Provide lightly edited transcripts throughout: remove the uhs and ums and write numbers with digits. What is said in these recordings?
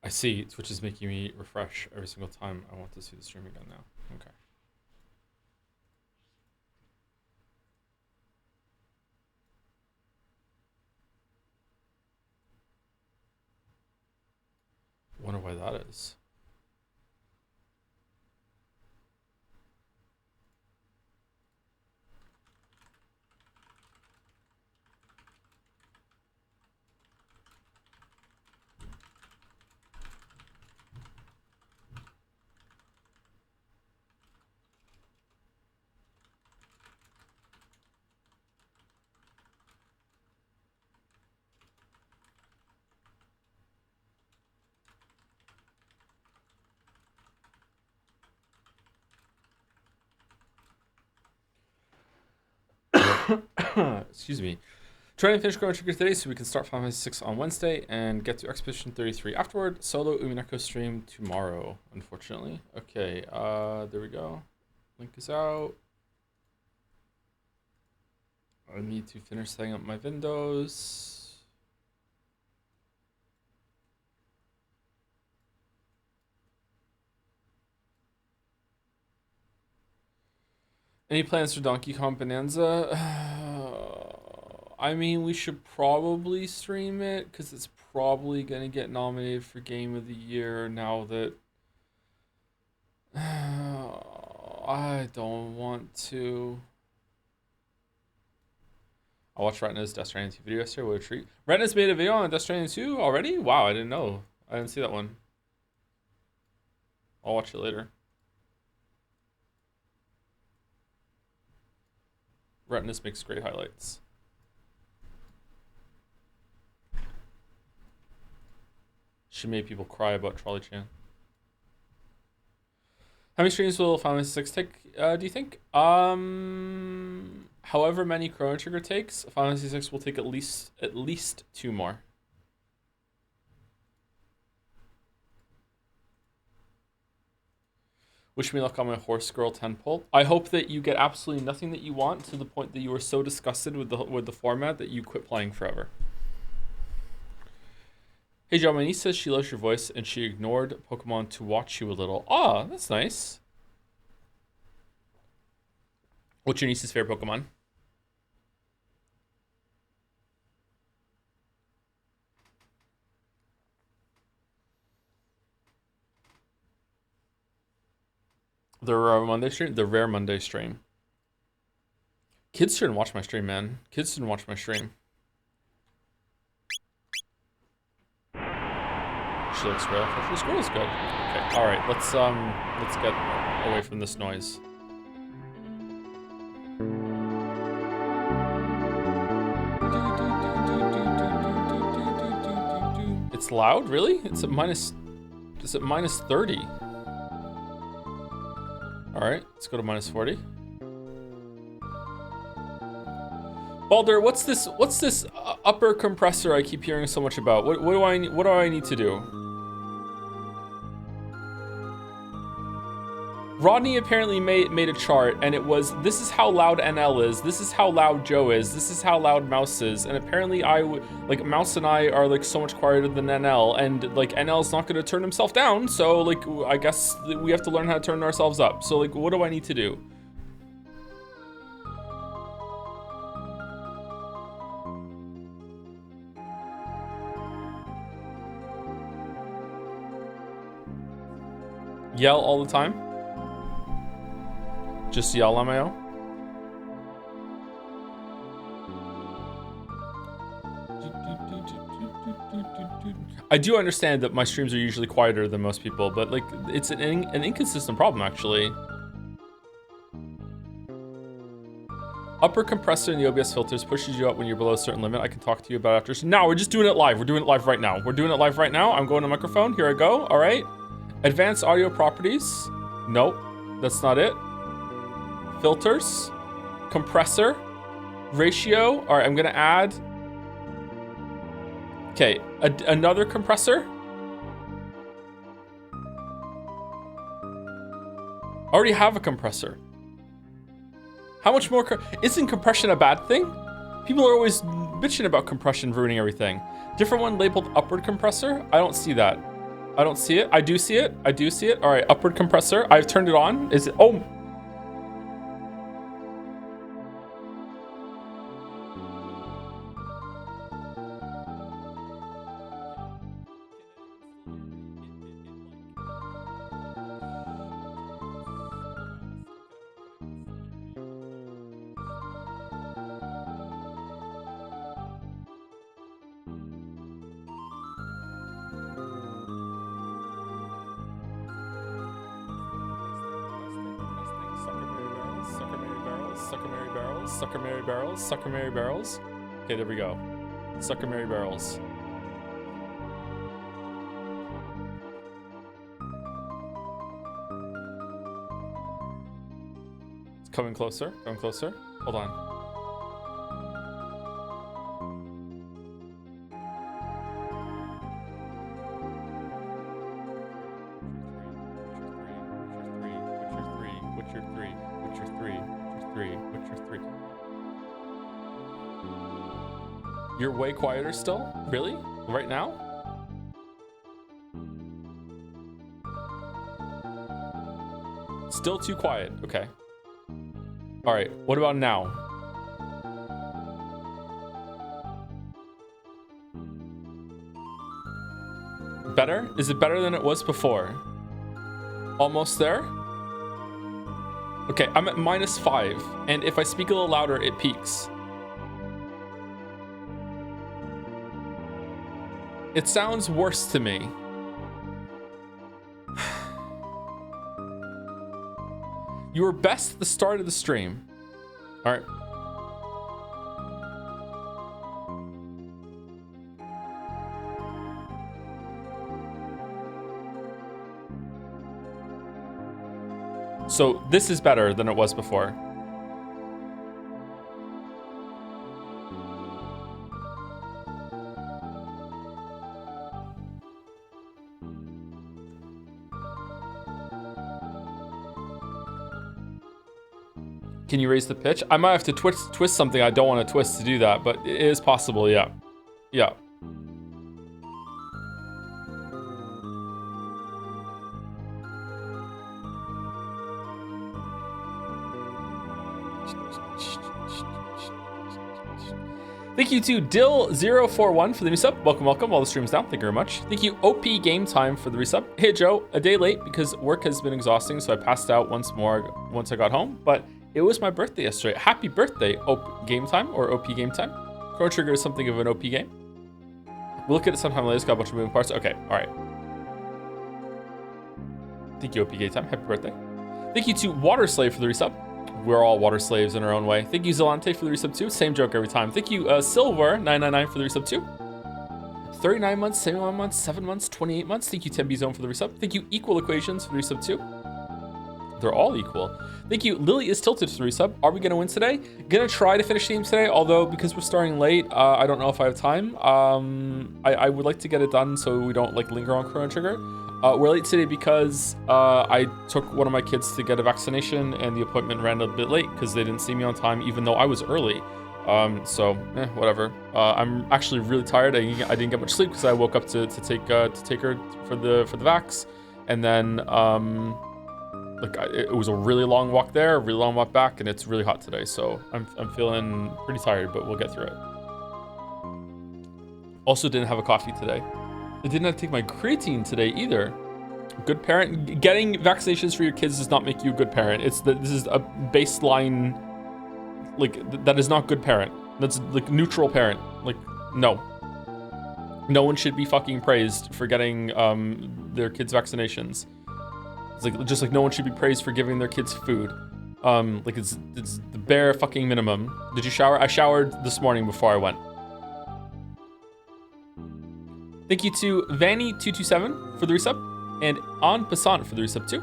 I see. Twitch is making me refresh every single time I want to see the stream again now. Okay. Wonder why that is. Excuse me. Trying to finish Chrono Trigger today so we can start Final Fantasy 6 on Wednesday and get to Expedition 33 afterward. Solo Umineko stream tomorrow, unfortunately. Okay, there we go. Link is out. I need to finish setting up my windows. Any plans for Donkey Kong Bonanza? I mean, we should probably stream it because it's probably going to get nominated for Game of the Year now that I don't want to. I watched Retina's Death Stranding 2 video yesterday. What a treat. Retina's made a video on Death Stranding 2 already? Wow, I didn't know. I didn't see that one. I'll watch it later. Retina's makes great highlights. She made people cry about Trolley Chan. How many streams will Final Fantasy 6 take, do you think? However many Chrono Trigger takes, Final Fantasy 6 will take at least 2 more. Wish me luck on my Horse Girl 10 pull. I hope that you get absolutely nothing that you want to the point that you are so disgusted with the format that you quit playing forever. Hey John, my niece says she loves your voice and she ignored Pokemon to watch you a little. Ah, that's nice. What's your niece's favorite Pokemon? The Monday stream? The rare Monday stream. Kids shouldn't watch my stream, man. Kids shouldn't watch my stream. She looks real. The squirrel's good. Okay. All right. Let's get away from this noise. It's loud, really? It's at minus. It's at minus 30. All right. Let's go to minus 40. Baldur, what's this upper compressor I keep hearing so much about? What do I need to do? Rodney apparently made a chart, and it was, this is how loud NL is, this is how loud Joe is, this is how loud Mouse is, and apparently like Mouse and I are like so much quieter than NL, and like NL's not gonna turn himself down, so like I guess we have to learn how to turn ourselves up. So like, what do I need to do? Yell all the time? Just yell, LMAO? I do understand that my streams are usually quieter than most people, but like it's an inconsistent problem actually. Upper compressor in the OBS filters pushes you up when you're below a certain limit. I can talk to you about after. No, we're just doing it live. We're doing it live right now. We're doing it live right now. I'm going to microphone. Here I go. All right. Advanced audio properties. Nope, that's not it. Filters, compressor, ratio. All right, I'm gonna add Okay, another compressor. I already have a compressor. How much more? Isn't compression a bad thing? People are always bitching about compression ruining everything. Different one labeled upward compressor. I don't see that. I don't see it. I do see it. I do see it. All right, upward compressor. I've turned it on. Is it? Oh. Sucker Mary Barrels, Sucker Mary Barrels. Okay, there we go. Sucker Mary Barrels. It's coming closer, coming closer. Hold on. You're way quieter still? Really? Right now? Still too quiet. Okay. All right. What about now? Better? Is it better than it was before? Almost there? Okay, I'm at -5. And if I speak a little louder, it peaks. It sounds worse to me. You were best at the start of the stream. All right. So this is better than it was before. Can you raise the pitch? I might have to twist something I don't want to twist to do that, but it is possible, yeah. Yeah. Thank you to Dill041 for the resub. Welcome, welcome. All the streams down. Thank you very much. Thank you, OP Game Time, for the resub. Hey, Joe, a day late because work has been exhausting, so I passed out once I got home, but it was my birthday yesterday. Happy birthday, OP Game Time, or OP Game Time. Chrono Trigger is something of an OP game. We'll look at it sometime later. It's got a bunch of moving parts. Okay, all right. Thank you, OP Game Time. Happy birthday. Thank you to Water Slave for the resub. We're all water slaves in our own way. Thank you, Zelante, for the resub too. Same joke every time. Thank you, Silver999 for the resub too. 39 months, 71 months, 7 months, 28 months. Thank you, Tembi Zone, for the resub. Thank you, Equal Equations, for the resub too. They're all equal. Thank you, Lily is Tilted, for the resub. Are we gonna win today? Gonna try to finish games today, although because we're starting late, I don't know if I have time. I would like to get it done so we don't like linger on Chrono Trigger. We're late today because I took one of my kids to get a vaccination and the appointment ran a bit late because they didn't see me on time, even though I was early. So whatever. I'm actually really tired. I didn't get much sleep because I woke up to take her for the vax, and then it was a really long walk there, a really long walk back, and it's really hot today. So I'm feeling pretty tired, but we'll get through it. Also didn't have a coffee today. I didn't have to take my creatine today either. Good parent. Getting vaccinations for your kids does not make you a good parent. This is a baseline, that is not good parent. That's like neutral parent. Like, no. No one should be fucking praised for getting their kids vaccinations. It's just like no one should be praised for giving their kids food. It's the bare fucking minimum. Did you shower? I showered this morning before I went. Thank you to Vanny227 for the resub, and On Passant for the resub too.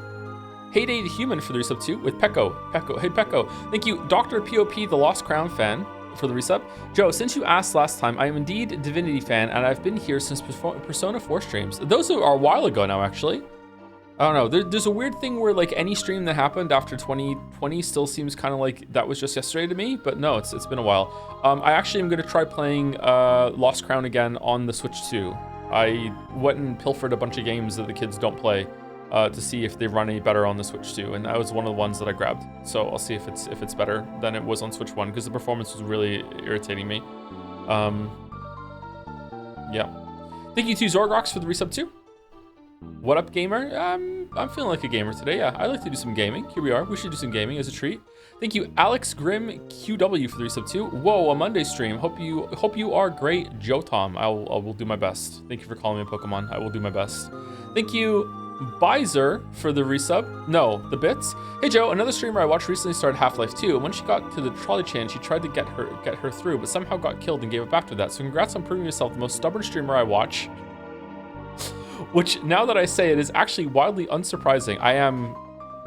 Heyday the Human for the resub too, with Pecco. Hey Pecco. Thank you, Dr. POP, the Lost Crown fan, for the resub. Joe, since you asked last time, I am indeed a Divinity fan, and I've been here since Persona 4 streams. Those are a while ago now, actually. I don't know. There's a weird thing where like any stream that happened after 2020 still seems kind of like that was just yesterday to me, but no, it's been a while. I actually am going to try playing Lost Crown again on the Switch 2. I went and pilfered a bunch of games that the kids don't play to see if they run any better on the Switch 2, and that was one of the ones that I grabbed. So I'll see if it's better than it was on Switch 1, because the performance was really irritating me. Yeah. Thank you to Zorgrox for the resub too. What up, gamer? I'm feeling like a gamer today. Yeah, I like to do some gaming. Here we are. We should do some gaming as a treat. Thank you, Alex Grim QW for the resub too. Whoa, a Monday stream. Hope you are great, Joe Tom. I will do my best. Thank you for calling me a Pokemon. I will do my best. Thank you, Bizer, for the resub. No, the bits. Hey Joe, another streamer I watched recently started Half-Life 2, and when she got to the trolley chain, she tried to get her through, but somehow got killed and gave up after that. So congrats on proving yourself the most stubborn streamer I watch. Which, now that I say it, is actually wildly unsurprising. I am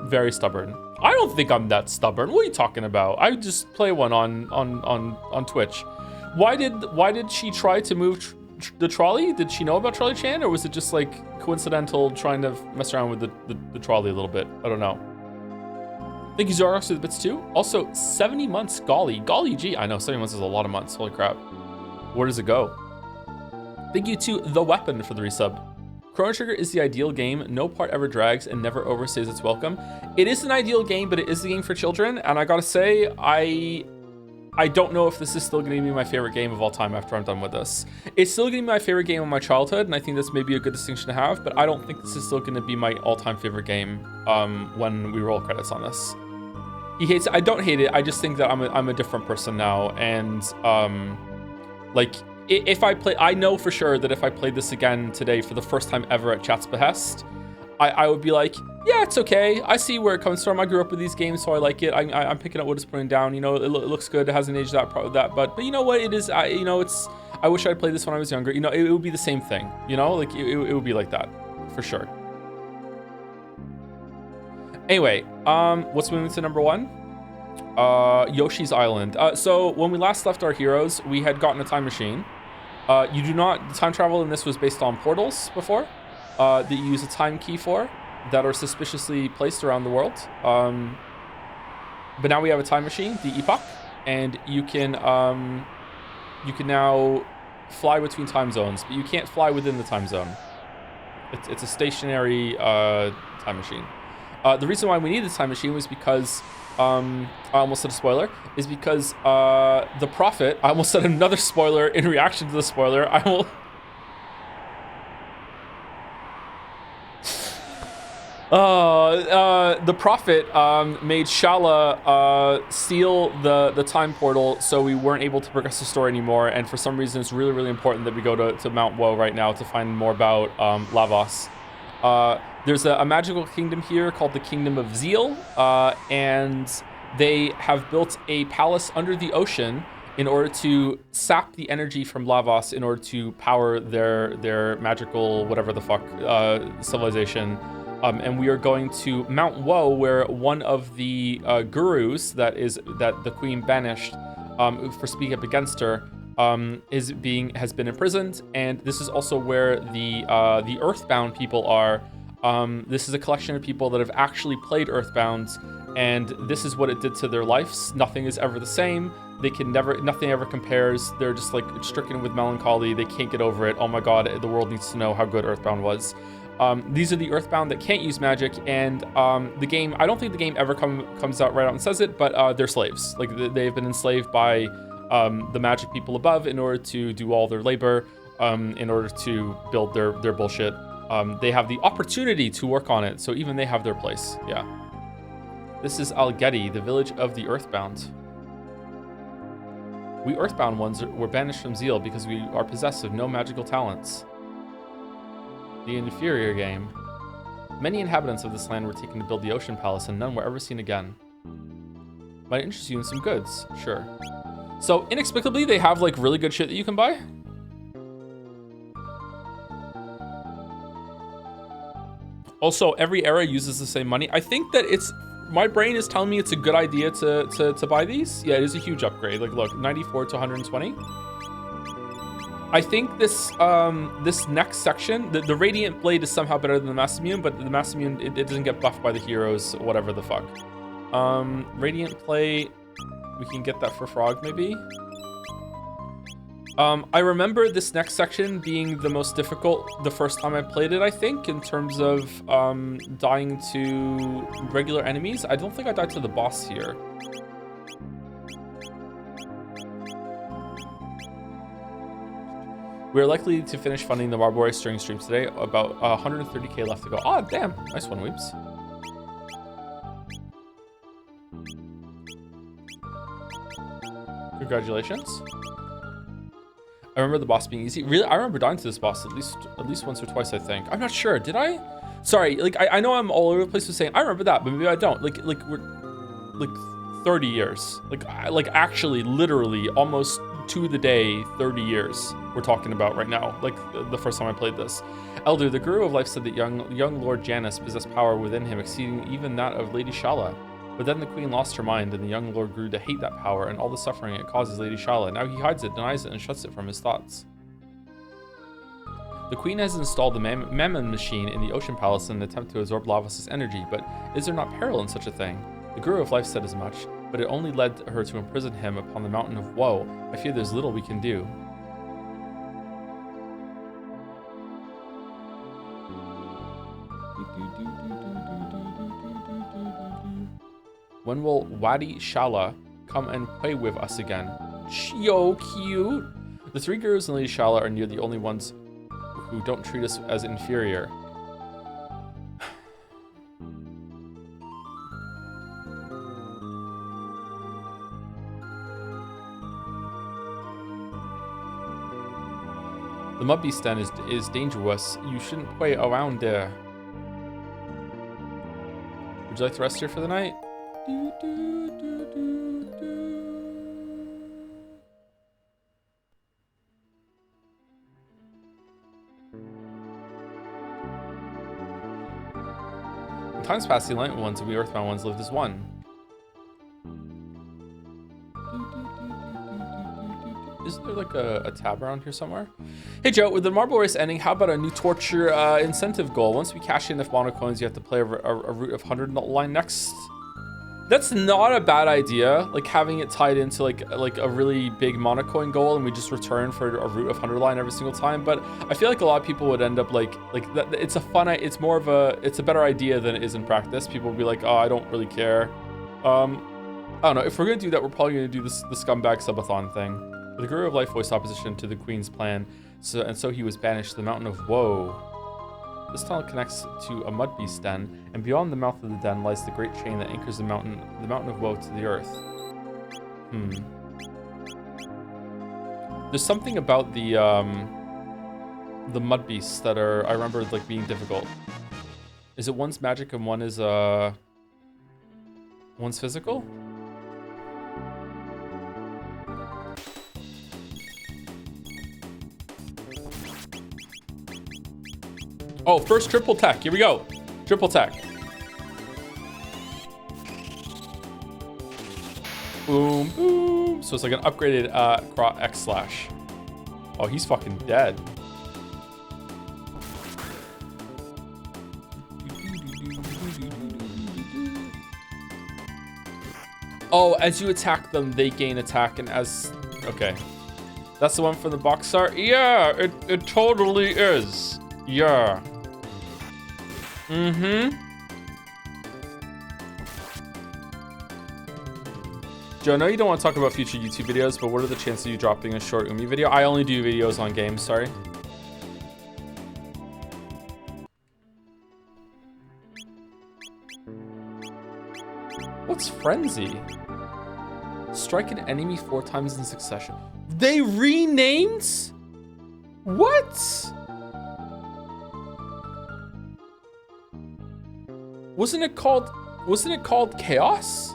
very stubborn. I don't think I'm that stubborn. What are you talking about? I just play one on Twitch. Why did she try to move the trolley? Did she know about Trolley Chan, or was it just like coincidental trying to mess around with the trolley a little bit? I don't know. Thank you, Zorox, for the bits too. Also, 70 months, golly, gee. I know, 70 months is a lot of months. Holy crap. Where does it go? Thank you to The Weapon for the resub. Chrono Trigger is the ideal game. No part ever drags and never overstays its welcome. It is an ideal game, but it is the game for children. And I gotta say, I don't know if this is still gonna be my favorite game of all time after I'm done with this. It's still gonna be my favorite game of my childhood, and I think that's maybe a good distinction to have, but I don't think this is still gonna be my all-time favorite game when we roll credits on this. He hates it. I don't hate it. I just think that I'm a different person now, and like, if I play, I know for sure that if I played this again today for the first time ever at Chat's behest, I would be like, yeah, it's okay. I see where it comes from. I grew up with these games, so I like it. I'm picking up what it's putting down. You know, it looks good. It hasn't aged but you know what? It is. You know, it's. I wish I'd played this when I was younger. You know, it would be the same thing. You know, like it would be like that for sure. Anyway, what's moving to number 1? Yoshi's Island. So when we last left our heroes, we had gotten a time machine. You do not, time travel in this was based on portals before, that you use a time key for, that are suspiciously placed around the world. But now we have a time machine, the Epoch, and you can now fly between time zones, but you can't fly within the time zone. It's a stationary time machine. The reason why we needed this time machine was because I almost said a spoiler, is because the Prophet, I almost said another spoiler in reaction to the spoiler, the Prophet made Shala steal the time portal, so we weren't able to progress the story anymore, and for some reason it's really, really important that we go to Mount Woe right now to find more about Lavos. There's a magical kingdom here called the Kingdom of Zeal, and they have built a palace under the ocean in order to sap the energy from Lavos in order to power their magical whatever the fuck civilization. And we are going to Mount Woe, where one of the gurus that the queen banished for speaking up against her has been imprisoned, and this is also where the Earthbound people are. This is a collection of people that have actually played Earthbound, and this is what it did to their lives. Nothing is ever the same. Nothing ever compares. They're just like stricken with melancholy. They can't get over it. Oh my god, the world needs to know how good Earthbound was. These are the Earthbound that can't use magic, and the game, I don't think the game ever comes out right out and says it, but they're slaves. Like, they've been enslaved by the magic people above in order to do all their labor, in order to build their bullshit. They have the opportunity to work on it, so even they have their place. Yeah. This is Algeti, the village of the Earthbound. We Earthbound ones were banished from Zeal because we are possessed of no magical talents. The inferior game. Many inhabitants of this land were taken to build the Ocean Palace, and none were ever seen again. Might interest you in some goods. Sure. So, inexplicably, they have, like, really good shit that you can buy? Also, every era uses the same money. I think that it's my brain is telling me it's a good idea to buy these. Yeah, it is a huge upgrade. Like, look, 94 to 120. I think this this next section, the Radiant Blade is somehow better than the Mass Immune, but the Mass Immune, it doesn't get buffed by the heroes, whatever the fuck. Radiant Plate, we can get that for Frog, maybe. I remember this next section being the most difficult the first time I played it, I think, in terms of dying to regular enemies. I don't think I died to the boss here. We're likely to finish funding the Marble Race during stream today. About 130k left to go. Oh, damn. Nice one, Weeps. Congratulations. I remember the boss being easy. Really, I remember dying to this boss at least once or twice, I think. I'm not sure. Did I? Sorry, like I know I'm all over the place with saying I remember that, but maybe I don't. Like we're like 30 years. Like actually, literally, almost to the day, 30 years we're talking about right now. Like the first time I played this. Elder, the Guru of Life, said that young Lord Janus possessed power within him exceeding even that of Lady Shala. But then the queen lost her mind, and the young lord grew to hate that power and all the suffering it causes Lady Shala. Now he hides it, denies it, and shuts it from his thoughts. The queen has installed the Mammon machine in the Ocean Palace in an attempt to absorb Lavos' energy, but is there not peril in such a thing? The Guru of Life said as much, but it only led her to imprison him upon the Mountain of Woe. I fear there's little we can do. When will Wadi Shala come and play with us again? Yo, cute. The three gurus and Lady Shala are near the only ones who don't treat us as inferior. The Mudbeast Den is dangerous. You shouldn't play around there. Would you like to rest here for the night? In times past, the enlightened ones and we earthbound ones lived as one. Isn't there like a tab around here somewhere? Hey Joe, with the Marble Race ending, how about a new torture incentive goal? Once we cash in enough mono coins, you have to play a route of 100 line next. That's not a bad idea. Like having it tied into like a really big mono coin goal, and we just return for a route of 100 line every single time. But I feel like a lot of people would end up like that. It's a fun. It's more of it's a better idea than it is in practice. People will be like, oh, I don't really care. I don't know. If we're gonna do that, we're probably gonna do the scumbag subathon thing. The Guru of Life voiced opposition to the Queen's plan, so he was banished to the Mountain of Woe. This tunnel connects to a Mudbeast Den, and beyond the mouth of the den lies the great chain that anchors the Mountain of Woe to the earth. There's something about the Mudbeasts that I remember like being difficult. Is it one's magic and one is one's physical? Oh, first triple tech. Here we go. Triple tech. Boom, boom. So it's like an upgraded X slash. Oh, he's fucking dead. Oh, as you attack them, they gain attack, and as... Okay. That's the one from the box art? Yeah, it totally is. Yeah. Joe, I know you don't want to talk about future YouTube videos, but what are the chances of you dropping a short Umi video? I only do videos on games, sorry. What's Frenzy? Strike an enemy 4 times in succession. They renamed? What? Wasn't it called Chaos?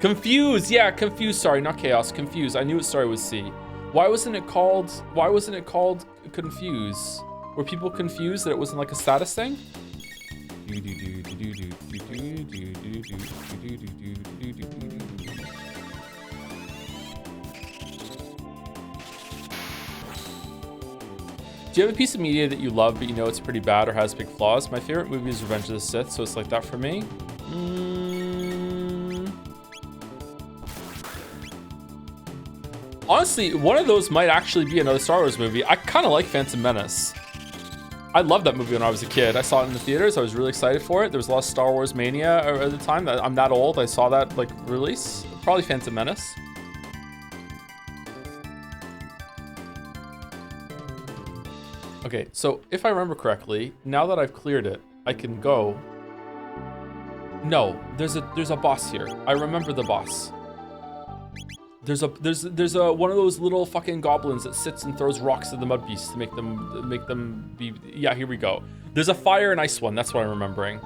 Confused, yeah, confused. Sorry, not chaos. Confused. I knew it started with C. Why wasn't it called confuse? Were people confused that it wasn't like a status thing? Do you have a piece of media that you love, but you know it's pretty bad or has big flaws? My favorite movie is Revenge of the Sith, so it's like that for me. Honestly, one of those might actually be another Star Wars movie. I kind of like Phantom Menace. I loved that movie when I was a kid. I saw it in the theaters. I was really excited for it. There was a lot of Star Wars mania at the time. I'm that old. I saw that like release. Probably Phantom Menace. Okay, so if I remember correctly, now that I've cleared it, I can go. No, there's a boss here. I remember the boss. There's a one of those little fucking goblins that sits and throws rocks at the mud beasts to make them be. Yeah, here we go. There's a fire and ice one. That's what I'm remembering.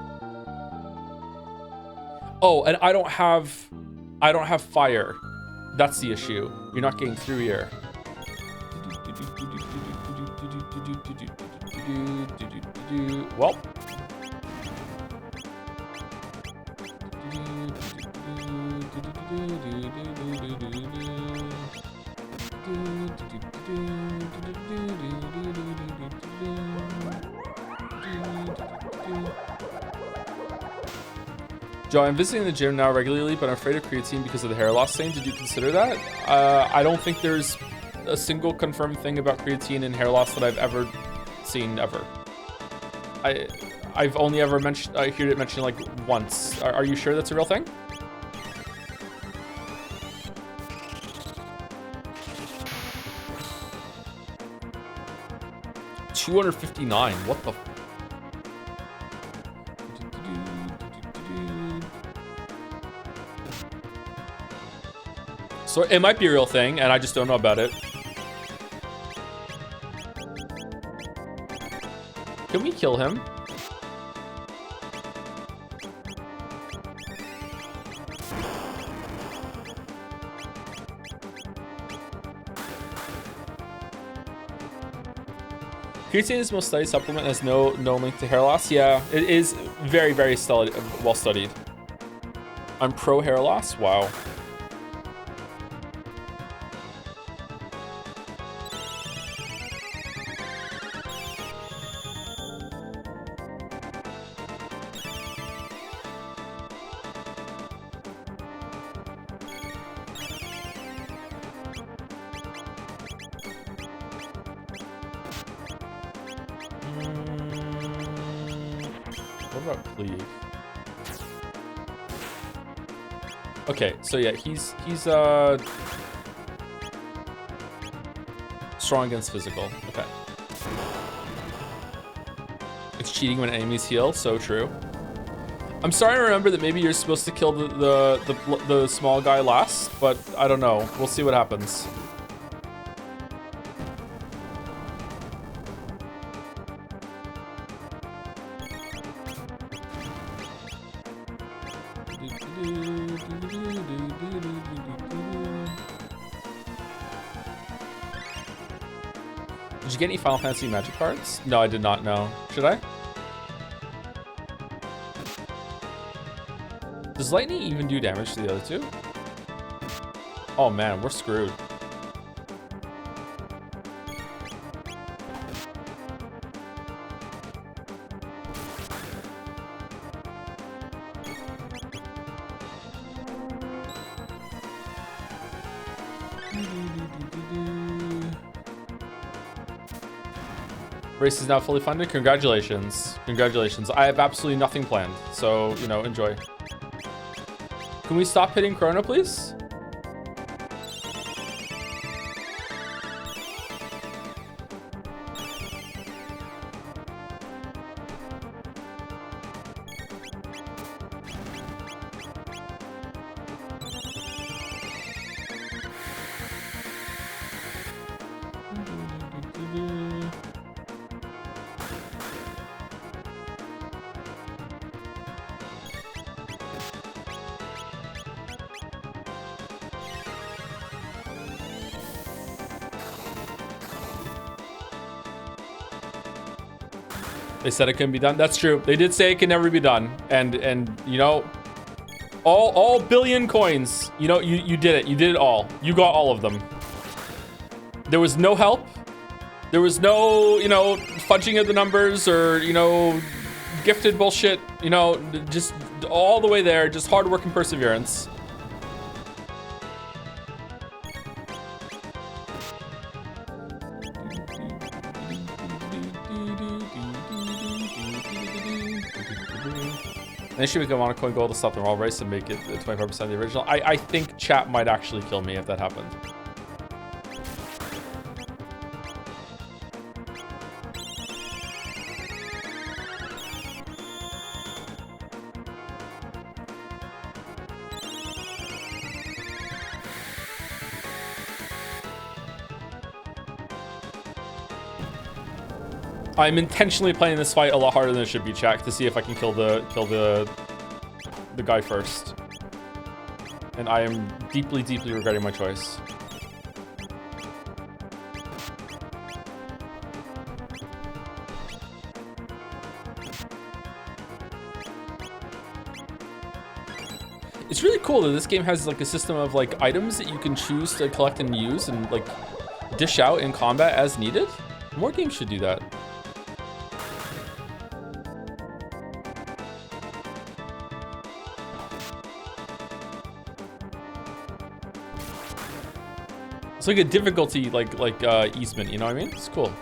Oh, and I don't have fire. That's the issue. You're not getting through here. Well. Joe, I'm visiting the gym now regularly, but I'm afraid of creatine because of the hair loss thing. Did you consider that? I don't think there's a single confirmed thing about creatine and hair loss that I've ever seen ever. I've only ever mentioned, I heard it mentioned like once. Are you sure that's a real thing? $259. What the? So it might be a real thing, and I just don't know about it. Can we kill him? Creatine is the most studied supplement, has no link to hair loss. Yeah, it is very, very well studied. I'm pro hair loss. Wow. Okay, so yeah, he's strong against physical. Okay. It's cheating when enemies heal, so true. I'm starting to remember that maybe you're supposed to kill the small guy last, but I don't know. We'll see what happens. Did you get any Final Fantasy Magic cards? No, I did not know. Should I? Does lightning even do damage to the other two? Oh man, we're screwed. Race is now fully funded. Congratulations. Congratulations. I have absolutely nothing planned. So, you know, enjoy. Can we stop hitting Chrono, please? They said it couldn't be done. That's true. They did say it can never be done. And you know, all billion coins. You know, you did it. You did it all. You got all of them. There was no help. There was no, you know, fudging of the numbers or, you know, gifted bullshit. You know, just all the way there. Just hard work and perseverance. They should make a monocoin goal to stop the raw race and make it 25% of the original. I think chat might actually kill me if that happened. I'm intentionally playing this fight a lot harder than it should be, chat, to see if I can kill the guy first. And I am deeply, deeply regretting my choice. It's really cool that this game has like a system of like items that you can choose to collect and use and like dish out in combat as needed. More games should do that. It's like a difficulty easement, you know what I mean? It's cool.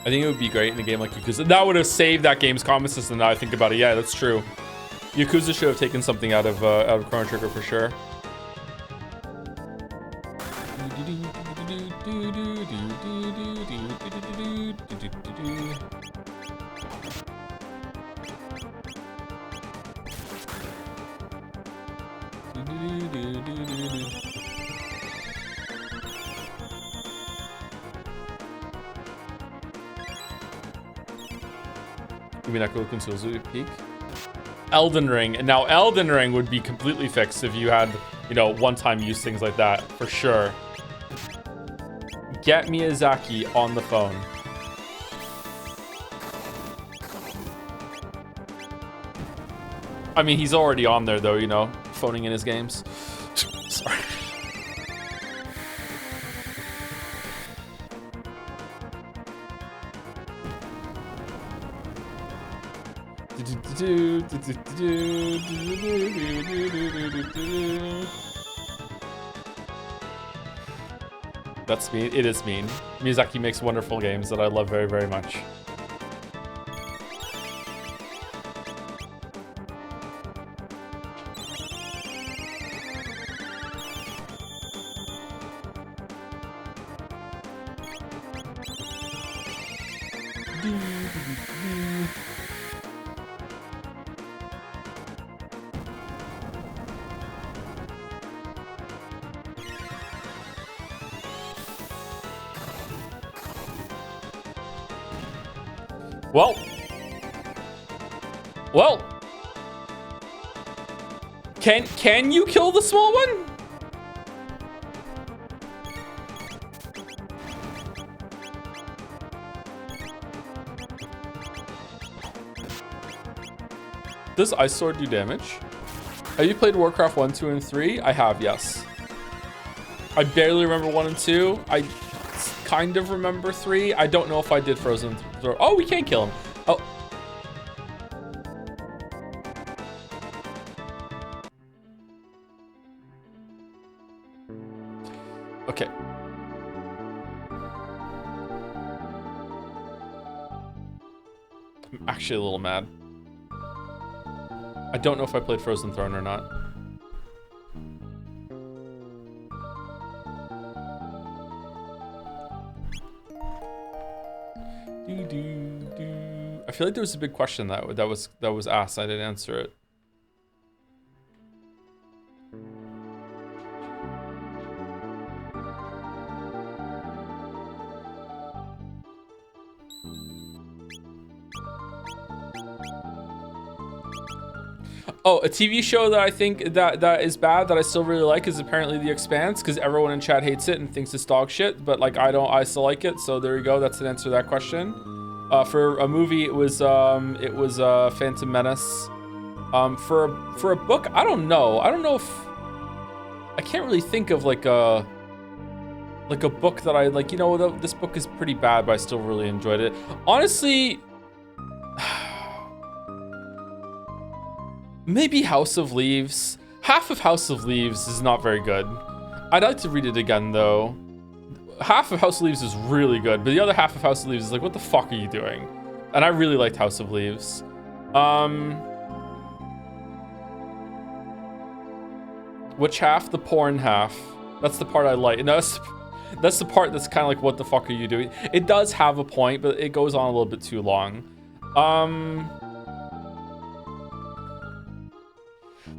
I think it would be great in a game like Yakuza. That would have saved that game's combat system now I think about it. Yeah, that's true. Yakuza should have taken something out of Chrono Trigger for sure. Umineko Solo peak. Elden Ring. And now Elden Ring would be completely fixed if you had, you know, one-time use things like that, for sure. Get Miyazaki on the phone. I mean, he's already on there though, you know, phoning in his games. Sorry. That's mean. It is mean. Miyazaki makes wonderful games that I love very, very much. Well, can you kill the small one? Does Ice Sword do damage? Have you played Warcraft 1, 2, and 3? I have, yes. I barely remember 1 and 2. I kind of remember 3. I don't know if I did Frozen Throne. Oh, we can't kill him. Oh. Okay. I'm actually a little mad. I don't know if I played Frozen Throne or not. I feel like there was a big question that was asked. I didn't answer it. Oh, a TV show that I think that is bad that I still really like is apparently The Expanse, because everyone in chat hates it and thinks it's dog shit, but like I still like it. So there you go. That's an answer to that question. For a movie, it was Phantom Menace. For a book, I don't know. I don't know if I can't really think of like a book that I like. You know, this book is pretty bad, but I still really enjoyed it. Honestly. Maybe House of Leaves. Half of House of Leaves is not very good. I'd like to read it again, though. Half of House of Leaves is really good, but the other half of House of Leaves is like, what the fuck are you doing? And I really liked House of Leaves. Which half? The porn half. That's the part I like. No, that's the part that's kind of like, what the fuck are you doing? It does have a point, but it goes on a little bit too long.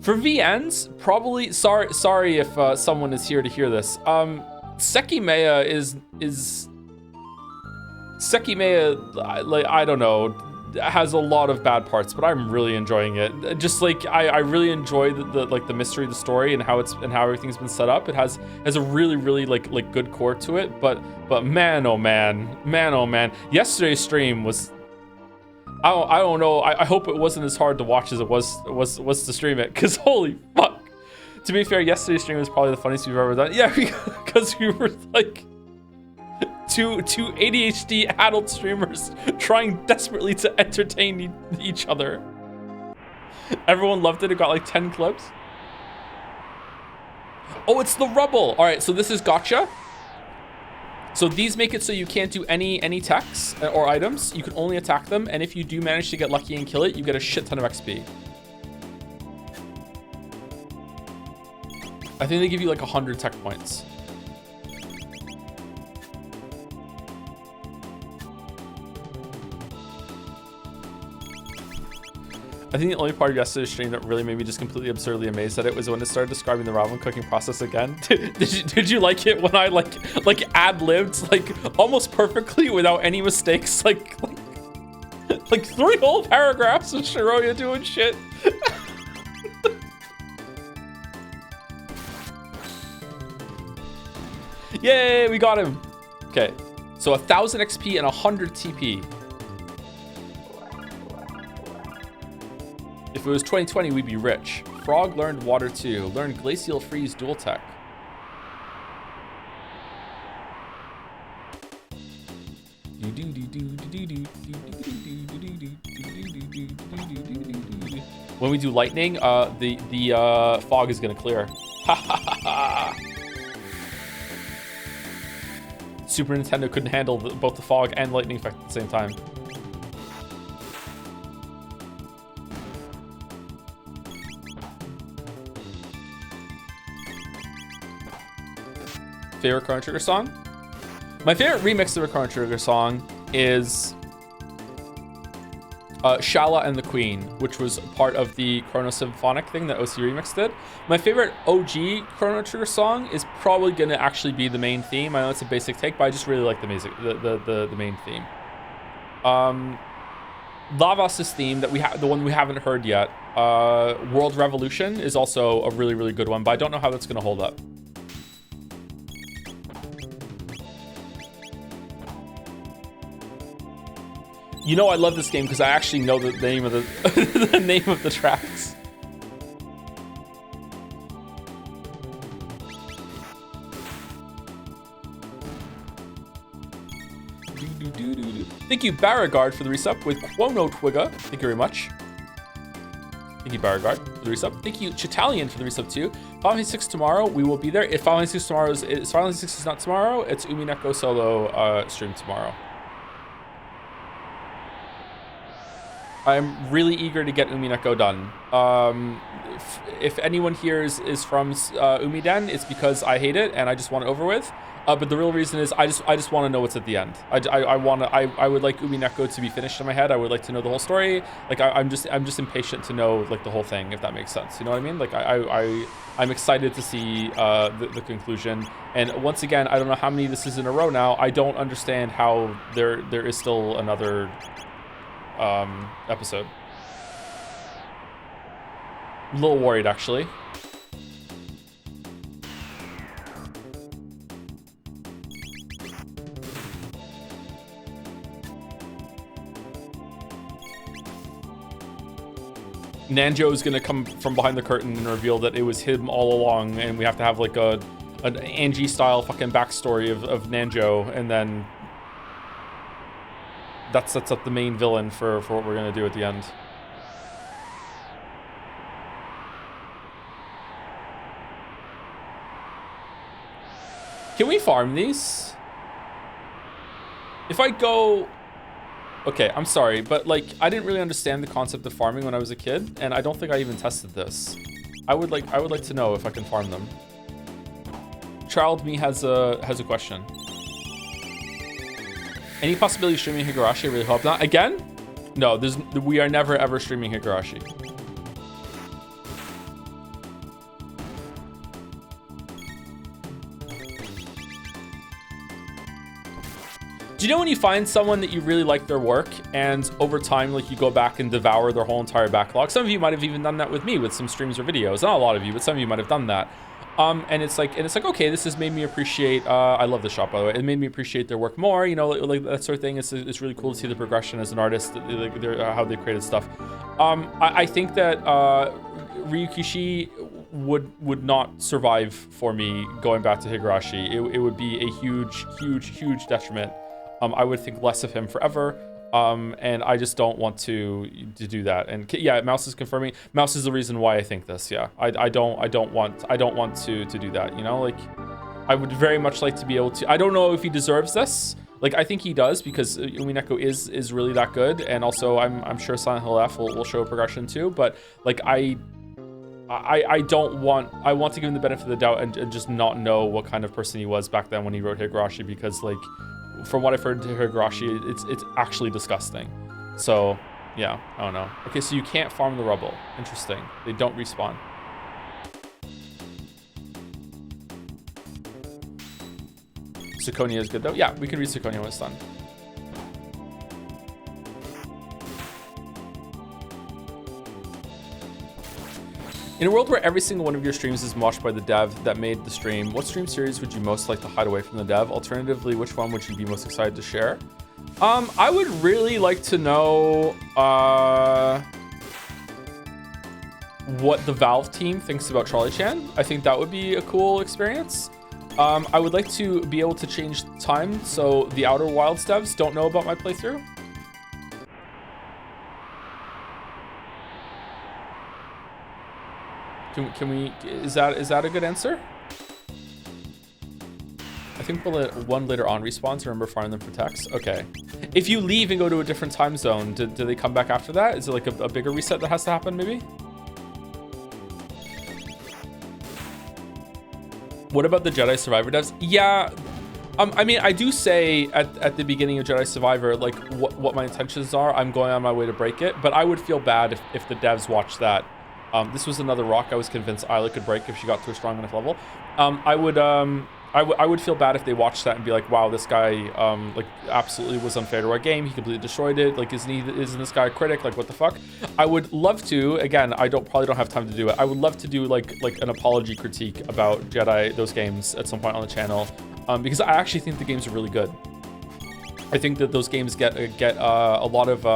For VNs, probably, sorry if someone is here to hear this. Sekimea is Sekimea, like, I don't know, has a lot of bad parts, but I'm really enjoying it. Just like I really enjoy the mystery of the story and how everything's been set up. It has a really like good core to it, but man oh man, yesterday's stream was, I don't know. I hope it wasn't as hard to watch as it was to stream it, because holy fuck. To be fair, yesterday's stream was probably the funniest we've ever done. Yeah, because we were like two ADHD adult streamers trying desperately to entertain each other. Everyone loved it. It got like 10 clips. Oh, it's the rubble. All right, so this is gotcha. So these make it so you can't do any techs or items. You can only attack them, and if you do manage to get lucky and kill it, you get a shit ton of XP. I think they give you like 100 tech points. I think the only part of yesterday's stream that really made me just completely absurdly amazed at it was when it started describing the ramen cooking process again. Did you like it when I like ad-libbed like almost perfectly without any mistakes, like 3 whole paragraphs of Shiroya doing shit? Yay, we got him. Okay, so 1000 XP and 100 TP. If it was 2020, we'd be rich. Frog learned water too. Learned glacial freeze dual tech. When we do lightning, the fog is gonna clear. Super Nintendo couldn't handle both the fog and lightning effect at the same time. Favorite Chrono Trigger song? My favorite remix of a Chrono Trigger song is Shala and the Queen, which was part of the Chrono Symphonic thing that OC Remix did. My favorite OG Chrono Trigger song is probably gonna actually be the main theme. I know it's a basic take, but I just really like the music, the main theme. Lavas's theme that the one we haven't heard yet, World Revolution, is also a really good one, but I don't know how that's gonna hold up. You know I love this game because I actually know the name of the the name of the tracks. Thank you, Baragard, for the resub with Chrono Trigger. Thank you very much. Thank you, Baragard, for the resub. Thank you, Chitalian, for the resub too. Final Fantasy 6 tomorrow. We will be there. If Final Fantasy 6 tomorrow is Final Fantasy 6 is not tomorrow, it's Umineko Solo stream tomorrow. I'm really eager to get Umineko done. If anyone here is from Umiden, it's because I hate it and I just want it over with. But the real reason is I just want to know what's at the end. I would like Umineko to be finished in my head. I would like to know the whole story. Like I'm just impatient to know like the whole thing, if that makes sense. You know what I mean? Like I'm excited to see the conclusion. And once again, I don't know how many this is in a row now. I don't understand how there is still another episode. a little worried, actually. Nanjo is gonna come from behind the curtain and reveal that it was him all along, and we have to have like an Angie style fucking backstory of Nanjo, and then that sets up the main villain for what we're gonna do at the end. Can we farm these? If I go... Okay, I'm sorry, but like, I didn't really understand the concept of farming when I was a kid, and I don't think I even tested this. I would like to know if I can farm them. Child Me has a question. Any possibility of streaming Higurashi? I really hope not. Again? No, we are never ever streaming Higurashi. Do you know when you find someone that you really like their work, and over time, like, you go back and devour their whole entire backlog? Some of you might have even done that with me with some streams or videos. Not a lot of you, but some of you might have done that. And it's like, okay, this has made me appreciate. I love this shop, by the way. It made me appreciate their work more. You know, like that sort of thing. It's really cool to see the progression as an artist, like how they created stuff. I think that Ryukishi would not survive for me going back to Higurashi. It would be a huge detriment. I would think less of him forever, and I just don't want to do that. And yeah, Mouse is confirming. Mouse is the reason why I think this. Yeah, I don't want to do that. You know, like, I would very much like to be able to. I don't know if he deserves this. Like, I think he does, because Umineko is really that good, and also I'm sure Silent Hill F will show progression too. But like, I want to give him the benefit of the doubt and just not know what kind of person he was back then when he wrote Higurashi, because like, from what I've heard to Higurashi, it's actually disgusting. So yeah, I don't know. Okay, so you can't farm the rubble. Interesting. They don't respawn. Sukonia is good though. Yeah, we can read Sukonia when it's done. In a world where every single one of your streams is watched by the dev that made the stream, what stream series would you most like to hide away from the dev? Alternatively, which one would you be most excited to share? I would really like to know what the Valve team thinks about Charlie Chan. I think that would be a cool experience. I would like to be able to change time so the Outer Wilds devs don't know about my playthrough. Can we, is that a good answer? I think one later on respawns. Remember farming them for text. Okay. If you leave and go to a different time zone, do they come back after that? Is it like a bigger reset that has to happen maybe? What about the Jedi Survivor devs? Yeah, I mean, I do say at the beginning of Jedi Survivor, like, what my intentions are. I'm going on my way to break it, but I would feel bad if the devs watched that. This was another rock I was convinced Isla could break if she got to a strong enough level. I would feel bad if they watched that and be like, wow, this guy like absolutely was unfair to our game. He completely destroyed it. Like, isn't this guy a critic? Like, what the fuck? I would love to. Again, I probably don't have time to do it. I would love to do like an apology critique about Jedi, those games, at some point on the channel, because I actually think the games are really good. I think that those games get a lot of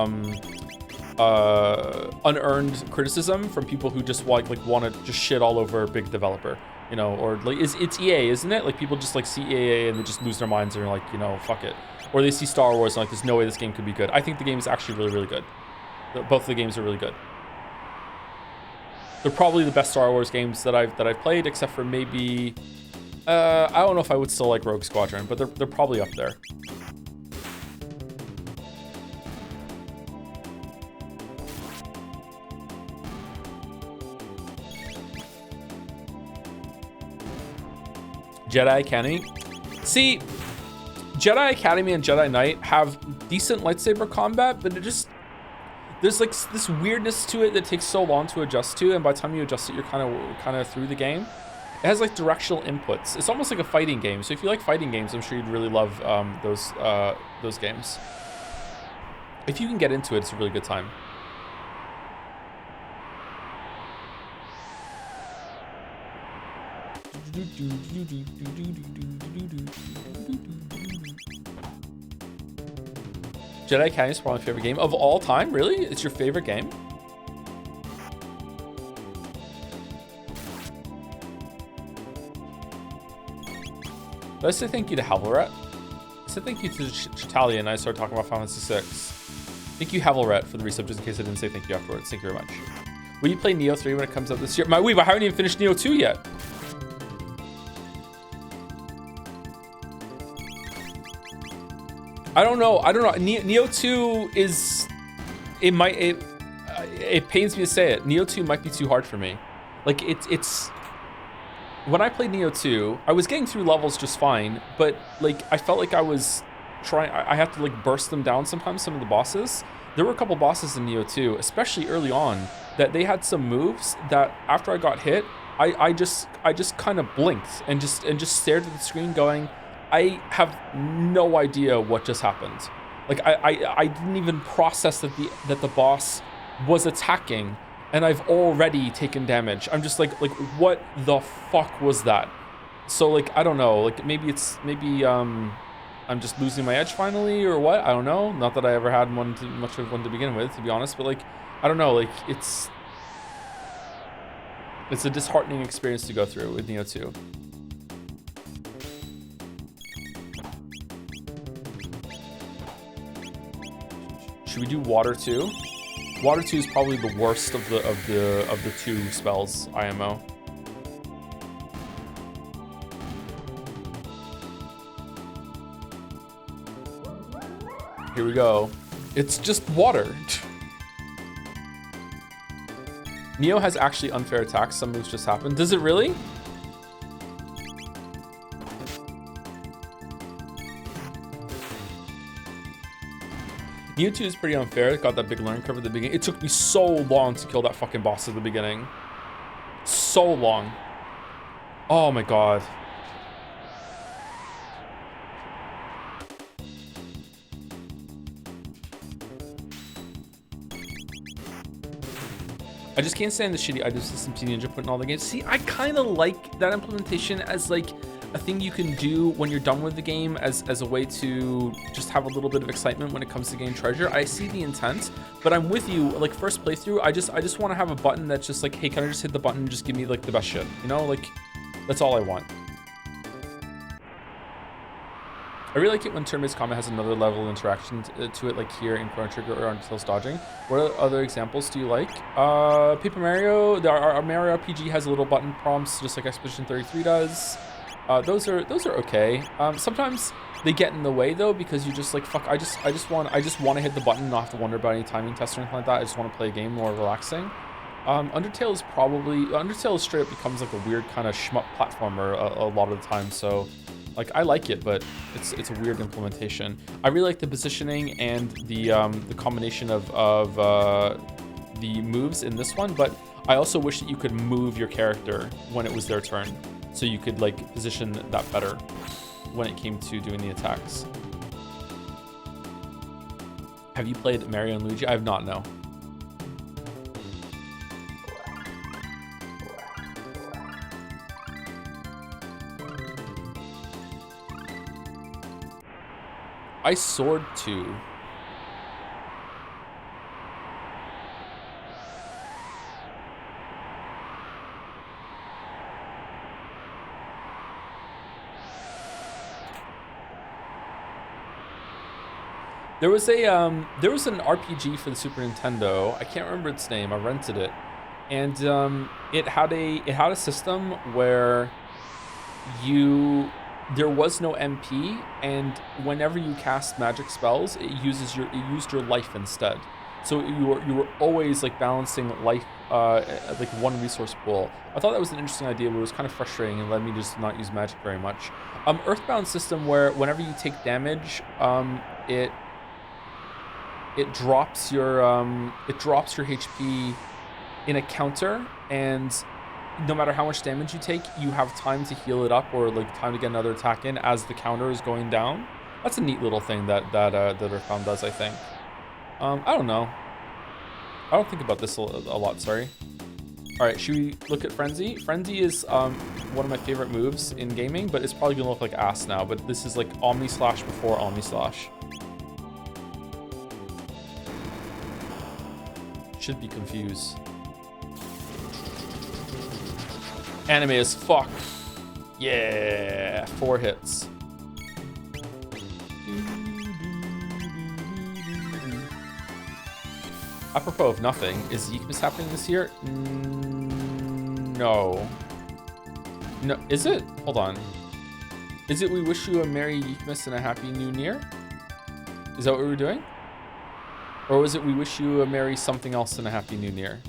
unearned criticism from people who just want to just shit all over a big developer, you know, or like it's EA, isn't it? Like, people just like see EA and they just lose their minds and are like, you know, fuck it. Or they see Star Wars and like, there's no way this game could be good. I think the game is actually really good. Both of the games are really good. They're probably the best Star Wars games that I've played, except for maybe I don't know if I would still like Rogue Squadron, but they're probably up there. Jedi Academy. See, Jedi Academy and Jedi Knight have decent lightsaber combat, but there's like this weirdness to it that takes so long to adjust to, and by the time you adjust it, you're kind of through the game. It has like directional inputs. It's almost like a fighting game. So if you like fighting games, I'm sure you'd really love those games. If you can get into it, it's a really good time. Jedi Academy is probably my favorite game of all time. Really? It's your favorite game? Let's say thank you to Havelret. I said thank you to Chitalia, and I started talking about Final Fantasy VI. Thank you, Havelret, for the resub, just in case I didn't say thank you afterwards. Thank you very much. Will you play Neo 3 when it comes out this year? My weeb, I haven't even finished Neo 2 yet. I don't know. Neo 2 is... It pains me to say it. Neo 2 might be too hard for me. Like, it's... When I played Neo 2, I was getting through levels just fine, but like I felt like I was trying. I have to like burst them down sometimes. Some of the bosses. There were a couple bosses in Neo 2, especially early on, that they had some moves that after I got hit, I just kind of blinked and just stared at the screen, going, I have no idea what just happened. Like I didn't even process that the boss was attacking. And I've already taken damage. I'm just like what the fuck was that? So like I don't know. Like maybe I'm just losing my edge finally or what? I don't know. Not that I ever had much of one to begin with, to be honest. But like I don't know. Like it's a disheartening experience to go through with Neo 2. Should we do Water 2? Water 2 is probably the worst of the two spells, IMO. Here we go. It's just water. Neo has actually unfair attacks. Some moves just happen. Does it really? Neo 2 is pretty unfair. It got that big learning curve at the beginning. It took me so long to kill that fucking boss at the beginning. So long. Oh my god. I just can't stand the shitty item system Team Ninja put in all the games. See, I kind of like that implementation as like a thing you can do when you're done with the game as a way to just have a little bit of excitement when it comes to getting treasure. I see the intent, but I'm with you. Like first playthrough, I just want to have a button that's just like, hey, can I just hit the button and just give me like the best shit? You know, like that's all I want. I really like it when turn-based combat has another level of interaction to it, like here in Chrono Trigger or on Tails dodging. What other examples do you like? Paper Mario, our Mario RPG has a little button prompts, just like Expedition 33 does. Those are okay. Sometimes they get in the way though, because you just like, fuck, I just want to hit the button, not have to wonder about any timing tests or anything like that. I just want to play a game more relaxing. Undertale straight up becomes like a weird kind of shmup platformer a lot of the time. So like I like it, but it's a weird implementation. I really like the positioning and the combination of the moves in this one, but I also wish that you could move your character when it was their turn, so you could like position that better when it came to doing the attacks. Have you played Mario and Luigi? I have not, no. I Sword 2. There was an RPG for the Super Nintendo. I can't remember its name. I rented it, and it had a system where there was no MP, and whenever you cast magic spells, it used your life instead. So you were always like balancing life, like one resource pool. I thought that was an interesting idea, but it was kind of frustrating and led me to just not use magic very much. Earthbound system where whenever you take damage, it drops your HP in a counter, and no matter how much damage you take, you have time to heal it up or like time to get another attack in as the counter is going down. That's a neat little thing that Earthbound does, I think. I don't know. I don't think about this a lot, sorry. All right, should we look at Frenzy? Frenzy is one of my favorite moves in gaming, but it's probably gonna look like ass now. But this is like Omni Slash before Omni Slash. Should be confused. Anime as fuck. Yeah, 4 hits. Apropos of nothing, is Yeekmas happening this year? No. No, is it? Hold on. Is it we wish you a Merry Yeekmas and a Happy New Year? Is that what we were doing? Or was it we wish you a Merry something else and a Happy New Year?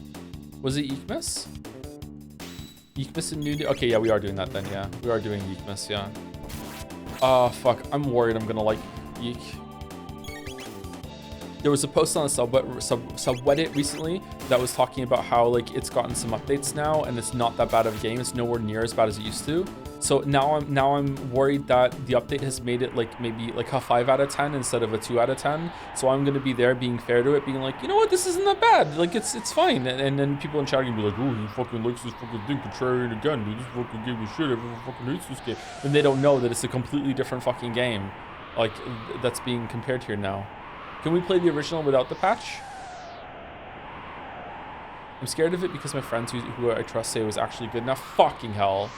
Was it Yeekmas? Yeekmas and New Year? Okay, yeah, we are doing that then, yeah. We are doing Yeekmas, yeah. Oh, fuck. I'm worried I'm gonna like Yeek. There was a post on the subreddit recently that was talking about how like it's gotten some updates now and it's not that bad of a game. It's nowhere near as bad as it used to. So now I'm worried that the update has made it like maybe like a 5 out of 10 instead of a 2 out of 10. So I'm gonna be there being fair to it, being like, you know what, this isn't that bad. Like it's fine. And then people in chat are gonna be like, oh, he fucking likes this fucking thing, contrarian again, dude. This fucking game is shit. Everyone fucking hates this game. And they don't know that it's a completely different fucking game, like that's being compared here now. Can we play the original without the patch? I'm scared of it because my friends who I trust say it was actually good enough. Fucking hell.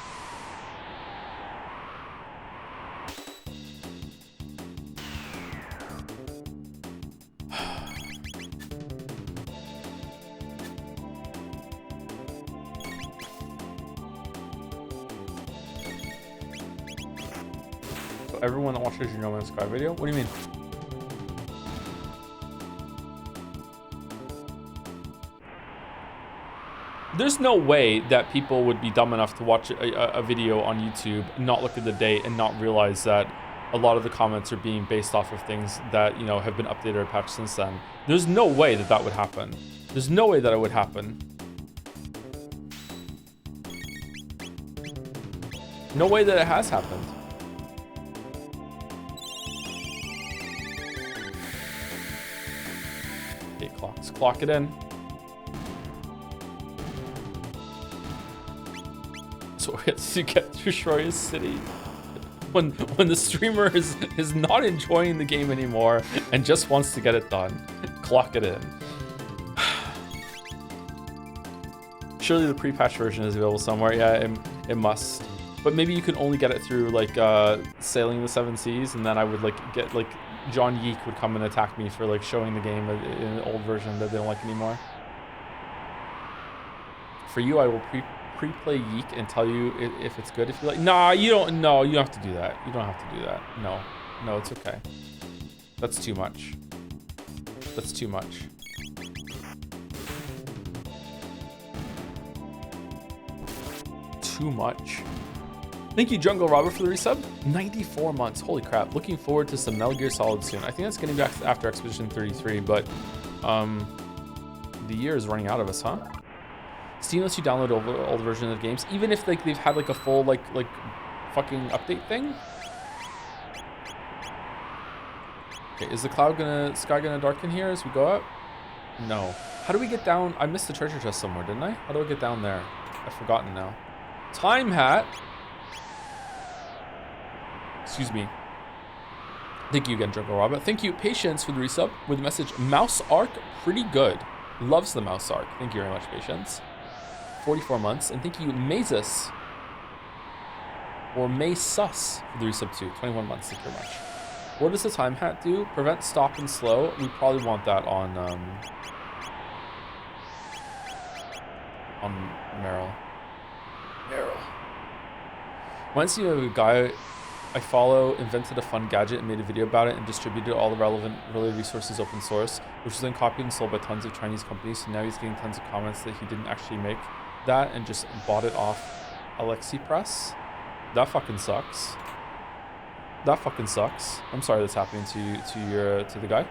So everyone that watches your No Man's Sky video? What do you mean? There's no way that people would be dumb enough to watch a video on YouTube, not look at the date, and not realize that a lot of the comments are being based off of things that, you know, have been updated or patched since then. There's no way that that would happen. There's no way that it would happen. No way that it has happened. Okay, clock it in. So it's to get to Shroya's City when the streamer is not enjoying the game anymore and just wants to get it done. Clock it in. Surely the pre-patch version is available somewhere. Yeah, it must. But maybe you can only get it through like Sailing the Seven Seas, and then I would like get like John Yeek would come and attack me for like showing the game in an old version that they don't like anymore. For you, I will pre-play Yeek and tell you if it's good. If you're like, nah, you don't. No, you don't have to do that. You don't have to do that. No, it's okay. That's too much. That's too much. Too much. Thank you, Jungle Robert, for the resub. 94 months. Holy crap. Looking forward to some Metal Gear Solid soon. I think that's getting back after Expedition 33, but the year is running out of us, huh? Steam lets you download all the versions of games, even if like they've had like a full like fucking update thing. Okay, is the sky gonna darken here as we go up? No. How do we get down? I missed the treasure chest somewhere, didn't I? How do I get down there? I've forgotten now. Time hat. Excuse me. Thank you again, Jungle Robert. Thank you, Patience, for the resub with the message, Mouse Arc, pretty good. Loves the Mouse Arc. Thank you very much, Patience. 44 months. And thank you, Mazus, or Maysus, for the resub too. 21 months. Thank you very much. What does the time hat do? Prevent, stop, and slow. We probably want that on Meryl. Once you have a guy I follow invented a fun gadget and made a video about it and distributed all the relevant related resources open source, which was then copied and sold by tons of Chinese companies. So now he's getting tons of comments that he didn't actually make that and just bought it off AliExpress. That fucking sucks. That fucking sucks. I'm sorry that's happening to the guy.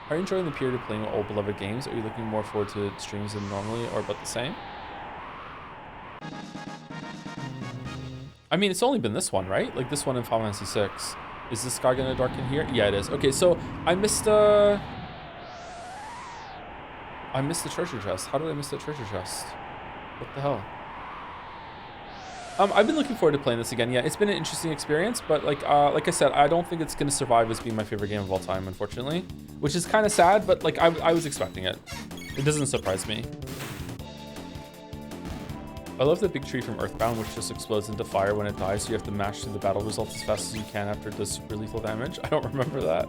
Are you enjoying the period of playing old beloved games? Are you looking more forward to streams than normally, or about the same? I mean, it's only been this one, right? Like this one in Final Fantasy 6. Is this sky gonna darken here? Yeah, it is. Okay, so I missed I missed the treasure chest. How did I miss the treasure chest? What the hell? I've been looking forward to playing this again. Yeah, it's been an interesting experience, but like I said, I don't think it's gonna survive as being my favorite game of all time, unfortunately. Which is kind of sad, but like I was expecting it. It doesn't surprise me. I love the big tree from Earthbound, which just explodes into fire when it dies, so you have to mash through the battle results as fast as you can after it does super lethal damage. I don't remember that.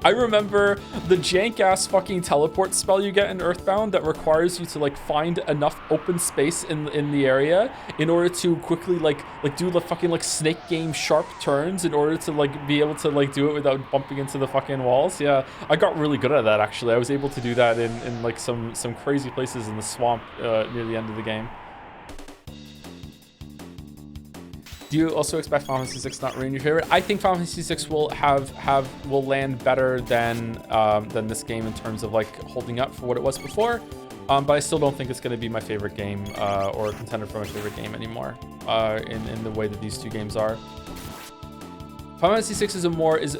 I remember the jank-ass fucking teleport spell you get in Earthbound that requires you to like find enough open space in the area in order to quickly like do the fucking like snake game sharp turns in order to like be able to like do it without bumping into the fucking walls. Yeah, I got really good at that actually. I was able to do that in like some crazy places in the swamp near the end of the game. Do you also expect Final Fantasy VI not ruin your favorite? I think Final Fantasy VI will land better than this game in terms of like holding up for what it was before, but I still don't think it's going to be my favorite game or a contender for my favorite game anymore in the way that these two games are. Final Fantasy VI is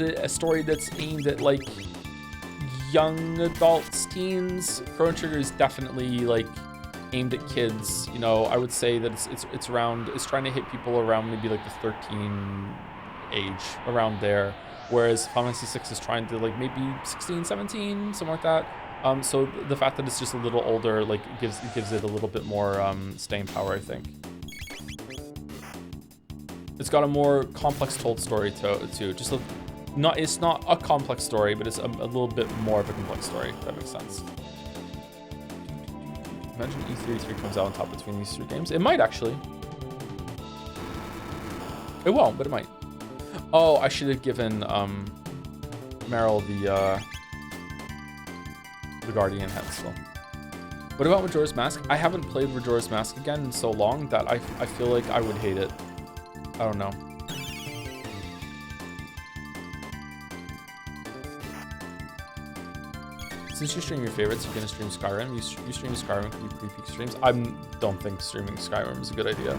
a story that's aimed at like young adults, teens. Chrono Trigger is definitely like aimed at kids. You know, I would say that it's trying to hit people around maybe like the 13 age, around there, whereas Final Fantasy VI is trying to like maybe 16, 17, something like that. So the fact that it's just a little older like gives it a little bit more staying power, I think. It's got a more complex told story too. Just it's not a complex story, but it's a little bit more of a complex story, if that makes sense. Imagine E33 comes out on top between these three games. It might actually. It won't, but it might. Oh, I should have given Meryl the Guardian head still. What about Majora's Mask? I haven't played Majora's Mask again in so long that I feel like I would hate it. I don't know. Since you stream your favorites, you're gonna stream Skyrim. You stream Skyrim, can you pre-peak streams? I don't think streaming Skyrim is a good idea.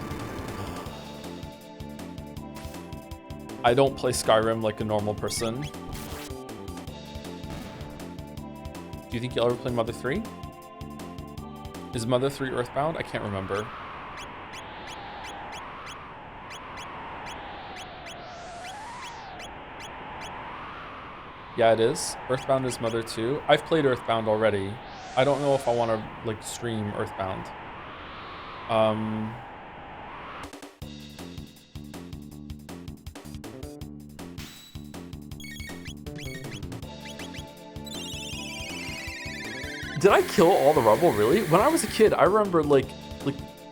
I don't play Skyrim like a normal person. Do you think you'll ever play Mother 3? Is Mother 3 Earthbound? I can't remember. Yeah, it is. Earthbound is Mother 2. I've played Earthbound already. I don't know if I want to like stream Earthbound. Did I kill all the rubble, really? When I was a kid, I remember like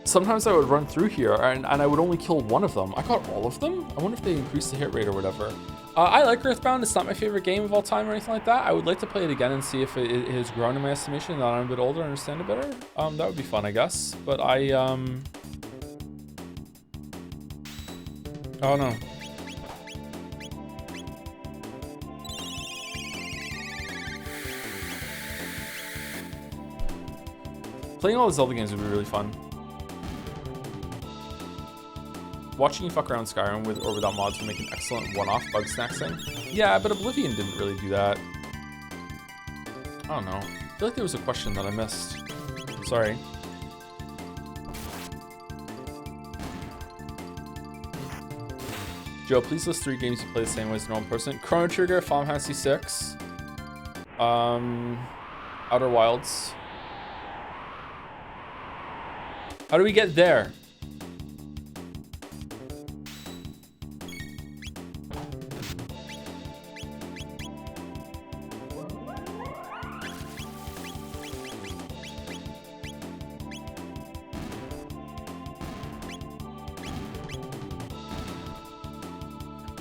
sometimes I would run through here and I would only kill one of them. I got all of them? I wonder if they increased the hit rate or whatever. I like Earthbound. It's not my favorite game of all time or anything like that. I would like to play it again and see if it has grown in my estimation now that I'm a bit older and understand it better. That would be fun, I guess. But I don't know. Playing all the Zelda games would be really fun. Watching you fuck around Skyrim with or without mods would make an excellent one-off bug snack thing. Yeah, but Oblivion didn't really do that. I don't know. I feel like there was a question that I missed. Sorry. Joe, please list 3 games you play the same way as a normal person. Chrono Trigger, Final Fantasy VI, Outer Wilds. How do we get there?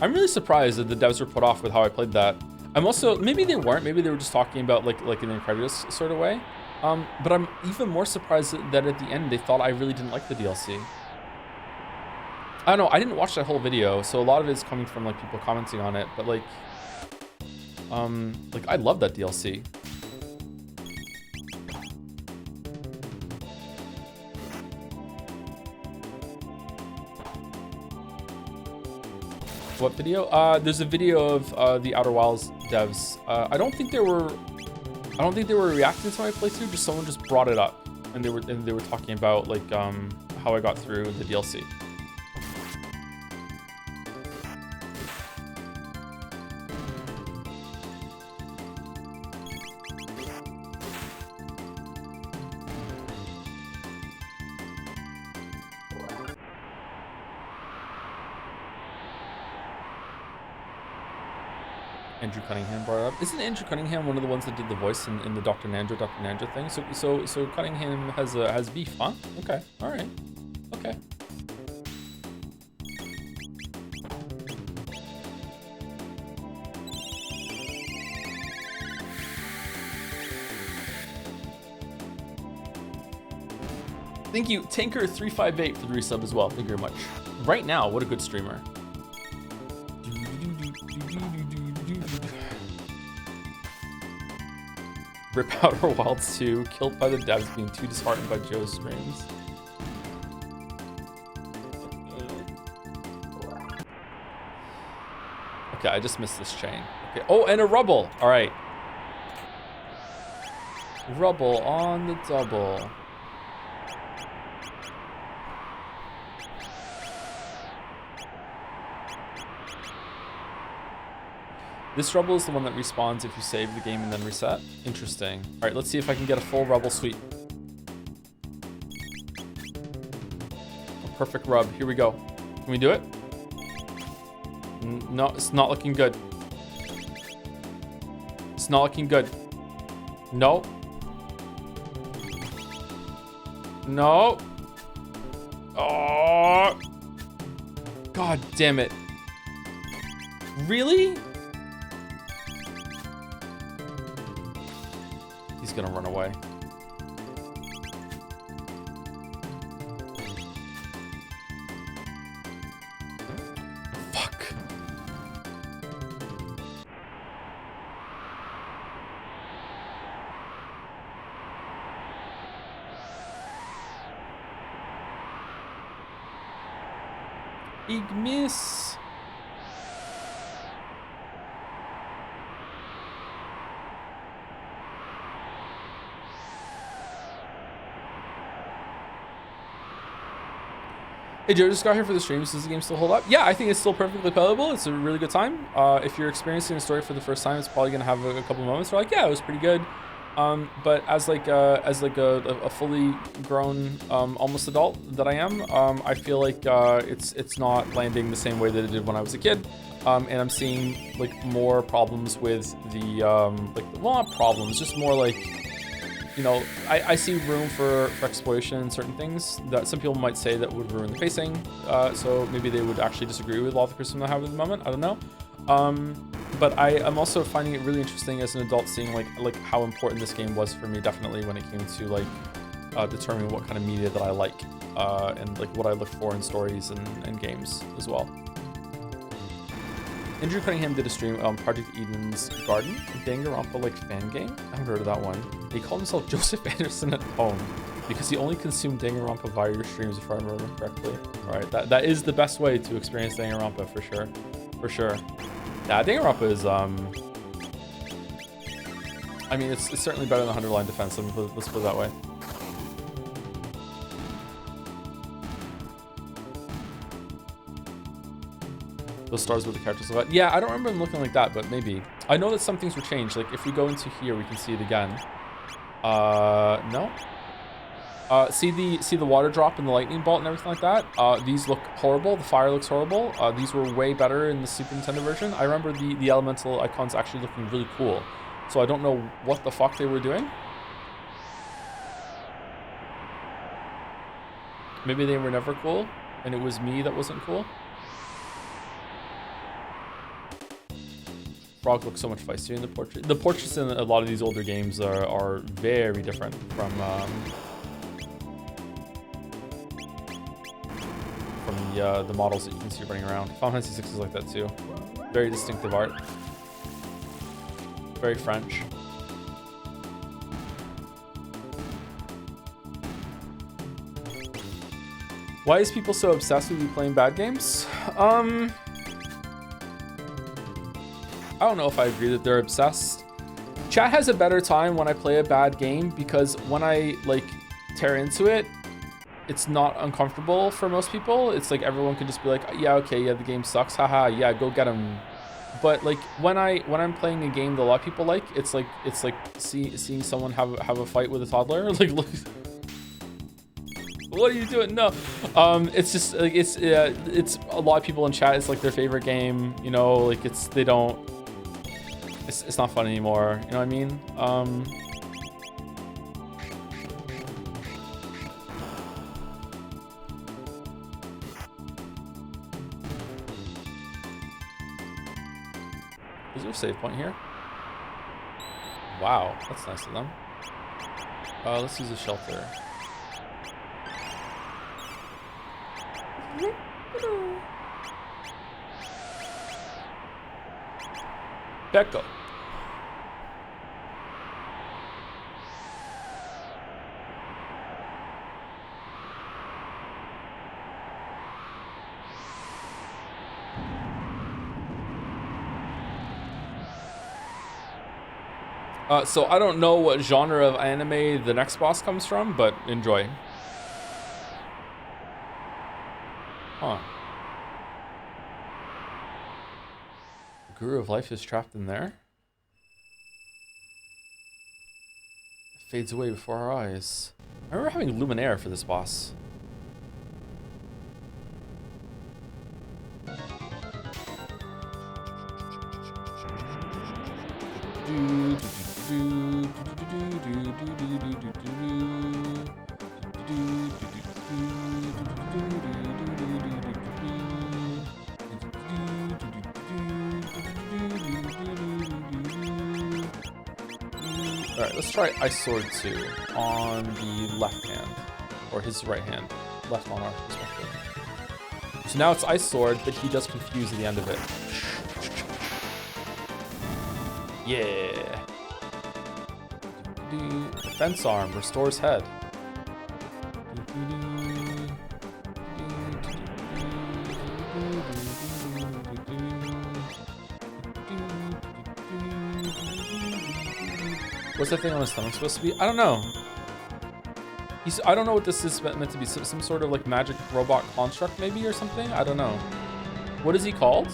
I'm really surprised that the devs were put off with how I played that. I'm also, maybe they weren't, maybe they were just talking about like in an incredulous sort of way. But I'm even more surprised that at the end they thought I really didn't like the DLC. I don't know, I didn't watch that whole video, so a lot of it is coming from like people commenting on it, but like I love that DLC. What video? There's a video of the Outer Wilds devs. I don't think they were reacting to my playthrough. Just someone just brought it up, and they were talking about like how I got through the DLC. Andrew Cunningham brought it up. Isn't Andrew Cunningham one of the ones that did the voice in the Dr. Nanja thing? So Cunningham has beef, huh? Okay, all right, okay. Thank you, Tanker358 for the resub as well. Thank you very much. Right now, what a good streamer. Rip Outer Wilds 2, killed by the devs being too disheartened by Joe's streams. Okay, I just missed this chain. Okay. Oh, and a rubble. All right. Rubble on the double. This rubble is the one that respawns if you save the game and then reset. Interesting. All right, let's see if I can get a full rubble sweep. A perfect rub. Here we go. Can we do it? No, it's not looking good. It's not looking good. No. No. Oh. God damn it. Really? He's gonna run away. Fuck. Big miss. Hey Joe, just got here for the streams. Does the game still hold up? Yeah, I think it's still perfectly playable. It's a really good time. If you're experiencing the story for the first time, it's probably gonna have a couple moments where like, yeah, it was pretty good. But as a fully grown almost adult that I am, I feel like it's not landing the same way that it did when I was a kid. And I'm seeing like more problems with the well, not problems, just more like, you know, I see room for exploitation in certain things that some people might say that would ruin the pacing. So maybe they would actually disagree with a lot of the criticism I have at the moment. I don't know. But I am also finding it really interesting as an adult, seeing like how important this game was for me, definitely when it came to like determining what kind of media that I like and like what I look for in stories and games as well. Andrew Cunningham did a stream on Project Eden's Garden, Danganronpa like fan game. I haven't heard of that one. He called himself Joseph Anderson at home because he only consumed Danganronpa via your streams, if I remember correctly. All right, that is the best way to experience Danganronpa for sure, for sure. Yeah, Danganronpa is I mean, it's certainly better than 100 Line Defense. Let's put it that way. Those stars with the characters look like. Yeah, I don't remember them looking like that, but maybe. I know that some things were changed. Like if we go into here, we can see it again. No. See the water drop and the lightning bolt and everything like that. These look horrible. The fire looks horrible. These were way better in the Super Nintendo version. I remember the elemental icons actually looking really cool. So I don't know what the fuck they were doing. Maybe they were never cool, and it was me that wasn't cool. Frog looks so much feistier in the portrait. The portraits in a lot of these older games are very different from the models that you can see running around. Final Fantasy VI is like that too. Very distinctive art. Very French. Why is people so obsessed with you playing bad games? I don't know if I agree that they're obsessed. Chat has a better time when I play a bad game because when I like tear into it, it's not uncomfortable for most people. It's like everyone can just be like, yeah, okay, yeah, the game sucks, haha, yeah, go get him. But like when I'm playing a game that a lot of people like, it's like seeing someone have a fight with a toddler. Like, look, what are you doing? No, it's just like it's a lot of people in chat. It's like their favorite game, you know. Like it's not fun anymore. You know what I mean? Is there a save point here? Wow, that's nice of them. Let's use a shelter. Becco. So I don't know what genre of anime the next boss comes from, but enjoy. Huh. The Guru of Life is trapped in there. It fades away before our eyes. I remember having Luminaire for this boss. Alright, let's try Ice Sword 2 on the left hand, or his right hand, left on our perspective. So now it's Ice Sword, but he does confuse at the end of it. Yeah. Defense arm restores head. What's that thing on his stomach supposed to be? I don't know. I don't know what this is meant to be. Some sort of like magic robot construct maybe or something? I don't know. What is he called?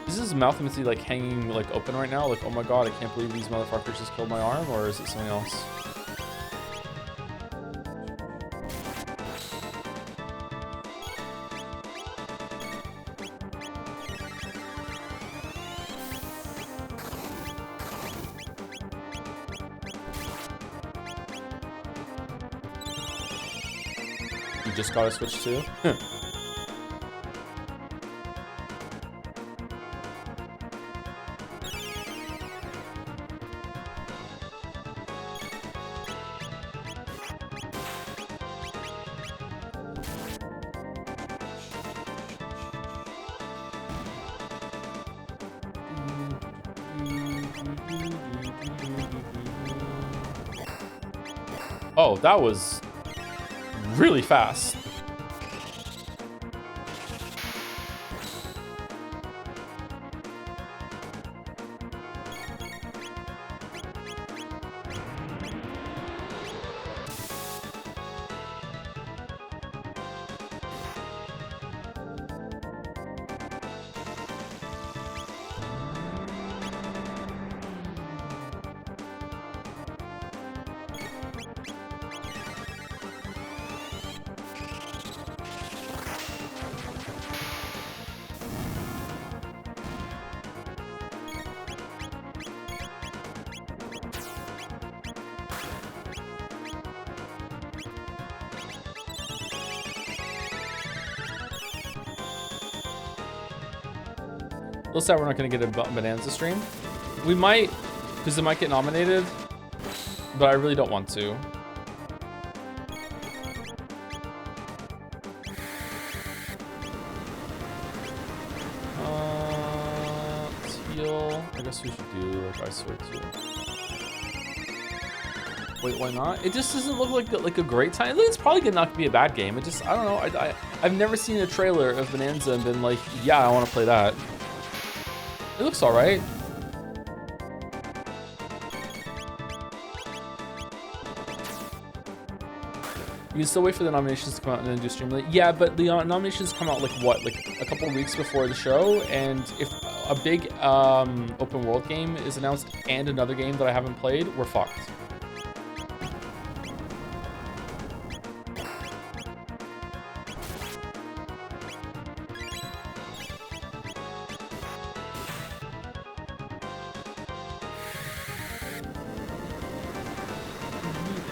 Is his mouth meant to be like hanging like open right now? Like, oh my god, I can't believe these motherfuckers just killed my arm, or is it something else? You just gotta switch to? Oh, that was really fast. Looks like we're not going to get a Bonanza stream. We might, because it might get nominated. but I really don't want to. Teal. I guess we should do like Ice Sword too. Wait, why not? It just doesn't look like a great time. It's probably gonna not be a bad game. It just, I don't know. I've never seen a trailer of Bonanza and been like, yeah, I want to play that. It looks all right. You can still wait for the nominations to come out and then do Streamlit. Yeah, but the nominations come out like what, like a couple weeks before the show, and if a big open world game is announced and another game that I haven't played, we're fucked.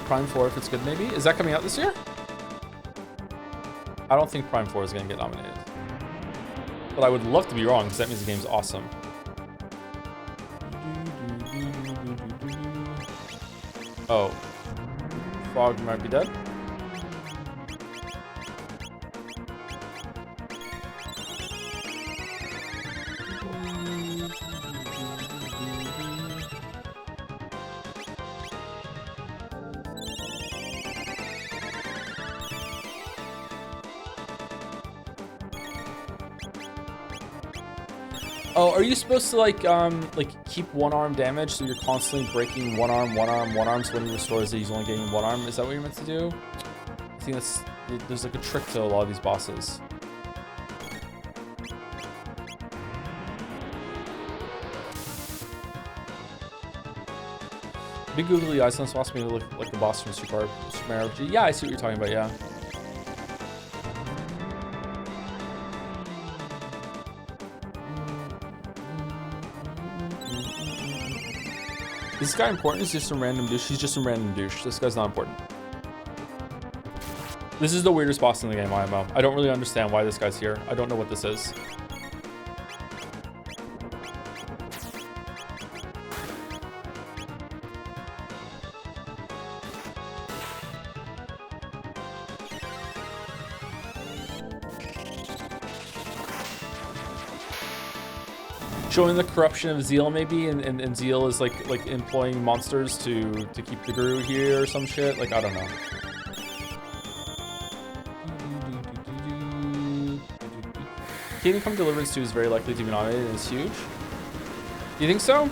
Prime 4 if it's good, maybe? Is that coming out this year? I don't think Prime 4 is going to get nominated. But I would love to be wrong, because that means the game's awesome. Oh. Frog might be dead. Oh, are you supposed to like keep one arm damage, so you're constantly breaking one arm, so when he restores it, he's only getting one arm? Is that what you're meant to do? I think there's like a trick to a lot of these bosses. Big googly eyes wants me to look like the boss from Super Mario RPG. Yeah, I see what you're talking about, yeah. Is this guy important? Is just some random douche? He's just some random douche. This guy's not important. This is the weirdest boss in the game, IMO. I don't really understand why this guy's here. I don't know what this is. Showing the corruption of Zeal, maybe, and Zeal is like employing monsters to keep the guru here or some shit. Like, I don't know. Kingdom Come Deliverance 2 is very likely to be nominated and it's huge. Do you think so?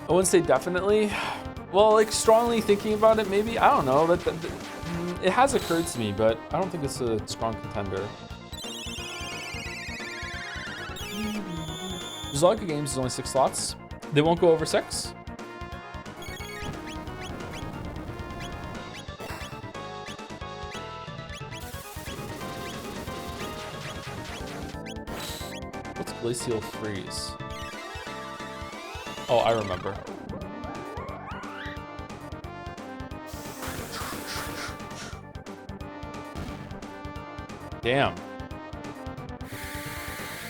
I wouldn't say definitely. Well, like strongly thinking about it, maybe. I don't know. It has occurred to me, but I don't think it's a strong contender. There's a lot of good games. There's only 6 slots. They won't go over 6. What's Glacial Freeze? Oh, I remember. Damn.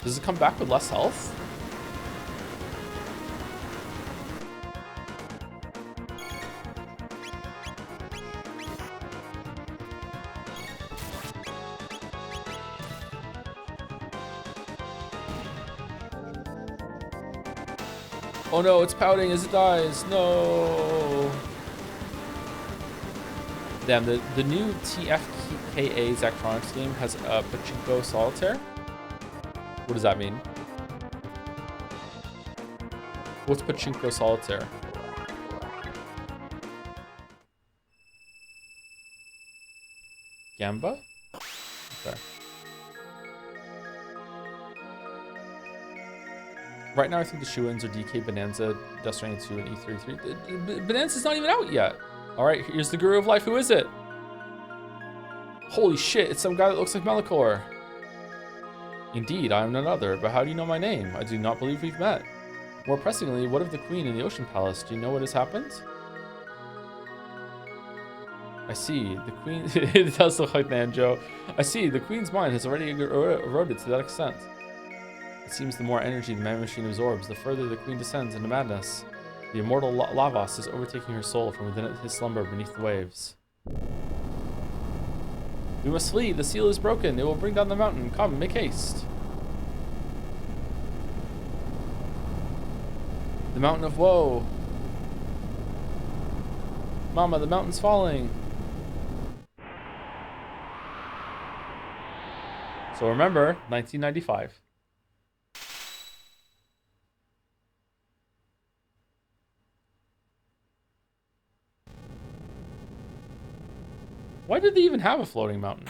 Does it come back with less health? Oh no, it's pouting as it dies. No. Damn, the new TFKA Zachtronics game has a Pachinko Solitaire. What does that mean? What's Pachinko Solitaire? Gamba? Okay. Right now, I think the shoe-ins are DK, Bonanza, Death Stranding 2, and E33. Bonanza's not even out yet. All right, here's the Guru of Life. Who is it? Holy shit, it's some guy that looks like Melikor. Indeed, I am none other, but how do you know my name? I do not believe we've met. More pressingly, what of the Queen in the Ocean Palace? Do you know what has happened? I see, the Queen... It does look like Nanjo. I see, the Queen's mind has already eroded to that extent. It seems the more energy the man machine absorbs, the further the Queen descends into madness. The immortal Lavos is overtaking her soul from within his slumber beneath the waves. We must flee, the seal is broken. It will bring down the mountain. Come, make haste. The mountain of woe. Mama, the mountain's falling. So remember, 1995. Why did they even have a floating mountain?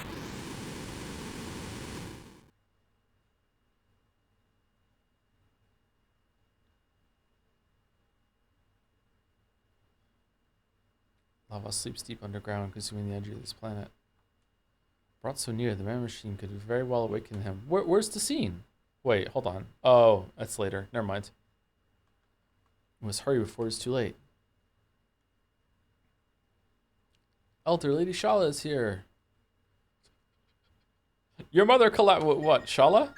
Lava sleeps deep underground, consuming the energy of this planet. Brought so near, the man machine could very well awaken him. Where's the scene? Wait, hold on. Oh, that's later. Never mind. We must hurry before it's too late. Elder, Lady Shala is here. Your mother collapsed. What, Shala?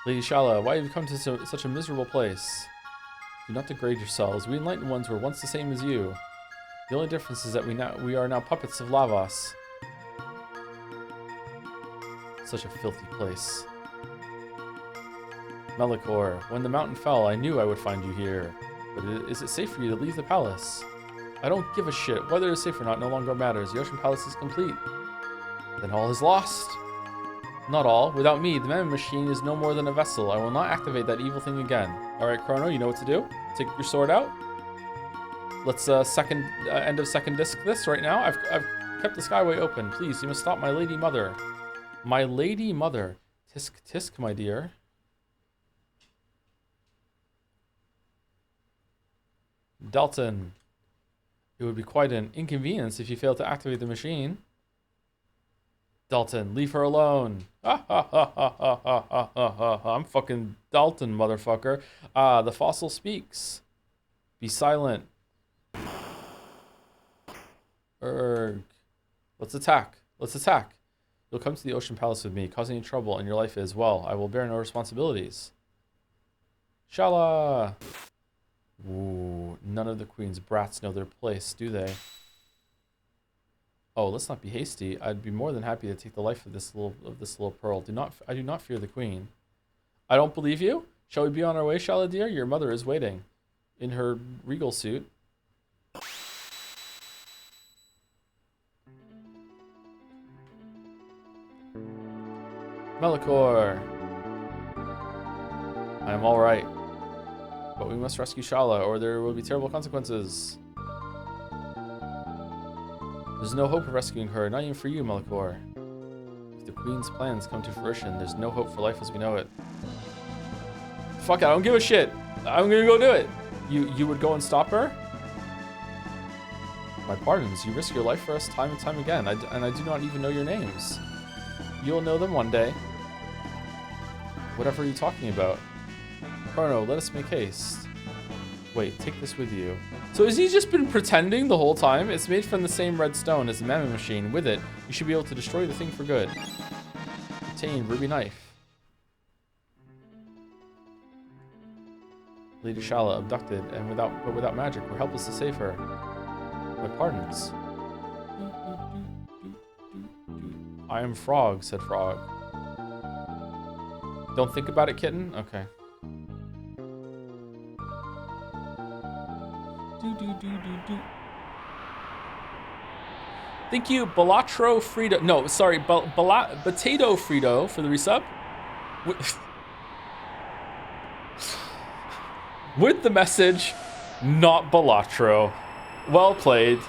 Lady Shala, why have you come to such a miserable place? Do not degrade yourselves. We enlightened ones were once the same as you. The only difference is that we are now puppets of Lavos. Such a filthy place. Melikor, when the mountain fell, I knew I would find you here. But is it safe for you to leave the palace? I don't give a shit. Whether it's safe or not no longer matters. The Ocean Palace is complete. Then all is lost. Not all. Without me, the man machine is no more than a vessel. I will not activate that evil thing again. Alright, Chrono, you know what to do? Take your sword out. Let's end of second disc this right now. I've kept the skyway open. Please, you must stop my lady mother. My lady mother. Tisk tisk, my dear. Dalton. It would be quite an inconvenience if you failed to activate the machine. Dalton, leave her alone. Ha ha ha ha ha ha ha ha ha. I'm fucking Dalton, motherfucker. Ah, the fossil speaks. Be silent. Erg. Let's attack. Let's attack. You'll come to the Ocean Palace with me, causing you trouble in your life as well. I will bear no responsibilities. Shala! Ooh, none of the Queen's brats know their place, do they? Oh, let's not be hasty. I'd be more than happy to take the life of this little pearl. I do not fear the Queen. I don't believe you. Shall we be on our way, Shala dear? Your mother is waiting in her regal suit. Melikor. I am all right, but we must rescue Shala, or there will be terrible consequences. There's no hope of rescuing her, not even for you, Melikor. If the Queen's plans come to fruition, there's no hope for life as we know it. Fuck it, I don't give a shit. I'm gonna go do it. You would go and stop her? My pardons, you risk your life for us time and time again, and I do not even know your names. You'll know them one day. Whatever are you talking about? Chrono, let us make haste. Wait, take this with you. So has he just been pretending the whole time? It's made from the same red stone as the Mammoth machine. With it, you should be able to destroy the thing for good. Obtain ruby knife. Lady Shala abducted, and without magic, we're helpless to save her. My pardons. I am Frog, said Frog. Don't think about it, kitten? Okay. Thank you, Balatro Frito. No, sorry, Potato Frito for the resub. With the message, not Balatro. Well played.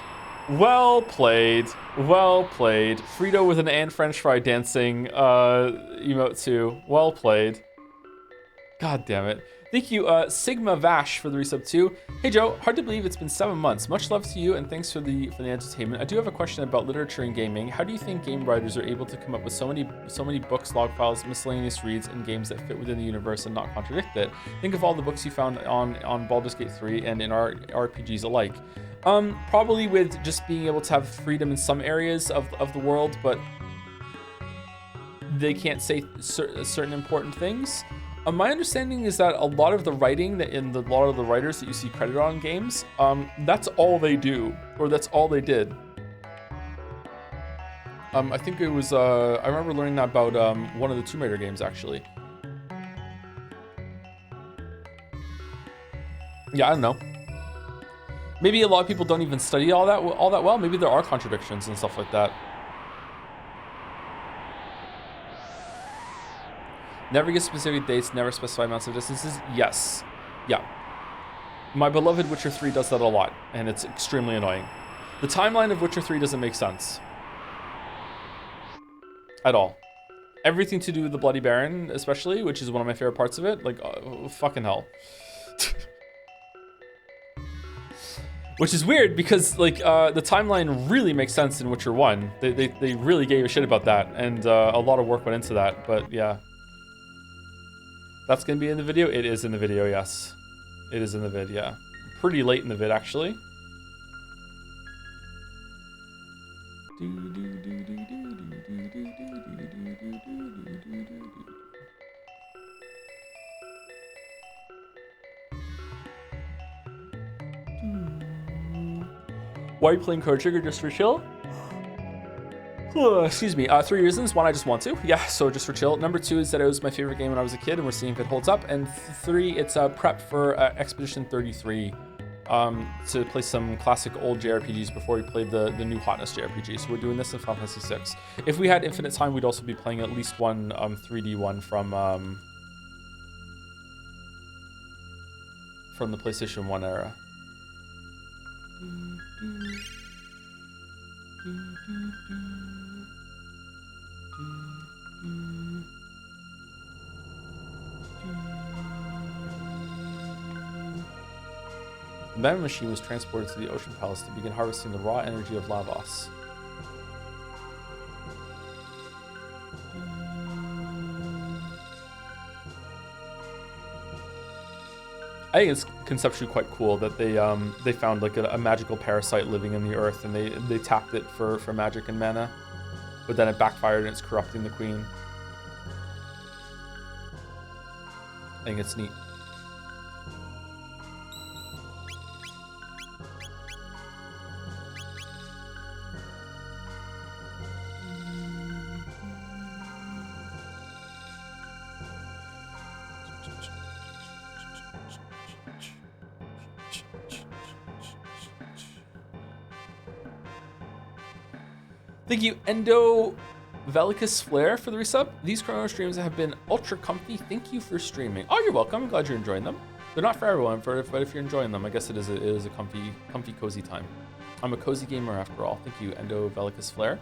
Well played. Well played. Frito with an and French fry dancing emote too. Well played. God damn it. Thank you, Sigma Vash for the resub too. Hey Joe, hard to believe it's been 7 months. Much love to you and thanks for the entertainment. I do have a question about literature and gaming. How do you think game writers are able to come up with so many books, log files, miscellaneous reads, and games that fit within the universe and not contradict it? Think of all the books you found on Baldur's Gate 3 and in our RPGs alike. Probably with just being able to have freedom in some areas of the world, but they can't say certain important things. My understanding is that a lot of the writing a lot of the writers that you see credited on games, that's all they do, or that's all they did. I think it was, I remember learning that about one of the Tomb Raider games, actually. Yeah, I don't know. Maybe a lot of people don't even study all that well. Maybe there are contradictions and stuff like that. Never give specific dates, never specify amounts of distances. Yes. Yeah. My beloved Witcher 3 does that a lot, and it's extremely annoying. The timeline of Witcher 3 doesn't make sense. At all. Everything to do with the Bloody Baron, especially, which is one of my favorite parts of it. Like, fucking hell. Which is weird because, like, the timeline really makes sense in Witcher 1. They really gave a shit about that, and a lot of work went into that, but yeah. That's gonna be in the video? It is in the video, yes. It is in the vid, yeah. Pretty late in the vid, actually. Why are you playing Chrono Trigger, just for chill? Excuse me, 3 reasons. 1, I just want to. Yeah, so just for chill. Number 2 is that it was my favorite game when I was a kid and we're seeing if it holds up. And 3, it's a prep for Expedition 33 to play some classic old JRPGs before we played the new hotness JRPG. So we're doing this in Final Fantasy 6. If we had infinite time, we'd also be playing at least one 3D one from the PlayStation 1 era. The Mammoth machine was transported to the Ocean Palace to begin harvesting the raw energy of Lavos. I think it's conceptually quite cool that they found like a magical parasite living in the earth and they tapped it for magic and mana, but then it backfired and it's corrupting the queen. I think it's neat. Thank you, Endo Velicus Flare, for the resub. These Chrono streams have been ultra comfy. Thank you for streaming. Oh, you're welcome. I'm glad you're enjoying them. They're not for everyone, but if you're enjoying them, I guess it is a comfy, cozy time. I'm a cozy gamer after all. Thank you, Endo Velicus Flare.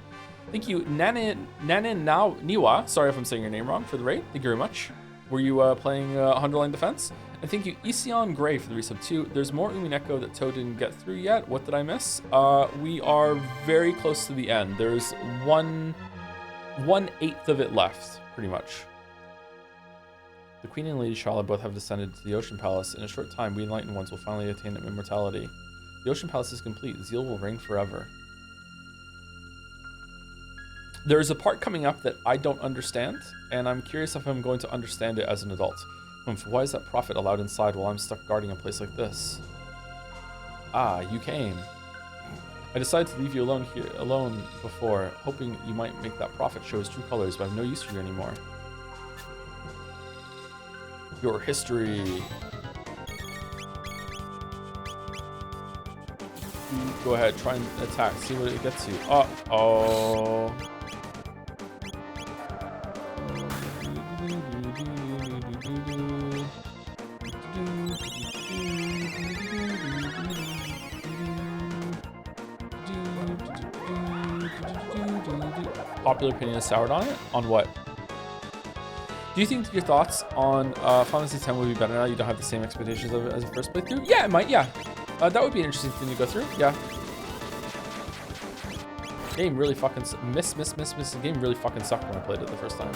Thank you, Nanin Now Niwa. Sorry if I'm saying your name wrong, for the raid. Thank you very much. Were you playing Underline Defense? And thank you, Ision Gray, for the resub too. There's more Umineko that Toe didn't get through yet. What did I miss? We are very close to the end. There's 1/8 of it left, pretty much. The Queen and Lady Shala both have descended to the Ocean Palace. In a short time, we enlightened ones will finally attain immortality. The Ocean Palace is complete. Zeal will reign forever. There's a part coming up that I don't understand, and I'm curious if I'm going to understand it as an adult. Why is that prophet allowed inside while I'm stuck guarding a place like this? Ah, you came. I decided to leave you alone before, hoping you might make that prophet show his true colors, but I have no use for you anymore. Your history. Go ahead, try and attack, see what it gets you. Uh-oh. Popular opinion is soured on it? On what? Do you think your thoughts on Final Fantasy X would be better now? You don't have the same expectations of it as a first playthrough? Yeah, it might. Yeah, that would be an interesting thing to go through. Yeah. Game really fucking miss. The game really fucking sucked when I played it the first time.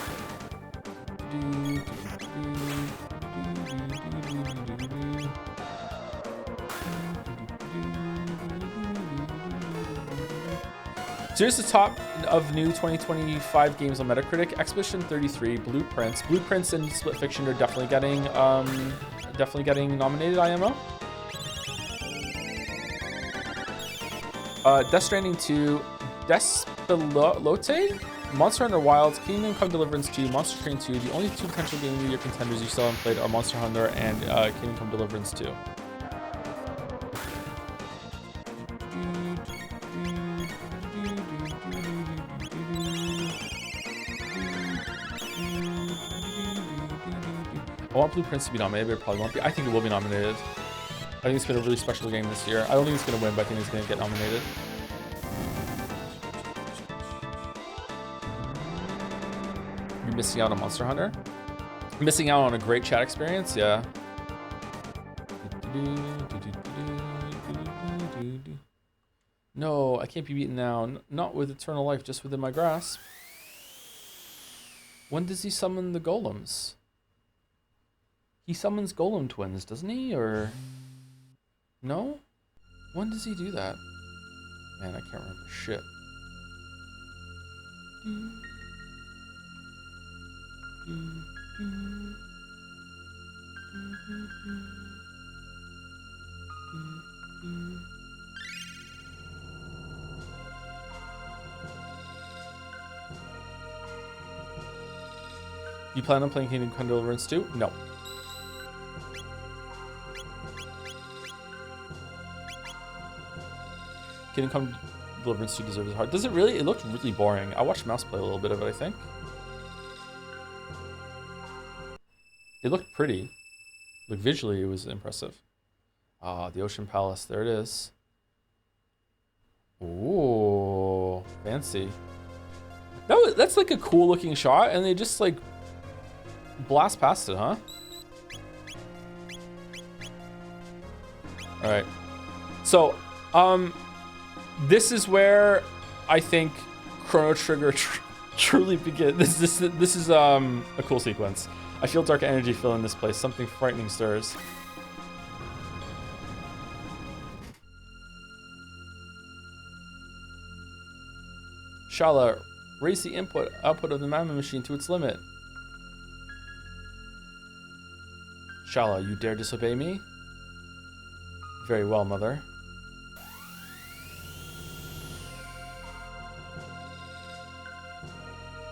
So here's the top of new 2025 games on Metacritic. Expedition 33, Blueprints. Blueprints and Split Fiction are definitely getting nominated, IMO. Death Stranding 2, Despilote, Monster Hunter Wilds, Kingdom Come Deliverance 2, Monster Train 2. The only two potential Game of the Year contenders you still haven't played are Monster Hunter and Kingdom Come Deliverance 2. I want Blueprints to be nominated, but it probably won't be. I think it will be nominated. I think it's been a really special game this year. I don't think it's going to win, but I think it's going to get nominated. You're missing out on Monster Hunter? Missing out on a great chat experience? Yeah. No, I can't be beaten now. Not with eternal life, just within my grasp. When does he summon the golems? He summons golem twins, doesn't he? Or no? When does he do that? Man, I can't remember shit. You plan on playing Kingdom Come Deliverance 2? No. Kingdom Come Deliverance 2 deserves a heart. Does it really? It looked really boring. I watched Mouse play a little bit of it, I think. It looked pretty. Like, visually, it was impressive. Ah, the Ocean Palace. There it is. Ooh, fancy. That's like a cool looking shot, and they just like blast past it, huh? All right. So, this is where I think Chrono Trigger truly begins. This is a cool sequence. I feel dark energy filling this place. Something frightening stirs. Shala, raise the output of the Mammoth machine to its limit. Shala, you dare disobey me? Very well, mother.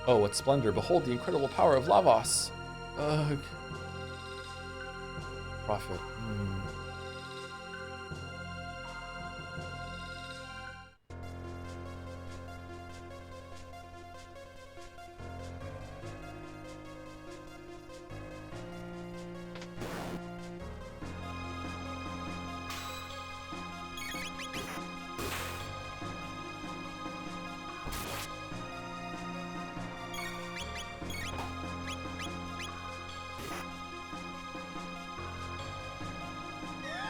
Oh, what splendor. Behold the incredible power of Lavos. Ugh. Prophet.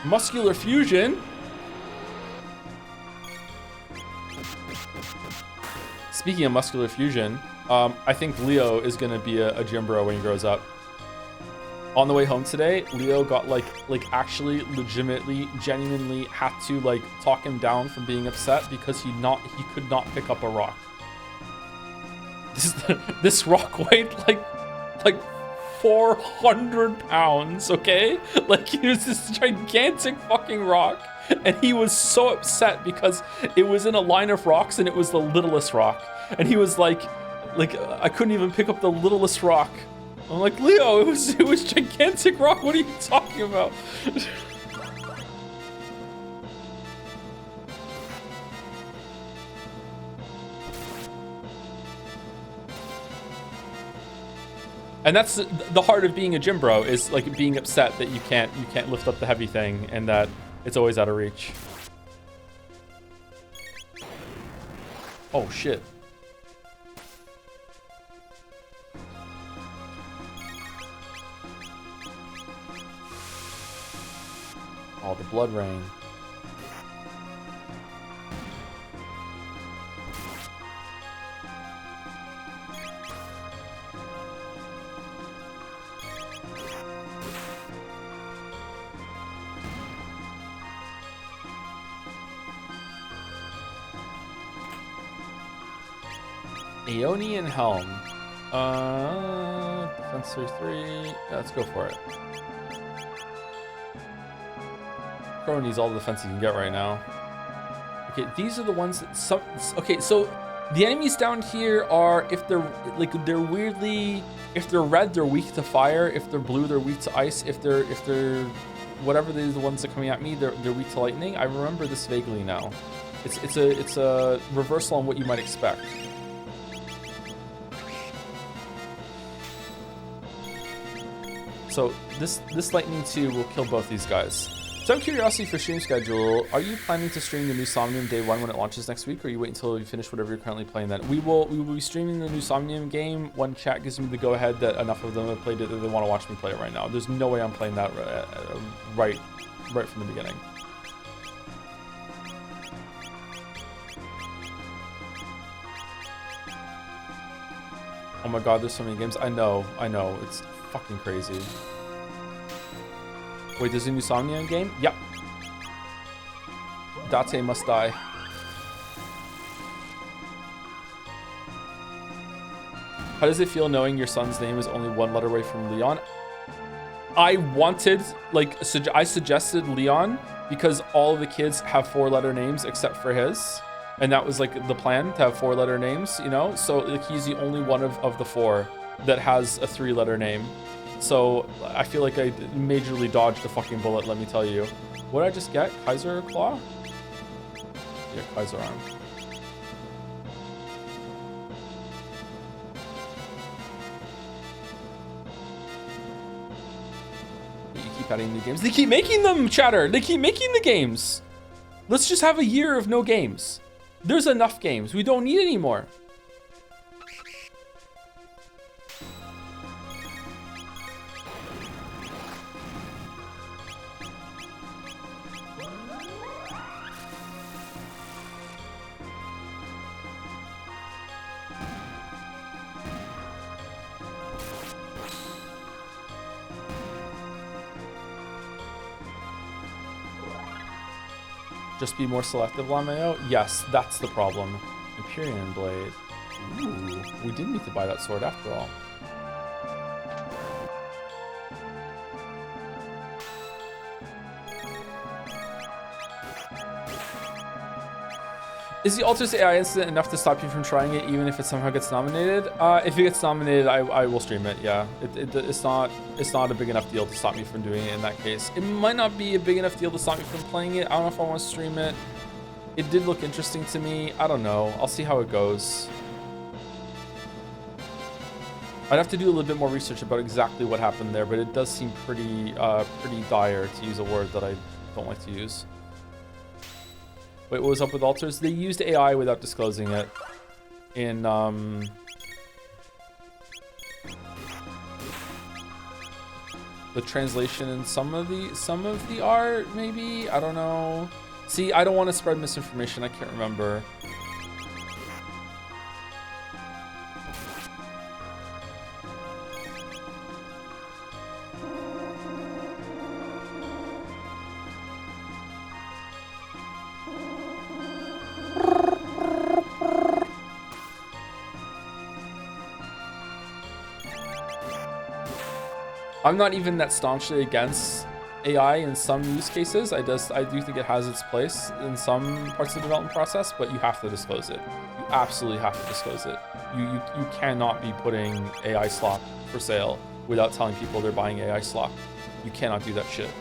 Muscular fusion. Speaking of muscular fusion, I think Leo is gonna be a gym bro when he grows up. On the way home today, Leo got like actually legitimately, genuinely had to like talk him down from being upset because he could not pick up a rock. This rock weighed like 400 pounds, okay? Like, it was this gigantic fucking rock, and he was so upset because it was in a line of rocks and it was the littlest rock, and he was like I couldn't even pick up the littlest rock. I'm like, Leo, it was gigantic rock. What are you talking about? And that's the heart of being a gym bro, is like being upset that you can't lift up the heavy thing and that it's always out of reach. Oh shit. Oh, the blood rain. Aeonian Helm. Defense 3. Yeah, let's go for it. Crow needs all the defense he can get right now. Okay, these are the ones that some. Okay, so the enemies down here are, if they're like, they're weirdly, if they're red, they're weak to fire. If they're blue, they're weak to ice. If they're whatever these are, the ones that are coming at me, they're weak to lightning. I remember this vaguely now. It's a reversal on what you might expect. So this lightning 2 will kill both these guys. So I'm curiosity for stream schedule. Are you planning to stream the new Somnium day 1 when it launches next week, or you wait until you finish whatever you're currently playing then? We will be streaming the new Somnium game when chat gives me the go ahead that enough of them have played it that they want to watch me play it right now. There's no way I'm playing that right from the beginning. Oh my god, there's so many games. I know. It's fucking crazy. Wait, there's a new Somnium game? Yep. Date must die. How does it feel knowing your son's name is only 1 letter away from Leon? I wanted, like, I suggested Leon because all of the kids have 4-letter names except for his. And that was like the plan, to have 4-letter names, you know? So like, he's the only one of the 4 that has a 3-letter name. So I feel like I majorly dodged a fucking bullet, let me tell you. What did I just get? Kaiser Claw? Yeah, Kaiser Arm. You keep adding new games. They keep making them, chatter! They keep making the games! Let's just have a year of no games. There's enough games. We don't need any more. Just be more selective, Lameo? Yes, that's the problem. Empyrean Blade. Ooh, we did need to buy that sword after all. Is the Altars AI incident enough to stop you from trying it, even if it somehow gets nominated? If it gets nominated, I will stream it. Yeah, it's not a big enough deal to stop me from doing it. In that case, it might not be a big enough deal to stop me from playing it. I don't know if I want to stream it. It did look interesting to me. I don't know. I'll see how it goes. I'd have to do a little bit more research about exactly what happened there, but it does seem pretty dire, to use a word that I don't like to use. Wait, what was up with Altars? They used AI without disclosing it in the translation and some of the art, maybe? I don't know. See, I don't want to spread misinformation. I can't remember. I'm not even that staunchly against AI in some use cases. I do think it has its place in some parts of the development process, but you have to disclose it. You absolutely have to disclose it. You cannot be putting AI slop for sale without telling people they're buying AI slop. You cannot do that shit.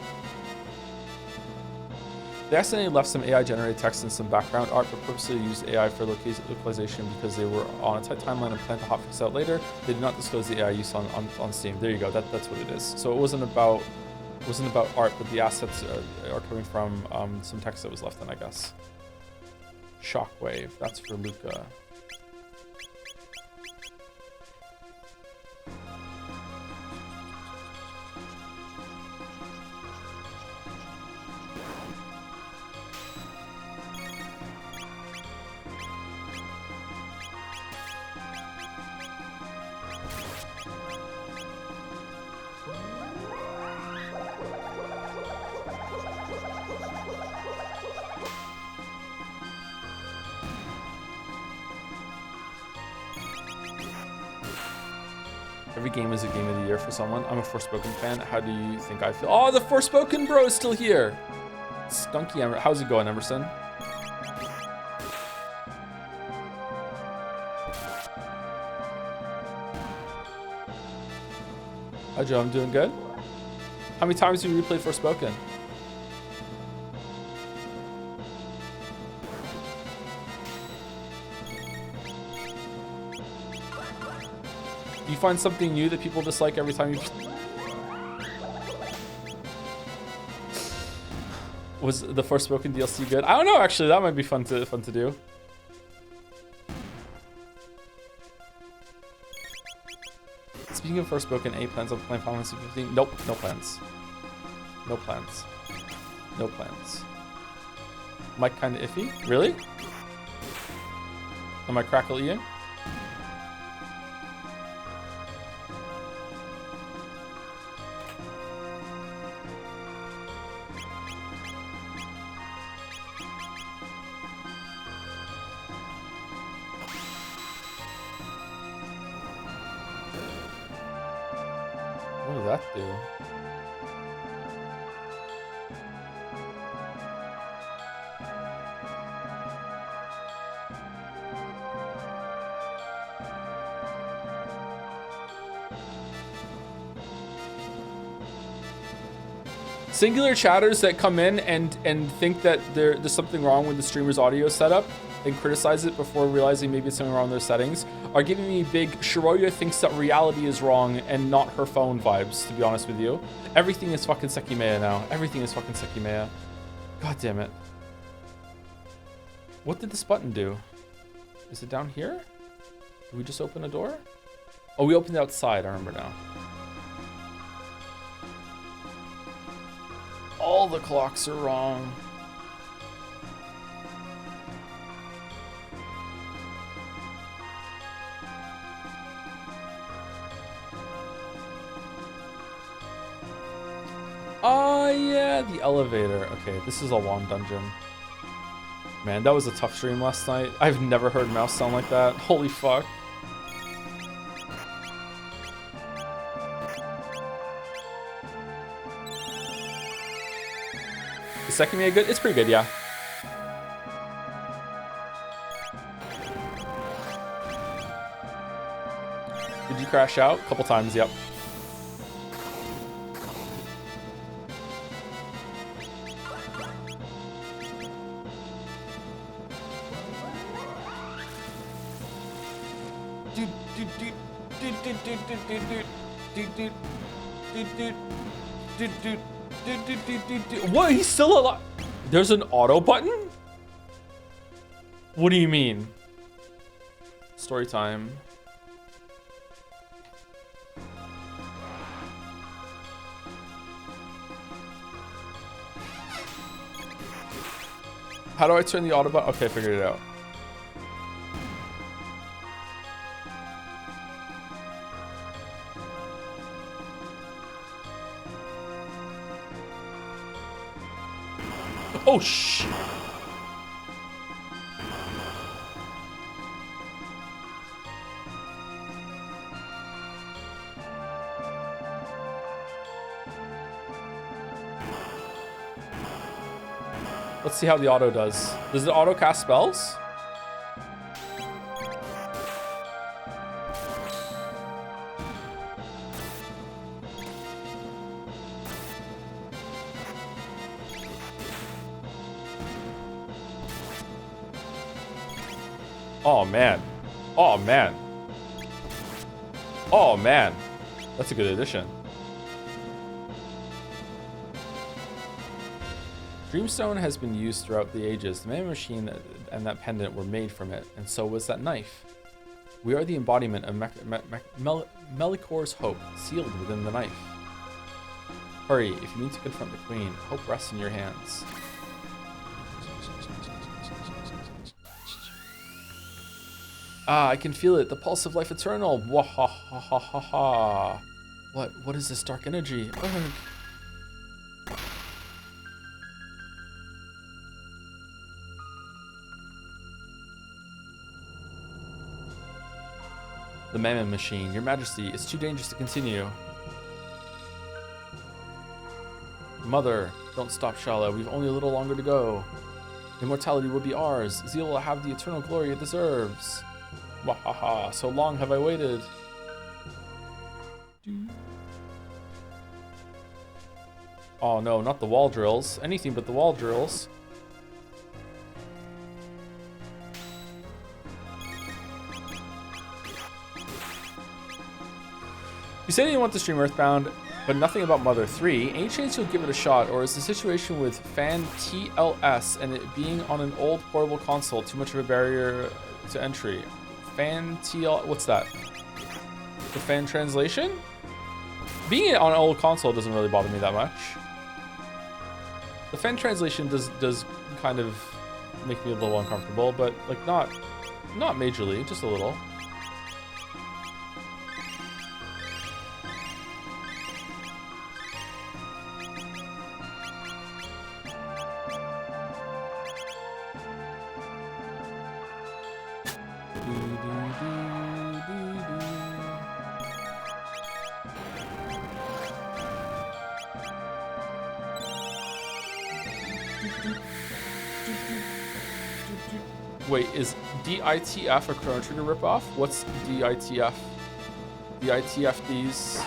They accidentally left some AI-generated text and some background art, but purposely used AI for localization because they were on a tight timeline and planned to hotfix out later. They did not disclose the AI use on Steam. There you go. That's what it is. So it wasn't about art, but the assets are coming from some text that was left in, I guess. Shockwave. That's for Luca. Every game is a game of the year for someone. I'm a Forspoken fan. How do you think I feel? Oh, the Forspoken bro is still here. Skunky Emerson. How's it going, Emerson? Hi, Joe. I'm doing good. How many times have you replayed Forspoken? Do you find something new that people dislike every time you... Was the Forspoken DLC good? I don't know, actually. That might be fun to do. Speaking of Forspoken, any plans on playing Final Fantasy 15? Nope, no plans. No plans. No plans. Mic kind of iffy? Really? Am I crackle eating? What did that do? Singular chatters that come in and think that there's something wrong with the streamer's audio setup and criticize it before realizing maybe it's something wrong with their settings are giving me big Shiroya thinks that reality is wrong and not her phone vibes, to be honest with you. Everything is fucking Sekimeya now. Everything is fucking Sekimeya. God damn it. What did this button do? Is it down here? Did we just open a door? Oh, we opened it outside, I remember now. All the clocks are wrong. Oh yeah, the elevator. Okay, this is a long dungeon. Man, that was a tough stream last night. I've never heard mouse sound like that. Holy fuck. Is Sekimeya good? It's pretty good, yeah. Did you crash out? A couple times, yep. What? He's still alive? There's an auto button? What do you mean? Story time. How do I turn the auto button? Okay, I figured it out. Oh, shit. Let's see how the auto does. Does the auto cast spells? Oh man. Oh man. Oh man. That's a good addition. Dreamstone has been used throughout the ages. The mana machine and that pendant were made from it, and so was that knife. We are the embodiment of Melikor's hope, sealed within the knife. Hurry, if you need to confront the queen, hope rests in your hands. Ah, I can feel it, the pulse of life eternal. Wahahahaha. What is this dark energy? Ugh. The Mammon Machine. Your Majesty, it's too dangerous to continue. Mother, don't stop, Shala. We've only a little longer to go. Immortality will be ours. Zeal will have the eternal glory it deserves. Wahaha, so long have I waited. Oh no, not the wall drills. Anything but the wall drills. You said you want to stream Earthbound, but nothing about Mother 3. Any chance you'll give it a shot, or is the situation with Fan TLS and it being on an old portable console too much of a barrier to entry? Fan TL, what's that? The fan translation? Being on an old console doesn't really bother me that much. The fan translation does kind of make me a little uncomfortable, but like not majorly, just a little. Wait, is DITF a Chrono Trigger ripoff? What's DITF? DITFDs?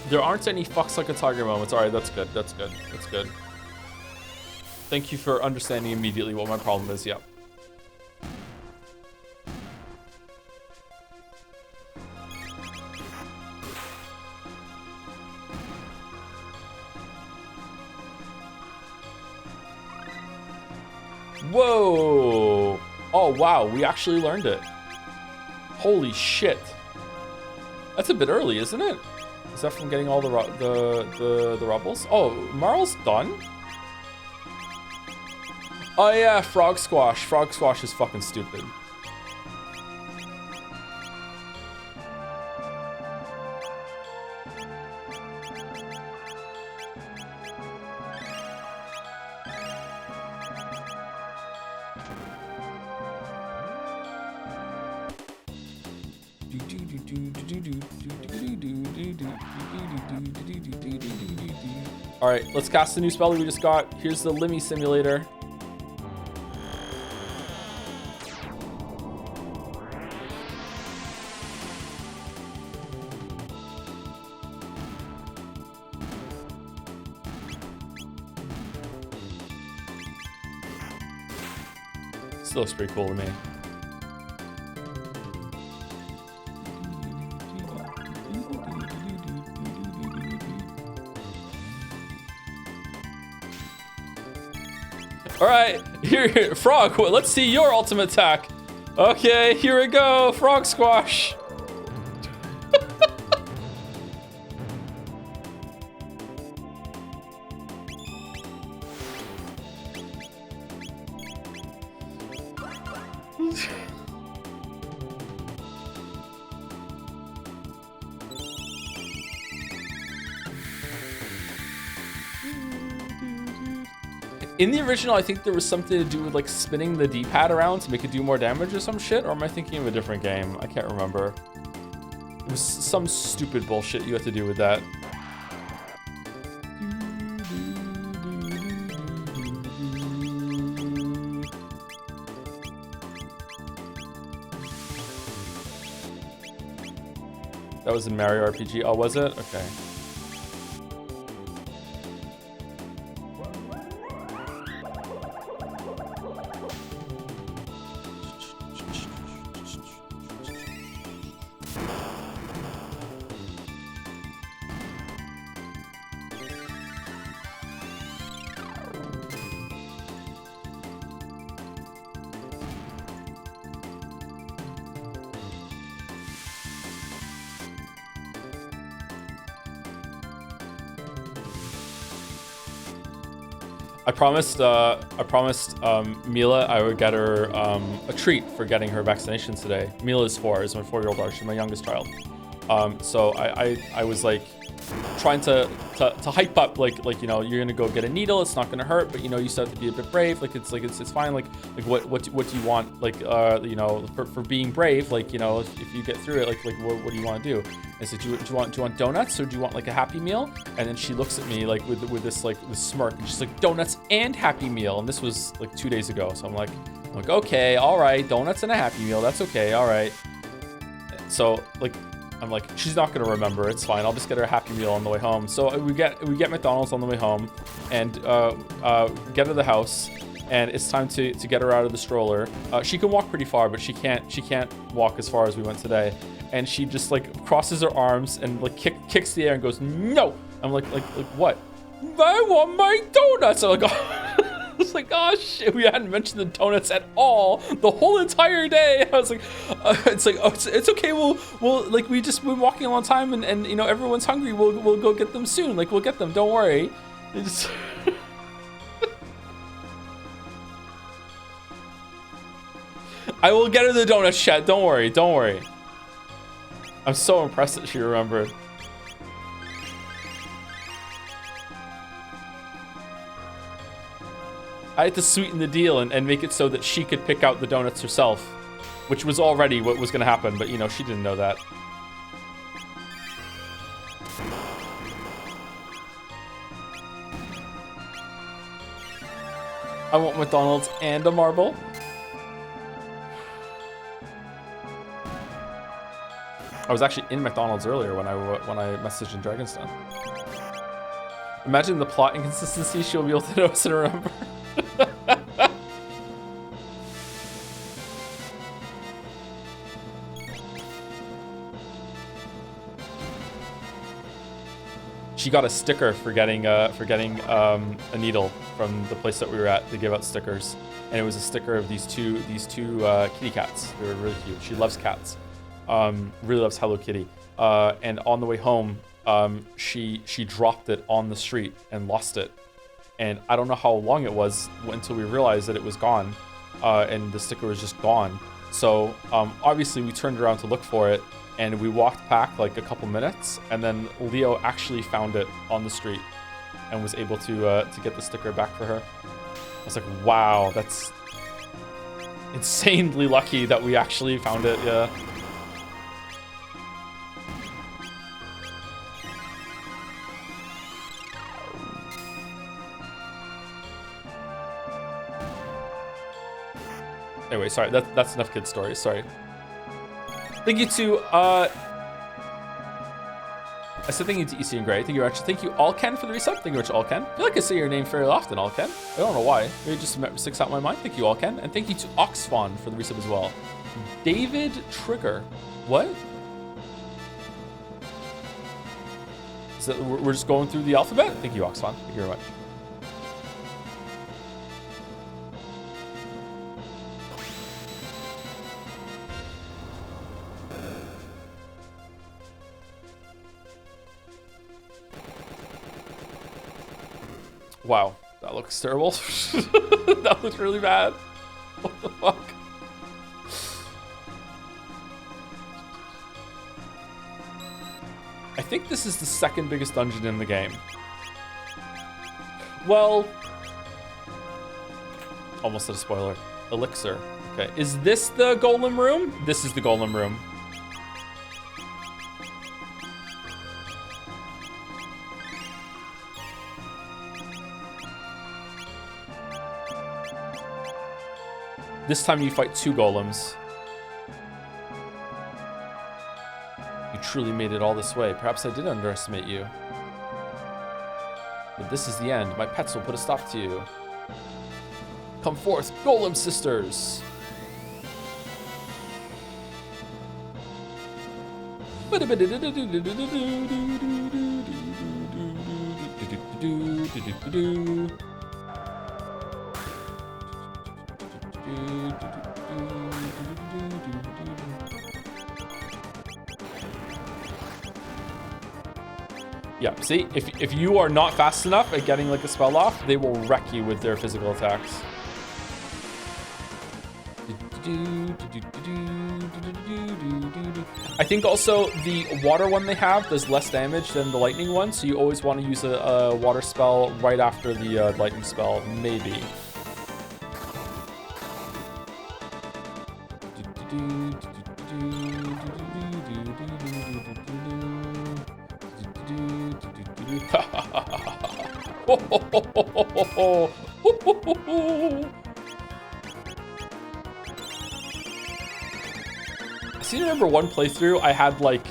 There aren't any fucks like a tiger moments. Alright, that's good, that's good, that's good. Thank you for understanding immediately what my problem is, yep. Whoa! Oh wow, we actually learned it. Holy shit. That's a bit early, isn't it? Is that from getting all the rubbles? Oh, Marl's done? Oh yeah, Frog Squash. Frog Squash is fucking stupid. All right, let's cast the new spell that we just got. Here's the Limmy Simulator. Still looks pretty cool to me. All right, here, Frog, let's see your ultimate attack. Okay, here we go, Frog Squash. In the original, I think there was something to do with like spinning the D-pad around to make it do more damage or some shit, or am I thinking of a different game? I can't remember. It was some stupid bullshit you had to do with that. That was a Mario RPG. Oh, was it? Okay. I promised Mila I would get her a treat for getting her vaccinations today. Mila's 4, is my 4-year-old daughter. She's my youngest child. So I was like, trying to hype up, like you know, you're gonna go get a needle, it's not gonna hurt, but you know, you still have to be a bit brave. Like it's fine. Like what do you want? Like you know, for being brave, like you know, if you get through it, like what do you want to do? I said, do you want donuts, or do you want like a Happy Meal? And then she looks at me like with this like this smirk, and she's like, donuts and Happy Meal. And this was like 2 days ago, so I'm like, okay, all right, donuts and a Happy Meal, that's okay, all right. So like, I'm like, she's not gonna remember, it's fine, I'll just get her a Happy Meal on the way home. So we get McDonald's on the way home, and get to the house, and it's time to get her out of the stroller. She can walk pretty far, but she can't walk as far as we went today. And she just like crosses her arms and like kicks the air and goes, no. I'm like what? I want my donuts. I'm like, oh. It's like, oh shit, we hadn't mentioned the donuts at all the whole entire day. I was like, it's like, oh, it's okay. We'll like, we've been walking a long time, and you know, everyone's hungry. We'll go get them soon. Like, we'll get them. Don't worry. It's I will get her the donuts, chat. Don't worry. Don't worry. I'm so impressed that she remembered. I had to sweeten the deal and make it so that she could pick out the donuts herself, which was already what was going to happen, but you know, she didn't know that. I want McDonald's and a marble. I was actually in McDonald's earlier when I messaged in Dragonstone. Imagine the plot inconsistency she'll be able to notice and remember. She got a sticker for getting a needle from the place that we were at to give out stickers, and it was a sticker of these two kitty cats. They were really cute. She loves cats. Really loves Hello Kitty. And on the way home, she dropped it on the street and lost it. And I don't know how long it was until we realized that it was gone, and the sticker was just gone. So obviously we turned around to look for it, and we walked back like a couple minutes, and then Leo actually found it on the street and was able to get the sticker back for her. I was like, wow, that's insanely lucky that we actually found it. Yeah. Anyway, sorry, that's enough kid stories, sorry. Thank you to, I said thank you to EC and Gray. Thank you, actually. Thank you, Allken, for the resub. Thank you much, Allken. I feel like I say your name fairly often, Allken. I don't know why. Maybe it just sticks out in my mind. Thank you, Allken. And thank you to Oxfawn for the resub as well. David Trigger. What? Is that, we're just going through the alphabet? Thank you, Oxfawn. Thank you very much. Wow, that looks terrible. That looks really bad. What the fuck? I think this is the second biggest dungeon in the game. Well, almost a spoiler. Elixir. Okay, is this the golem room? This is the golem room. This time you fight 2 golems. You truly made it all this way. Perhaps I did underestimate you. But this is the end. My pets will put a stop to you. Come forth, golem sisters! Yeah, see, if you are not fast enough at getting like a spell off, they will wreck you with their physical attacks. I think also the water one they have does less damage than the lightning one, so you always want to use a water spell right after the lightning spell, maybe. I seem to remember one playthrough I had like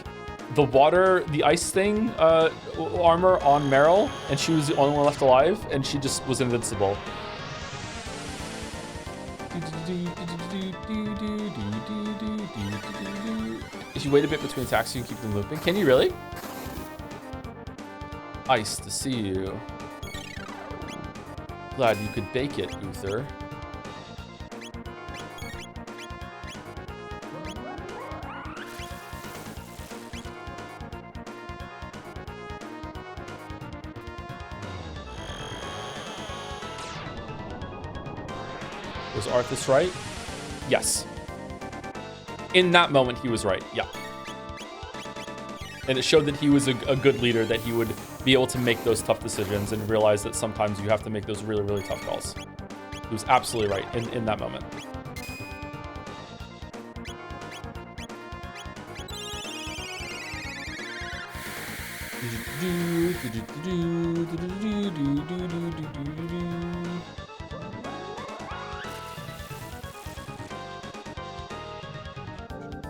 the ice thing armor on Meryl, and she was the only one left alive, and she just was invincible. If you wait a bit between attacks, you can keep them looping. Can you really? Nice to see you. Glad you could bake it, Uther. Was Arthas right? Yes. In that moment, he was right. Yeah. And it showed that he was a good leader, that he would be able to make those tough decisions and realize that sometimes you have to make those really, really tough calls. He was absolutely right in that moment.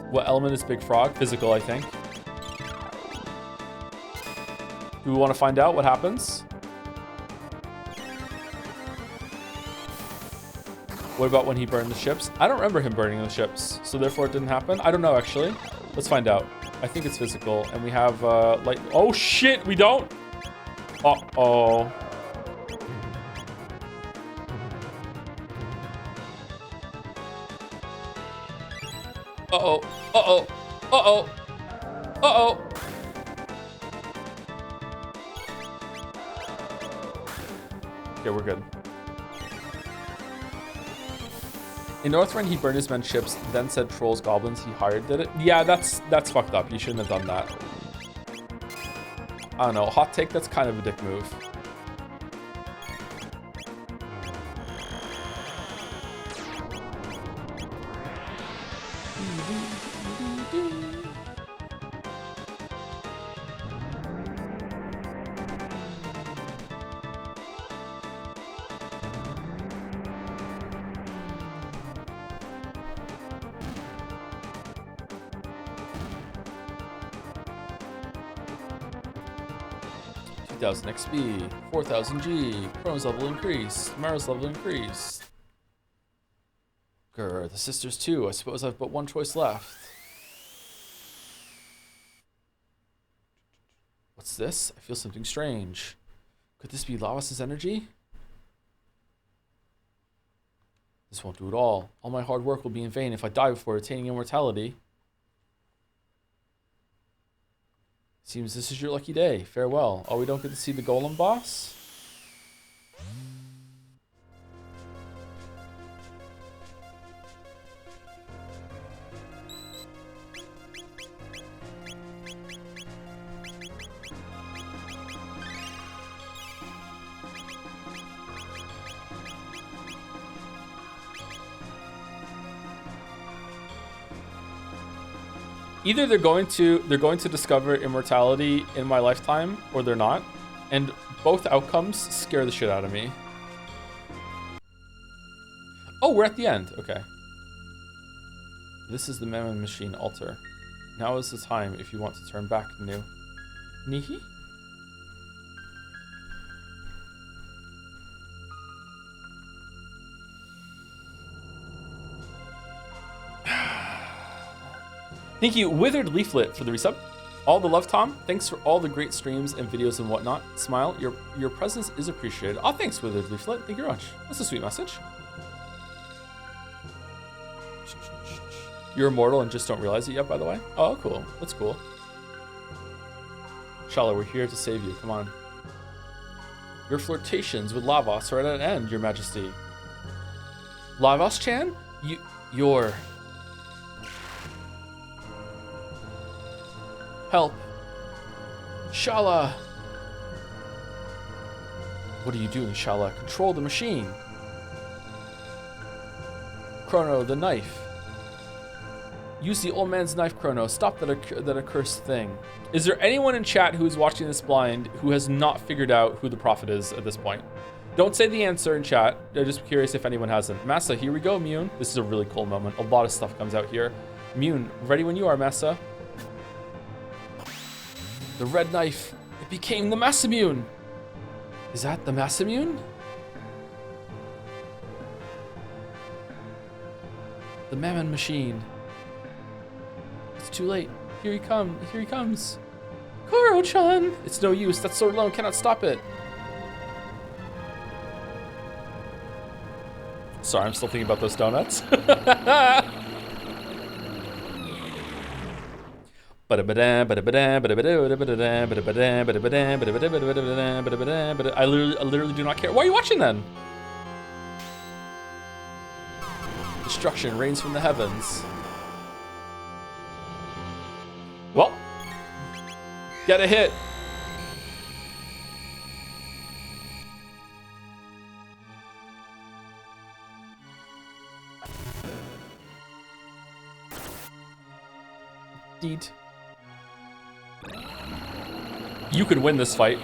What element is Big Frog? Physical, I think. Do we want to find out what happens? What about when he burned the ships? I don't remember him burning the ships, so therefore it didn't happen. I don't know, actually. Let's find out. I think it's physical, and we have, light... Oh, shit, we don't? Uh-oh. Uh-oh. Uh-oh. Uh-oh. Uh-oh. Okay, we're good. In Northrend, he burned his men's ships, then said trolls, goblins he hired did it. Yeah, that's fucked up. You shouldn't have done that. I don't know. Hot take, that's kind of a dick move. XP, 4000 G, Chrono's level increased, Mara's level increased. Grr, the sisters too. I suppose I've but one choice left. What's this? I feel something strange. Could this be Lavos' energy? This won't do it all. All my hard work will be in vain if I die before attaining immortality. Seems this is your lucky day. Farewell. Oh, we don't get to see the golem boss? Either they're going to discover immortality in my lifetime, or they're not, and both outcomes scare the shit out of me. Oh, we're at the end. Okay. This is the Mammon Machine altar. Now is the time if you want to turn back, New. Nihi? Thank you, Withered Leaflet, for the resub. All the love, Tom. Thanks for all the great streams and videos and whatnot. Smile. Your presence is appreciated. Oh, thanks, Withered Leaflet. Thank you very much. That's a sweet message. You're immortal and just don't realize it yet, by the way. Oh, cool. That's cool. Shala, we're here to save you. Come on. Your flirtations with Lavos are at an end, Your Majesty. Lavos-chan? Your help. Shala! What are you doing, Shala? Control the machine. Chrono, the knife. Use the old man's knife, Chrono. Stop that accursed thing. Is there anyone in chat who is watching this blind who has not figured out who the prophet is at this point? Don't say the answer in chat. I'm just curious if anyone hasn't. Massa, here we go, Mune. This is a really cool moment. A lot of stuff comes out here. Mune, ready when you are, Massa. The red knife. It became the Massamune. Is that the Massamune? The Mammon machine. It's too late. Here he comes. Koro-chan! It's no use. That sword alone cannot stop it. Sorry, I'm still thinking about those donuts. I literally do not care. Why are you watching then? Destruction rains from the heavens. Well, get a hit. Deed. You could win this fight.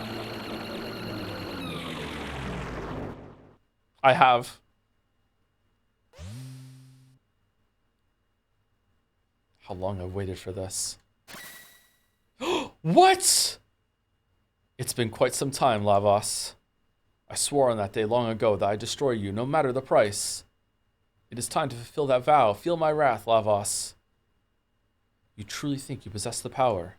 I have. How long I've waited for this. What? It's been quite some time, Lavos. I swore on that day long ago that I'd destroy you, no matter the price. It is time to fulfill that vow. Feel my wrath, Lavos. You truly think you possess the power?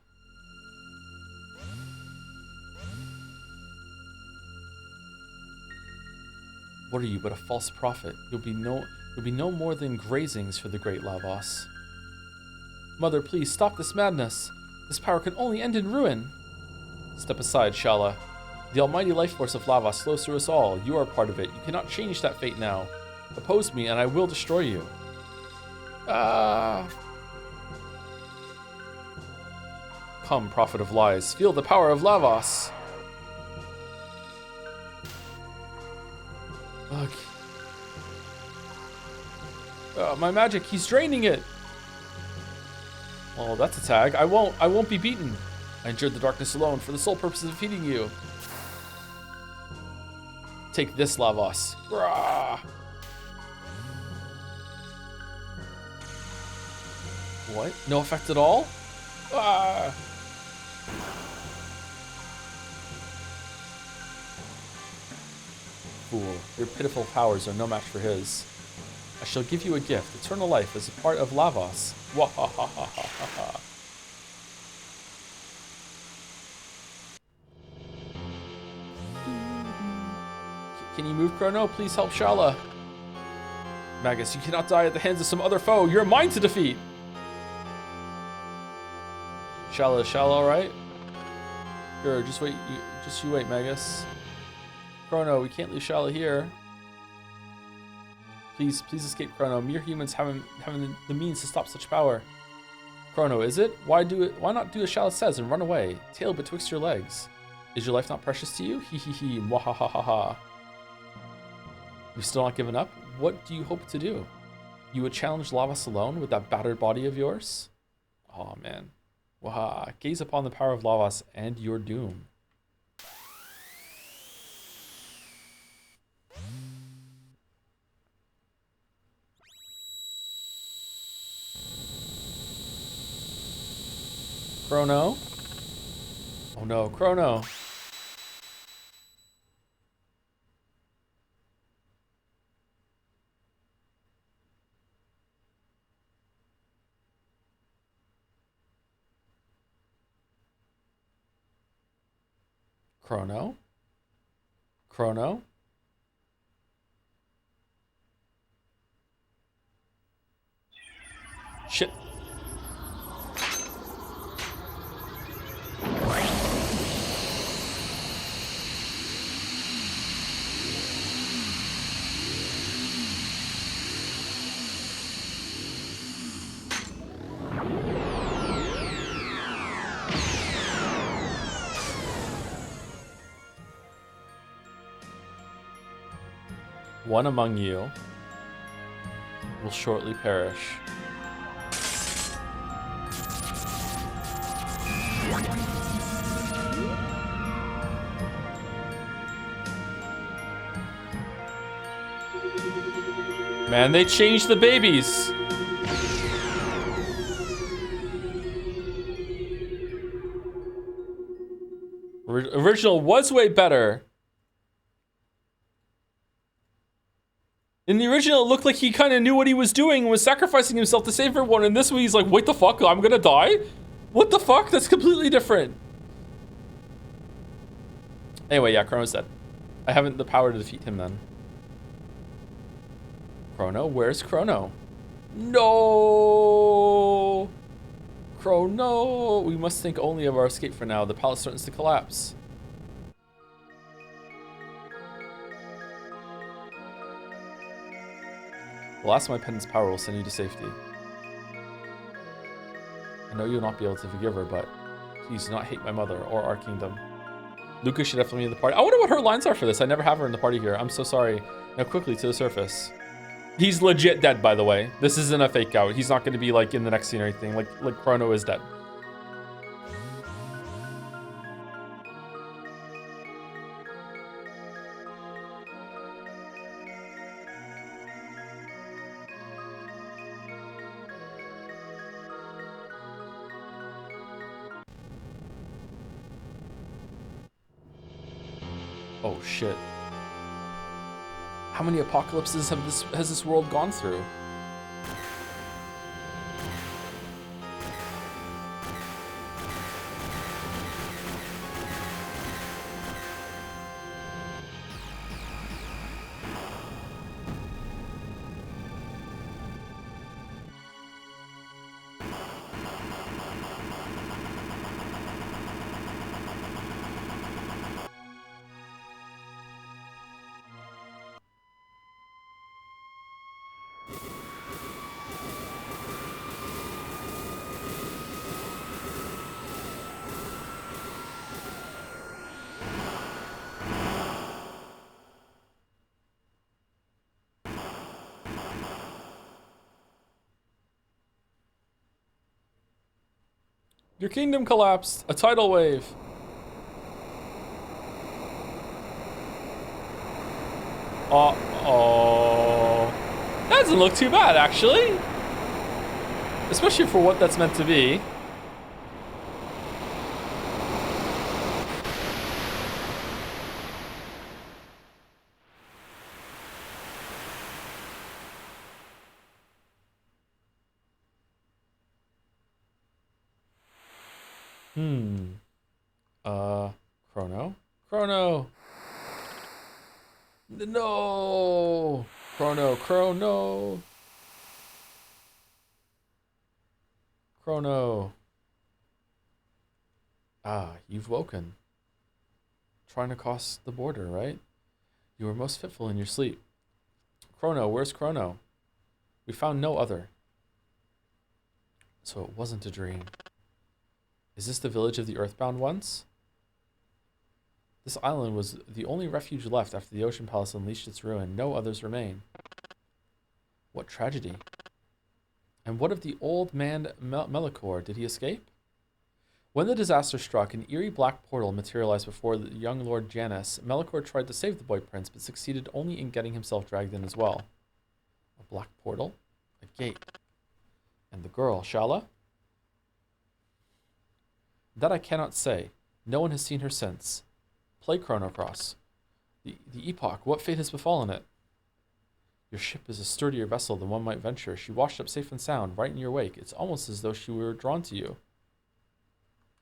What are you but a false prophet? You'll be no more than grazings for the great Lavos. Mother, please stop this madness. This power can only end in ruin. Step aside, Shala. The almighty life force of Lavos flows through us all. You are a part of it. You cannot change that fate now. Oppose me and I will destroy you. Come, prophet of lies. Feel the power of Lavos. Ugh. My magic, he's draining it. Oh, that's a tag. I won't be beaten. I endured the darkness alone for the sole purpose of defeating you. Take this, Lavos. Grah. What? No effect at all? Ah. Fool, your pitiful powers are no match for his. I shall give you a gift, eternal life, as a part of Lavos. Wahahahaha. Can you move, Chrono? Please help Shala. Magus, you cannot die at the hands of some other foe. You're mine to defeat. Shala, is Shala alright? Sure, just wait. You wait, Magus. Chrono, we can't leave Shala here. Please escape, Chrono. Mere humans haven't the means to stop such power. Chrono, is it? Why not do as Shala says and run away? Tail betwixt your legs. Is your life not precious to you? Hee hee hee. Mwahahaha. You've still not given up? What do you hope to do? You would challenge Lavos alone with that battered body of yours? Aw, man. Waha. Gaze upon the power of Lavos and your doom. Chrono? Oh no, Chrono. Chrono? Chrono? Shit. One among you will shortly perish. Man, they changed the babies. Original was way better. In the original, it looked like he kind of knew what he was doing and was sacrificing himself to save everyone. And this one, he's like, wait the fuck, I'm gonna die? What the fuck? That's completely different. Anyway, yeah, Chrono's dead. I haven't the power to defeat him then. Chrono? Where's Chrono? No! Chrono! We must think only of our escape for now. The palace threatens to collapse. The last of my pendant's power will send you to safety. I know you'll not be able to forgive her, but please do not hate my mother or our kingdom. Lucas should definitely be in the party. I wonder what her lines are for this. I never have her in the party here. I'm so sorry. Now quickly to the surface. He's legit dead, by the way. This isn't a fake out. He's not going to be like in the next scene or anything. Like Chrono is dead. Oh shit. How many apocalypses has this world gone through? Your kingdom collapsed. A tidal wave. Uh-oh. That doesn't look too bad, actually. Especially for what that's meant to be. Chrono? Chrono! No! Chrono! Chrono! Ah, you've woken. Trying to cross the border, right? You were most fitful in your sleep. Chrono, where's Chrono? We found no other. So it wasn't a dream. Is this the village of the Earthbound ones? This island was the only refuge left after the Ocean Palace unleashed its ruin. No others remain. What tragedy. And what of the old man Melikor? Did he escape? When the disaster struck, an eerie black portal materialized before the young Lord Janus. Melikor tried to save the boy prince, but succeeded only in getting himself dragged in as well. A black portal? A gate. And the girl, Shala? That I cannot say. No one has seen her since. Play Chrono Cross. The Epoch, what fate has befallen it? Your ship is a sturdier vessel than one might venture. She washed up safe and sound, right in your wake. It's almost as though she were drawn to you.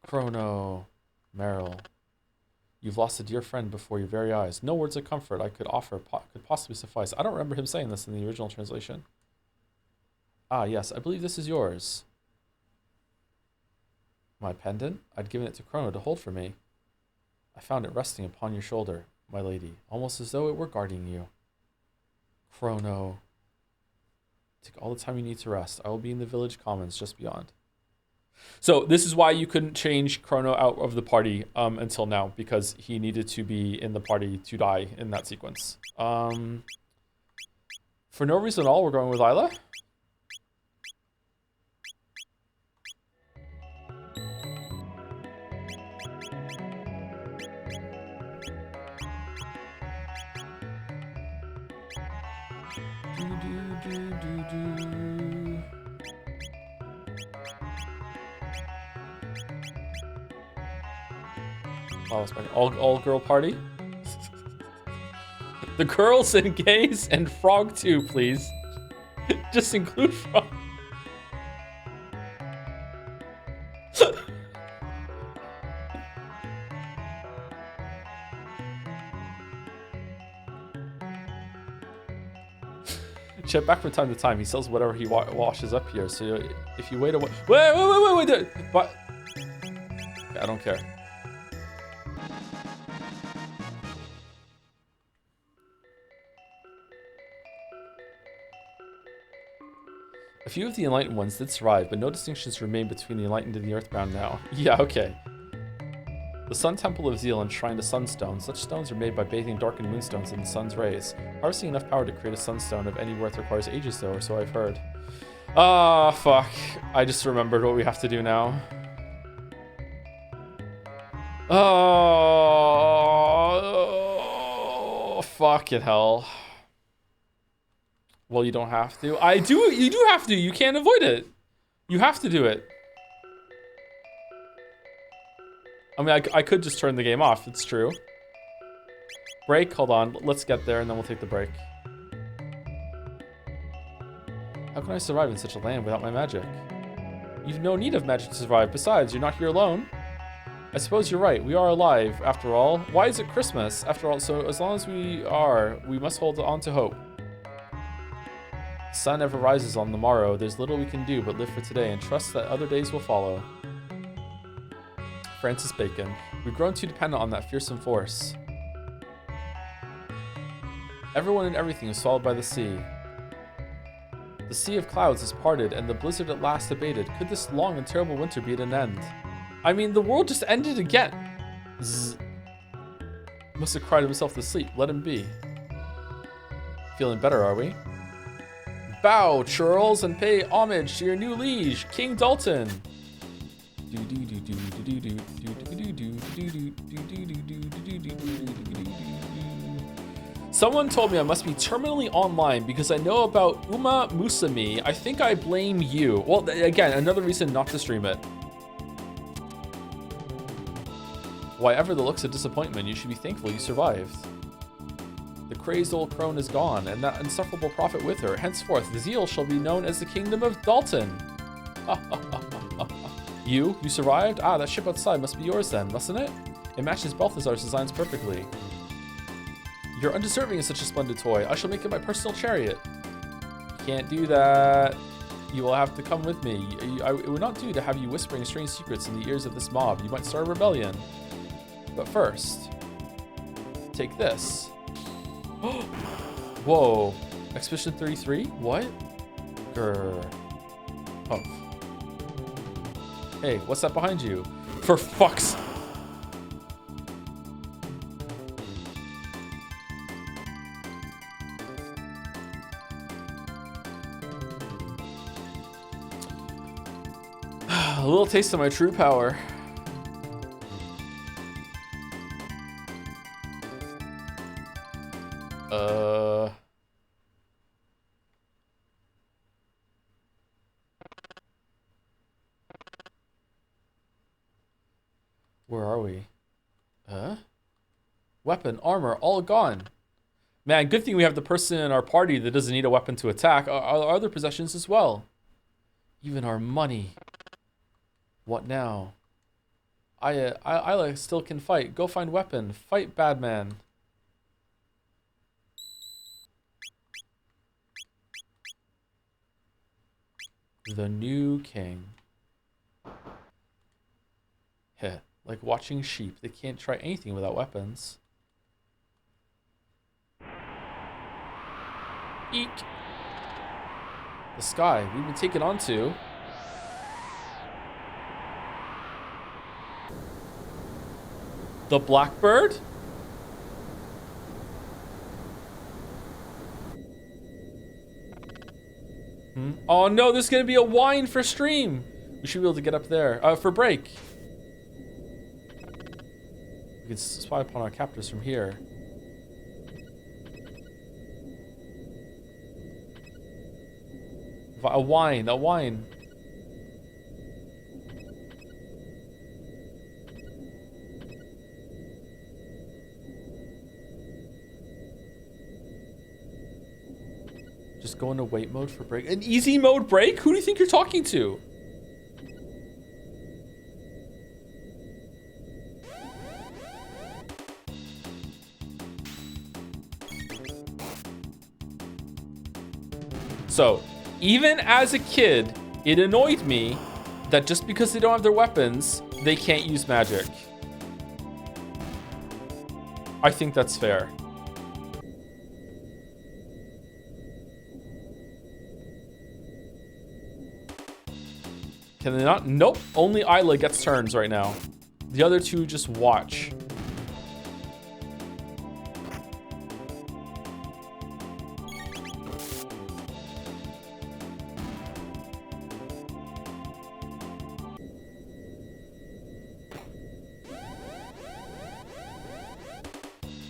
Chrono, Meryl. You've lost a dear friend before your very eyes. No words of comfort I could offer could possibly suffice. I don't remember him saying this in the original translation. Ah, yes, I believe this is yours. My pendant? I'd given it to Chrono to hold for me. I found it resting upon your shoulder, my lady, almost as though it were guarding you. Chrono. Take all the time you need to rest. I will be in the village commons just beyond. So this is why you couldn't change Chrono out of the party until now, because he needed to be in the party to die in that sequence. For no reason at all, we're going with Isla? Oh, it's my all-girl party? The girls and gays and Frog too, please. Just include Frog. Check back from time to time. He sells whatever he washes up here. So if you wait a wait, but I don't care. A few of the enlightened ones did survive, but no distinctions remain between the enlightened and the earthbound now. Yeah, okay. The Sun Temple of Zeal enshrined a sunstone. Such stones are made by bathing darkened moonstones in the sun's rays. Harvesting enough power to create a sunstone of any worth requires ages, though, or so I've heard. Ah, fuck. I just remembered what we have to do now. Oh, fucking hell. Well, you don't have to. You do have to. You can't avoid it. You have to do it. I mean, I could just turn the game off. It's true. Break. Hold on. Let's get there, and then we'll take the break. How can I survive in such a land without my magic? You've no need of magic to survive. Besides, you're not here alone. I suppose you're right. We are alive, after all. Why is it Christmas, after all? So as long as we are, we must hold on to hope. The sun ever rises on the morrow. There's little we can do but live for today and trust that other days will follow. Francis Bacon. We've grown too dependent on that fearsome force. Everyone and everything is swallowed by the sea. The sea of clouds is parted and the blizzard at last abated. Could this long and terrible winter be at an end? I mean, the world just ended again. Zzz. Must have cried himself to sleep. Let him be. Feeling better, are we? Bow, Charles, and pay homage to your new liege, King Dalton. Someone told me I must be terminally online because I know about Uma Musami. I think I blame you. Well, again, another reason not to stream it. Whatever the looks of disappointment, you should be thankful you survived. The crazed old crone is gone, and that insufferable prophet with her. Henceforth, the Zeal shall be known as the Kingdom of Dalton. You survived? Ah, that ship outside must be yours then, mustn't it? It matches Balthazar's designs perfectly. You're undeserving of such a splendid toy. I shall make it my personal chariot. You can't do that. You will have to come with me. It would not do to have you whispering strange secrets in the ears of this mob. You might start a rebellion. But first, take this. Whoa. Expedition 33? What? Grr. Humph. Hey, what's that behind you? For fuck's... A little taste of my true power. Where are we? Weapon, armor, all gone. Man, good thing we have the person in our party that doesn't need a weapon to attack. Our other possessions as well. Even our money. What now? I still can fight. Go find weapon. Fight, bad man. The new king. Heh. Like watching sheep. They can't try anything without weapons. Eek. The sky. We've been taken onto. The blackbird? Oh no, there's gonna be a wine for stream. We should be able to get up there. For break. We can spy upon our captors from here. A wine, a wine. Just go into wait mode for break. An easy mode break? Who do you think you're talking to? So, even as a kid, it annoyed me that just because they don't have their weapons, they can't use magic. I think that's fair. Can they not? Nope. Only Isla gets turns right now. The other two just watch.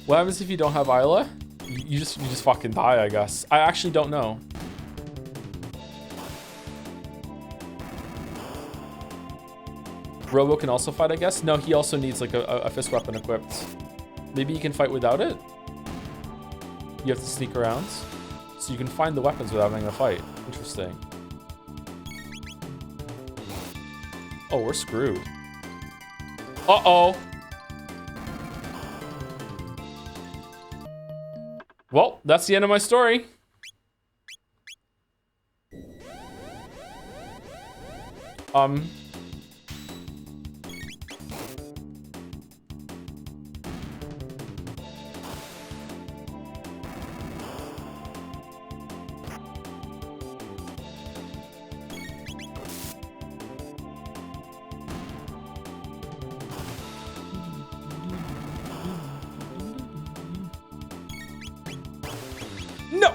What happens if you don't have Isla? You just fucking die, I guess. I actually don't know. Robo can also fight, I guess. No, he also needs like a fist weapon equipped. Maybe he can fight without it. You have to sneak around, so you can find the weapons without having to fight. Interesting. Oh, we're screwed. Uh-oh. Well, that's the end of my story. No.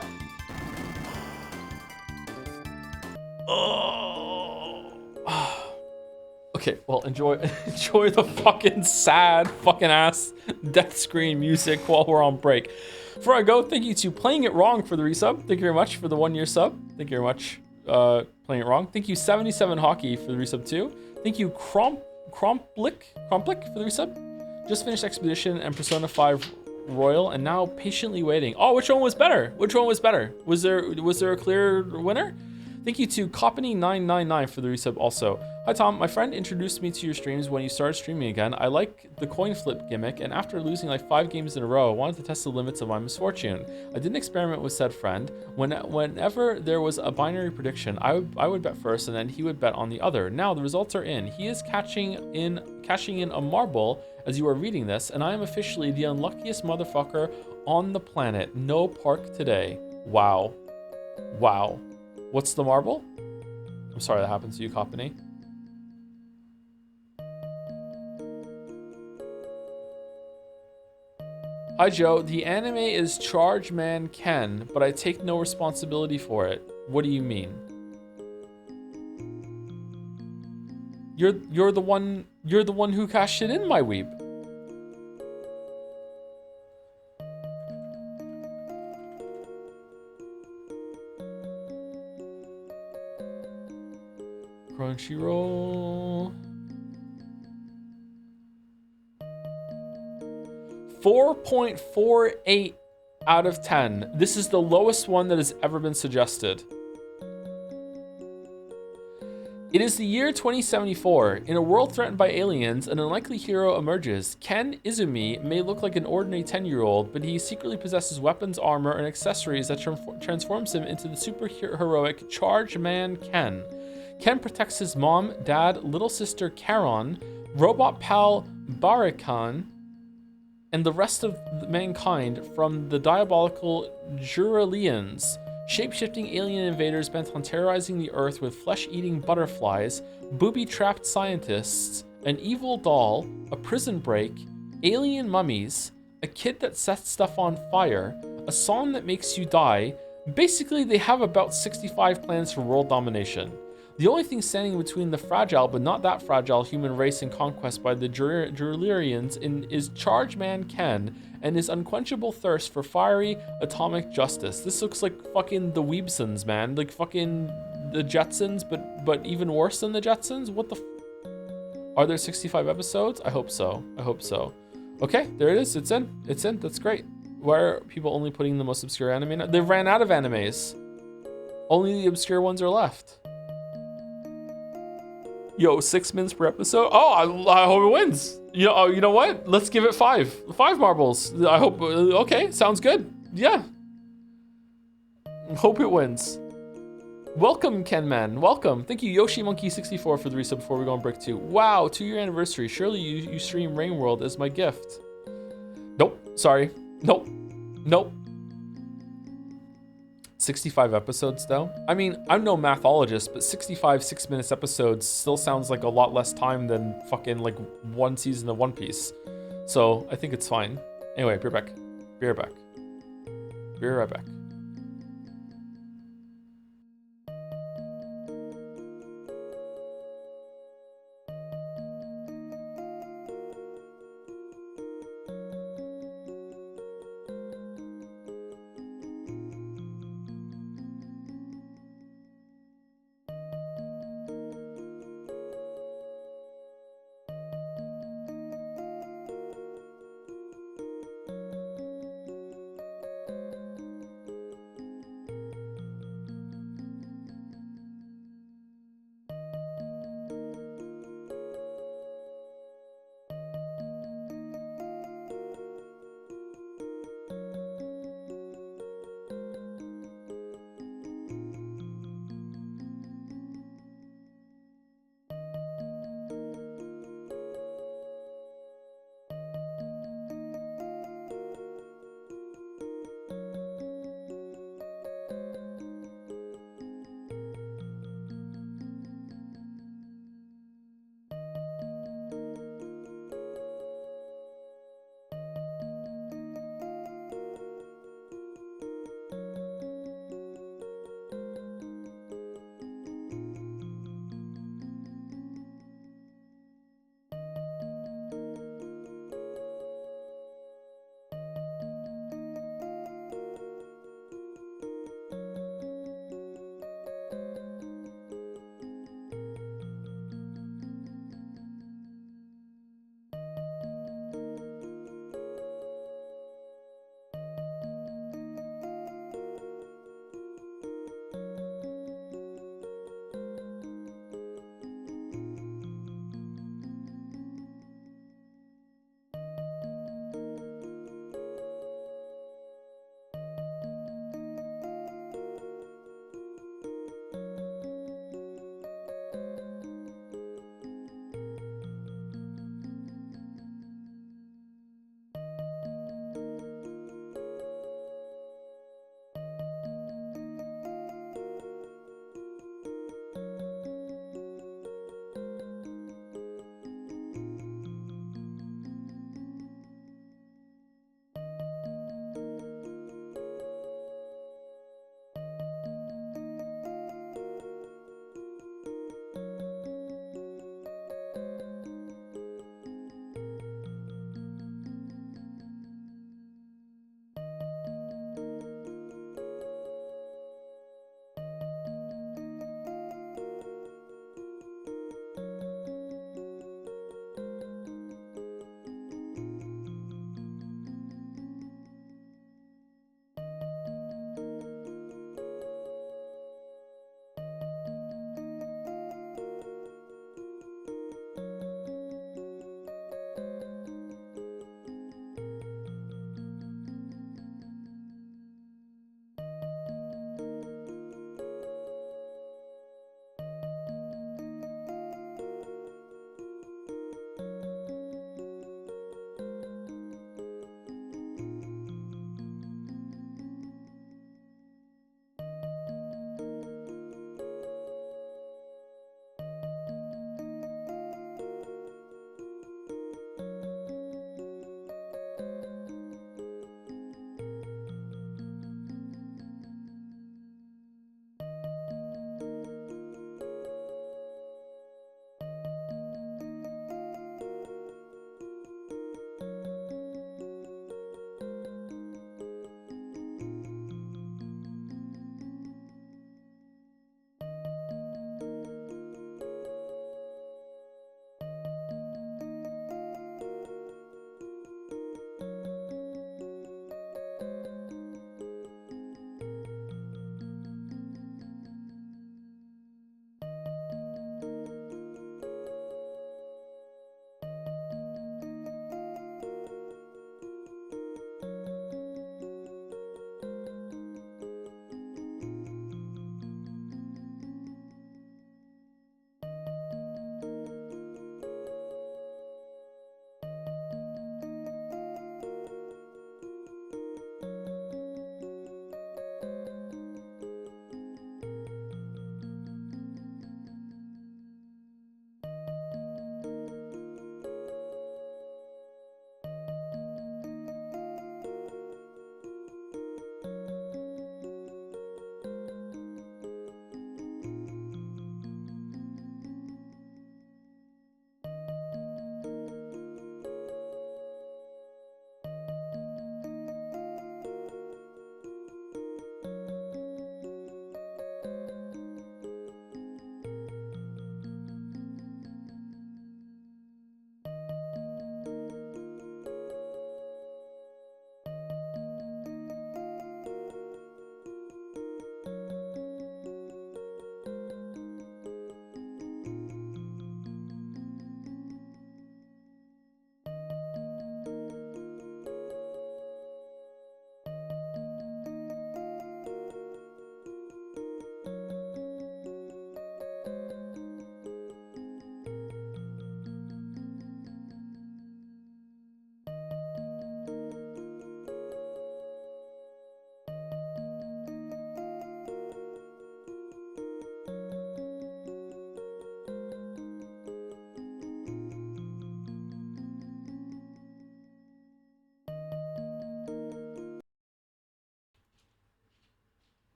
Oh. Okay, well, enjoy the fucking sad fucking ass death screen music while we're on break. Before I go, thank you to Playing It Wrong for the resub. Thank you very much for the 1 year sub. Thank you very much, Playing It Wrong. Thank you 77 Hockey for the resub too. Thank you Kromplick for the resub. Just finished Expedition and Persona 5 Royal and now patiently waiting. Oh, which one was better? Which one was better? Was there a clear winner? Thank you to Coppany999 for the resub also. Hi Tom, my friend introduced me to your streams when you started streaming again. I like the coin flip gimmick, and after losing like 5 games in a row, I wanted to test the limits of my misfortune. I did an experiment with said friend. Whenever there was a binary prediction, I would bet first and then he would bet on the other. Now the results are in. He is cashing in a marble as you are reading this, and I am officially the unluckiest motherfucker on the planet. No park today. Wow. Wow. What's the marble? I'm sorry that happened to you, Coppany. Hi Joe, the anime is Charge Man Ken, but I take no responsibility for it. What do you mean? You're the one who cashed it in, my weeb. Crunchyroll. 4.48 out of 10. This is the lowest one that has ever been suggested. It is the year 2074. In a world threatened by aliens, an unlikely hero emerges. Ken Izumi may look like an ordinary 10-year-old, but he secretly possesses weapons, armor, and accessories that transforms him into the superheroic Charge Man Ken. Ken protects his mom, dad, little sister Charon, robot pal Barakan, and the rest of mankind from the diabolical Juralians, shape-shifting alien invaders bent on terrorizing the Earth with flesh-eating butterflies, booby-trapped scientists, an evil doll, a prison break, alien mummies, a kid that sets stuff on fire, a song that makes you die, Basically, they have about 65 plans for world domination. The only thing standing between the fragile but not that fragile human race and conquest by the Drulirians is Charge Man Ken and his unquenchable thirst for fiery atomic justice. This looks like fucking the Weebsons, man. Like fucking the Jetsons, but even worse than the Jetsons? What the Are there 65 episodes? I hope so. I hope so. Okay, there it is. It's in. It's in. That's great. Why are people only putting the most obscure anime now? They ran out of animes. Only the obscure ones are left. Yo, 6 minutes per episode. Oh, I hope it wins. You know what? Let's give it 5. 5 marbles. I hope. Okay, sounds good. Yeah. Hope it wins. Welcome, Ken Man. Welcome. Thank you, Yoshi Monkey 64 for the resub before we go on break 2. Wow, 2-year anniversary. Surely you stream Rain World as my gift. Nope. Sorry. Nope. Nope. 65 episodes though. I mean, I'm no mathologist, but 65 6-minute episodes still sounds like a lot less time than fucking like 1 season of One Piece. So I think it's fine. Anyway, be right back. Be right back. Be right back.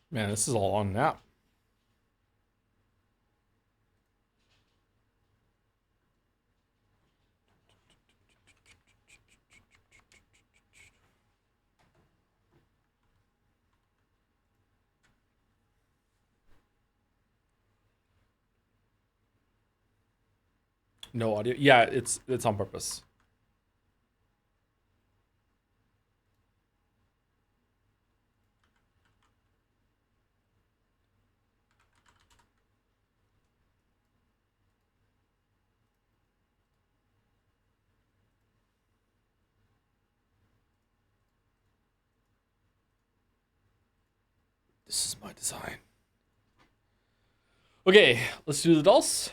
Man, this is a long nap. No audio. Yeah, it's on purpose. This is my design. Okay, let's do the dolls.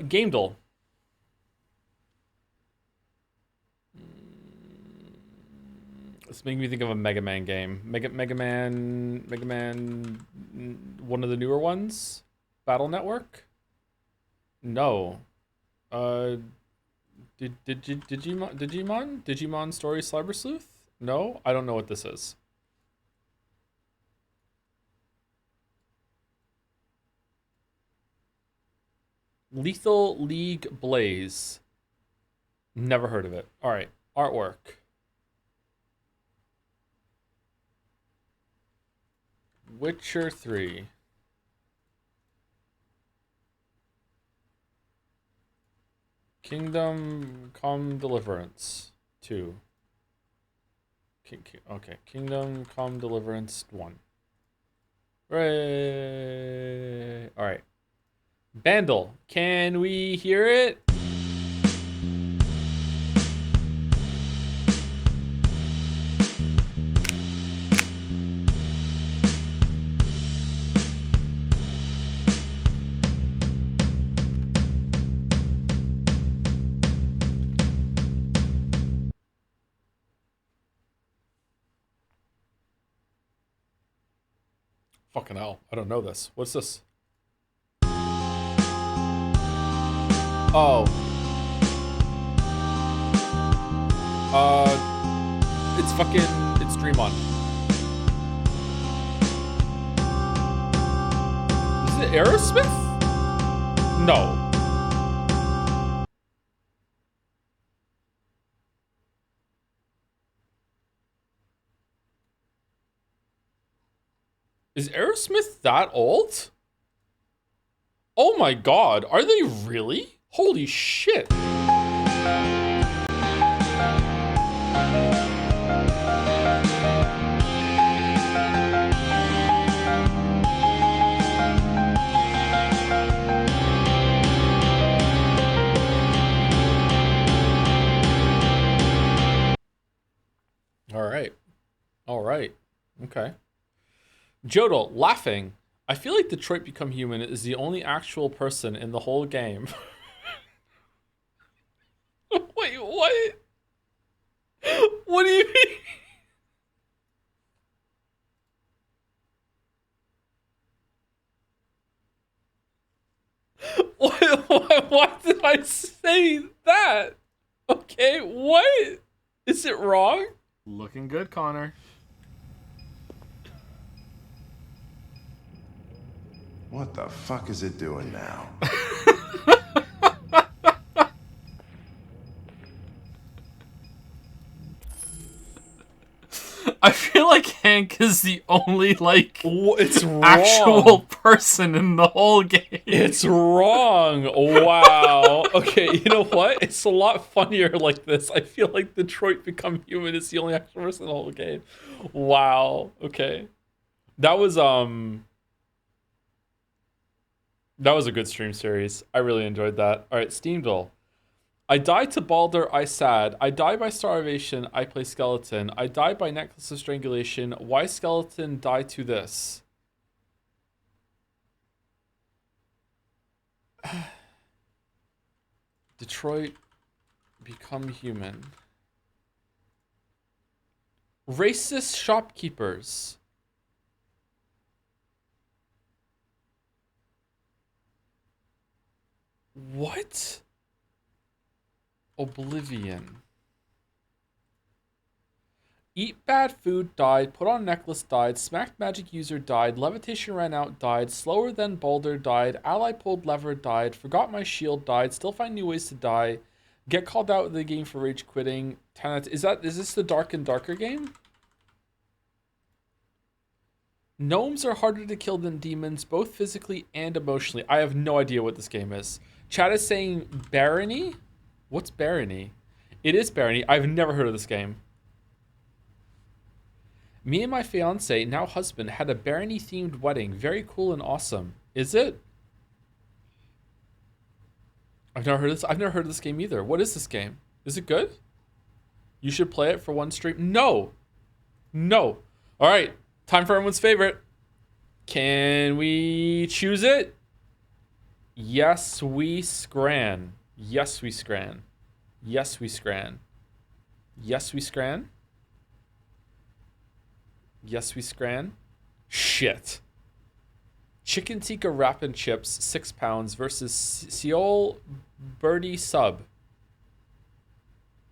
Game doll. It's making me think of a Mega Man game. Mega Man, one of the newer ones. Battle Network. No. Uh, Digimon Story Cyber Sleuth. No, I don't know what this is. Lethal League Blaze. Never heard of it. All right, artwork. Witcher 3. Kingdom Come Deliverance 2. Okay, Kingdom Come Deliverance 1. Right. All right. Bandle, can we hear it? Fucking hell, I don't know this. What's this? Oh. It's Dream On. Is it Aerosmith? No. Is Aerosmith that old? Oh my god, are they really? Holy shit. All right. Okay. Jodel, laughing. I feel like Detroit Become Human is the only actual person in the whole game. Wait, what? What do you mean? Why did I say that? Okay, what? Is it wrong? Looking good, Connor. What the fuck is it doing now? I feel like Hank is the only, like, It's wrong. actual person in the whole game. It's wrong. Wow. Okay, you know what? It's a lot funnier like this. I feel like Detroit Become Human is the only actual person in the whole game. Wow. Okay. That was a good stream series. I really enjoyed that. All right, Steamdale. I die to Baldur, I sad. I die by starvation, I play skeleton. I die by necklace of strangulation. Why skeleton die to this? Detroit Become Human. Racist shopkeepers. What? Oblivion. Eat bad food, died. Put on necklace, died. Smacked magic user, died. Levitation ran out, died. Slower than Boulder, died. Ally pulled lever, died. Forgot my shield, died. Still find new ways to die. Get called out of the game for rage quitting. Is this the Dark and Darker game? Gnomes are harder to kill than demons, both physically and emotionally. I have no idea what this game is. Chat is saying Barony? What's Barony? It is Barony. I've never heard of this game. Me and my fiance, now husband, had a Barony-themed wedding. Very cool and awesome. Is it? I've never heard of this. I've never heard of this game either. What is this game? Is it good? You should play it for one stream. No. No. All right. Time for everyone's favorite. Can we choose it? Yes, we scran. Yes, we scran. Yes, we scran. Yes, we scran. Yes, we scran. Shit. Chicken tikka wrap and chips, 6 pounds versus Seoul Birdie sub.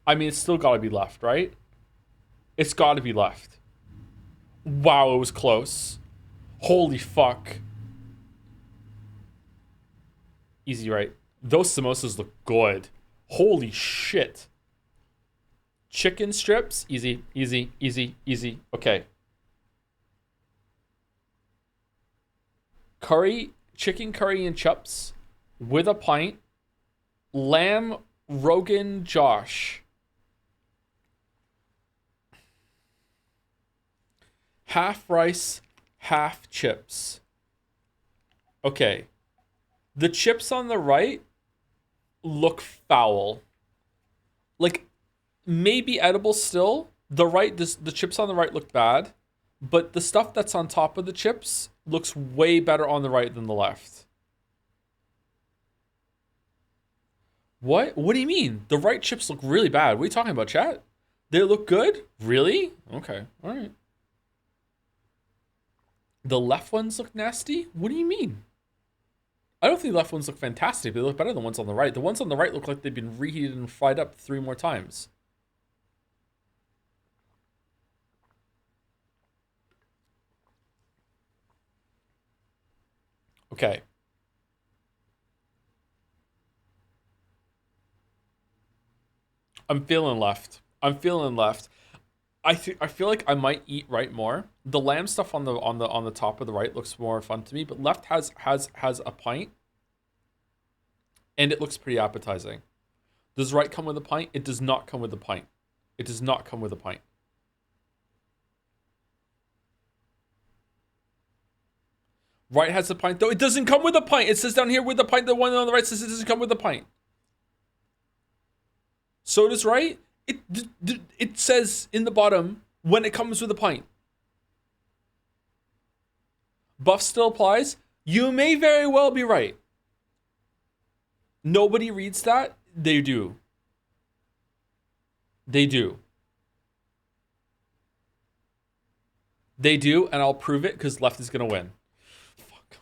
I mean, it's still gotta be left, right? It's gotta be left. Wow, it was close. Holy fuck. Easy, right? Those samosas look good. Holy shit. Chicken strips. Easy, easy, easy, easy. Okay. Curry, chicken curry and chups with a pint. Lamb Rogan Josh. Half rice, half chips. Okay. The chips on the right look foul. Like, maybe edible still. The chips on the right look bad. But the stuff that's on top of the chips looks way better on the right than the left. What? What do you mean? The right chips look really bad. What are you talking about, chat? They look good? Really? Okay. All right. The left ones look nasty? What do you mean? I don't think the left ones look fantastic. They look better than the ones on the right. The ones on the right look like they've been reheated and fried up 3 more times. Okay. I'm feeling left. I'm feeling left. I feel like I might eat right more. The lamb stuff on the top of the right looks more fun to me, but left has a pint, and it looks pretty appetizing. Does right come with a pint? It does not come with a pint. It does not come with a pint. Right has a pint though. It doesn't come with a pint. It says down here with a pint. The one on the right says it doesn't come with a pint. So does right. It says in the bottom when it comes with a pint. Buff still applies. You may very well be right. Nobody reads that. They do. They do. They do, and I'll prove it because left is gonna win. Fuck.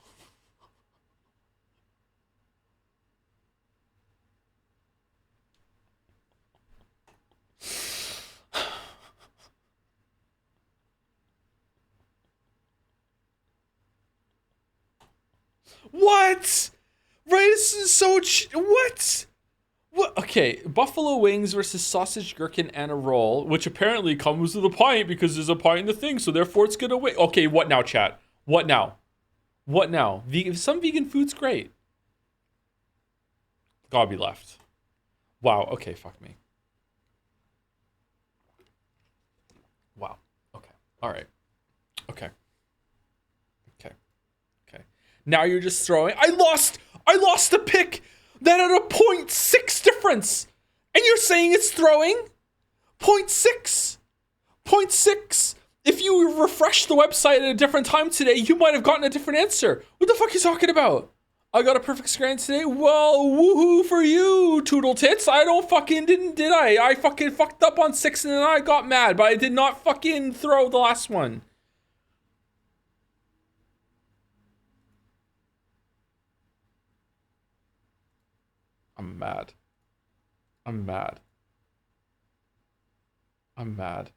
What? Right, this is so what? What? Okay, buffalo wings versus sausage, gherkin, and a roll, which apparently comes with a pint because there's a pint in the thing, so therefore it's gonna win. Okay, what now, chat? What now? What now? Some vegan food's great. Gotta be left. Wow. Okay. Fuck me. Wow. Okay. All right. Okay. Okay. Okay. Now you're just throwing. I lost a pick that had a 0.6 difference, and you're saying it's throwing 0.6. 0.6. If you refresh the website at a different time today, you might have gotten a different answer. What the fuck are you talking about? I got a perfect scran today. Well, woohoo for you, Toodle Tits. I don't fucking did I? I fucking fucked up on 6 and then I got mad, but I did not fucking throw the last one. I'm mad. I'm mad. I'm mad.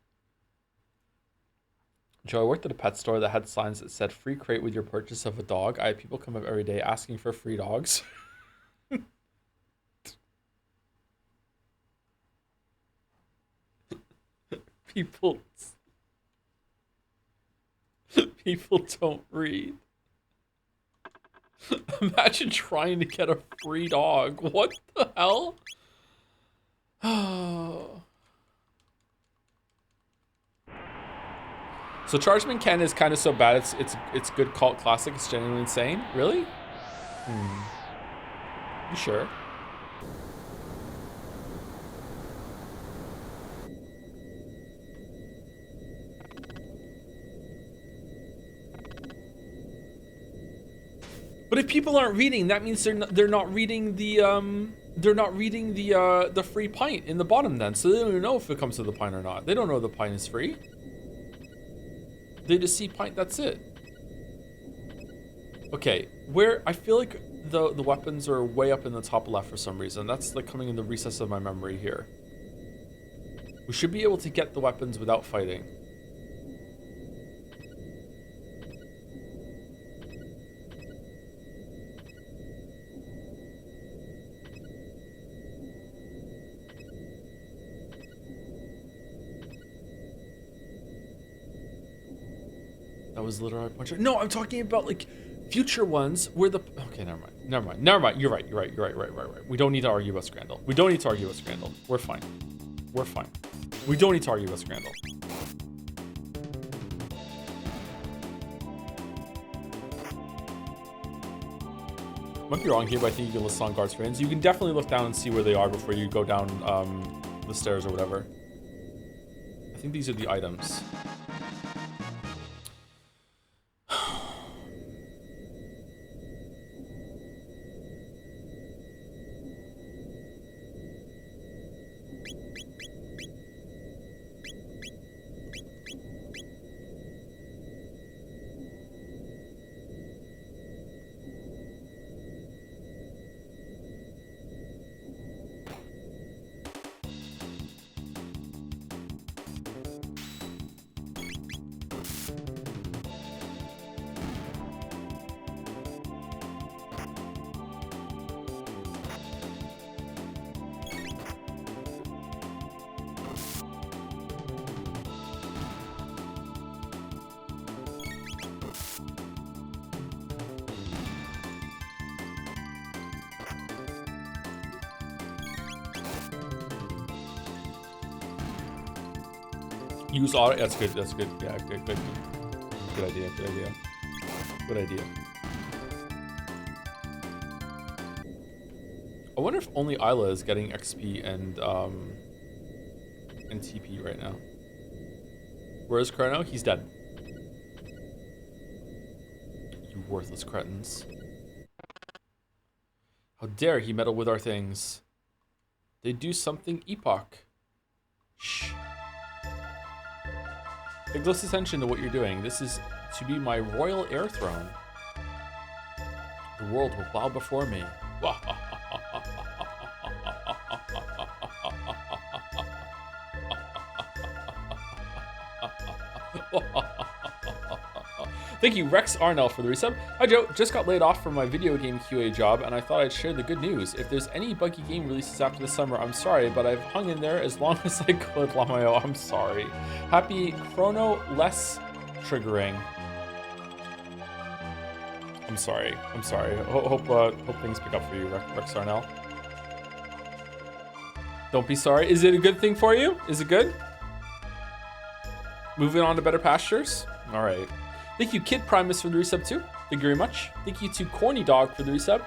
Joe, I worked at a pet store that had signs that said free crate with your purchase of a dog. I had people come up every day asking for free dogs. People people don't read. Imagine trying to get a free dog. What the hell? So Chargeman Ken is kind of so bad it's good cult classic. It's genuinely insane. Really? You sure? But if people aren't reading, that means they're not reading the free pint in the bottom then. So they don't even know if it comes with the pint or not. They don't know the pint is free. They just see pint, that's it. Okay, where I feel like the weapons are way up in the top left for some reason. That's like coming in the recess of my memory here. We should be able to get the weapons without fighting. That was literally puncher. No, I'm talking about like future ones where the okay, never mind. You're right. We don't need to argue about Scrandal. We're fine. We don't need to argue about Scrandal. Might be wrong here, but I think you can list on guards frames. You can definitely look down and see where they are before you go down the stairs or whatever. I think these are the items. Use auto. That's good. Yeah, good. Good idea. I wonder if only Isla is getting XP and TP right now. Where is Chrono? He's dead. You worthless cretins. How dare he meddle with our things. They do something epoch. Shh. Pay close attention to what you're doing. This is to be my royal air throne. The world will bow before me. Thank you, Rex Arnell, for the resub. Hi, Joe. Just got laid off from my video game QA job, and I thought I'd share the good news. If there's any buggy game releases after the summer, I'm sorry, but I've hung in there as long as I could, Lamayo. I'm sorry. Happy Chrono less triggering. I'm sorry. Hope things pick up for you, Rex Arnell. Don't be sorry. Is it a good thing for you? Is it good? Moving on to better pastures? All right. Thank you, Kid Primus, for the resub too. Thank you very much. Thank you to Corny Dog for the resub.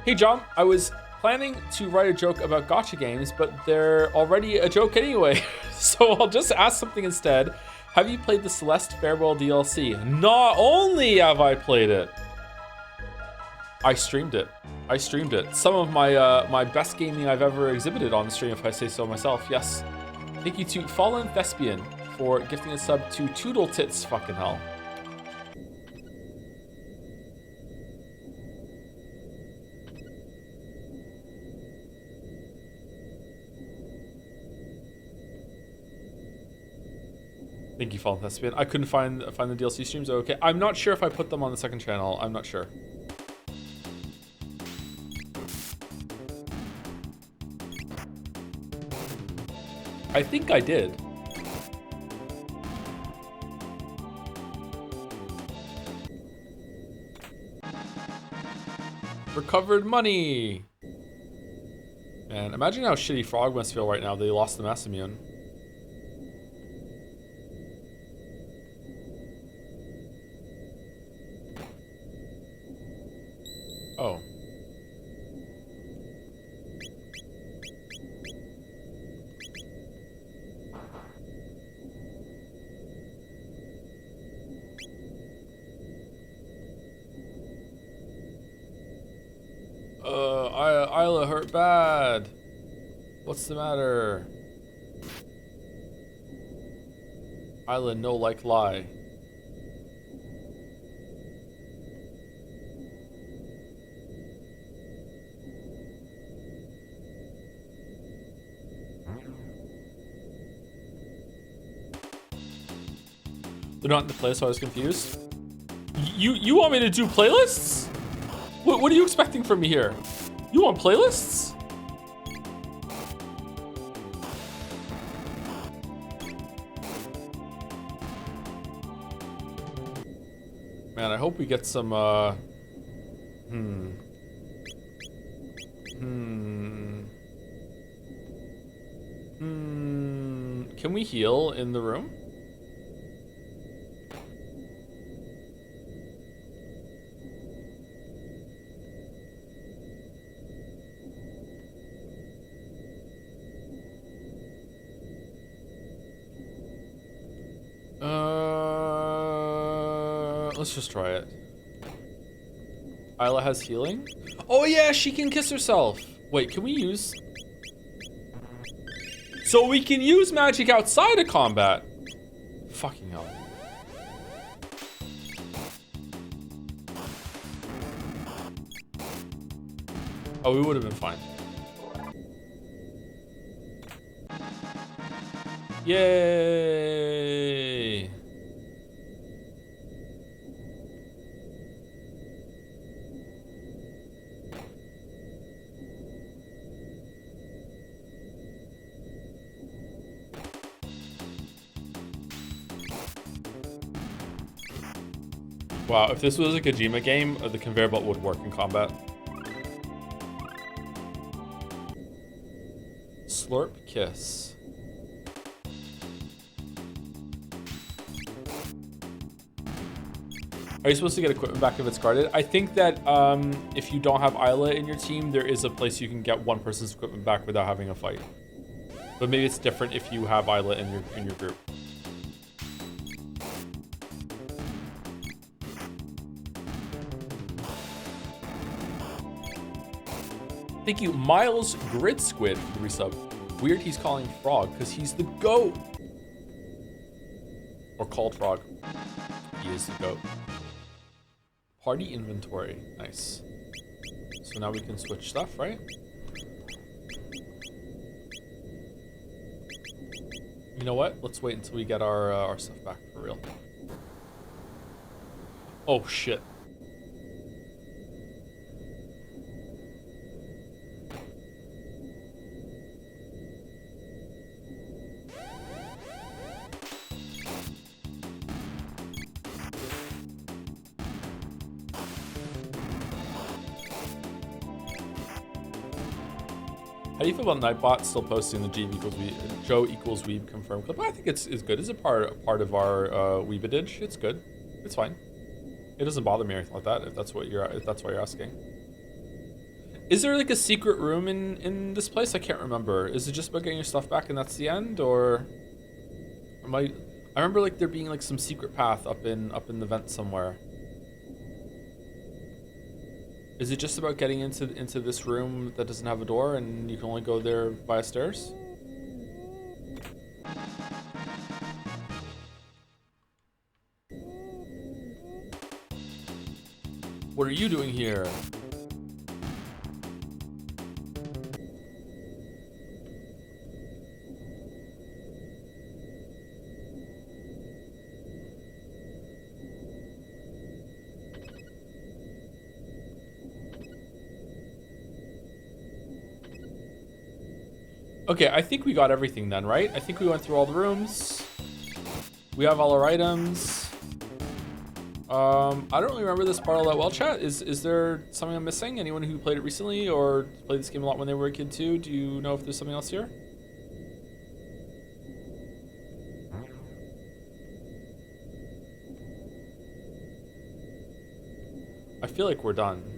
Hey, John, I was planning to write a joke about gacha games, but they're already a joke anyway. So I'll just ask something instead. Have you played the Celeste Farewell DLC? Not only have I played it, I streamed it. Some of my my best gaming I've ever exhibited on the stream, if I say so myself. Yes. Thank you to Fallen Thespian for gifting a sub to Toodle Tits. Fucking hell. Thank Thank you, Fallen Thespian. I couldn't find the DLC streams. Okay, I'm not sure if I put them on the second channel. I'm not sure. I think I did. Recovered money. Man, imagine how shitty Frog must feel right now. They lost the mass immune. Oh. Isla hurt bad. What's the matter? Isla no like lie. They're not in the playlist, so I was confused. You want me to do playlists? What are you expecting from me here? You want playlists? Man, I hope we get some, Can we heal in the room? Let's just try it. Isla has healing? Oh yeah, she can kiss herself. Wait, can we use... So we can use magic outside of combat. Fucking hell. Oh, we would have been fine. Yay! Wow, if this was a Kojima game, the conveyor belt would work in combat. Slurp kiss. Are you supposed to get equipment back if it's guarded? I think that if you don't have Isla in your team, there is a place you can get one person's equipment back without having a fight. But maybe it's different if you have Isla in your group. Thank you, Miles Grid Squid, for the resub. Weird he's calling Frog, because he's the GOAT. Or called Frog. He is the GOAT. Party inventory, nice. So now we can switch stuff, right? You know what? Let's wait until we get our stuff back for real. Oh shit. How do you feel about Nightbot still posting the Joe equals Weeb confirmed clip? I think it's good. It's a part of our Weebadage. It's good. It's fine. It doesn't bother me or anything like that. If that's why you're asking. Is there like a secret room in this place? I can't remember. Is it just about getting your stuff back and that's the end, or I remember like there being like some secret path up in the vent somewhere. Is it just about getting into this room that doesn't have a door and you can only go there via stairs? What are you doing here? Okay, I think we got everything then, right? I think we went through all the rooms. We have all our items. I don't really remember this part all that well, chat. Is there something I'm missing? Anyone who played it recently or played this game a lot when they were a kid too? Do you know if there's something else here? I feel like we're done.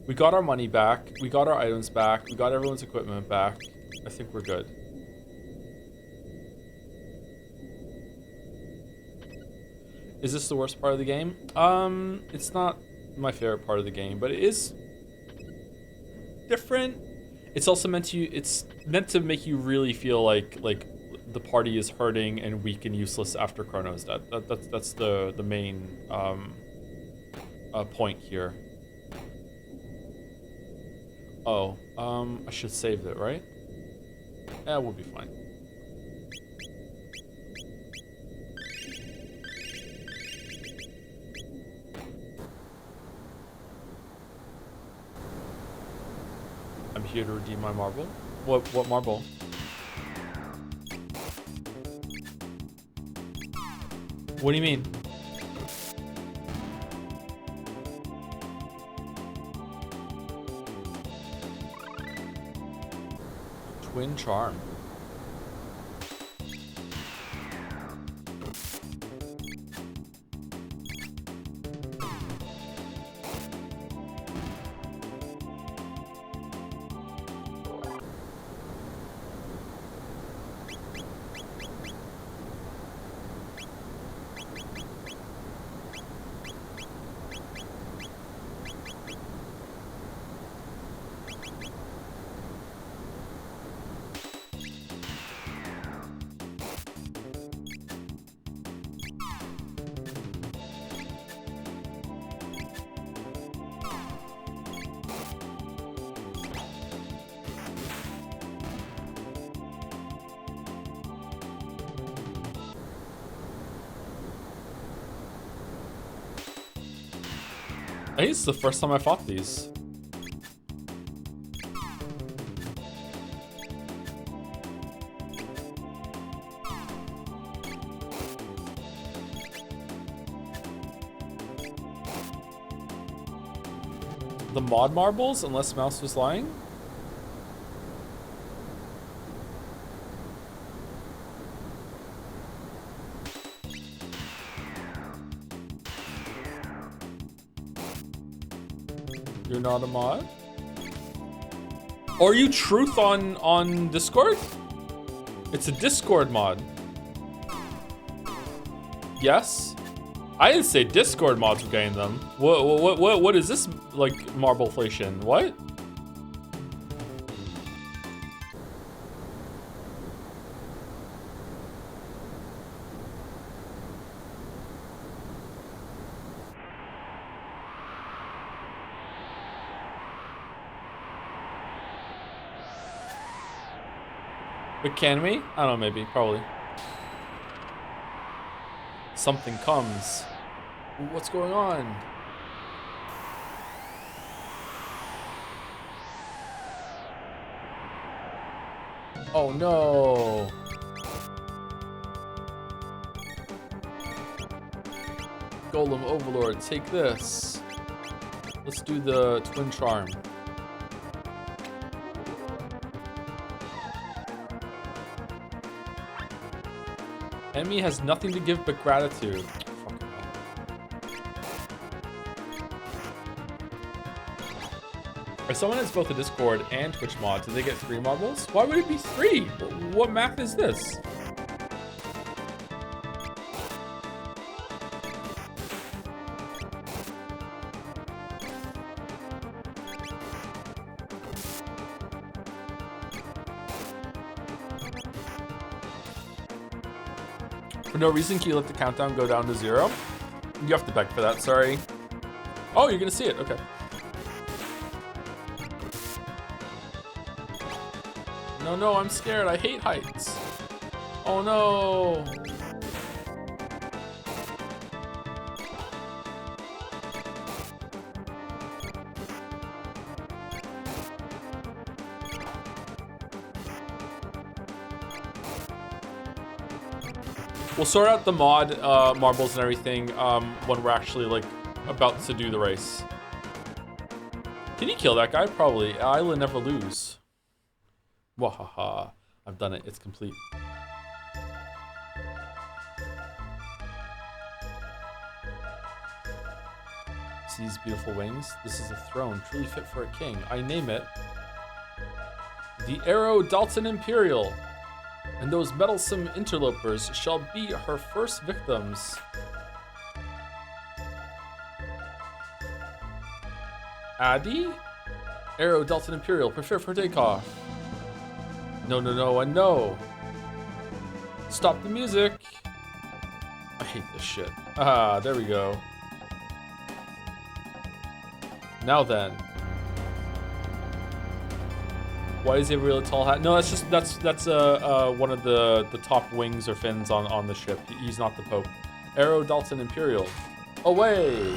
We got our money back. We got our items back. We got everyone's equipment back. I think we're good. Is this the worst part of the game? It's not my favorite part of the game, but it is different. It's also meant to make you really feel like the party is hurting and weak and useless after Chrono's dead. That's the main point here. Oh, I should save it, right? Yeah, we'll be fine. I'm here to redeem my marble. What marble? What do you mean? Twin charm. I think it's the first time I fought these. The mod marbles, unless Mouse was lying? You're not a mod? Are you Truth on Discord? It's a Discord mod. Yes? I didn't say Discord mods were getting them. What is this, like, marbleflation? What? But can we? I don't know, maybe, probably. Something comes. What's going on? Oh no. Golem Overlord, take this. Let's do the twin charm. Enemy has nothing to give but gratitude. If someone has both a Discord and Twitch mod, do they get 3 marbles? Why would it be 3? What math is this? For no reason, can you let the countdown go down to 0? You have to beg for that, sorry. Oh, you're gonna see it, okay. No, I'm scared, I hate heights. Oh no. We'll sort out the mod marbles and everything when we're actually like about to do the race. Can you kill that guy? Probably. Isla never lose. Wahaha. I've done it. It's complete. See these beautiful wings? This is a throne truly fit for a king. I name it the Arrow Dalton Imperial. And those meddlesome interlopers shall be her first victims. Addy? Arrow Dalton Imperial, prepare for takeoff. No, no, no, and no. Stop the music. I hate this shit. Ah, there we go. Now then. Why does he have a really tall hat? No, that's just that's one of the top wings or fins on the ship. He's not the Pope. Arrow Dalton Imperial. Away.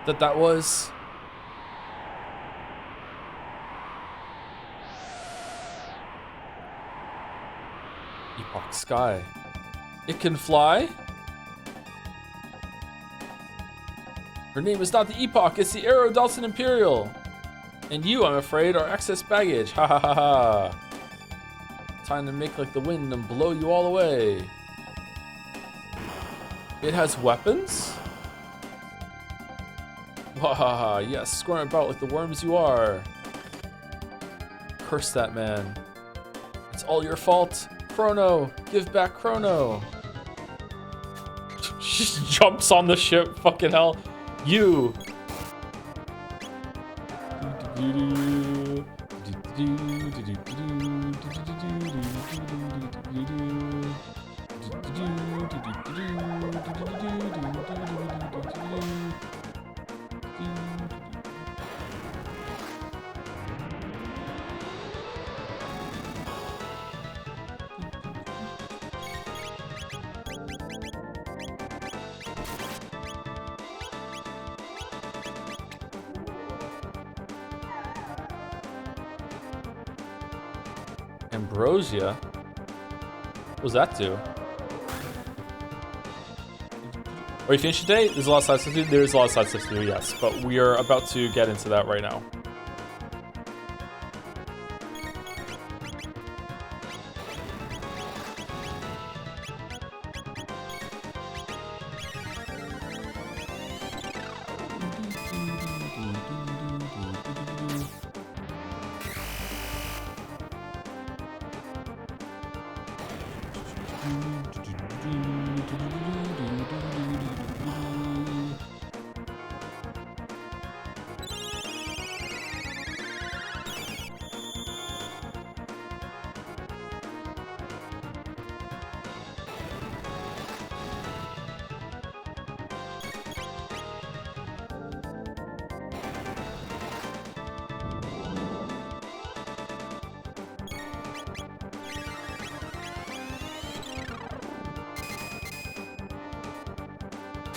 That was. Epoch Sky. It can fly? Her name is not the Epoch, it's the Arrow Dalton Imperial. And you, I'm afraid, are excess baggage. Ha ha ha ha. Time to make like the wind and blow you all away. It has weapons? Ha ha ha, yes, squirm about like the worms you are. Curse that man. It's all your fault. Chrono, give back Chrono. She just jumps on the ship, fucking hell. You. Ambrosia? What was that do? Are you finished today? There's a lot of side stuff to do. There's a lot of side stuff to do, yes. But we are about to get into that right now.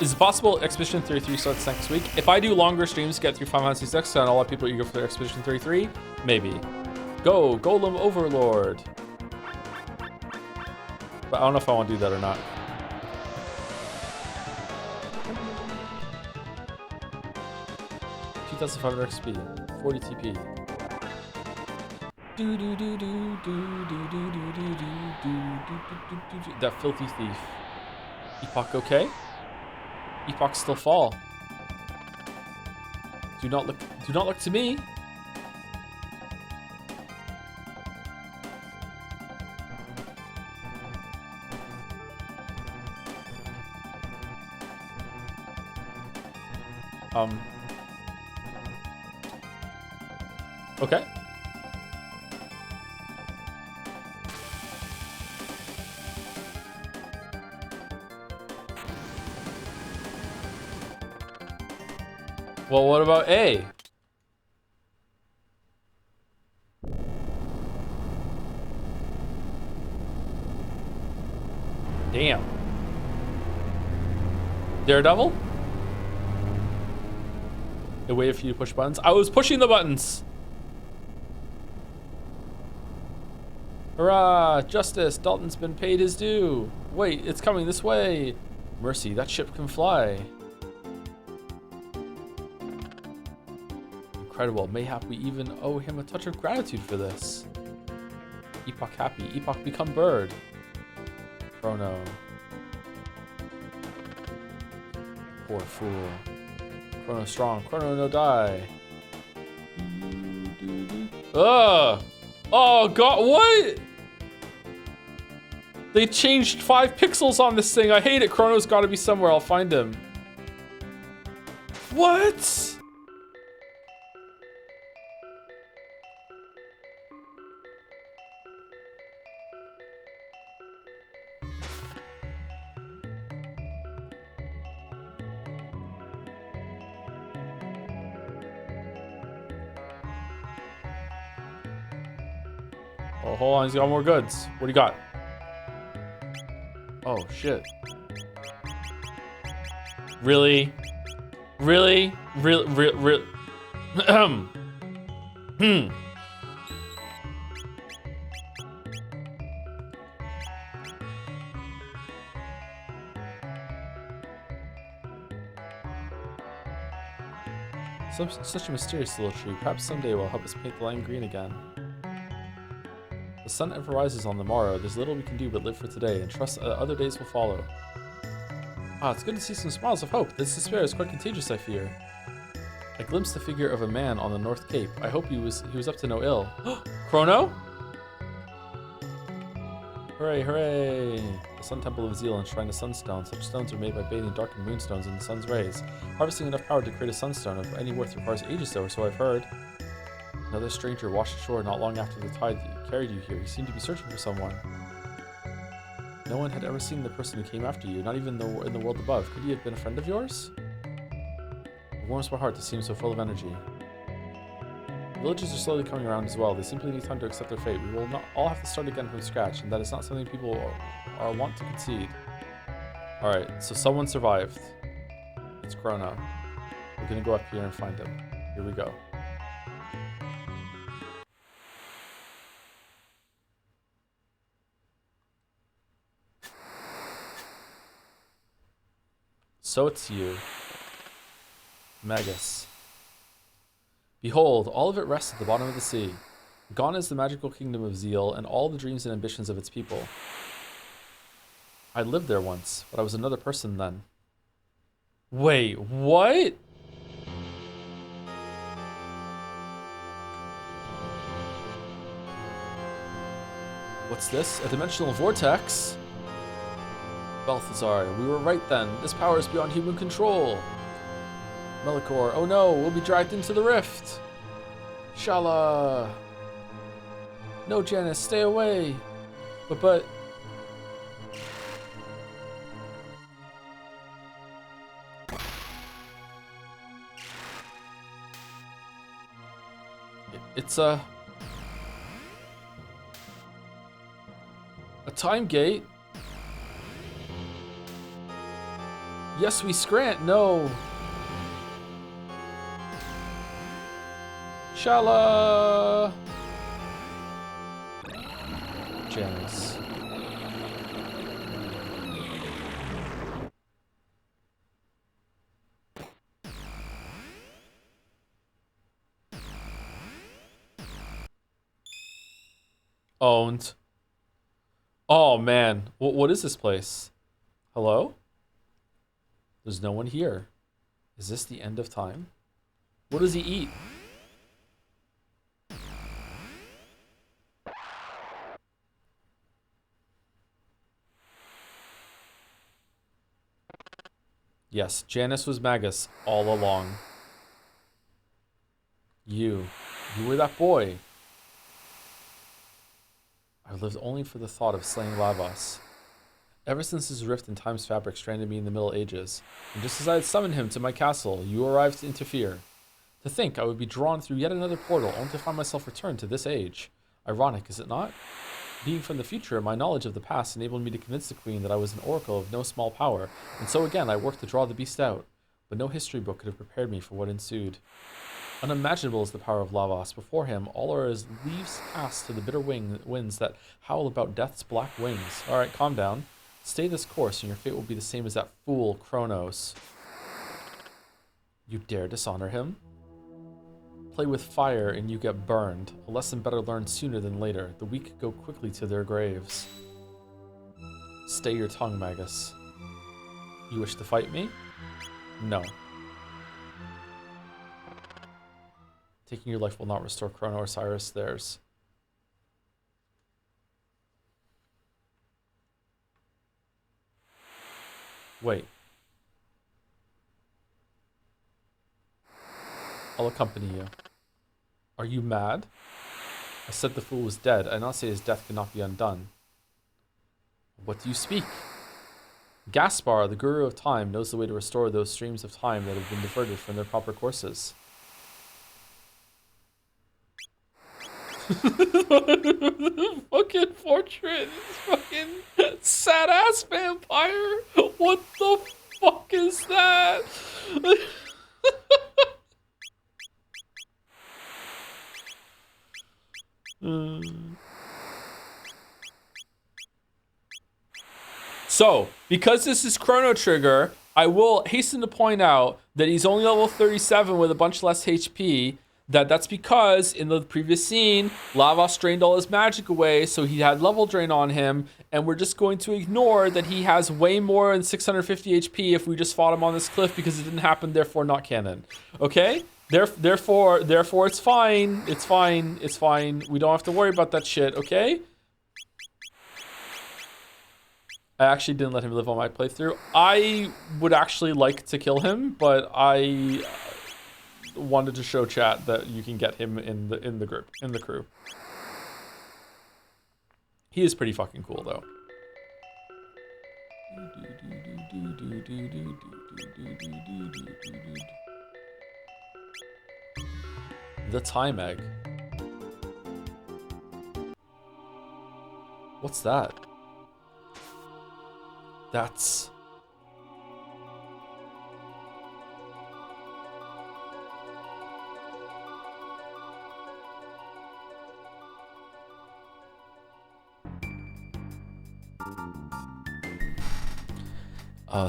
Is it possible Expedition 33 starts next week? If I do longer streams to get through Final Fantasy 6 and a lot of people eager for Expedition 33, maybe. Go, Golem Overlord. But I don't know if I want to do that or not. $2,500 XP, 40 TP. That filthy thief. Epoch okay? Epoch still fall. Do not look to me. Okay. Well, what about A? Damn. Daredevil? It waited for you to push buttons. I was pushing the buttons. Hurrah! Justice! Dalton's been paid his due. Wait, it's coming this way. Mercy, that ship can fly. Incredible. Mayhap we even owe him a touch of gratitude for this. Epoch happy. Epoch become bird. Chrono. Poor fool. Chrono strong. Chrono no die. Ugh! Oh god, what? They changed 5 pixels on this thing. I hate it. Chrono's gotta be somewhere. I'll find him. What? Oh, hold on. He's got more goods. What do you got? Oh, shit. Really? Really? Really? Such a mysterious little tree. Perhaps someday it will help us paint the land green again. The sun ever rises on the morrow. There's little we can do but live for today, and trust other days will follow. Ah, it's good to see some smiles of hope. This despair is quite contagious, I fear. I glimpsed the figure of a man on the North Cape. I hope he was up to no ill. Chrono? Hooray, hooray! The Sun Temple of Zeal enshrined a sunstone. Such stones are made by bathing darkened moonstones in the sun's rays. Harvesting enough power to create a sunstone of any worth requires ages, though, or so I've heard. Another stranger washed ashore not long after the tide carried you here. He seemed to be searching for someone. No one had ever seen the person who came after you, not even in the world above. Could he have been a friend of yours? It warms my heart to see him so full of energy. The villagers are slowly coming around as well. They simply need time to accept their fate. We will not all have to start again from scratch, and that is not something people are want to concede. Alright, so someone survived. It's Chrono. We're gonna go up here and find him. Here we go. So it's you, Magus. Behold, all of it rests at the bottom of the sea. Gone is the magical kingdom of Zeal and all the dreams and ambitions of its people. I lived there once, but I was another person then. Wait, what? What's this? A dimensional vortex? Balthazar, we were right then. This power is beyond human control. Melikor, oh no, we'll be dragged into the rift. Shala. No, Janice, stay away. But... It's a time gate. Yes, we scrant. No. Shala. Janice. Owned. Oh man, what is this place? Hello? There's no one here. Is this the end of time? What does he eat? Yes, Janice was Magus all along. You were that boy. I've lived only for the thought of slaying Lavos. Ever since his rift in time's fabric stranded me in the Middle Ages, and just as I had summoned him to my castle, you arrived to interfere. To think I would be drawn through yet another portal only to find myself returned to this age. Ironic, is it not? Being from the future, my knowledge of the past enabled me to convince the Queen that I was an oracle of no small power, and so again I worked to draw the beast out. but no history book could have prepared me for what ensued. Unimaginable is the power of Lavos. Before him, all are as leaves cast to the bitter winds that howl about death's black wings. Alright, calm down. Stay this course, and your fate will be the same as that fool, Kronos. You dare dishonor him? Play with fire, and you get burned. A lesson better learned sooner than later. The weak go quickly to their graves. Stay your tongue, Magus. You wish to fight me? No. Taking your life will not restore Chrono or Cyrus theirs. Wait. I'll accompany you. Are you mad? I said the fool was dead. I did not say his death cannot be undone. What do you speak? Gaspar, the guru of time, knows the way to restore those streams of time that have been diverted from their proper courses. Fucking portrait, fucking sad ass vampire. What the fuck is that? So, because this is Chrono Trigger, I will hasten to point out that he's only level 37 with a bunch less HP. That's because in the previous scene, Lavos drained all his magic away, so he had level drain on him, and we're just going to ignore that he has way more than 650 HP if we just fought him on this cliff because it didn't happen, therefore not canon. Okay? Therefore it's fine. It's fine. It's fine. We don't have to worry about that shit, okay? I actually didn't let him live on my playthrough. I would actually like to kill him, but I wanted to show chat that you can get him in the crew. He is pretty fucking cool though. The time egg. What's that? That's...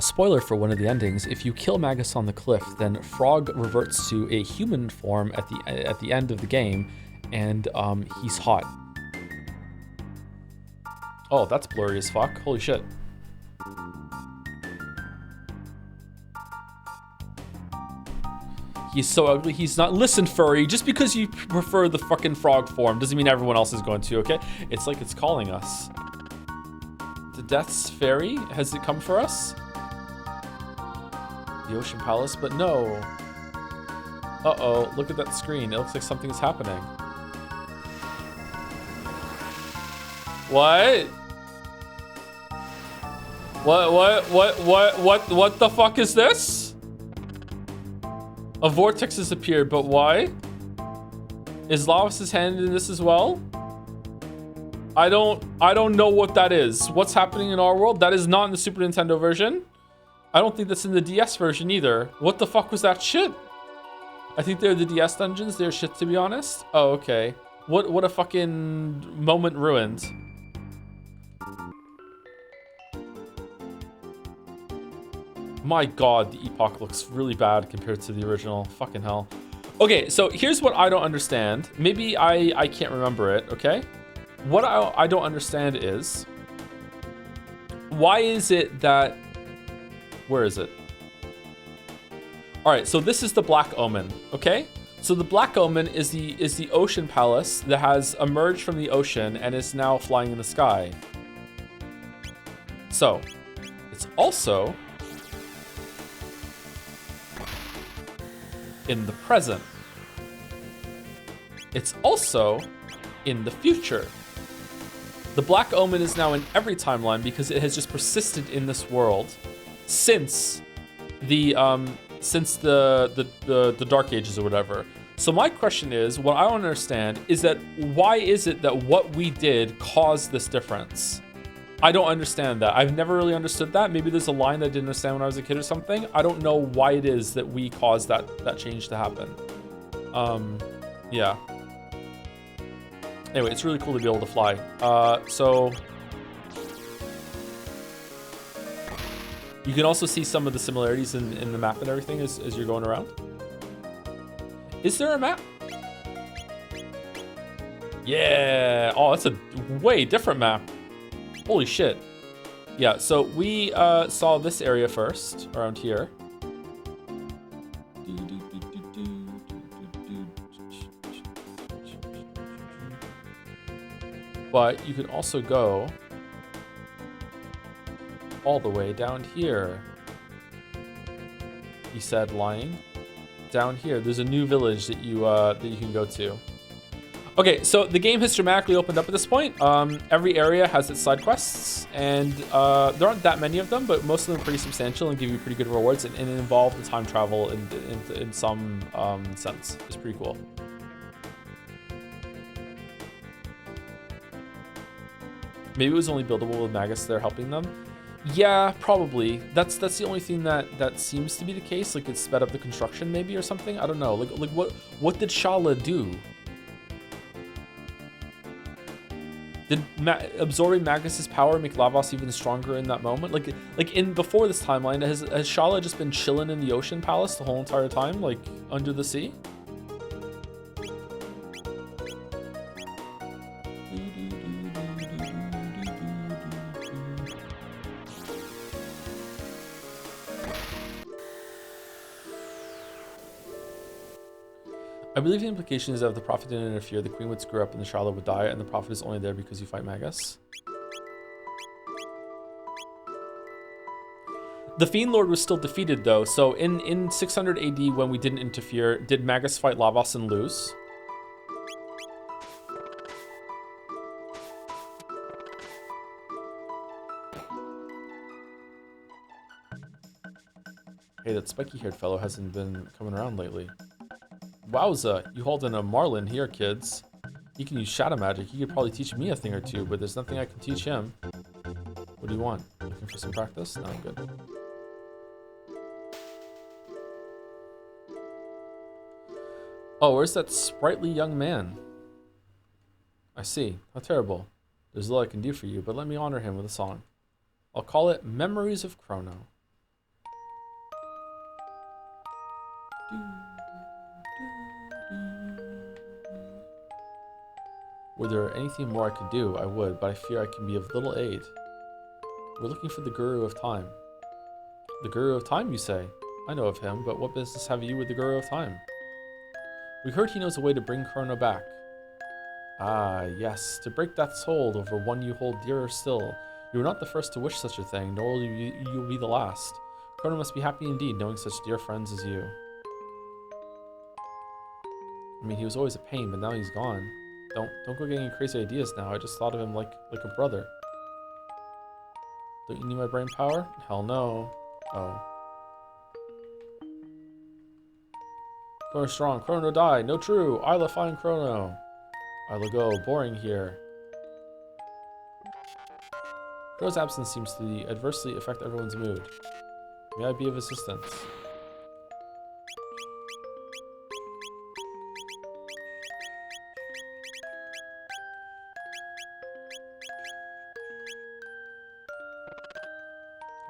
spoiler for one of the endings, if you kill Magus on the cliff, then Frog reverts to a human form at the end of the game, and he's hot. Oh, that's blurry as fuck. Holy shit. He's so ugly, he's not... Listen, furry, just because you prefer the fucking frog form doesn't mean everyone else is going to, okay? It's like it's calling us. The Death's Fairy? Has it come for us? The Ocean Palace? But no. Uh-oh, look at that screen. It looks like something is happening. What? What the fuck is this? A vortex has appeared, but why? Is Lavos' hand in this as well? I don't know what that is. What's happening in our world? That is not in the Super Nintendo version. I don't think that's in the DS version either. What the fuck was that shit? I think they're the DS dungeons. They're shit, to be honest. Oh, okay. What a fucking moment ruined. My god, the Epoch looks really bad compared to the original. Fucking hell. Okay, so here's what I don't understand. Maybe I can't remember it, okay? What I don't understand is, why is it that... Where is it? All right, so this is the Black Omen, okay? So the Black Omen is the ocean palace that has emerged from the ocean and is now flying in the sky. So, it's also in the present. It's also in the future. The Black Omen is now in every timeline because it has just persisted in this world since the Dark Ages or whatever. So my question is, what I don't understand is that why is it that what we did caused this difference? I don't understand that. I've never really understood that. Maybe there's a line that I didn't understand when I was a kid or something. I don't know why it is that we caused that change to happen. Yeah. Anyway, it's really cool to be able to fly. So you can also see some of the similarities in the map and everything as you're going around. Is there a map? Yeah. Oh, that's a way different map. Holy shit. Yeah, so we saw this area first, around here. But you can also go all the way down here. He said, lying. Down here, there's a new village that you can go to. Okay, so the game has dramatically opened up at this point. Every area has its side quests, and there aren't that many of them, but most of them are pretty substantial and give you pretty good rewards, and involve the time travel in some sense. It's pretty cool. Maybe it was only buildable with Magus there helping them. Yeah, probably. That's the only thing that seems to be the case. Like, it sped up the construction, maybe, or something. I don't know. Like what did Shala do? Did absorbing Magus's power make Lavos even stronger in that moment? Like in before this timeline, has Shala just been chilling in the Ocean Palace the whole entire time, like under the sea? I believe the implication is that if the Prophet didn't interfere, the Queen would screw up and the Shala would die, and the Prophet is only there because you fight Magus. The Fiend Lord was still defeated, though, so in 600 AD, when we didn't interfere, did Magus fight Lavos and lose? Hey, that spiky-haired fellow hasn't been coming around lately. Wowza, you holding a Marlin here, kids. He can use shadow magic. He could probably teach me a thing or two, but there's nothing I can teach him. What do you want? Looking for some practice? No, I'm good. Oh, where's that sprightly young man? I see. How terrible. There's little I can do for you, but let me honor him with a song. I'll call it Memories of Chrono. Were there anything more I could do, I would, but I fear I can be of little aid. We're looking for the Guru of Time. The Guru of Time, you say? I know of him, but what business have you with the Guru of Time? We heard he knows a way to bring Chrono back. Ah, yes, to break death's hold over one you hold dearer still. You were not the first to wish such a thing, nor will you be the last. Chrono must be happy indeed, knowing such dear friends as you. I mean, he was always a pain, but now he's gone. Don't go getting crazy ideas now. I just thought of him like a brother. Don't you need my brain power? Hell no. Oh. Chrono strong. Chrono die. No true. Isla find Chrono. Isla go. Boring here. Chrono's absence seems to adversely affect everyone's mood. May I be of assistance?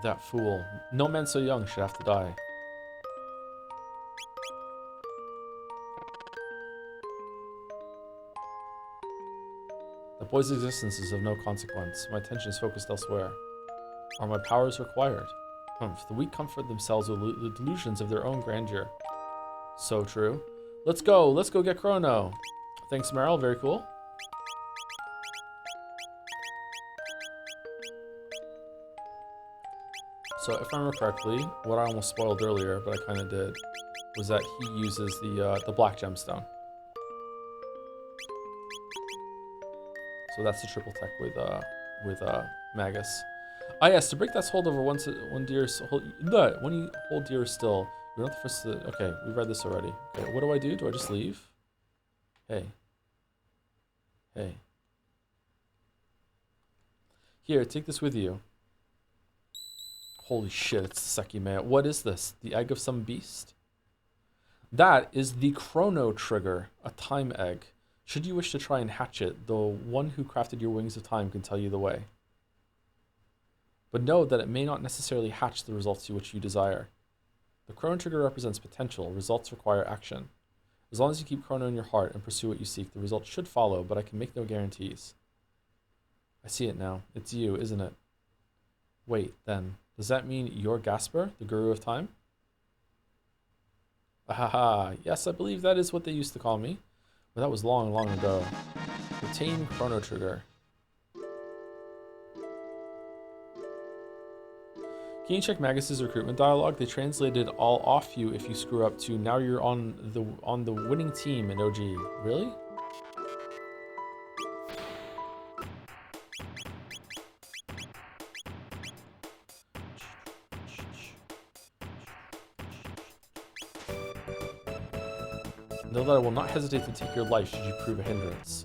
That fool. No man so young should have to die. The boy's existence is of no consequence. My attention is focused elsewhere. Are my powers required? The weak comfort themselves with the delusions of their own grandeur. So true. Let's go get Chrono. Thanks, Meryl, very cool. So if I remember correctly, what I almost spoiled earlier, but I kind of did, was that he uses the black gemstone. So that's the triple tech with Magus. Ah yes, to break that hold over one deer when you hold deer still, you're not the first to. Okay, we read this already. Okay, what do? Do I just leave? Hey. Here, take this with you. Holy shit, it's the Sekime. What is this? The egg of some beast? That is the Chrono Trigger, a time egg. Should you wish to try and hatch it, the one who crafted your wings of time can tell you the way. But know that it may not necessarily hatch the results to which you desire. The Chrono Trigger represents potential. Results require action. As long as you keep Chrono in your heart and pursue what you seek, the results should follow, but I can make no guarantees. I see it now. It's you, isn't it? Wait, then. Does that mean you're Gasper, the Guru of Time? Ahaha, yes, I believe that is what they used to call me. But that was long, long ago. Retain Chrono Trigger. Can you check Magus's recruitment dialogue? They translated all off you if you screw up to now you're on the winning team in OG. Really? Know that I will not hesitate to take your life should you prove a hindrance.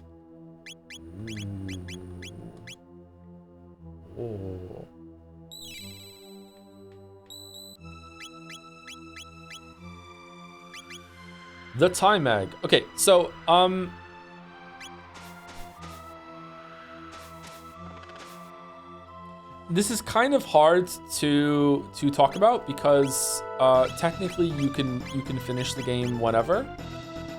Oh. The time egg. Okay, so this is kind of hard to talk about because technically you can finish the game whenever.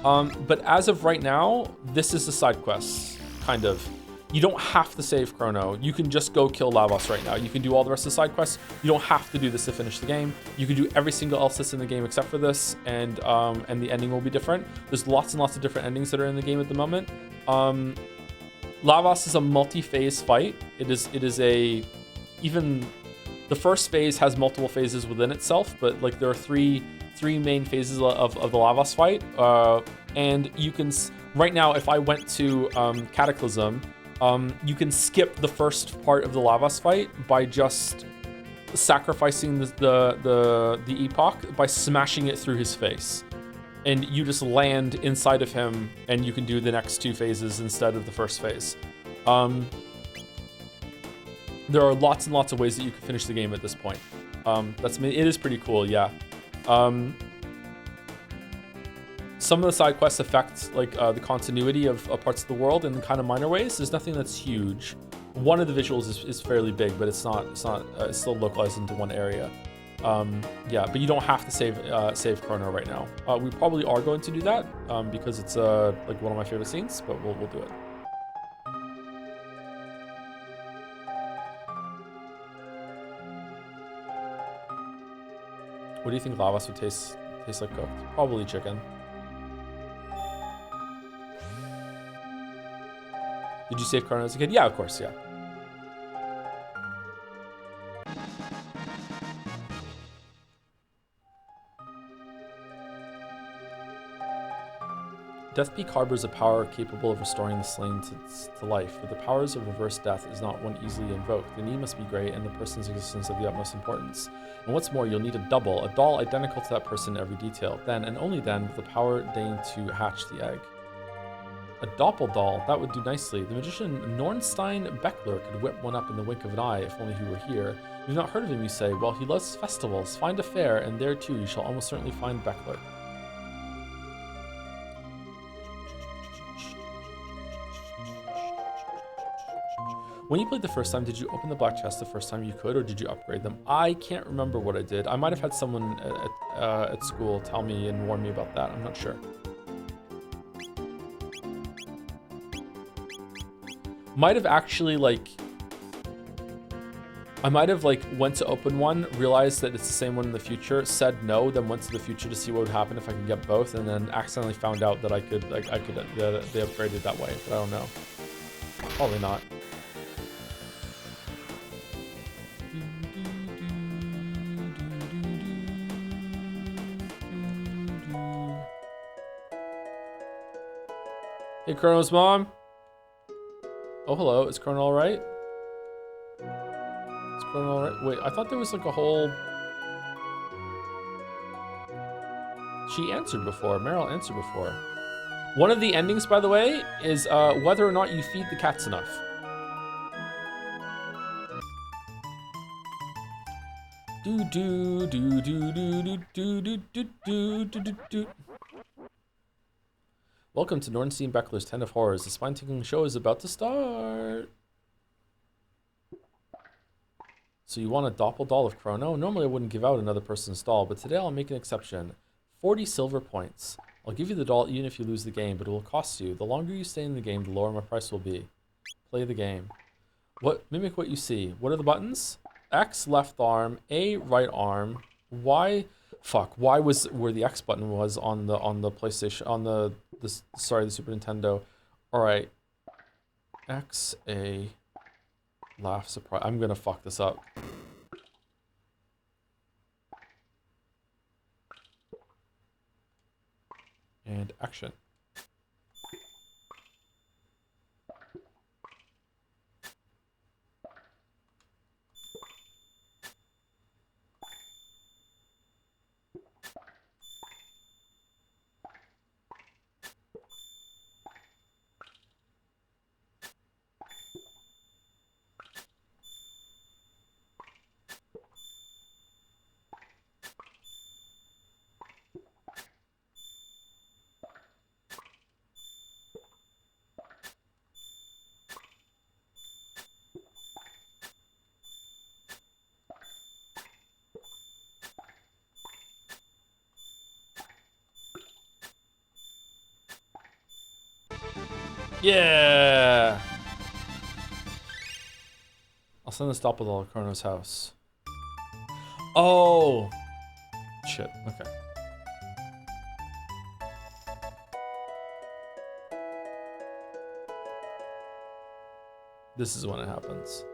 But as of right now, this is the side quest, kind of. You don't have to save Chrono. You can just go kill Lavos right now. You can do all the rest of the side quests. You don't have to do this to finish the game. You can do every single else that's in the game except for this, and the ending will be different. There's lots and lots of different endings that are in the game at the moment. Lavos is a multi-phase fight. It is a, even the first phase has multiple phases within itself, but like there are three main phases of the Lavos fight, and you can right now if I went to Cataclysm, you can skip the first part of the Lavos fight by just sacrificing the epoch by smashing it through his face, and you just land inside of him and you can do the next two phases instead of the first phase. There are lots and lots of ways that you can finish the game at this point. It is pretty cool, yeah. Some of the side quests affect like the continuity of parts of the world in kind of minor ways. There's nothing that's huge. One of the visuals is fairly big, but it's still localized into one area. Yeah, but you don't have to save Chrono right now. We probably are going to do that because it's like one of my favorite scenes, but we'll do it. What do you think Lavos would taste like cooked? Probably chicken. Did you save Chrono as a kid? Yeah, of course, yeah. Death Peak harbors a power capable of restoring the slain to life, but the powers of reverse death is not one easily invoked. The need must be great and the person's existence of the utmost importance. And what's more, you'll need a double, a doll identical to that person in every detail. Then, and only then, will the power deign to hatch the egg. A doppeldoll, that would do nicely. The magician Nornstein Beckler could whip one up in the wink of an eye if only he were here. You've not heard of him, you say. Well, he loves festivals. Find a fair, and there too you shall almost certainly find Beckler. When you played the first time, did you open the black chest the first time you could, or did you upgrade them? I can't remember what I did. I might have had someone at school tell me and warn me about that. I'm not sure. Might have actually like, I might have like went to open one, realized that it's the same one in the future, said no, then went to the future to see what would happen if I could get both, and then accidentally found out that they upgraded that way, but I don't know. Probably not. Hey, Chrono's mom. Oh, hello. Is Chrono all right? Is Chrono all right? Wait, I thought there was like a whole... She answered before. Meryl answered before. One of the endings, by the way, is whether or not you feed the cats enough. Do do do do do do do do do do do do. Welcome to Nordenstein Beckler's 10 of Horrors. The spine-tingling show is about to start. So you want a doppel doll of Chrono? Normally I wouldn't give out another person's doll, but today I'll make an exception. 40 silver points. I'll give you the doll even if you lose the game, but it will cost you. The longer you stay in the game, the lower my price will be. Play the game. Mimic what you see. What are the buttons? X, left arm. A, right arm. Y, Y was where the X button was on the PlayStation, on the Super Nintendo. All right. X, A, laugh, surprise. I'm gonna fuck this up. And action. Yeah! I'll send this doppel doll to Chrono's house. Oh! Shit, okay. This is when it happens.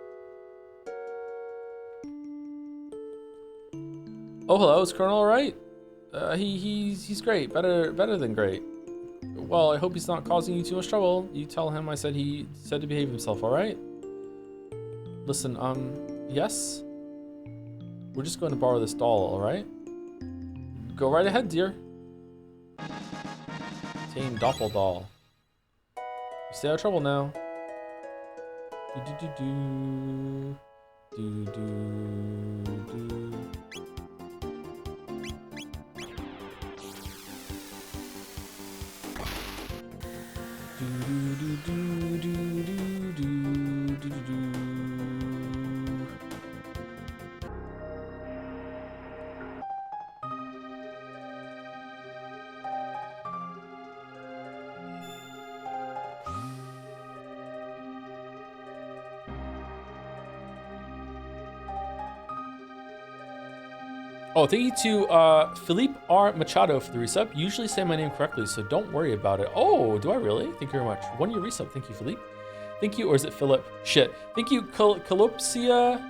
Oh, hello, is Chrono alright? He's great, better than great. Well, I hope he's not causing you too much trouble. You tell him I said he said to behave himself, alright? Listen, yes? We're just going to borrow this doll, alright? Go right ahead, dear. Tame doppel doll. You stay out of trouble now. Do. Oh, thank you to Felipe R. Machado for the resub. You usually say my name correctly, so don't worry about it. Oh, do I really? Thank you very much. 1 year resub. Thank you, Felipe. Thank you, or is it Philip? Shit. Thank you, Calopsia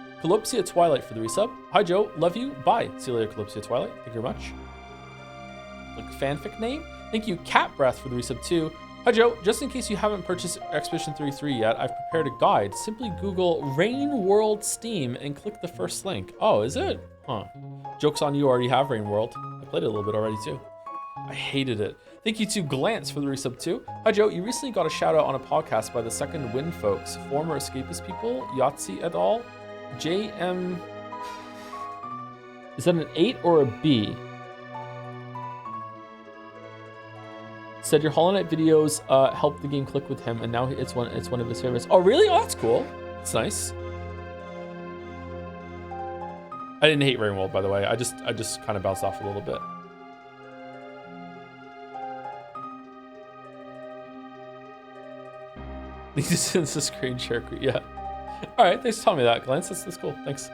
Twilight for the resub. Hi, Joe. Love you. Bye. See you later, Calopsia Twilight. Thank you very much. Like fanfic name? Thank you, Cat Breath for the resub too. Hi, Joe. Just in case you haven't purchased Expedition 33 yet, I've prepared a guide. Simply Google Rain World Steam and click the first link. Oh, is it? Huh. Joke's on you, already have Rain World. I played it a little bit already too. I hated it. Thank you to Glance for the resub too. Hi Joe, you recently got a shout out on a podcast by the Second Wind folks, former escapist people, Yahtzee et al. JM. Is that an 8 or a B? Said your Hollow Knight videos helped the game click with him, and now it's one of his favorites. Oh really? Oh, that's cool. It's nice. I didn't hate Rain World, by the way. I just kind of bounced off a little bit. This is a screen share. Yeah. All right. Thanks for telling me that, Glance. That's cool. Thanks.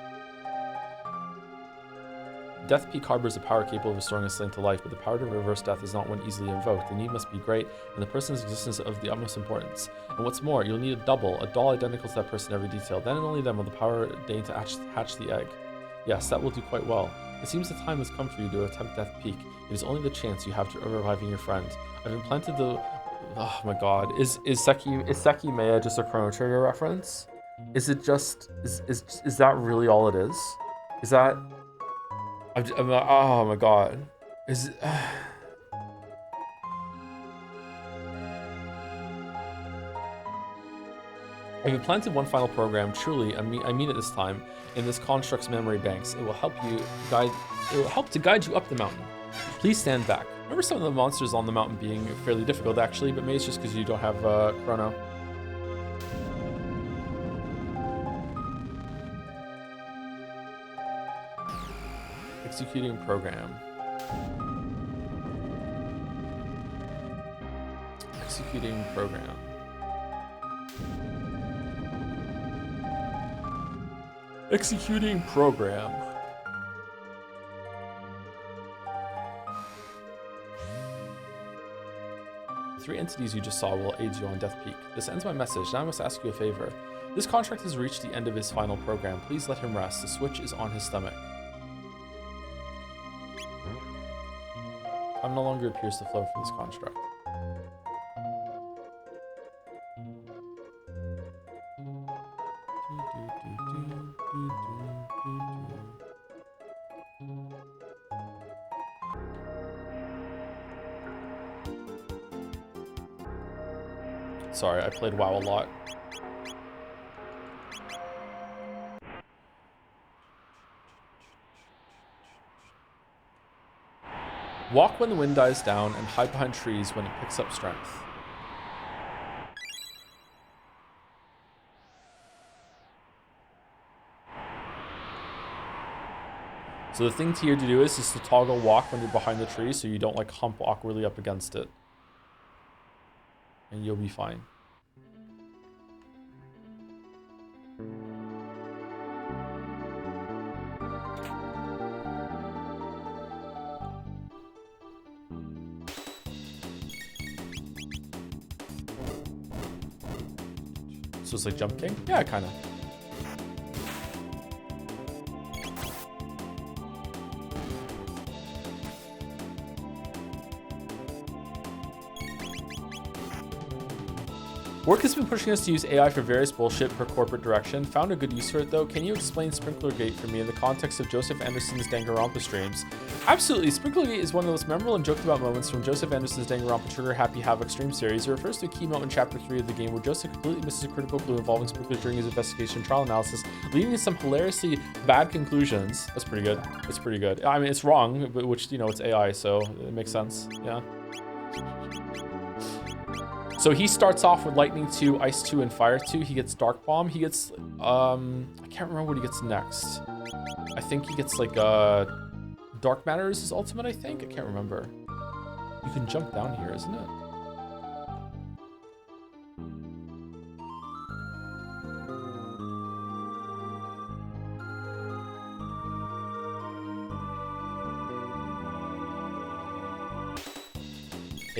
Death Peak harbors a power capable of restoring a slain to life, but the power to reverse death is not one easily invoked. The need must be great, and the person's existence of the utmost importance. And what's more, you'll need a doll identical to that person in every detail. Then and only then will the power deign to hatch the egg. Yes, that will do quite well. It seems the time has come for you to attempt Death Peak. It is only the chance you have to reviving your friend. I've implanted the... Oh my god. Is Seki Maya just a Chrono Trigger reference? Is it just... Is that really all it is? Is that... oh my god. Is it... If you planted one final program, truly, I mean it this time, in this construct's memory banks, it will help to guide you up the mountain. Please stand back. Remember some of the monsters on the mountain being fairly difficult, actually, but maybe it's just because you don't have Chrono. Executing program. Executing program. Executing program. Three entities you just saw will aid you on Death Peak. This ends my message. Now I must ask you a favor. This contract has reached the end of his final program. Please let him rest. The switch is on his stomach. Time no longer appears to flow from this construct. Sorry, I played WoW a lot. Walk when the wind dies down and hide behind trees when it picks up strength. So the thing here to do is to toggle walk when you're behind the tree so you don't like hump awkwardly up against it. And you'll be fine. So it's like Jump King? Yeah, kind of. Work has been pushing us to use AI for various bullshit per corporate direction. Found a good use for it though. Can you explain Sprinklergate for me in the context of Joseph Anderson's Danganronpa streams? Absolutely. Sprinklergate is one of the most memorable and joked about moments from Joseph Anderson's Danganronpa Trigger Happy Havoc stream series. It refers to a key moment in Chapter 3 of the game where Joseph completely misses a critical clue involving Sprinkler during his investigation trial analysis, leading to some hilariously bad conclusions. That's pretty good. That's pretty good. I mean, it's wrong, but which, you know, it's AI, so it makes sense. Yeah. So he starts off with Lightning 2, Ice 2, and Fire 2. He gets Dark Bomb. He gets, I can't remember what he gets next. I think he gets like, Dark Matter is his ultimate, I think. I can't remember. You can jump down here, isn't it?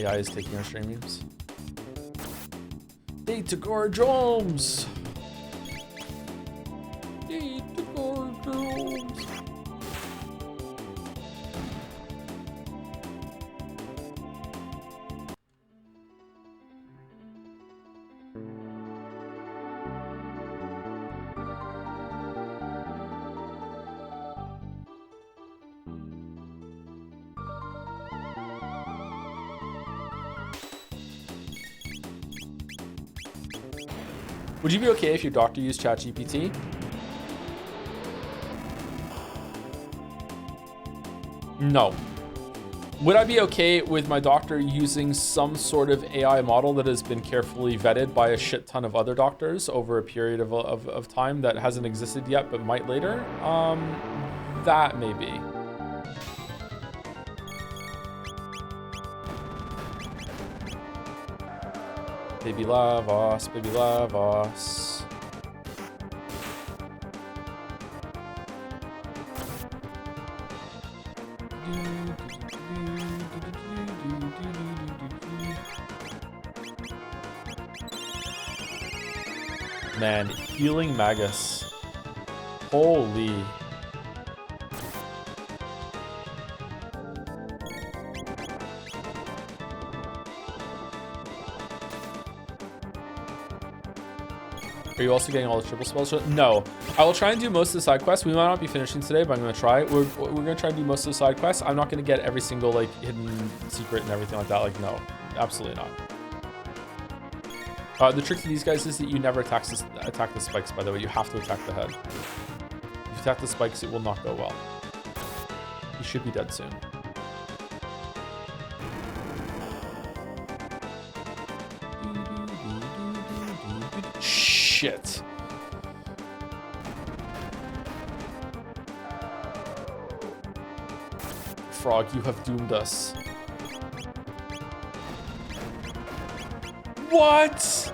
AI is taking our streams. They took our drums. They took our drums. Would you be okay if your doctor used ChatGPT? No. Would I be okay with my doctor using some sort of AI model that has been carefully vetted by a shit ton of other doctors over a period of time that hasn't existed yet but might later? That maybe. Baby Lavos, baby Lavos. Man, healing Magus. Holy. Are you also getting all the triple spells? No. I will try and do most of the side quests. We might not be finishing today, but I'm going to try. We're going to try and do most of the side quests. I'm not going to get every single, like, hidden secret and everything like that. Like, no. Absolutely not. The trick to these guys is that you never attack the spikes, by the way. You have to attack the head. If you attack the spikes, it will not go well. You should be dead soon. Shit. Frog, you have doomed us. What?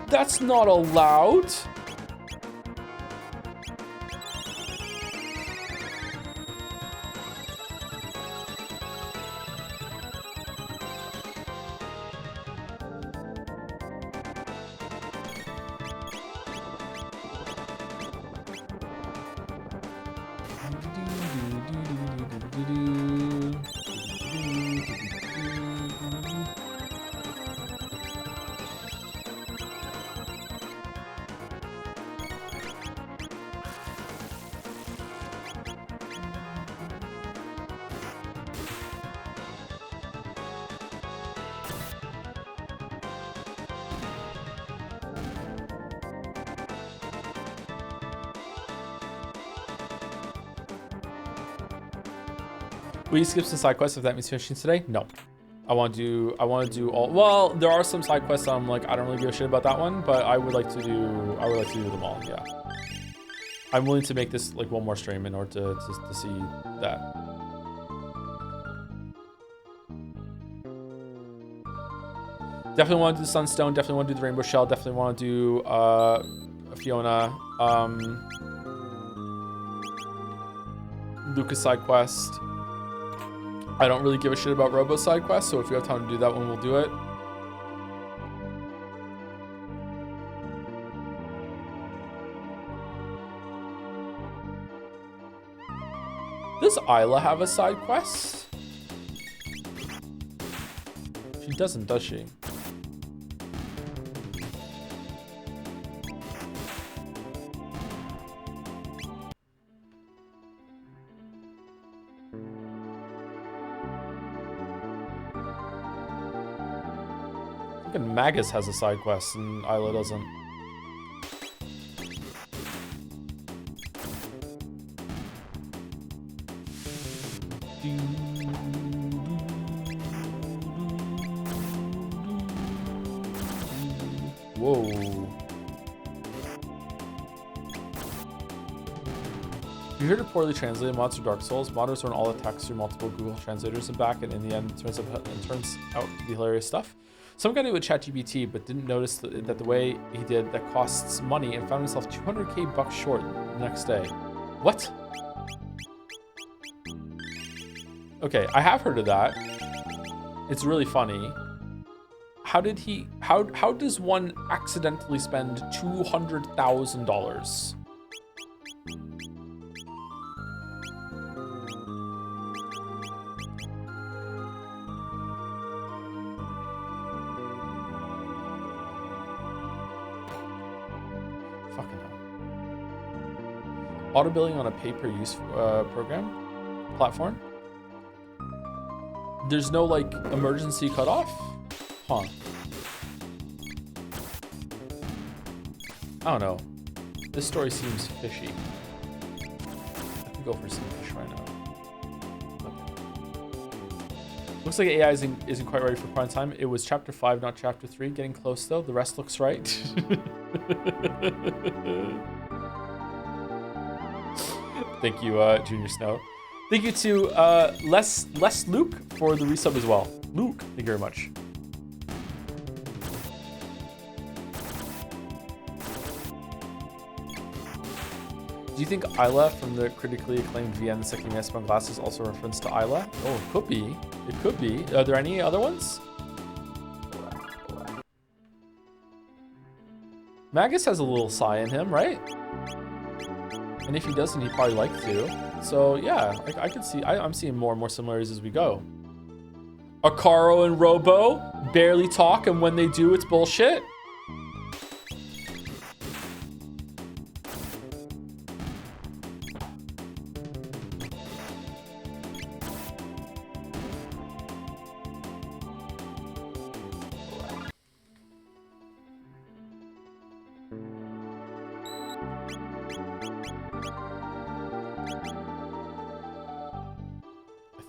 That's not allowed. Will you skip some side quests if that means finishing today? No. I want to do all, well, there are some side quests that I'm like, I don't really give a shit about that one, but I would like to do them all, yeah. I'm willing to make this like one more stream in order to see that. Definitely want to do the Sunstone, definitely want to do the Rainbow Shell, definitely want to do Fiona, Lucas side quest. I don't really give a shit about Robo side quest, so if you have time to do that one, we'll do it. Does Isla have a side quest? She doesn't, does she? Fucking Magus has a side quest and Isla doesn't. Whoa. You heard a poorly translated mods for Dark Souls. Modders run all attacks through multiple Google translators and back, and in the end, it turns out to be hilarious stuff. Some guy did with ChatGPT, but didn't notice that the way he did that costs money and found himself 200k bucks short the next day. What? Okay, I have heard of that. It's really funny. How does one accidentally spend $200,000? Fucking hell. Auto billing on a pay-per-use platform? There's no like emergency cutoff? Huh. I don't know. This story seems fishy. I could go for some fish right now. Okay. Looks like AI isn't quite ready for prime time. It was chapter 5, not chapter 3. Getting close though. The rest looks right. Thank you, Junior Snow. Thank you to Les Luke for the resub as well. Luke, thank you very much. Do you think Isla from the critically acclaimed VN Second Espon Glass is also a reference to Isla? Oh, it could be. It could be. Are there any other ones? Magus has a little sigh in him, right? And if he doesn't, he'd probably like to. So yeah, I could see, I'm seeing more and more similarities as we go. Akaro and Robo barely talk, and when they do, it's bullshit.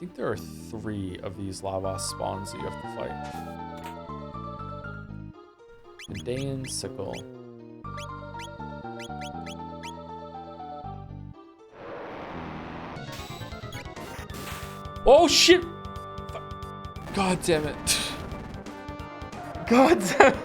think there are 3 of these Lavos spawns that you have to fight. Dandaean Sickle. Oh shit! God damn it. God damn it.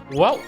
Well.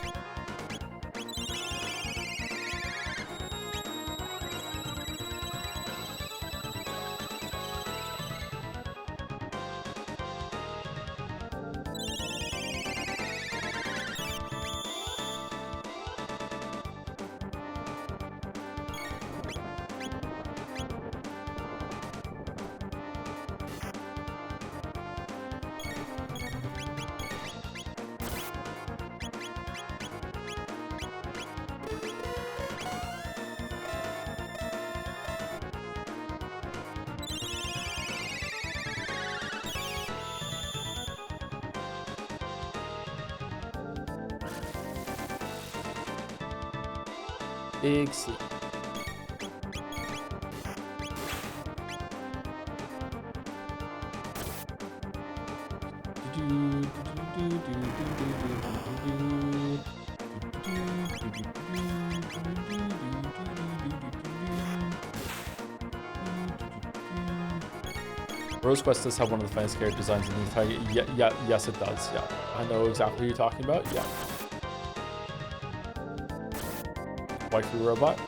Big sleep. Rose Quest does have one of the finest character designs in the entire. Yes, it does. Yeah, I know exactly who you're talking about. Yeah. Waifu robot.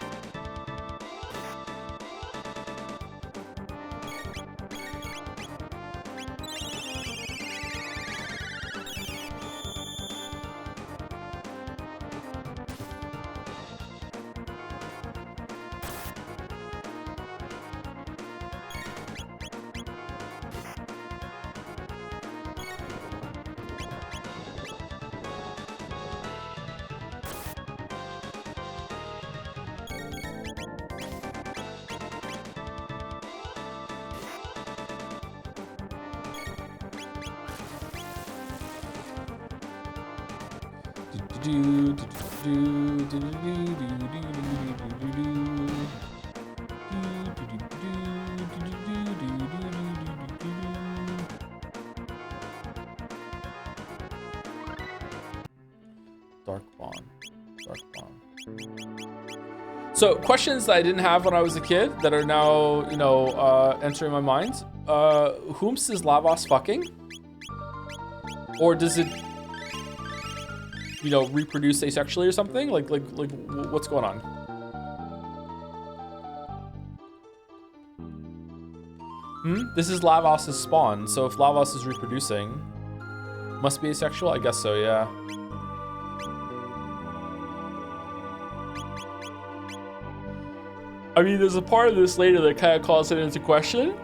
Dark Bond. So questions that I didn't have when I was a kid that are now, you know, entering my mind. Whomst is Lavos fucking? Or does it, you know, reproduce asexually or something? Like what's going on? This is Lavos' spawn, so if Lavos is reproducing, must be asexual? I guess so, yeah. I mean, there's a part of this later that kind of calls it into question.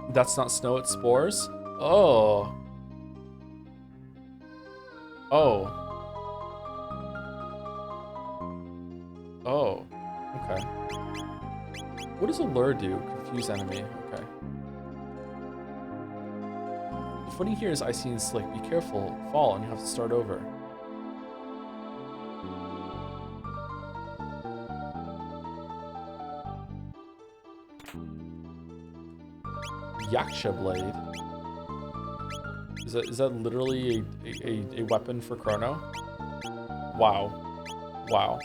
That's not snow, it's spores. Oh. Oh. Oh. Okay. What does a lure do? Confuse enemy. Okay. The footing here is icy and slick. Be careful. Fall and you have to start over. Yaksha blade. Is that literally a weapon for Chrono? Wow. Wow.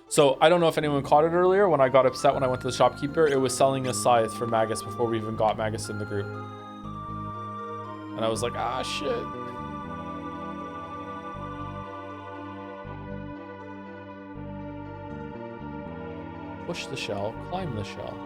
So I don't know if anyone caught it earlier when I got upset when I went to the shopkeeper. It was selling a scythe for Magus before we even got Magus in the group. And I was like, ah, shit. Push the shell, climb the shell.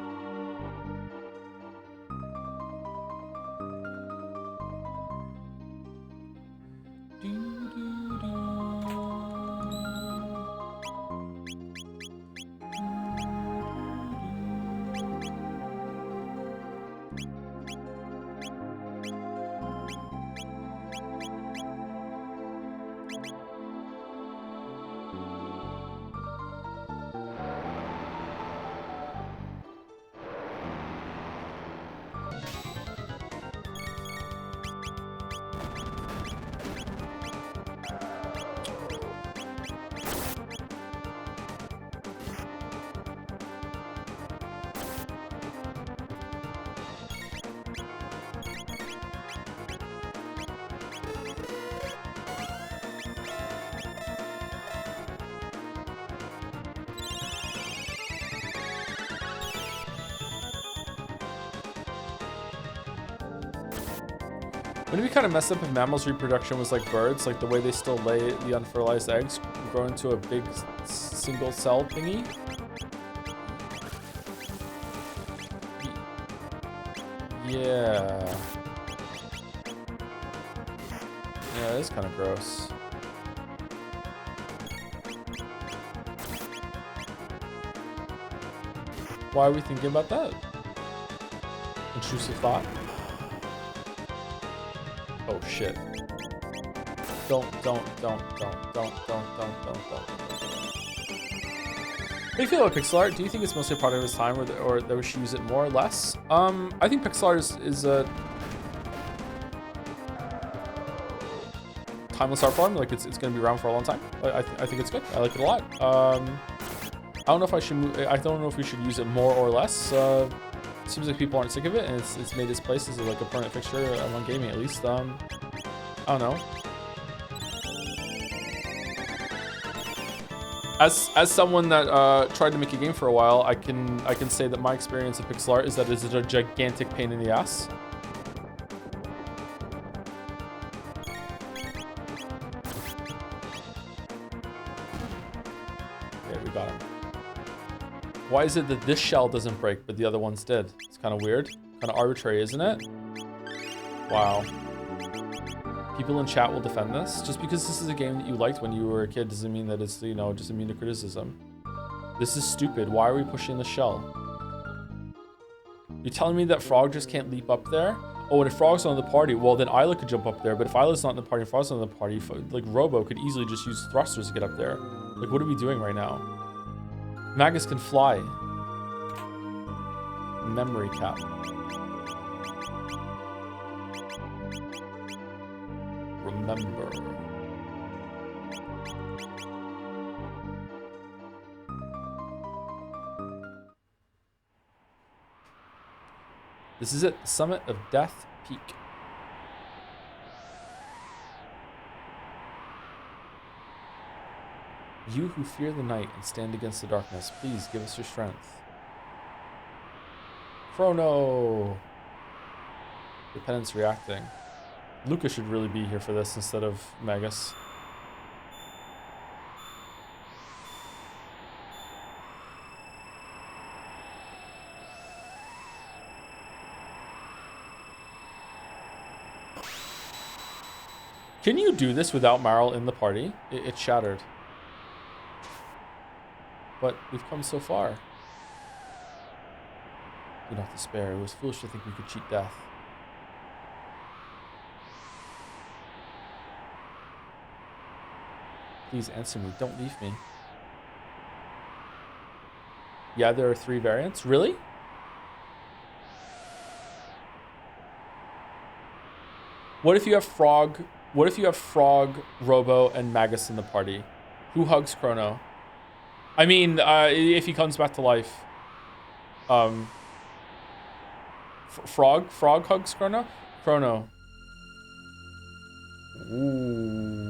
Wouldn't it be kind of messed up if mammals' reproduction was like birds, like the way they still lay the unfertilized eggs, grow into a big single cell thingy? Yeah. Yeah, it is kind of gross. Why are we thinking about that? Intrusive thought? Oh shit. Don't. How do you feel about pixel art? Do you think it's mostly a product of its time or that we should use it more or less? I think pixel art is a timeless art form. Like it's gonna be around for a long time. I think it's good. I like it a lot. I don't know if I should I don't know if we should use it more or less. Seems like people aren't sick of it, and it's made its place as like a permanent fixture among gaming at least. I don't know. As someone that tried to make a game for a while, I can say that my experience of pixel art is that it's a gigantic pain in the ass. Okay, we got him. Why is it that this shell doesn't break, but the other ones did? It's kind of weird. Kind of arbitrary, isn't it? Wow. People in chat will defend this. Just because this is a game that you liked when you were a kid doesn't mean that it's, you know, just immune to criticism. This is stupid. Why are we pushing the shell? You're telling me that Frog just can't leap up there? Oh, and if Frog's not in the party, well, then Isla could jump up there. But if Isla's not in the party and Frog's not in the party, like, Robo could easily just use thrusters to get up there. Like, what are we doing right now? Magus can fly. Memory cap. Remember. This is it, the summit of Death Peak. You who fear the night and stand against the darkness, please give us your strength. Chrono! The penance reacting. Luca should really be here for this instead of Magus. Can you do this without Marl in the party? It shattered. But we've come so far. Do not despair. It was foolish to think we could cheat death. Please answer me. Don't leave me. Yeah, there are 3 variants. Really? What if you have Frog? What if you have Frog, Robo, and Magus in the party? Who hugs Chrono? I mean, if he comes back to life. Frog hugs Chrono? Chrono. Ooh.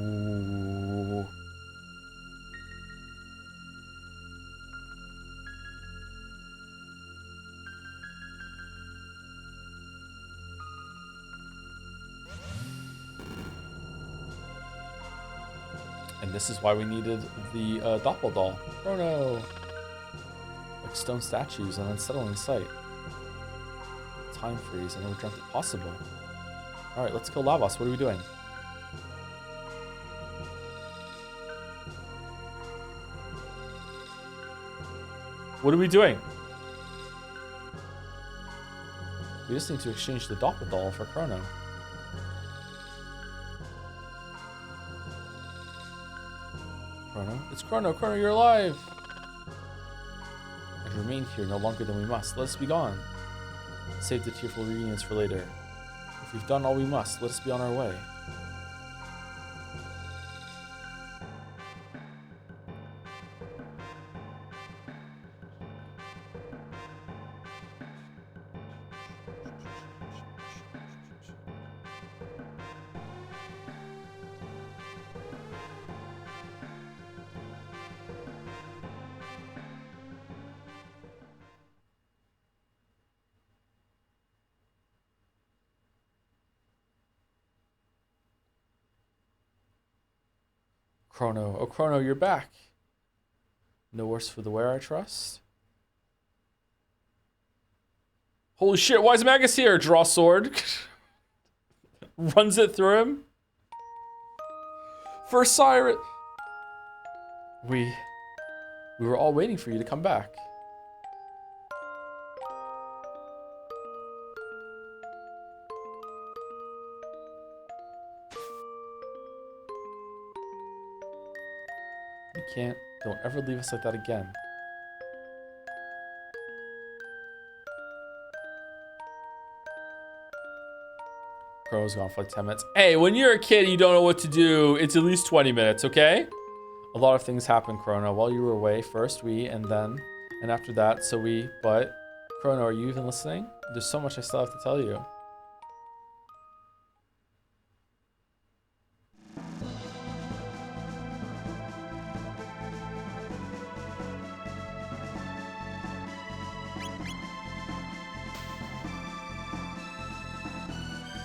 And this is why we needed the Doppel doll. Chrono! Like stone statues, an unsettling sight. Time freeze, I never dreamt it possible. Alright, let's kill Lavos. What are we doing? What are we doing? We just need to exchange the Doppel doll for Chrono. Chrono? It's Chrono! Chrono, you're alive! And remain here no longer than we must. Let us be gone. Save the tearful reunions for later. If we've done all we must, let us be on our way. Chrono. Oh, Chrono, you're back. No worse for the wear, I trust. Holy shit, why is Magus here? Draw sword. Runs it through him. For Cyrus. We were all waiting for you to come back. You can't. Don't ever leave us like that again. Chrono's gone for like 10 minutes. Hey, when you're a kid, you don't know what to do. It's at least 20 minutes, okay? A lot of things happened, Chrono. While you were away, first we, and then, and after that, so we, but... Chrono, are you even listening? There's so much I still have to tell you.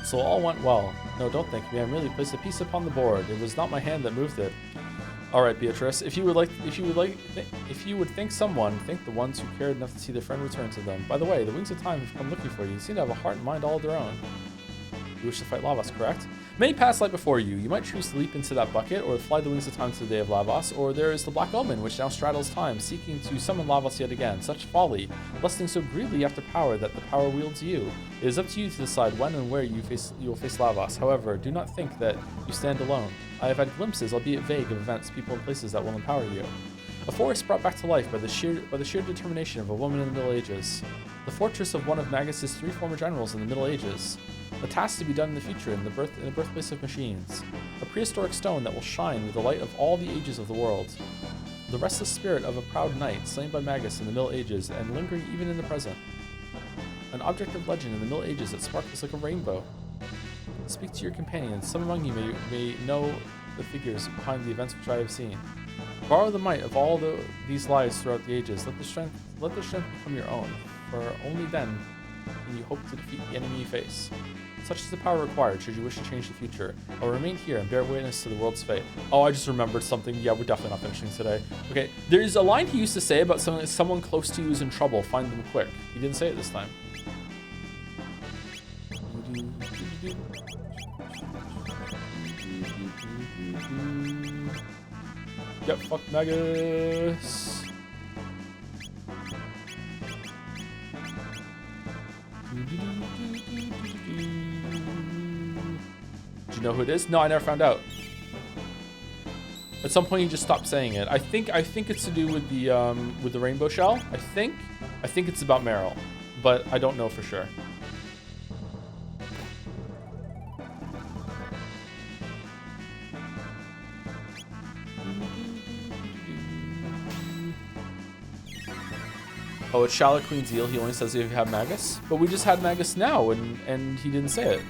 So all went well. No, don't thank me. I merely placed a piece upon the board. It was not my hand that moved it. All right, Beatrice. If you would thank someone, thank the ones who cared enough to see their friend return to them. By the way, the Wings of Time have come looking for you. You seem to have a heart and mind all of their own. You wish to fight Lavos, correct? Many paths lie before you. You might choose to leap into that bucket, or fly the Wings of Time to the day of Lavos, or there is the Black Omen, which now straddles time, seeking to summon Lavos yet again. Such folly, lusting so greedily after power that the power wields you. It is up to you to decide when and where you will face Lavos. However, do not think that you stand alone. I have had glimpses, albeit vague, of events, people, and places that will empower you. A forest brought back to life by the sheer determination of a woman in the Middle Ages. The fortress of one of Magus's 3 former generals in the Middle Ages. A task to be done in the future in the birthplace of machines. A prehistoric stone that will shine with the light of all the ages of the world. The restless spirit of a proud knight slain by Magus in the Middle Ages and lingering even in the present. An object of legend in the Middle Ages that sparkles like a rainbow. Speak to your companions. Some among you may know the figures behind the events which I have seen. Borrow the might of all these lives throughout the ages. Let the strength become your own, for only then can you hope to defeat the enemy you face. Such is the power required should you wish to change the future. I'll remain here and bear witness to the world's fate. Oh, I just remembered something. Yeah, we're definitely not finishing today. Okay, there's a line he used to say about someone close to you is in trouble. Find them quick. He didn't say it this time. Yep, fuck Magus. Do you know who it is? No, I never found out. At some point, he just stopped saying it. I think it's to do with the rainbow shell. I think it's about Meryl, but I don't know for sure. Oh, it's Charlotte Queen's Eel. He only says if you have Magus. But we just had Magus now, and he didn't say it.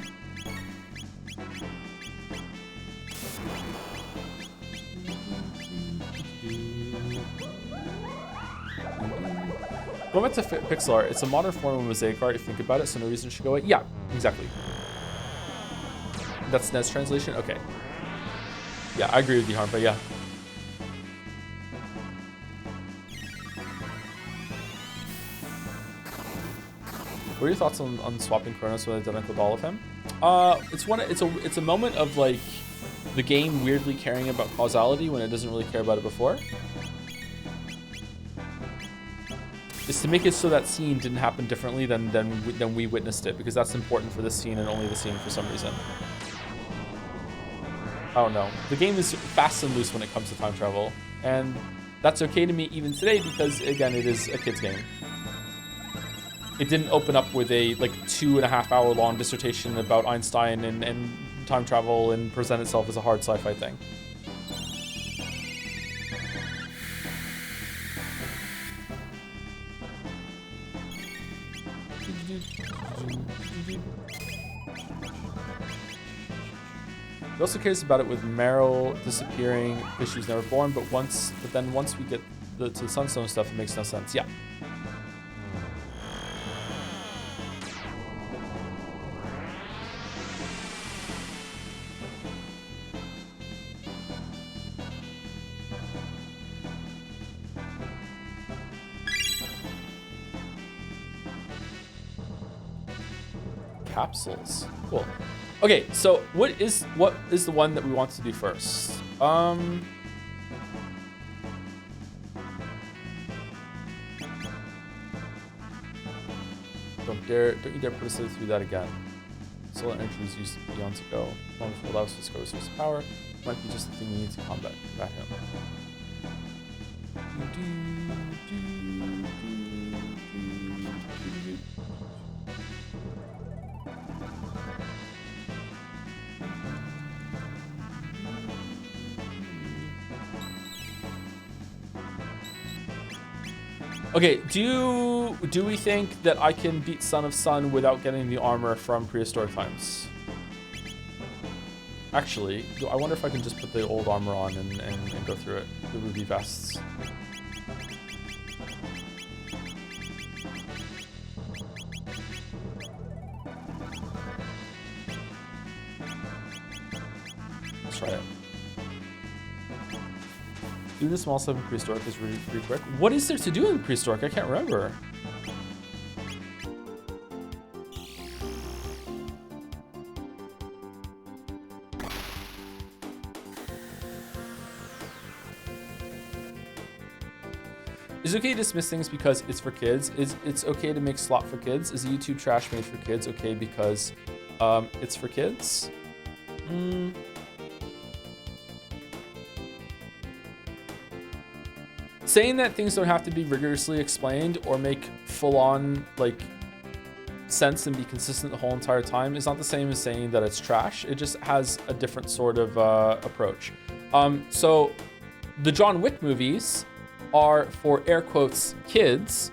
Going back to pixel art, it's a modern form of mosaic art if you think about it, so no reason it should go away. Yeah, exactly. That's SNES translation? Okay. Yeah, I agree with you, Harm, but yeah. What are your thoughts on swapping Kronos with an identical doll of him? It's a moment of like the game weirdly caring about causality when it doesn't really care about it before. Is to make it so that scene didn't happen differently than we witnessed it, because that's important for this scene and only the scene for some reason. I don't know. The game is fast and loose when it comes to time travel, and that's okay to me even today because again, it is a kid's game. It didn't open up with a like 2.5 hour long dissertation about Einstein and time travel and present itself as a hard sci-fi thing. He also cares about it with Meryl disappearing because she was never born, but then once we get to the Sunstone stuff, it makes no sense. Yeah. capsules. Cool. Okay, so what is the one that we want to do first? Don't you dare put us through that again. Solar energy was used eons ago. One will allow us to discover source of power. Might be just the thing we need to combat him. Okay, do we think that I can beat Son of Sun without getting the armor from prehistoric times? Actually, I wonder if I can just put the old armor on and go through it. The ruby vests. Let's try it. Doing the small stuff in prehistoric is really pretty quick. What is there to do in prehistoric? I can't remember. Is it okay to dismiss things because it's for kids? Is it's okay to make slop for kids? Is YouTube trash made for kids okay because it's for kids? Saying that things don't have to be rigorously explained or make full-on like sense and be consistent the whole entire time is not the same as saying that it's trash. It just has a different sort of approach. So the John Wick movies are for air quotes kids.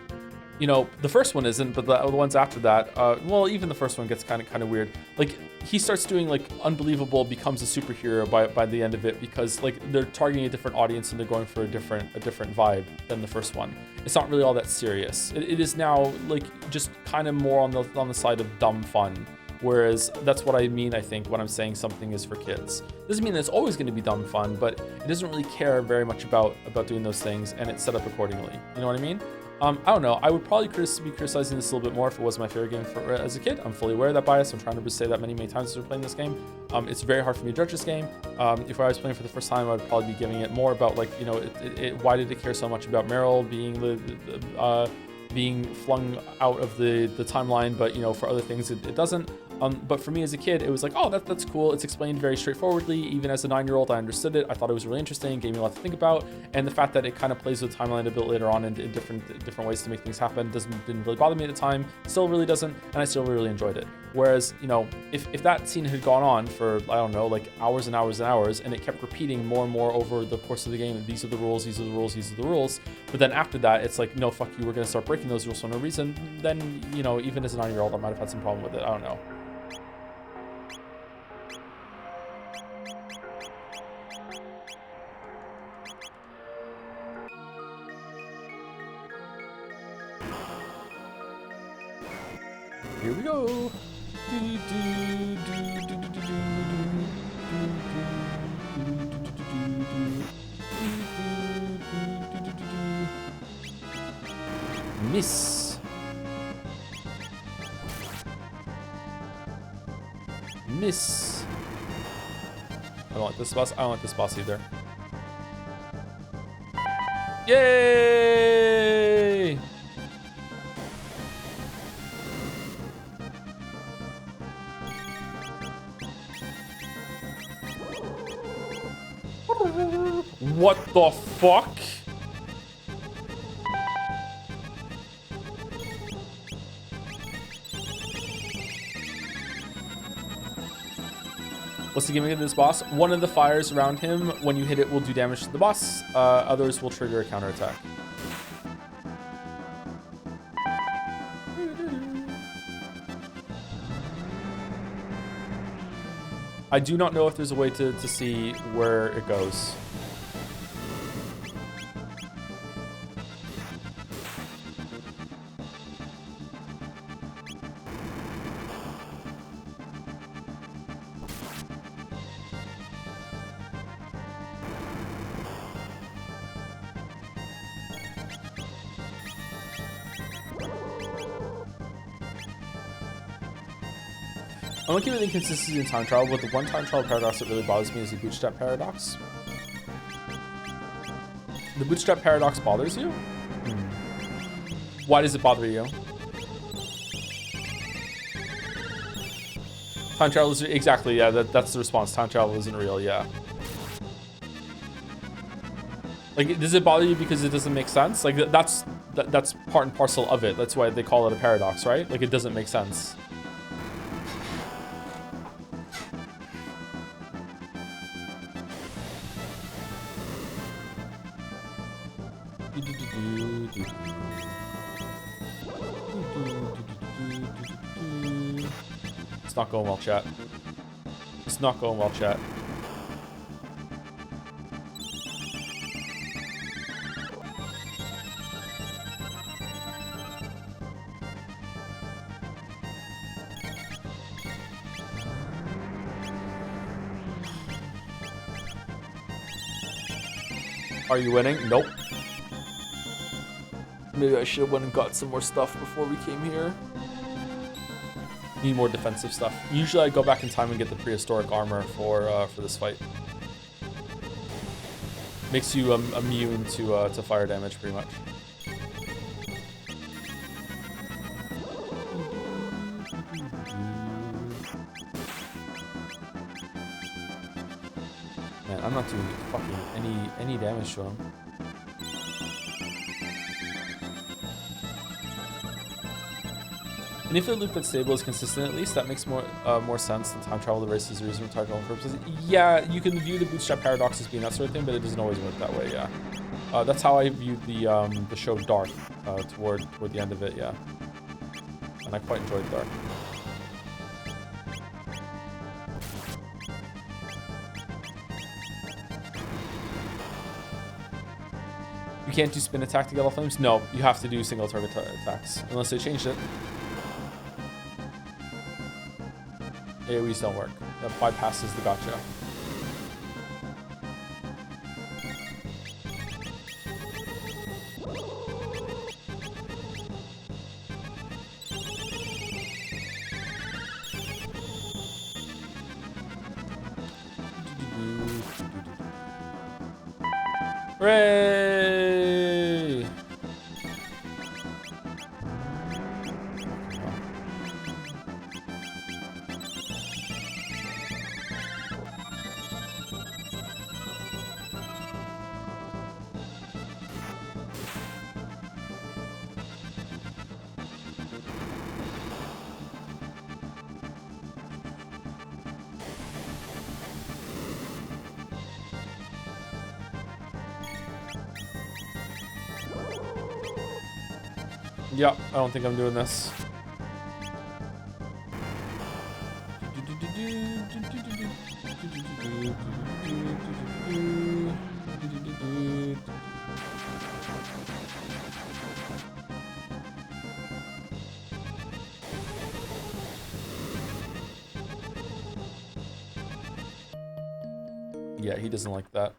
You know, the first one isn't, but the ones after that, well, even the first one gets kind of weird. Like he starts doing like unbelievable, becomes a superhero by the end of it because like they're targeting a different audience and they're going for a different vibe than the first one. It's not really all that serious. It is now like just kind of more on the side of dumb fun. Whereas that's what I mean, I think, when I'm saying something is for kids. Doesn't mean that it's always going to be dumb fun, but it doesn't really care very much about doing those things, and it's set up accordingly. You know what I mean? I don't know. I would probably be criticizing this a little bit more if it was my favorite game as a kid. I'm fully aware of that bias. I'm trying to say that many times as we're playing this game. It's very hard for me to judge this game. If I was playing for the first time, I would probably be giving it more about like, you know, why did it care so much about Meryl being flung out of the timeline, but you know, for other things it doesn't. But for me as a kid, it was like, oh, that's cool. It's explained very straightforwardly. Even as a 9-year-old, I understood it. I thought it was really interesting, gave me a lot to think about. And the fact that it kind of plays with timeline a bit later on in different ways to make things happen didn't really bother me at the time. Still really doesn't, and I still really enjoyed it. Whereas, you know, if that scene had gone on for, I don't know, like hours and hours and hours, and it kept repeating more and more over the course of the game, these are the rules, these are the rules, these are the rules. But then after that, it's like, no, fuck you, we're gonna start breaking those rules for no reason. Then, you know, even as a 9-year-old, I might have had some problem with it. I don't know. Here we go. Miss. I don't like this boss. I don't like this boss either. Yay! What the fuck? What's the gimmick of this boss? One of the fires around him, when you hit it, will do damage to the boss. Others will trigger a counterattack. I do not know if there's a way to see where it goes. I'm looking at the inconsistency in time travel, but the one time travel paradox that really bothers me is the bootstrap paradox. The bootstrap paradox bothers you? Why does it bother you? Time travel is exactly, yeah, that's the response. Time travel isn't real, yeah. Like, does it bother you because it doesn't make sense? Like, that's part and parcel of it. That's why they call it a paradox, right? Like, it doesn't make sense. It's not going well, chat. It's not going well, chat. Are you winning? Nope. Maybe I should have went and got some more stuff before we came here. Need more defensive stuff. Usually I go back in time and get the prehistoric armor for this fight. Makes you immune to fire damage pretty much. Man, I'm not doing fucking any damage to him. And if the loop that's stable is consistent, at least that makes more sense than time travel erases the reason for time travel purposes. Yeah, you can view the bootstrap paradox as being that sort of thing, but it doesn't always work that way. Yeah, that's how I viewed the show Dark toward the end of it. Yeah, and I quite enjoyed Dark. You can't do spin attack to get all flames? No, you have to do single target attacks unless they changed it. AoEs don't work. That bypasses the gotcha. Hooray! Yep, I don't think I'm doing this. Yeah, he doesn't like that.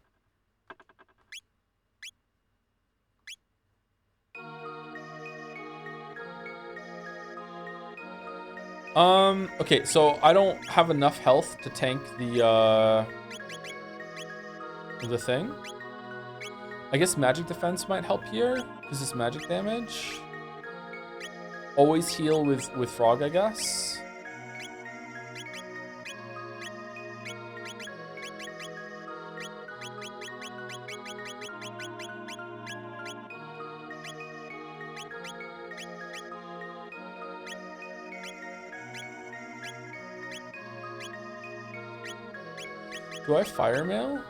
Okay, so I don't have enough health to tank the thing. I guess magic defense might help here, because it's magic damage. Always heal with frog, I guess. Do I have fire mail?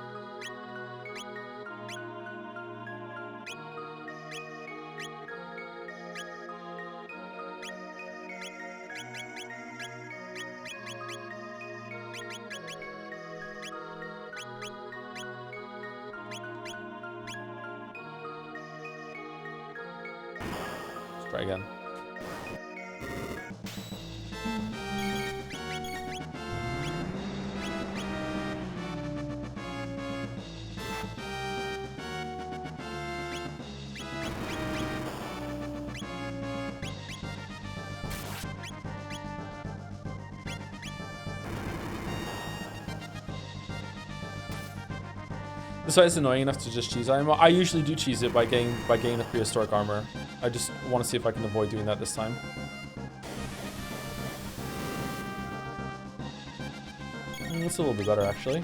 Let's try again. This way it's annoying enough to just cheese IMO. I usually do cheese it by getting the prehistoric armor. I just want to see if I can avoid doing that this time. It's a little bit better, actually.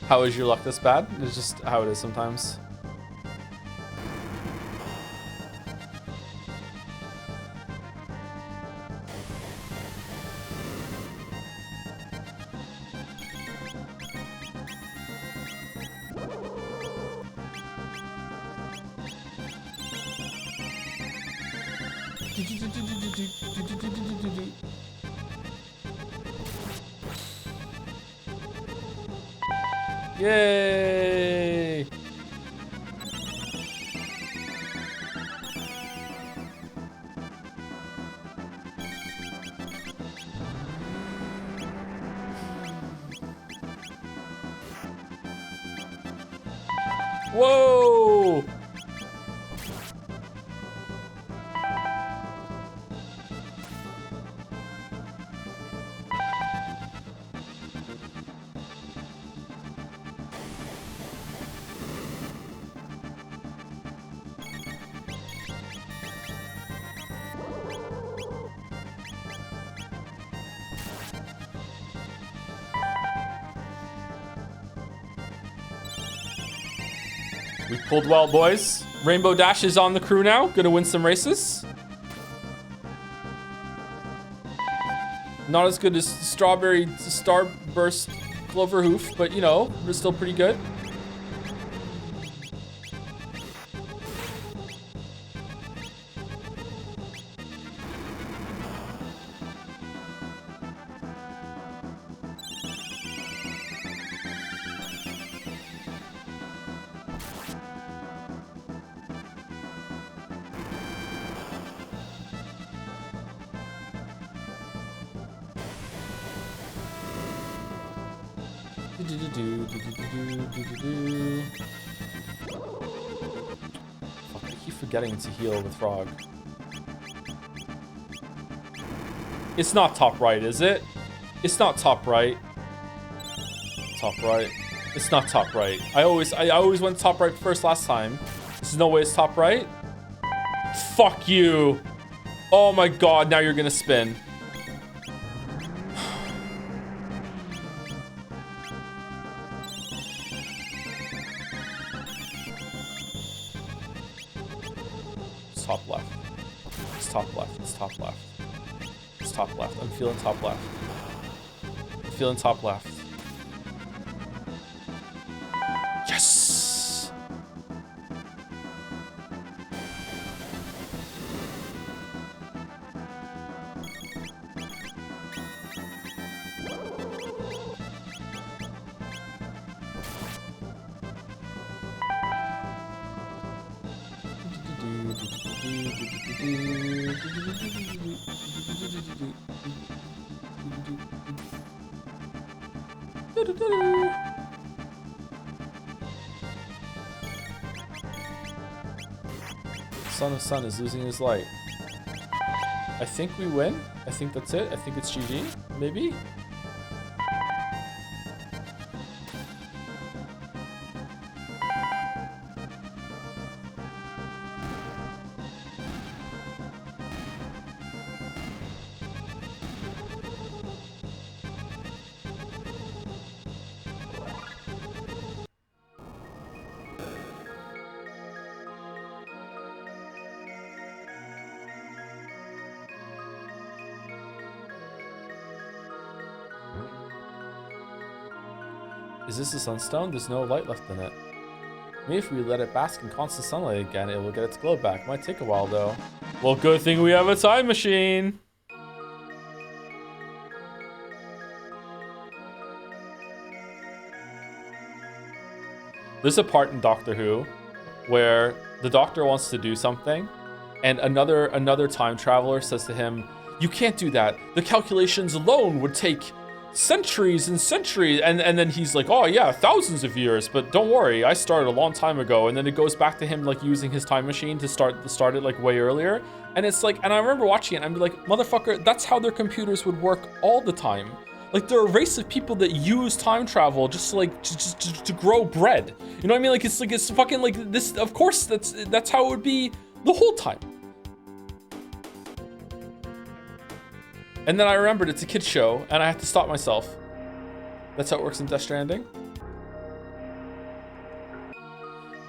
How is your luck this bad? It's just how it is sometimes. Yay! Whoa! We pulled well, boys. Rainbow Dash is on the crew now. Gonna win some races. Not as good as Strawberry Starburst Clover Hoof, but you know, we're still pretty good. Fuck, I keep forgetting to heal with Frog. It's not top right, is it? It's not top right. Top right. It's not top right. I always went top right first last time. There's no way it's top right. Fuck you. Oh my god, now you're gonna spin. Top left. It's top left. It's top left. It's top left. I'm feeling top left. I'm feeling top left. Yes! Son of Sun is losing his light. I think we win. I think that's it. I think it's GG, maybe? Is this a sunstone? There's no light left in it. Maybe if we let it bask in constant sunlight again, it will get its glow back. Might take a while though. Well, good thing we have a time machine. There's a part in Doctor Who where the Doctor wants to do something, and another time traveler says to him, "You can't do that. The calculations alone would take centuries and centuries." And then he's like, "Oh yeah, thousands of years, but don't worry, I started a long time ago." And then it goes back to him like using his time machine to start it like way earlier. And it's like, and I remember watching it and I'd be like, motherfucker, that's how their computers would work all the time. Like, they're a race of people that use time travel just to, like, to grow bread. You know what I mean? Like, it's fucking, like, this, of course, that's how it would be the whole time. And then I remembered it's a kid's show, and I had to stop myself. That's how it works in Death Stranding.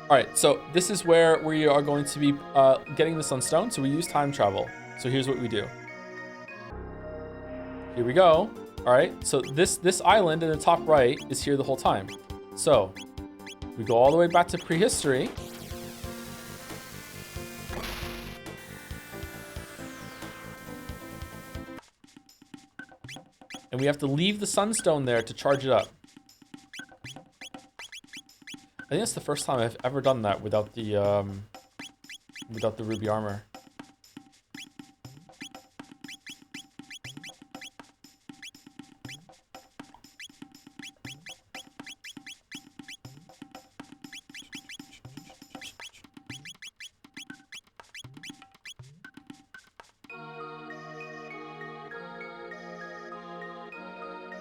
All right, so this is where we are going to be getting the Sunstone. So we use time travel. So here's what we do. Here we go. All right, so this island in the top right is here the whole time. So we go all the way back to prehistory. And we have to leave the Sunstone there to charge it up. I think it's the first time I've ever done that without the ruby armor.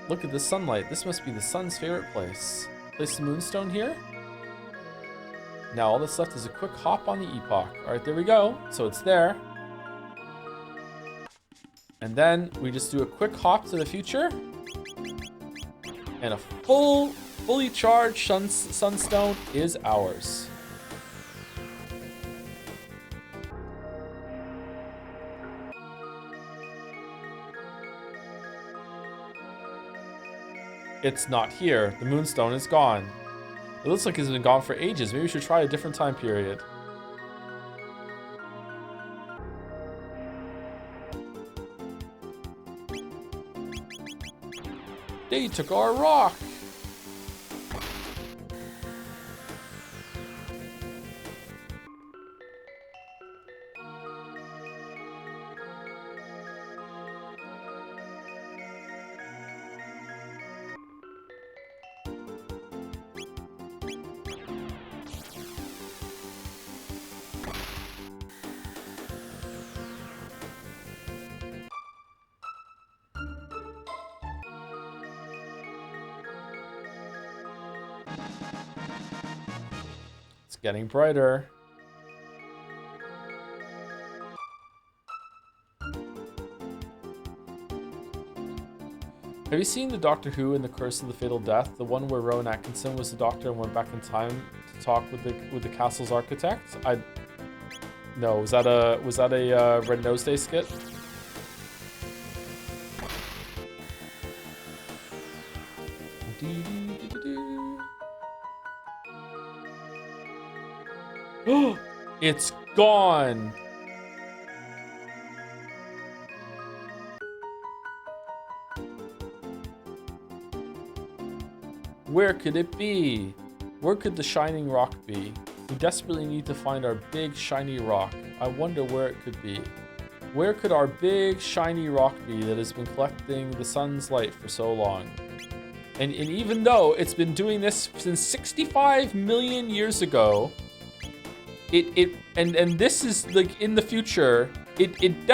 Look at the sunlight. This must be the sun's favorite place. Place the moonstone here. Now all that's left is a quick hop on the epoch. All right, there we go. So it's there. And then we just do a quick hop to the future. And a fully charged sunstone is ours. It's not here. The moonstone is gone. It looks like it's been gone for ages. Maybe we should try a different time period. They took our rock. Getting brighter. Have you seen the Doctor Who in the Curse of the Fatal Death? The one where Rowan Atkinson was the Doctor and went back in time to talk with the castle's architect? No, was that a Red Nose Day skit? It's gone. Where could it be? Where could the shining rock be? We desperately need to find our big shiny rock. I wonder where it could be. Where could our big shiny rock be that has been collecting the sun's light for so long? And even though it's been doing this since 65 million years ago, and this is like in the future, it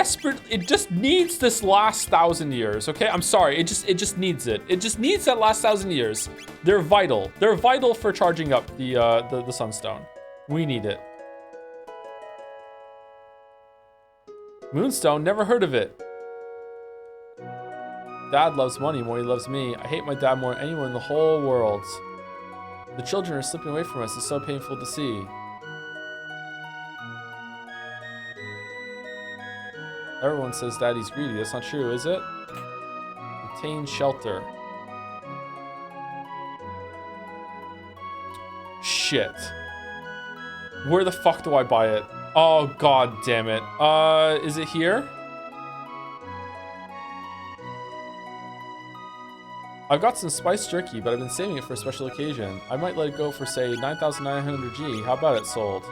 just needs this last 1,000 years. Okay, I'm sorry, it just needs it. It just needs that last 1,000 years. They're vital. They're vital for charging up the Sunstone. We need it. Moonstone, never heard of it. Dad loves money more than he loves me. I hate my dad more than anyone in the whole world. The children are slipping away from us. It's so painful to see. Everyone says Daddy's greedy. That's not true, is it? Obtain shelter. Shit. Where the fuck do I buy it? Oh, god damn it. Is it here? I've got some spiced jerky, but I've been saving it for a special occasion. I might let it go for, say, 9,900 G. How about it sold?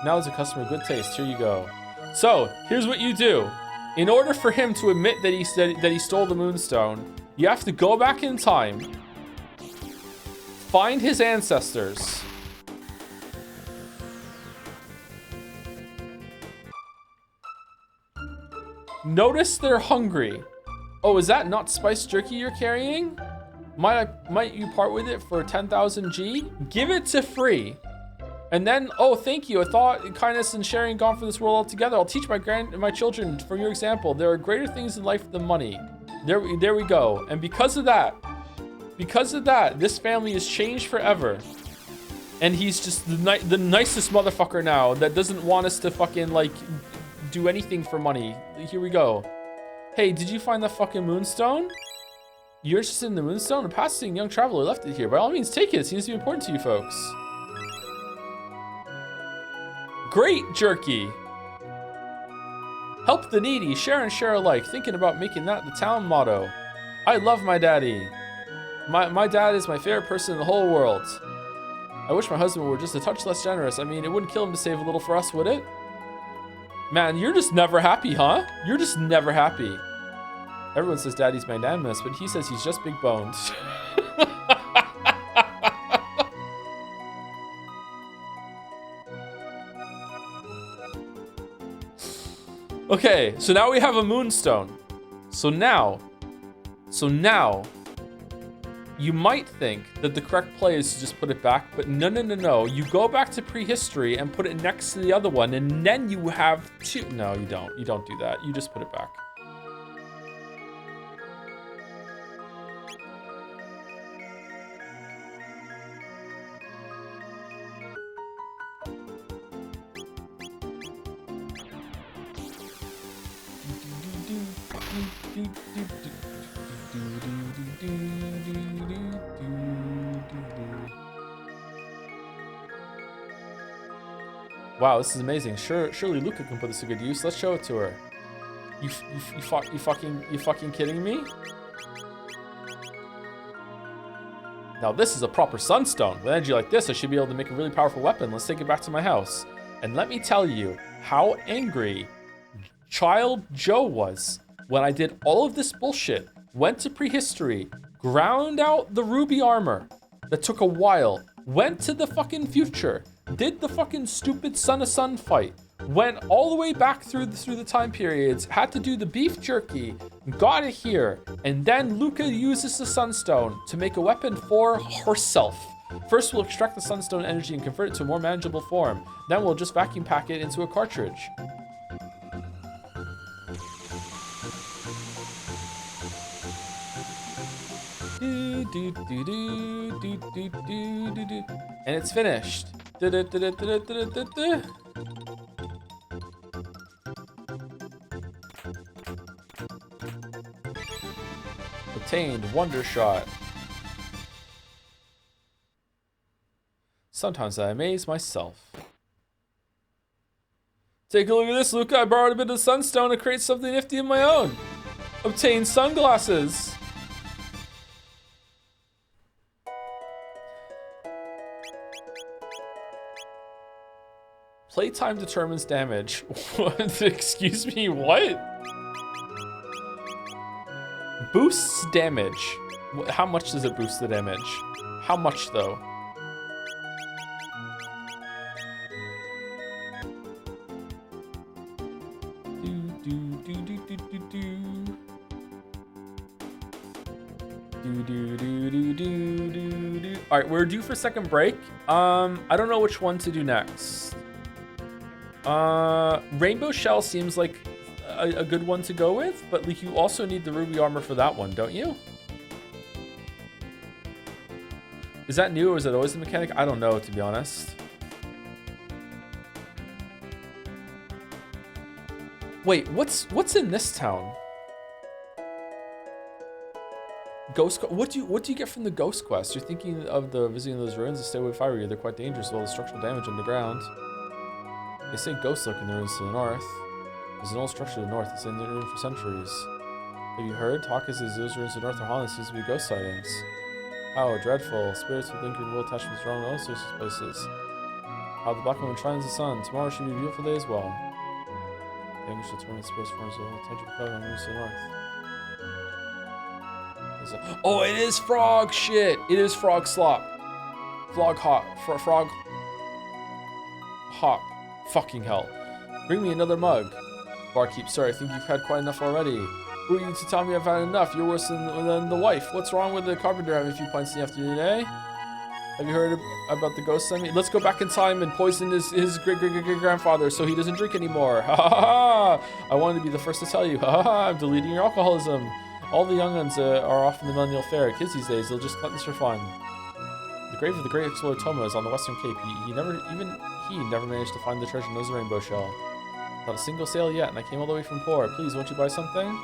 Now as a customer, good taste. Here you go. So, here's what you do. In order for him to admit that he stole the moonstone, you have to go back in time, find his ancestors, notice they're hungry. Oh, is that not spiced jerky you're carrying? Might you part with it for 10,000 G? Give it to free. And then, oh, thank you. I thought kindness and sharing gone for this world altogether. I'll teach my children from your example. There are greater things in life than money. There we go. And because of that, this family is changed forever. And he's just the nicest motherfucker now that doesn't want us to fucking, like, do anything for money. Here we go. Hey, did you find the fucking moonstone? You're interested in the moonstone? A passing young traveler left it here. By all means, take it. It seems to be important to you folks. Great jerky. Help the needy, share and share alike. Thinking about making that the town motto. I love my daddy. My dad is my favorite person in the whole world. I wish my husband were just a touch less generous. I mean, it wouldn't kill him to save a little for us, would it? Man, you're just never happy, huh? You're just never happy. Everyone says daddy's magnanimous, but he says he's just big boned. Okay, so now we have a moonstone. So now, you might think that the correct play is to just put it back, but no. You go back to prehistory and put it next to the other one, and then you have two. No, you don't. You don't do that. You just put it back. Wow, this is amazing. Surely Luca can put this to good use. Let's show it to her. You fucking kidding me? Now this is a proper sunstone. With energy like this, I should be able to make a really powerful weapon. Let's take it back to my house. And let me tell you how angry Child Joe was when I did all of this bullshit, went to prehistory, ground out the ruby armor that took a while, went to the fucking future, did the fucking stupid son of sun fight, went all the way back through the time periods, had to do the beef jerky, got it here, and then Luca uses the sunstone to make a weapon for herself. First, we'll extract the sunstone energy and convert it to a more manageable form. Then we'll just vacuum pack it into a cartridge. And it's finished. Obtained Wonder Shot. Sometimes I amaze myself. Take a look at this, Luca. I borrowed a bit of sunstone to create something nifty of my own. Obtain sunglasses. Playtime determines damage. What? Excuse me, what? Boosts damage. How much does it boost the damage? How much though? All right, we're due for second break. I don't know which one to do next. Rainbow Shell seems like a good one to go with, but like you also need the ruby armor for that one, don't you? Is that new or is that always the mechanic? I don't know, to be honest. Wait, what's in this town? Ghost. What do you get from the ghost quest? You're thinking of the visiting those ruins to stay away from fire. They're quite dangerous with all the structural damage underground. They say ghosts lurk in the ruins to the north. There's an old structure to the north that's in the ruin for centuries. Have you heard? Talk is those ruins to the north of Holland seems to be ghost sightings. How dreadful. Spirits with lingering will attachment with strong all sorts of places. How the black woman shines the sun. Tomorrow should be a beautiful day as well. The anguish will turn the spirits forms will attention cloud on the ruins to the north. Oh, it is frog shit! It is frog slop. Frog hop. Frog hop. Fucking hell. Bring me another mug. Barkeep, sorry, I think you've had quite enough already. Who are you to tell me I've had enough? You're worse than the wife. What's wrong with the carpenter having a few pints in the afternoon, eh? Have you heard about the ghost semi? Let's go back in time and poison his great-great-great-grandfather so he doesn't drink anymore. Ha ha ha! I wanted to be the first to tell you. Ha ha ha! I'm deleting your alcoholism. All the young ones are off in the millennial fair. Kids these days, they'll just cut this for fun. The grave of the great explorer Toma is on the Western Cape. He never managed to find the treasure known as the rainbow shell. Not a single sale yet, and I came all the way from Poor. Please, won't you buy something?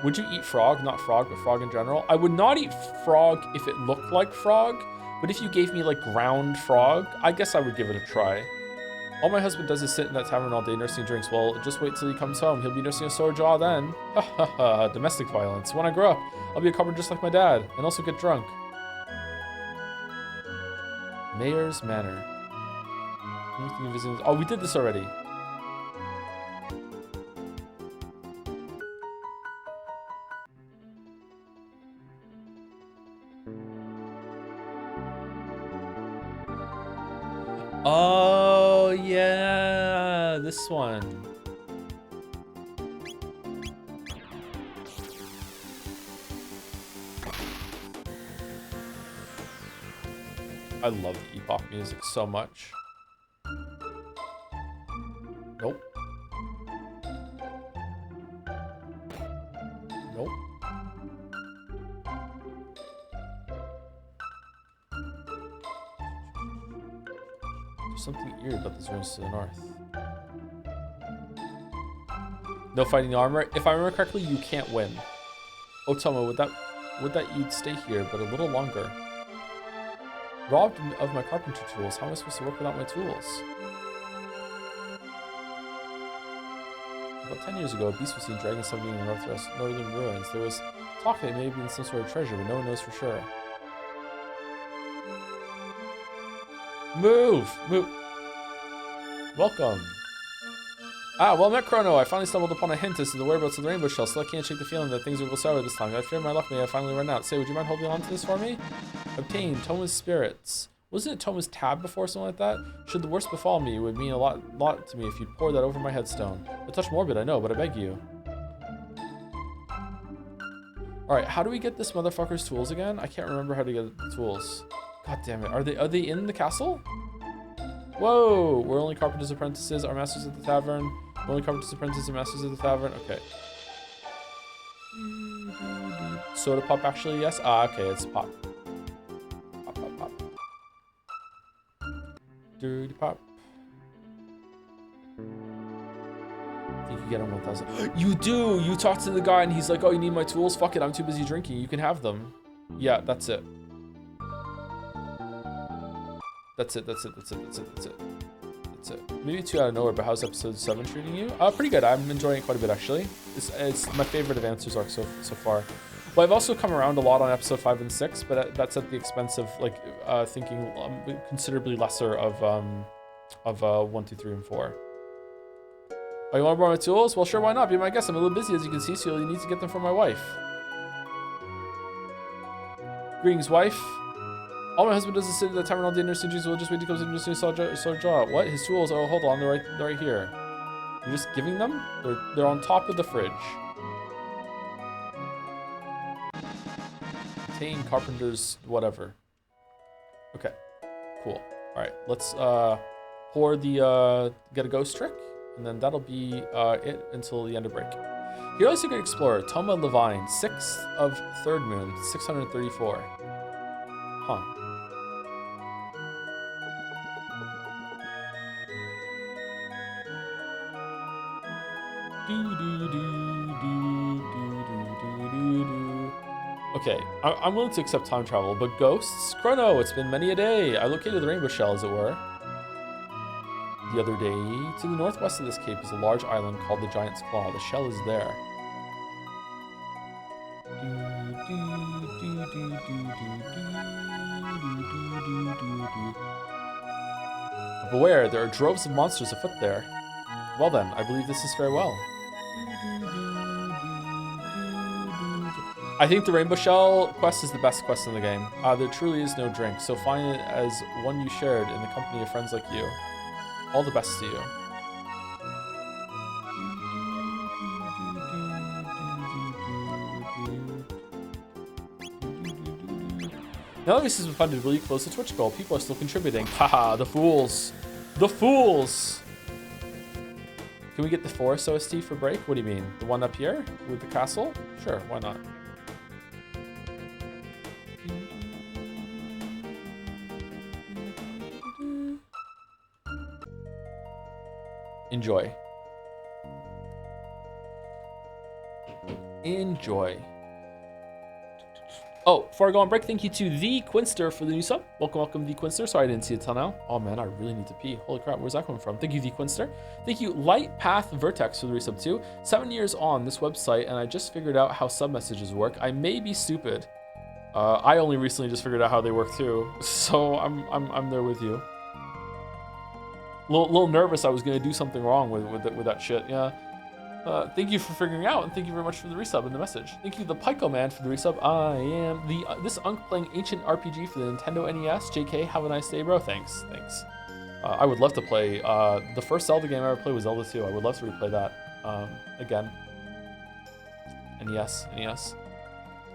Would you eat frog? Not frog, but frog in general. I would not eat frog if it looked like frog, but if you gave me like ground frog, I guess I would give it a try. All my husband does is sit in that tavern all day nursing drinks. Well, just wait till he comes home. He'll be nursing a sore jaw then. Ha ha ha, domestic violence. When I grow up, I'll be a carpenter just like my dad, and also get drunk. Mayor's Manor. Oh, we did this already. Oh, yeah, this one. I love the epoch music so much. Nope. Nope. There's something eerie about these ruins to the north. No fighting the armor. If I remember correctly, you can't win. Oh, Toma, would that you'd stay here, but a little longer. Robbed of my carpentry tools. How am I supposed to work without my tools? About 10 years ago, a beast was seen dragging something in the northern ruins. There was talk that it may have been some sort of treasure, but no one knows for sure. Move! Move! Welcome. Ah, well met, Chrono. I finally stumbled upon a hint as to the whereabouts of the rainbow shell. Still can't shake the feeling that things will go sour this time. I fear my luck may have finally run out. Say, would you mind holding on to this for me? Obtain Toma's spirits. Wasn't it Toma's tab before, something like that? Should the worst befall me, it would mean a lot to me if you'd pour that over my headstone. A touch morbid, I know, but I beg you. Alright, how do we get this motherfucker's tools again? I can't remember how to get the tools. God damn it. Are they in the castle? Whoa! We're only carpenter's apprentices, our masters at the tavern. We're only carpenter's apprentices and masters at the tavern. Okay. Soda pop actually, yes? Ah, okay, it's pop. Pop, pop, pop. Dirty pop. I think you get him 1,000. You do! You talk to the guy and he's like, oh, you need my tools? Fuck it, I'm too busy drinking. You can have them. Yeah, that's it. That's it. Maybe 2 out of nowhere, but how's episode 7 treating you? Pretty good. I'm enjoying it quite a bit, actually. It's my favorite of Answers arc so far. Well, I've also come around a lot on episode 5 and 6, but that's at the expense of like thinking considerably lesser of 1, 2, 3, and 4. Oh, you want to borrow my tools? Well, sure, why not? Be my guest. I'm a little busy, as you can see, so you'll need to get them from my wife. Greetings, wife. All my husband does is sit at the tavern all day nursing dreams. We'll just wait till he comes in nursing sore jaw. What? His tools? Oh, hold on. They're right here. You're just giving them? They're on top of the fridge. Obtain carpenter's whatever. Okay. Cool. All right. Let's pour the get a ghost trick, and then that'll be it until the end of break. Hero's Secret Explorer, Toma Levine, 6th of 3rd Moon, 634. Huh. Okay, I'm willing to accept time travel, but ghosts? Chrono, it's been many a day. I located the rainbow shell, as it were. The other day, to the northwest of this cape is a large island called the Giant's Claw. The shell is there. Beware, there are droves of monsters afoot there. Well then, I believe this is farewell. I think the Rainbow Shell quest is the best quest in the game. There truly is no drink, so find it as one you shared in the company of friends like you. All the best to you. Now that this has been funded really close to Twitch goal, people are still contributing. Haha, the fools. The fools! Can we get the forest OST for break? What do you mean? The one up here with the castle? Sure, why not? Enjoy. Enjoy. Oh, before I go on break, thank you to The Quinster for the new sub. Welcome, welcome, The Quinster. Sorry I didn't see it till now. Oh man, I really need to pee. Holy crap, where's that coming from? Thank you, The Quinster. Thank you, Light Path Vertex for the resub too. 7 years on this website, and I just figured out how sub messages work. I may be stupid. I only recently just figured out how they work too, so I'm there with you. Little nervous I was gonna do something wrong with that shit. Yeah. Thank you for figuring out, and thank you very much for the resub and the message. Thank you, the Pico Man, for the resub. I am this Unk playing ancient RPG for the Nintendo NES. JK, have a nice day, bro. Thanks. I would love to play. The first Zelda game I ever played was Zelda 2. I would love to replay that again. NES.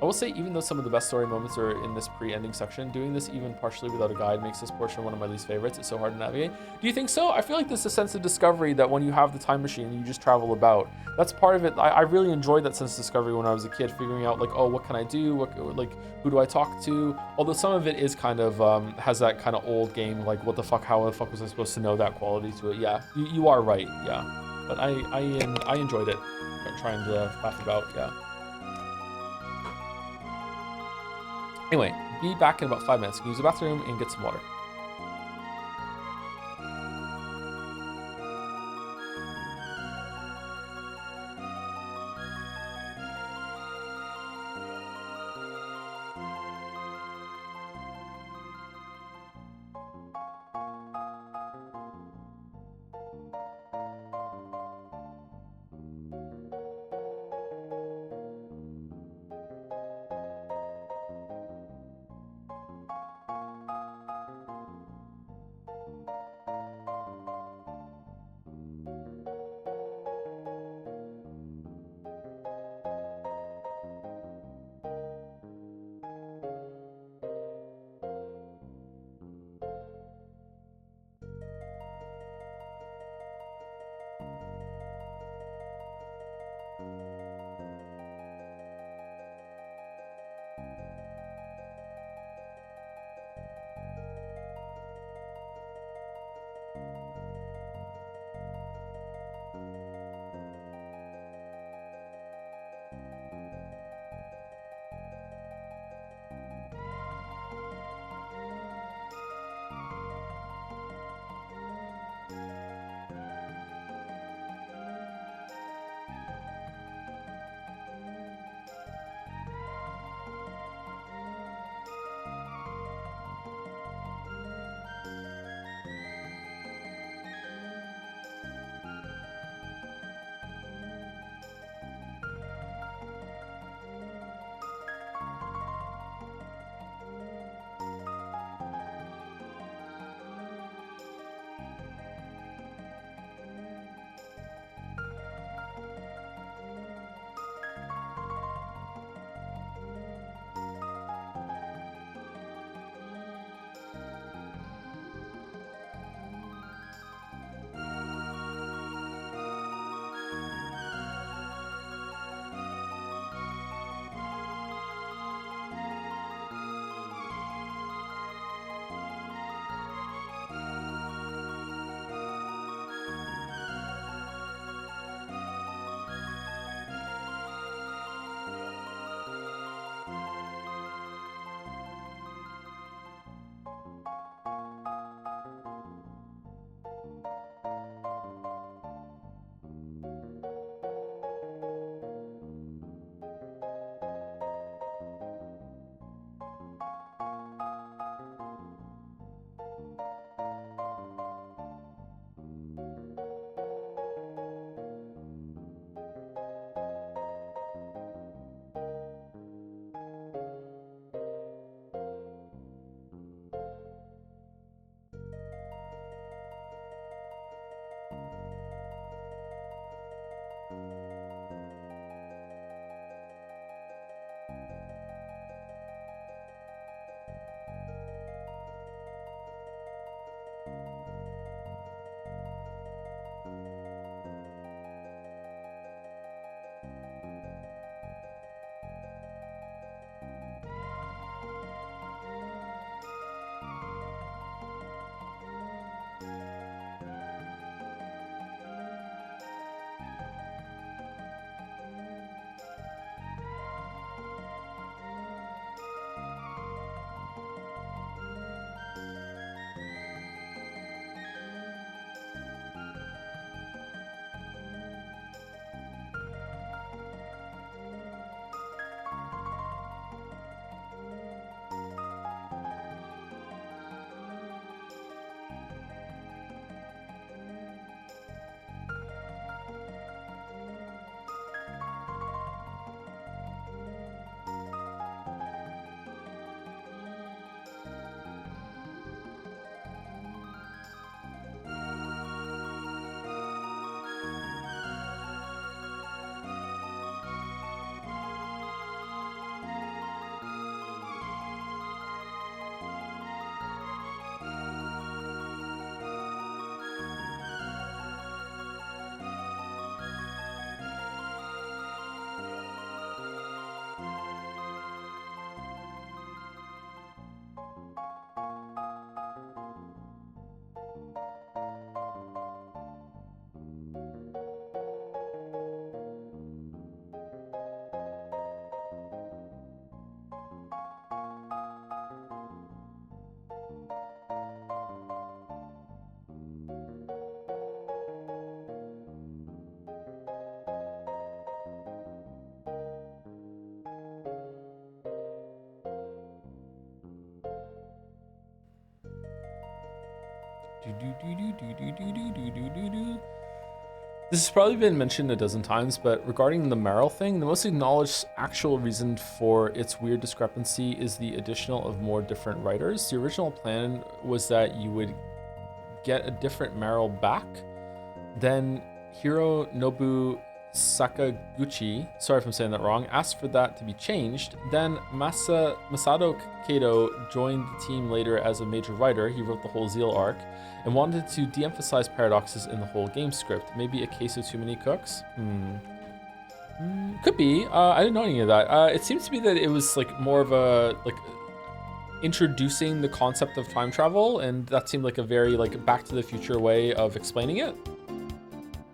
I will say, even though some of the best story moments are in this pre-ending section, doing this even partially without a guide makes this portion one of my least favorites. It's so hard to navigate. Do you think so? I feel like there's a sense of discovery that when you have the time machine, you just travel about. That's part of it. I really enjoyed that sense of discovery when I was a kid, figuring out like, oh, what can I do? Who do I talk to? Although some of it is kind of has that kind of old game, like what the fuck, how the fuck was I supposed to know that quality to it? Yeah, you are right. Yeah, but I enjoyed it, trying to laugh about. Yeah. Anyway, be back in about 5 minutes. You can use the bathroom and get some water. This has probably been mentioned a dozen times, but regarding the Meryl thing, the most acknowledged actual reason for its weird discrepancy is the additional of more different writers. The original plan was that you would get a different Meryl back. Then Hironobu Sakaguchi, sorry if I'm saying that wrong, asked for that to be changed. Then Masato Kato joined the team later as a major writer. He wrote the whole Zeal arc and wanted to de-emphasize paradoxes in the whole game script. Maybe a case of too many cooks? Could be. I didn't know any of that. It seems to be that it was like more of a introducing the concept of time travel, and that seemed like a very like Back to the Future way of explaining it.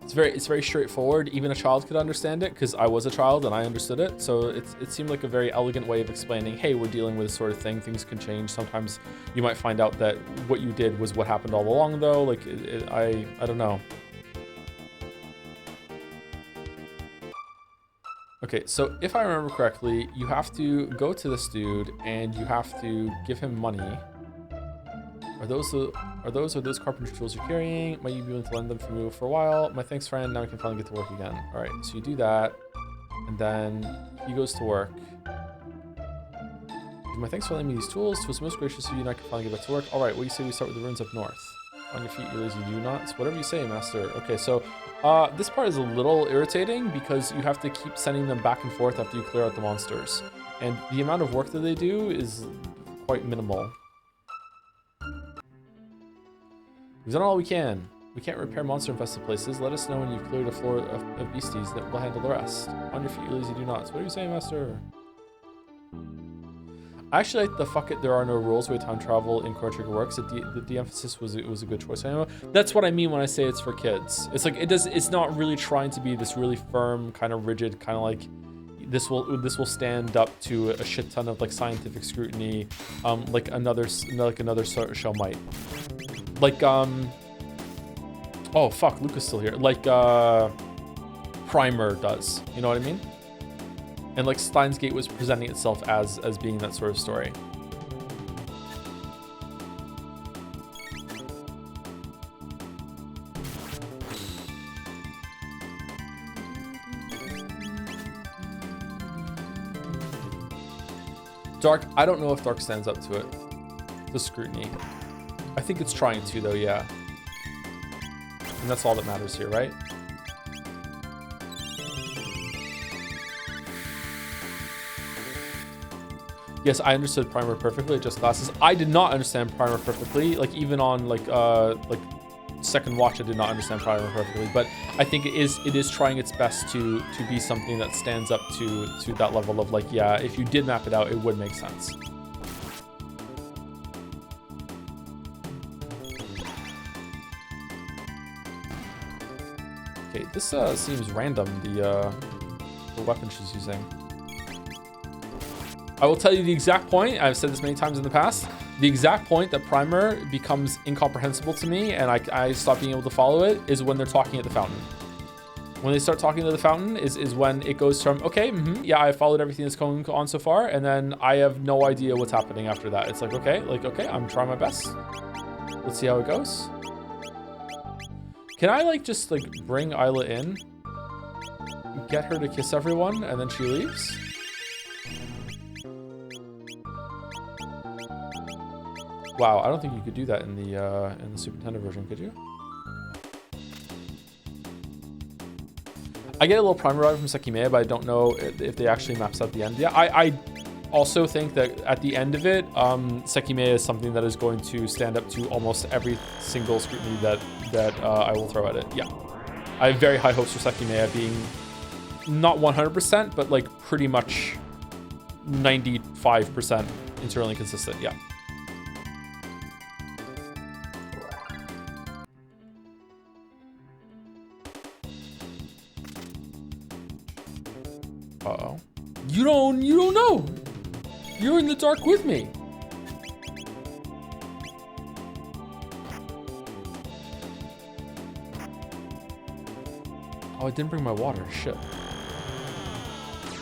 It's very straightforward. Even a child could understand it, because I was a child and I understood it. So it seemed like a very elegant way of explaining, hey, we're dealing with this sort of thing. Things can change. Sometimes you might find out that what you did was what happened all along, though. Like, I don't know. Okay, so if I remember correctly, you have to go to this dude and you have to give him money. Are those carpentry tools you're carrying? Might you be willing to lend them for me for a while? My thanks, friend. Now I can finally get to work again. All right, so you do that, and then he goes to work. My thanks for lending me these tools. It was most gracious of you, and I can finally get back to work. All right, what do you say we start with the ruins up north? On your feet, you lazy do-nots. Whatever you say, master. Okay, so this part is a little irritating because you have to keep sending them back and forth after you clear out the monsters, and the amount of work that they do is quite minimal. We've done all we can. We can't repair monster-infested places. Let us know when you've cleared a floor of beasties, that we'll handle the rest. On your feet, you lazy do-nots. What are you saying, master? I actually like the fuck it, there are no rules way time travel in Chrono Trigger works. The emphasis was a good choice. Anyway, that's what I mean when I say it's for kids. It's like it's not really trying to be this really firm, kind of rigid, kind of like this will stand up to a shit ton of like scientific scrutiny, like another show might. Like, oh fuck, Luke is still here. Like, Primer does, you know what I mean? And like Steins Gate was presenting itself as being that sort of story. Dark, I don't know if Dark stands up to it, the scrutiny. I think it's trying to, though, yeah. And that's all that matters here, right? Yes, I understood Primer perfectly, just glasses. I did not understand Primer perfectly. Like, even on, like second watch, I did not understand Primer perfectly. But I think it is trying its best to be something that stands up to that level of, like, yeah, if you did map it out, it would make sense. Okay, this seems random, the weapon she's using. I will tell you the exact point, I've said this many times in the past, the exact point that Primer becomes incomprehensible to me and I stop being able to follow it is when they're talking at the fountain. When they start talking to the fountain is when it goes from, okay, yeah, I followed everything that's going on so far, and then I have no idea what's happening after that. It's like, okay, I'm trying my best. Let's see how it goes. Can I like just like bring Isla in, get her to kiss everyone, and then she leaves? Wow, I don't think you could do that in the Super Nintendo version, could you? I get a little Primer vibe from Sekimea, but I don't know if they actually maps out the end. Yeah, I also think that at the end of it, Sekimea is something that is going to stand up to almost every single scrutiny that I will throw at it. Yeah, I have very high hopes for Sekimea being not 100%, but like pretty much 95% internally consistent. Yeah. Uh-oh. You don't know. You're in the dark with me. Oh, I didn't bring my water. Shit.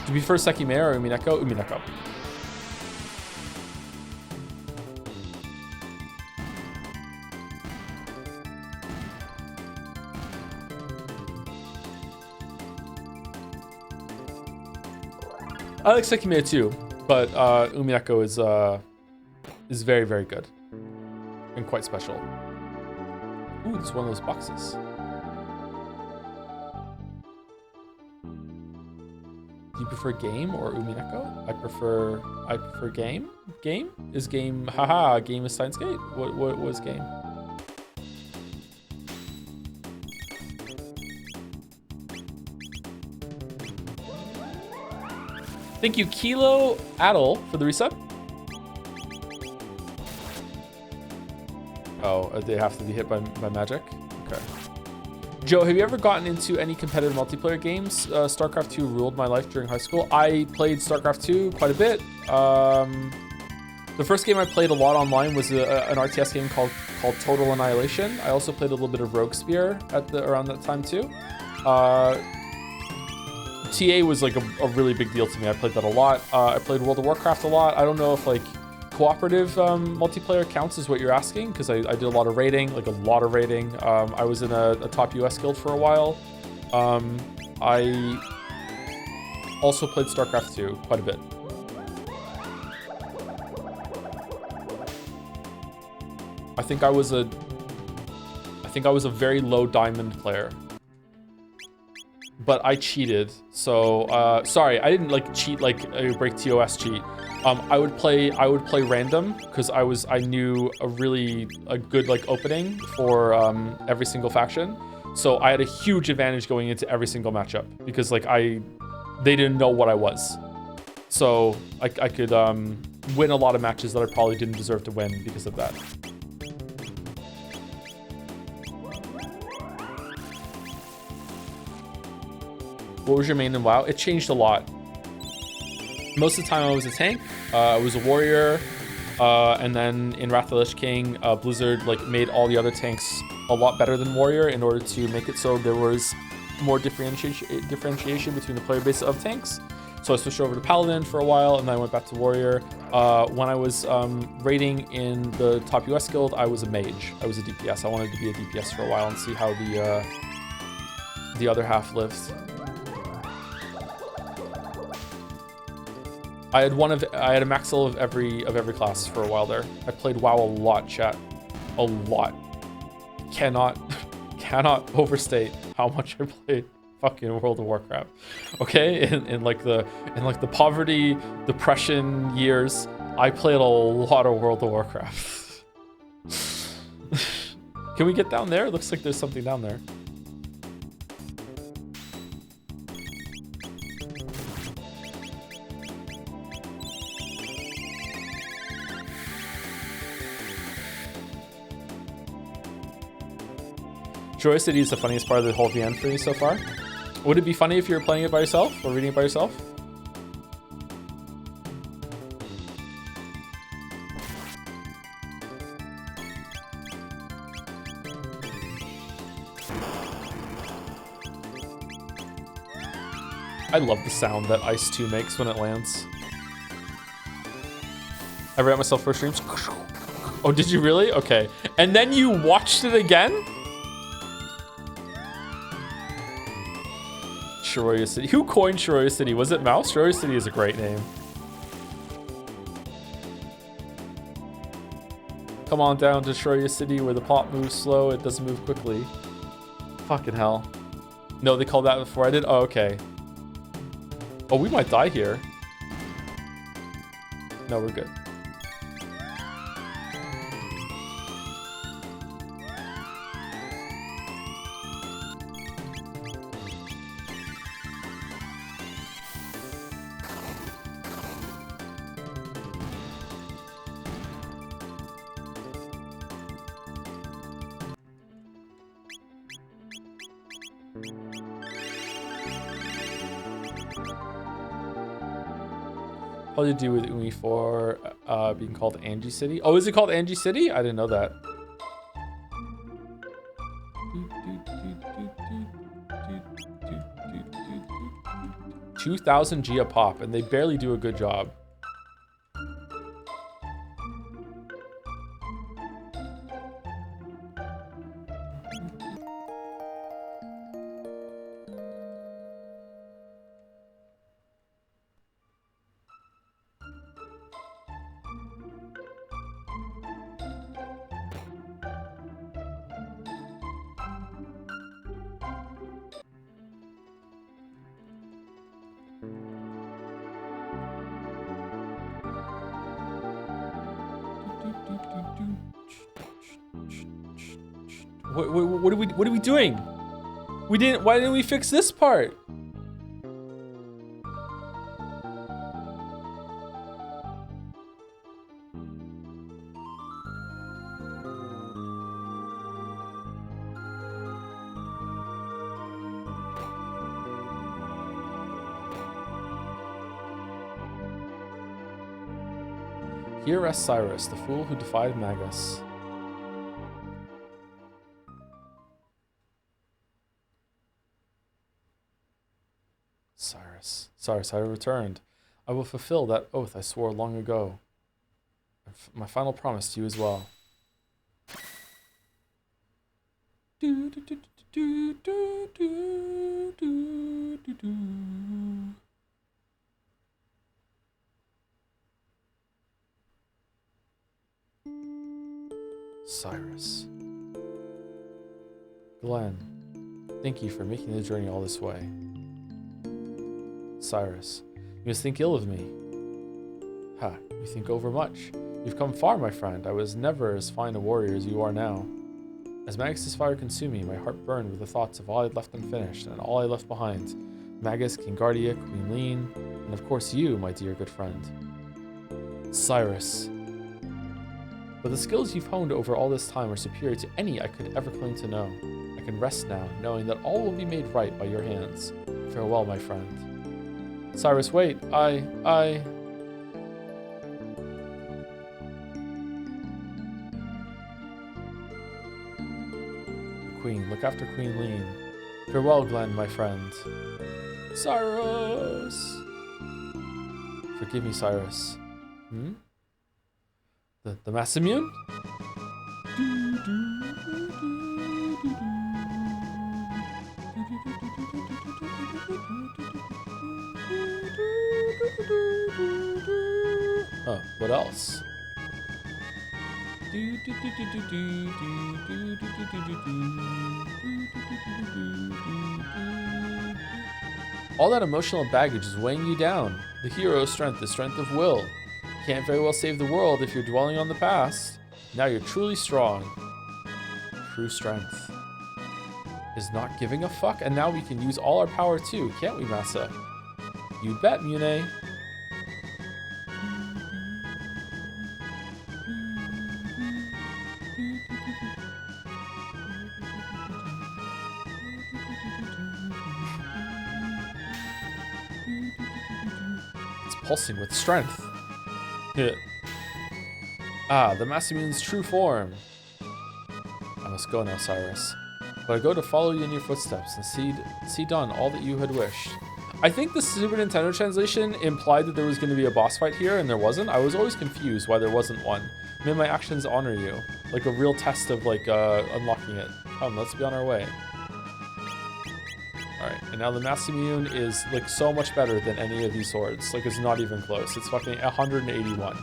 To be first Sekimea or Umineko? Umineko. I like Sekime too, but Umineko is very, very good and quite special. Ooh, this is one of those boxes. Do you prefer game or Umineko? I prefer game. Game is game. Haha, game is Steins Gate. What was game? Thank you, Kilo Adel, for the resub. Oh, they have to be hit by magic? Okay. Joe, have you ever gotten into any competitive multiplayer games? StarCraft 2 ruled my life during high school. I played StarCraft 2 quite a bit. The first game I played a lot online was an RTS game called Total Annihilation. I also played a little bit of Rogue Spear around that time too. TA was like a really big deal to me. I played that a lot. I played World of Warcraft a lot. I don't know if like cooperative multiplayer counts is what you're asking, because I did a lot of raiding, like a lot of raiding. I was in a top US guild for a while. I also played StarCraft 2 quite a bit. I think I was a very low diamond player. But I cheated, so sorry, I didn't like cheat like a break TOS cheat. I would play random because I knew a good like opening for every single faction, so I had a huge advantage going into every single matchup because like they didn't know what I was, so I could win a lot of matches that I probably didn't deserve to win because of that. What was your main in WoW? It changed a lot. Most of the time I was a tank. I was a warrior. And then in Wrath of the Lich King, Blizzard like made all the other tanks a lot better than warrior in order to make it so there was more differentiation between the player base of tanks. So I switched over to Paladin for a while, and then I went back to warrior. When I was raiding in the top US guild, I was a mage. I was a DPS. I wanted to be a DPS for a while and see how the other half lives. I had a max level of every class for a while there. I played WoW a lot, chat. A lot. Cannot overstate how much I played fucking World of Warcraft. Okay? In like the poverty, depression years, I played a lot of World of Warcraft. Can we get down there? It looks like there's something down there. Joy City is the funniest part of the whole VN for me so far. Would it be funny if you were playing it by yourself or reading it by yourself? I love the sound that Ice 2 makes when it lands. I read myself for streams. Oh, did you really? Okay. And then you watched it again? Shiroya City. Who coined Shiroya City? Was it Mouse? Shiroya City is a great name. Come on down to Shiroya City where the plot moves slow, it doesn't move quickly. Fucking hell. No, they called that before I did? Oh, okay. Oh, we might die here. No, we're good. How do you do with Umi for being called Angie City? Oh, is it called Angie City? I didn't know that. 2,000 G a pop, and they barely do a good job. What are we doing? Why didn't we fix this part? Here rests Cyrus, the fool who defied Magus. Cyrus, I returned. I will fulfill that oath I swore long ago. My final promise to you as well. Cyrus. Glenn, thank you for making the journey all this way. Cyrus, you must think ill of me. Ha, you think overmuch. You've come far, my friend. I was never as fine a warrior as you are now. As Magus' fire consumed me, my heart burned with the thoughts of all I had left unfinished, and all I left behind. Magus, King Guardia, Queen Lean, and of course you, my dear good friend. Cyrus. But the skills you've honed over all this time are superior to any I could ever claim to know. I can rest now, knowing that all will be made right by your hands. Farewell, my friend. Cyrus, wait, Queen, look after Queen Lean. Farewell, Glenn, my friend. Cyrus! Forgive me, Cyrus. The mass immune? Oh, what else? All that emotional baggage is weighing you down. The hero's strength is strength of will. Can't very well save the world if you're dwelling on the past. Now you're truly strong. True strength is not giving a fuck, and now we can use all our power too, can't we, Massa? You bet, Mune. It's pulsing with strength. Ah, the Masamune's true form. I must go now, Cyrus. But I go to follow you in your footsteps and see done all that you had wished. I think the Super Nintendo translation implied that there was going to be a boss fight here, and there wasn't. I was always confused why there wasn't one. May my actions honor you. Like a real test of like unlocking it. Come, let's be on our way. Alright, and now the Masamune is like so much better than any of these swords. Like it's not even close. It's fucking 181.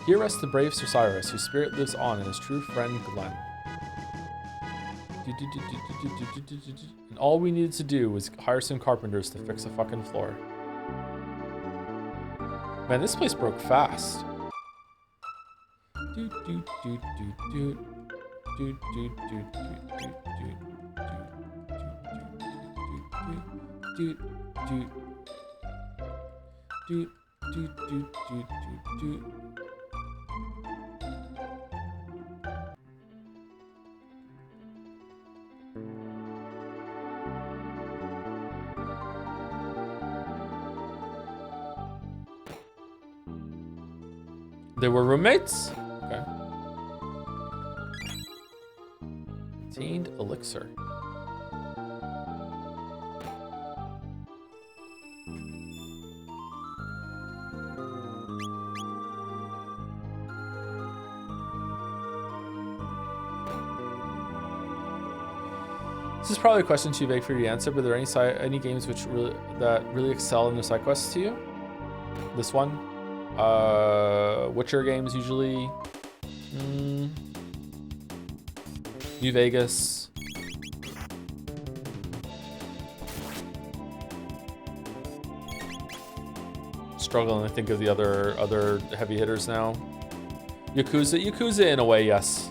Here rests the brave Sir Cyrus, whose spirit lives on in his true friend Glenn. And all we needed to do was hire some carpenters to fix a fucking floor. Man, this place broke fast. They were roommates? Okay. Obtained elixir. This is probably a question too vague for you to answer, but are there any games which really excel in their side quests to you? This one? Witcher games usually. New Vegas. struggling to think of the other heavy hitters now. Yakuza in a way, yes.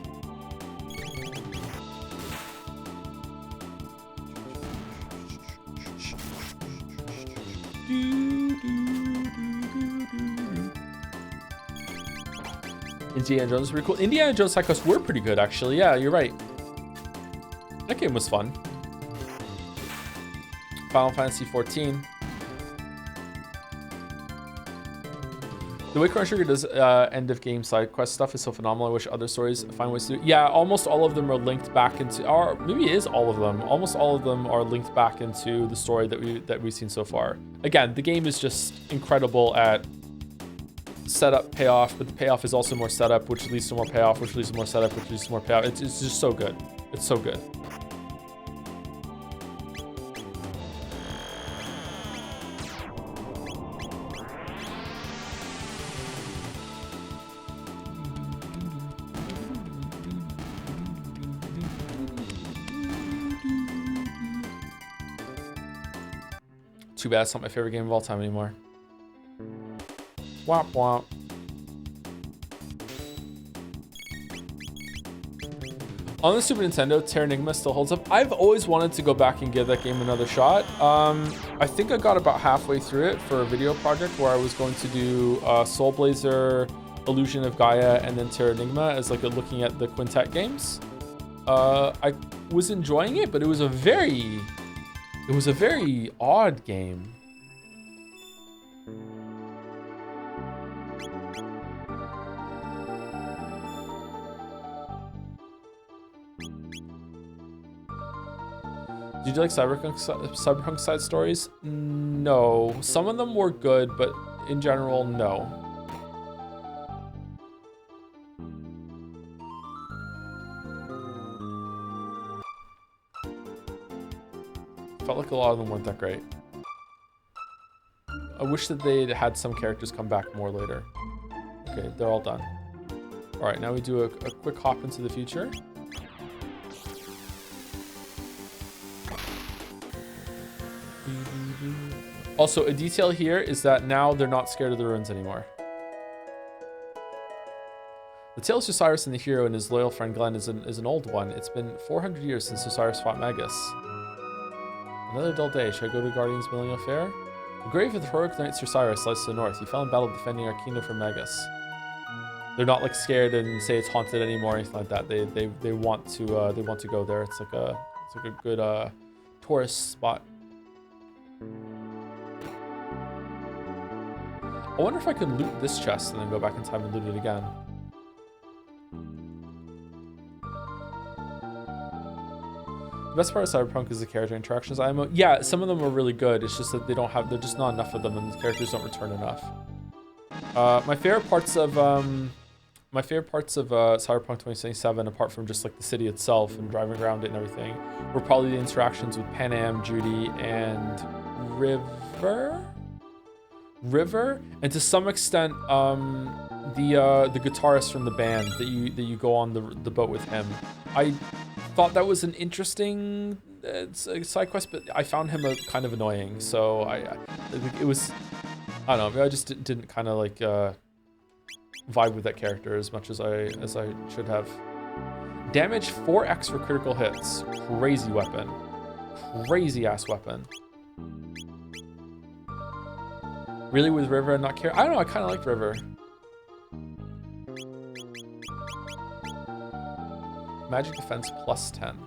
Indiana Jones was pretty cool. Indiana Jones side quests were pretty good, actually. Yeah, you're right. That game was fun. Final Fantasy 14. The way Chrono Trigger does end of game side quest stuff is so phenomenal. I wish other stories find ways to do it. Yeah, almost all of them are linked back into, or maybe it is all of them. Almost all of them are linked back into the story that we've seen so far. Again, the game is just incredible at setup, payoff, but the payoff is also more setup, which leads to more payoff, which leads to more setup, which leads to more payoff. It's just so good. It's so good. Too bad it's not my favorite game of all time anymore. Womp womp. On the Super Nintendo, Terra Enigma still holds up. I've always wanted to go back and give that game another shot. I think I got about halfway through it for a video project where I was going to do Soul Blazer, Illusion of Gaia, and then Terra Enigma as like looking at the Quintet games. I was enjoying it, but it was a very odd game. Did you like Cyberpunk side stories? No. Some of them were good, but in general, no. Felt like a lot of them weren't that great. I wish that they'd had some characters come back more later. Okay, they're all done. All right, now we do a quick hop into the future. Also, a detail here is that now they're not scared of the ruins anymore. The tale of Osiris and the hero and his loyal friend Glenn is an old one. It's been 400 years since Osiris fought Magus. Another dull day. Should I go to Guardian's Millennial Fair? The grave of the heroic knight Osiris lies to the north. He fell in battle defending our kingdom from Magus. They're not like scared and say it's haunted anymore or anything like that. They want to go there. It's like a good tourist spot. I wonder if I could loot this chest and then go back in time and loot it again. The best part of Cyberpunk is the character interactions. Yeah, some of them are really good. It's just that they're just not enough of them, and the characters don't return enough. My favorite parts of Cyberpunk 2077, apart from just like the city itself and driving around it and everything, were probably the interactions with Panam, Judy, and River, and to some extent the guitarist from the band that you go on the boat with him. I thought that was an interesting side quest, but I found him kind of annoying. So I don't know. I just didn't kind of like vibe with that character as much as I should have. Damage 4x for critical hits. Crazy weapon. Crazy ass weapon. Really, with River and not care? I don't know, I kind of like River. Magic defense plus 10.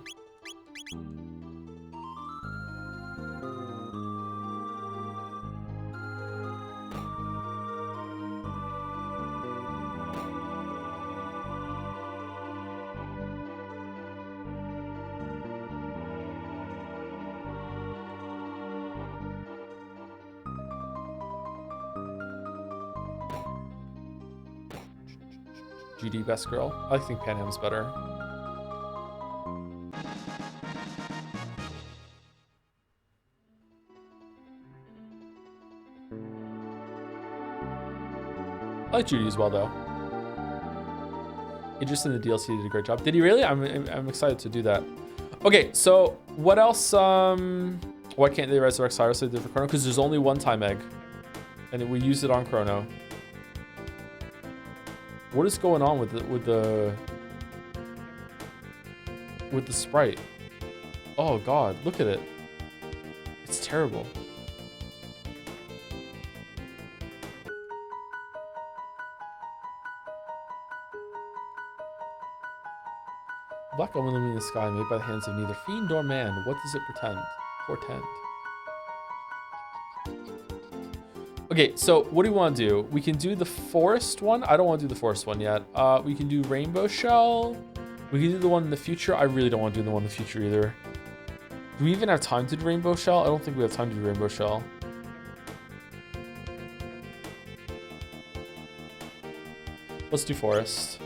GD best girl. I think Panam's better. I like Judy as well, though. Just in the DLC, he did a great job. Did he really? I'm excited to do that. Okay, so what else? Why can't they resurrect Cyrus like they did for Chrono? Because there's only one time egg. and we use it on Chrono. What is going on with the sprite? Oh god, look at it. It's terrible. Black omen looming in the sky, made by the hands of neither fiend nor man. What does it portend? Okay, so what do we want to do? We can do the forest one. I don't want to do the forest one yet. We can do rainbow shell. We can do the one in the future. I really don't want to do the one in the future either. Do we even have time to do rainbow shell? I don't think we have time to do rainbow shell. Let's do forest.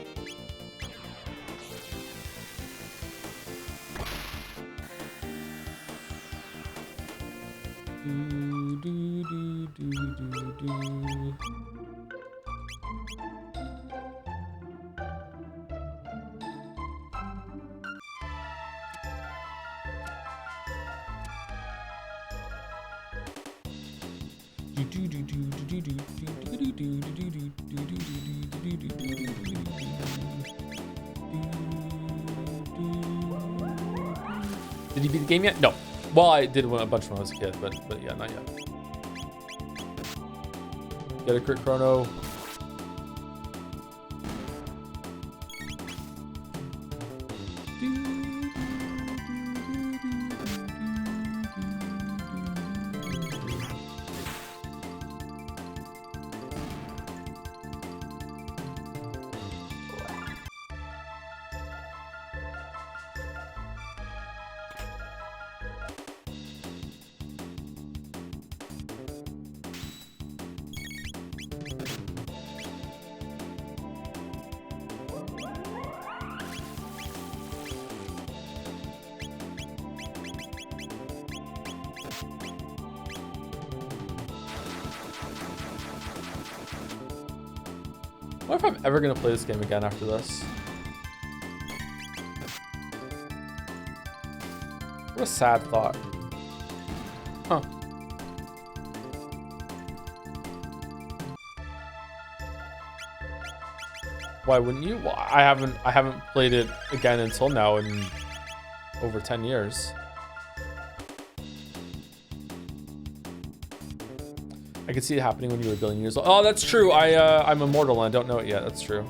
Did he beat the game yet? No. Well, I did win a bunch when I was a kid, but yeah, not yet. Get a crit Chrono. I wonder if I'm ever gonna play this game again after this. What a sad thought. Huh. Why wouldn't you? Well, I haven't played it again until now in over 10 years. I could see it happening when you were a billion years old. Oh, that's true. I'm immortal and I don't know it yet. That's true.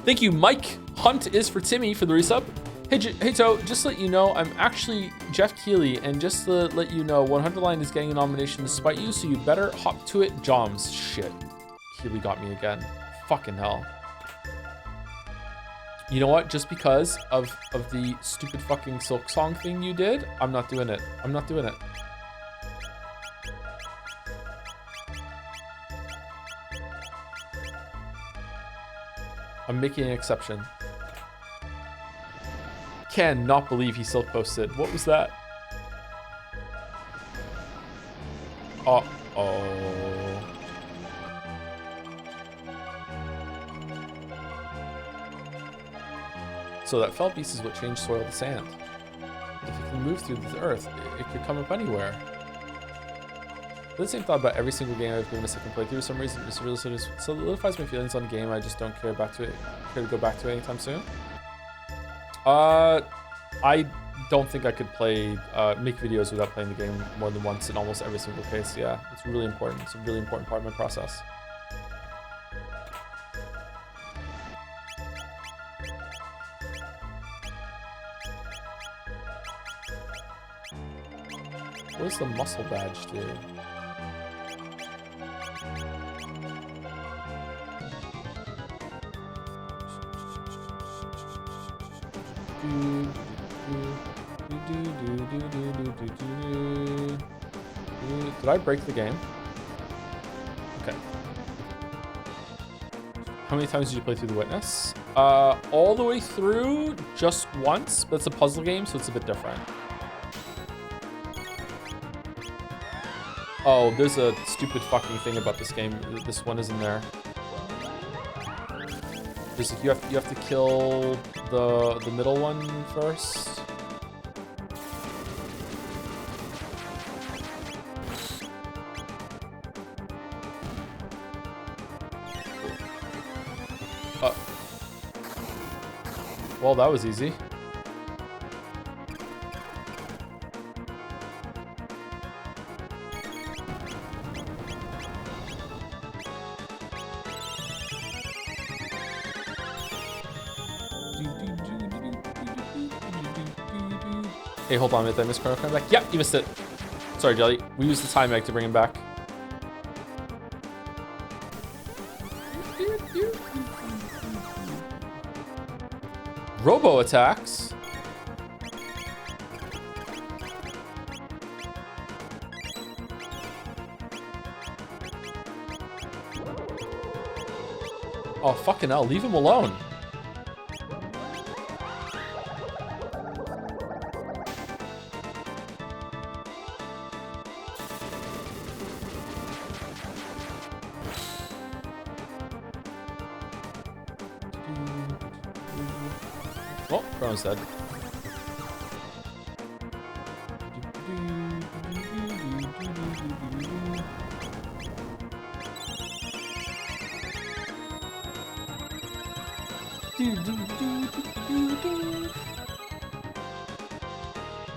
Thank you, Mike. Hunt is for Timmy for the resub. Hey, To, just to let you know, I'm actually Jeff Keighley, and just to let you know, 100 Line is getting a nomination despite you, so you better hop to it. Joms. Shit. Keighley got me again. Fucking hell. You know what? Just because of the stupid fucking Silk Song thing you did, I'm not doing it. I'm not doing it. I'm making an exception. Cannot believe he Silk posted. What was that? Uh-oh. So that fell beast is what changed soil to sand. If it can move through the earth, it could come up anywhere. The same thought about every single game I've given a second playthrough. For some reason, it just really solidifies my feelings on the game. I just don't care to go back to it anytime soon. I don't think I could make videos without playing the game more than once in almost every single case. Yeah, it's really important. It's a really important part of my process. What does the muscle badge do? Did I break the game? Okay. How many times did you play through The Witness? All the way through just once, but it's a puzzle game, so it's a bit different. Oh, there's a stupid fucking thing about this game. This one isn't there. Just like you have to kill the middle one first. Well, that was easy. Hey, hold on a minute. Did I miss Chrono coming back? Yep, you missed it. Sorry, Jelly. We used the time egg to bring him back. Robo attacks. Oh, fucking hell. Leave him alone. Oh, Chrono's dead.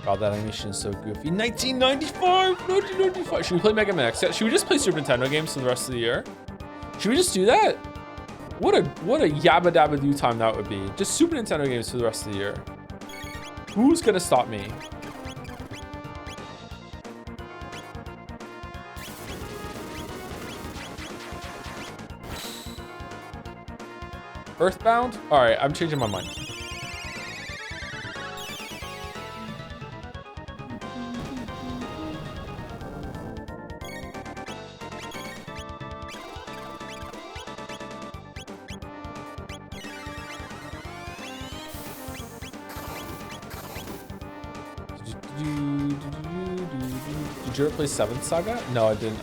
God, that animation is so goofy. 1995! Should we play Mega Man X? Should we just play Super Nintendo games for the rest of the year? Should we just do that? What a yabba dabba do time that would be. Just Super Nintendo games for the rest of the year. Who's gonna stop me? Earthbound? Alright, I'm changing my mind. Did you ever play 7th Saga? No, I didn't.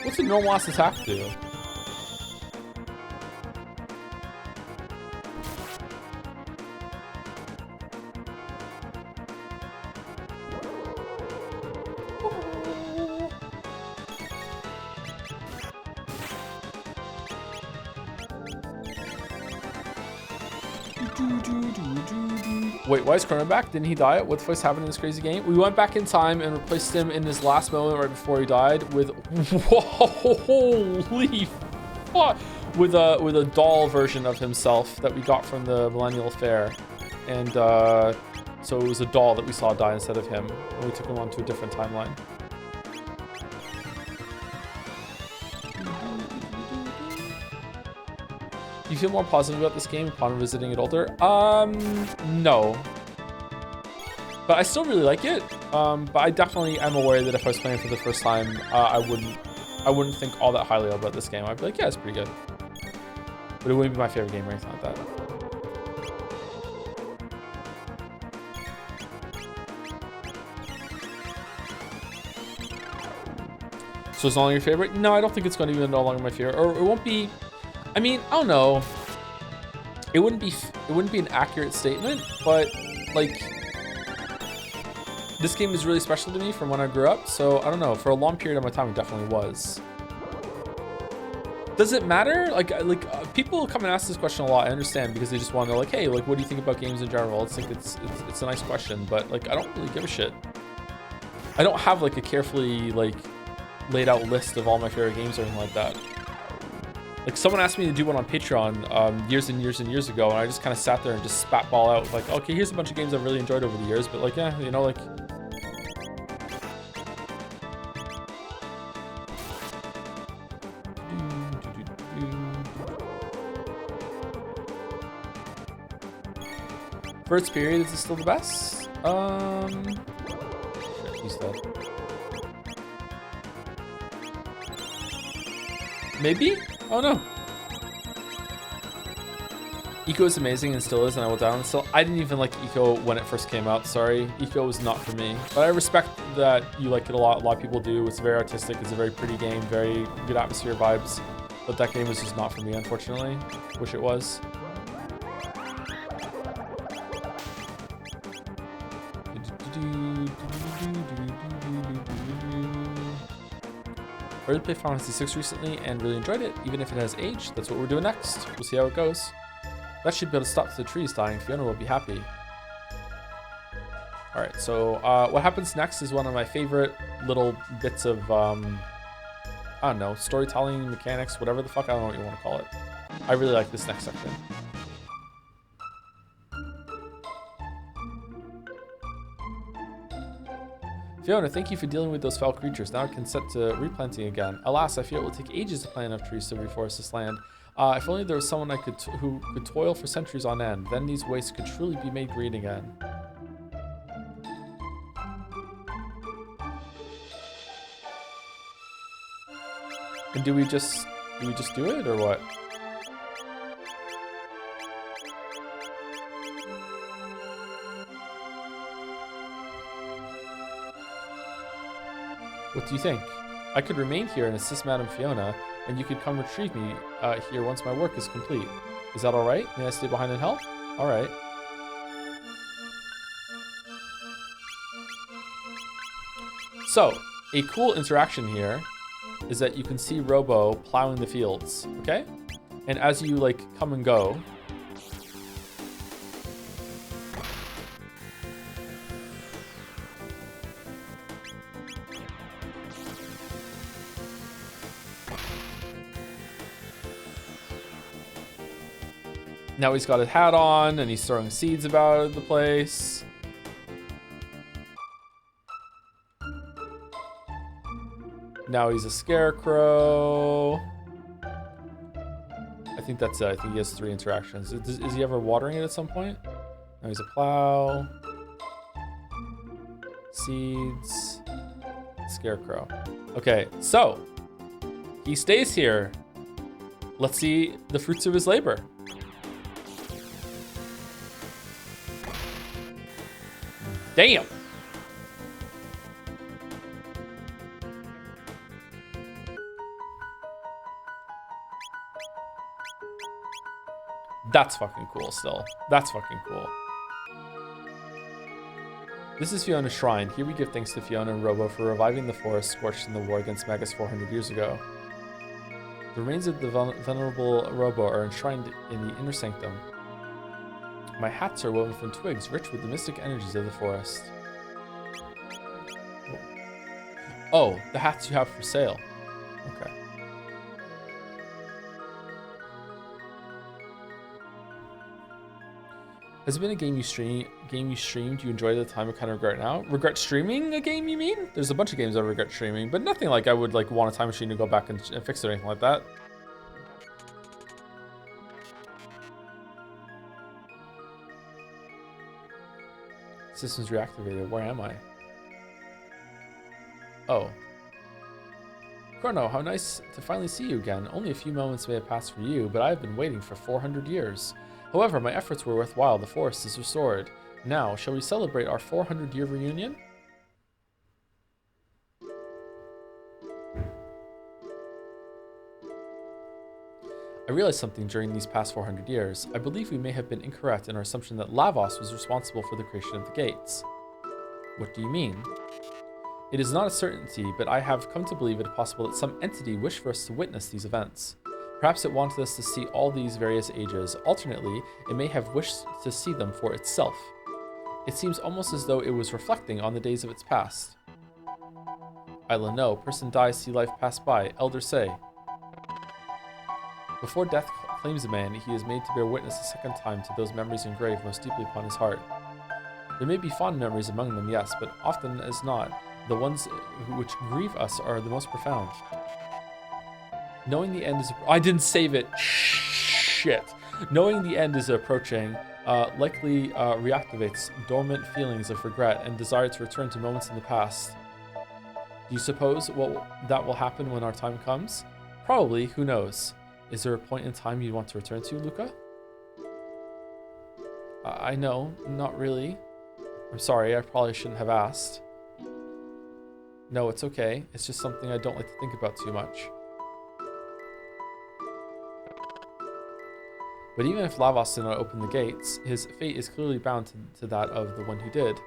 What's a normal ass attack do? Wait, why is Chrono back? Didn't he die? What the fuck's happening in this crazy game? We went back in time and replaced him in his last moment right before he died with holy fuck, with a doll version of himself that we got from the Millennial Fair, and so it was a doll that we saw die instead of him, and we took him on to a different timeline. Do you feel more positive about this game upon revisiting it older? No. But I still really like it. But I definitely am aware that if I was playing it for the first time, I wouldn't think all that highly about this game. I'd be like, yeah, it's pretty good. But it wouldn't be my favorite game or anything like that. So it's no longer your favorite? No, I don't think it's going to be no longer my favorite. Or it won't be. I mean, I don't know. It wouldn't be an accurate statement, but like, this game is really special to me from when I grew up. So I don't know. For a long period of my time, it definitely was. Does it matter? Like people come and ask this question a lot. I understand, because they just want to know, like, hey, like, what do you think about games in general? It's like it's a nice question, but like, I don't really give a shit. I don't have like a carefully like laid out list of all my favorite games or anything like that. Like, someone asked me to do one on Patreon years and years and years ago, and I just kind of sat there and just spat ball out like, okay, here's a bunch of games I've really enjoyed over the years, but like, yeah, you know, like, First period is still the best. He's dead. Maybe? Oh no. Eco is amazing and still is, and I will die on it still. I didn't even like Eco when it first came out, sorry. Eco was not for me. But I respect that you like it a lot. A lot of people do. It's very artistic. It's a very pretty game. Very good atmosphere vibes. But that game was just not for me, unfortunately. Wish it was. I really played Final Fantasy VI recently and really enjoyed it, even if it has aged. That's what we're doing next. We'll see how it goes. That should be able to stop the trees dying. Fiona will be happy. All right, so what happens next is one of my favorite little bits of, I don't know, storytelling, mechanics, whatever the fuck, I don't know what you want to call it. I really like this next section. Fiona, thank you for dealing with those foul creatures. Now I can set to replanting again. Alas, I fear it will take ages to plant enough trees to reforest this land. If only there was someone who could toil for centuries on end, then these wastes could truly be made green again. And do we just do it or what? What do you think? I could remain here and assist Madame Fiona, and you could come retrieve me here once my work is complete. Is that alright? May I stay behind and help? Alright. So, a cool interaction here is that you can see Robo plowing the fields, okay? And as you like come and go, now he's got his hat on and he's throwing seeds about the place. Now he's a scarecrow. I think that's it. I think he has 3 interactions. Is he ever watering it at some point? Now he's a plow. Seeds. Scarecrow. Okay, so he stays here. Let's see the fruits of his labor. Damn. That's fucking cool still. That's fucking cool. This is Fiona's shrine. Here we give thanks to Fiona and Robo for reviving the forest scorched in the war against Magus 400 years ago. The remains of the venerable Robo are enshrined in the inner sanctum. My hats are woven from twigs, rich with the mystic energies of the forest. Oh, the hats you have for sale. Okay. Has it been a game you streamed? You enjoyed at the time, but kind of regret now? Regret streaming a game, you mean? There's a bunch of games I regret streaming, but nothing like I would like want a time machine to go back and fix it or anything like that. Systems reactivated. Where am I? Oh. Chrono, how nice to finally see you again. Only a few moments may have passed for you, but I have been waiting for 400 years. However, my efforts were worthwhile. The forest is restored. Now, shall we celebrate our 400-year reunion? I realized something during these past 400 years. I believe we may have been incorrect in our assumption that Lavos was responsible for the creation of the gates. What do you mean? It is not a certainty, but I have come to believe it possible that some entity wished for us to witness these events. Perhaps it wanted us to see all these various ages. Alternately, it may have wished to see them for itself. It seems almost as though it was reflecting on the days of its past. Isla, no. Person dies, see life pass by. Elders say. Before death claims a man, he is made to bear witness a second time to those memories engraved most deeply upon his heart. There may be fond memories among them, yes, but often as not, the ones which grieve us are the most profound. Knowing the end is... I didn't save it. Shit. Knowing the end is approaching, likely reactivates dormant feelings of regret and desire to return to moments in the past. Do you suppose that will happen when our time comes? Probably, who knows? Is there a point in time you'd want to return to, Luca? I know, not really. I'm sorry, I probably shouldn't have asked. No, it's okay. It's just something I don't like to think about too much. But even if Lavos did not open the gates, his fate is clearly bound to that of the one who did.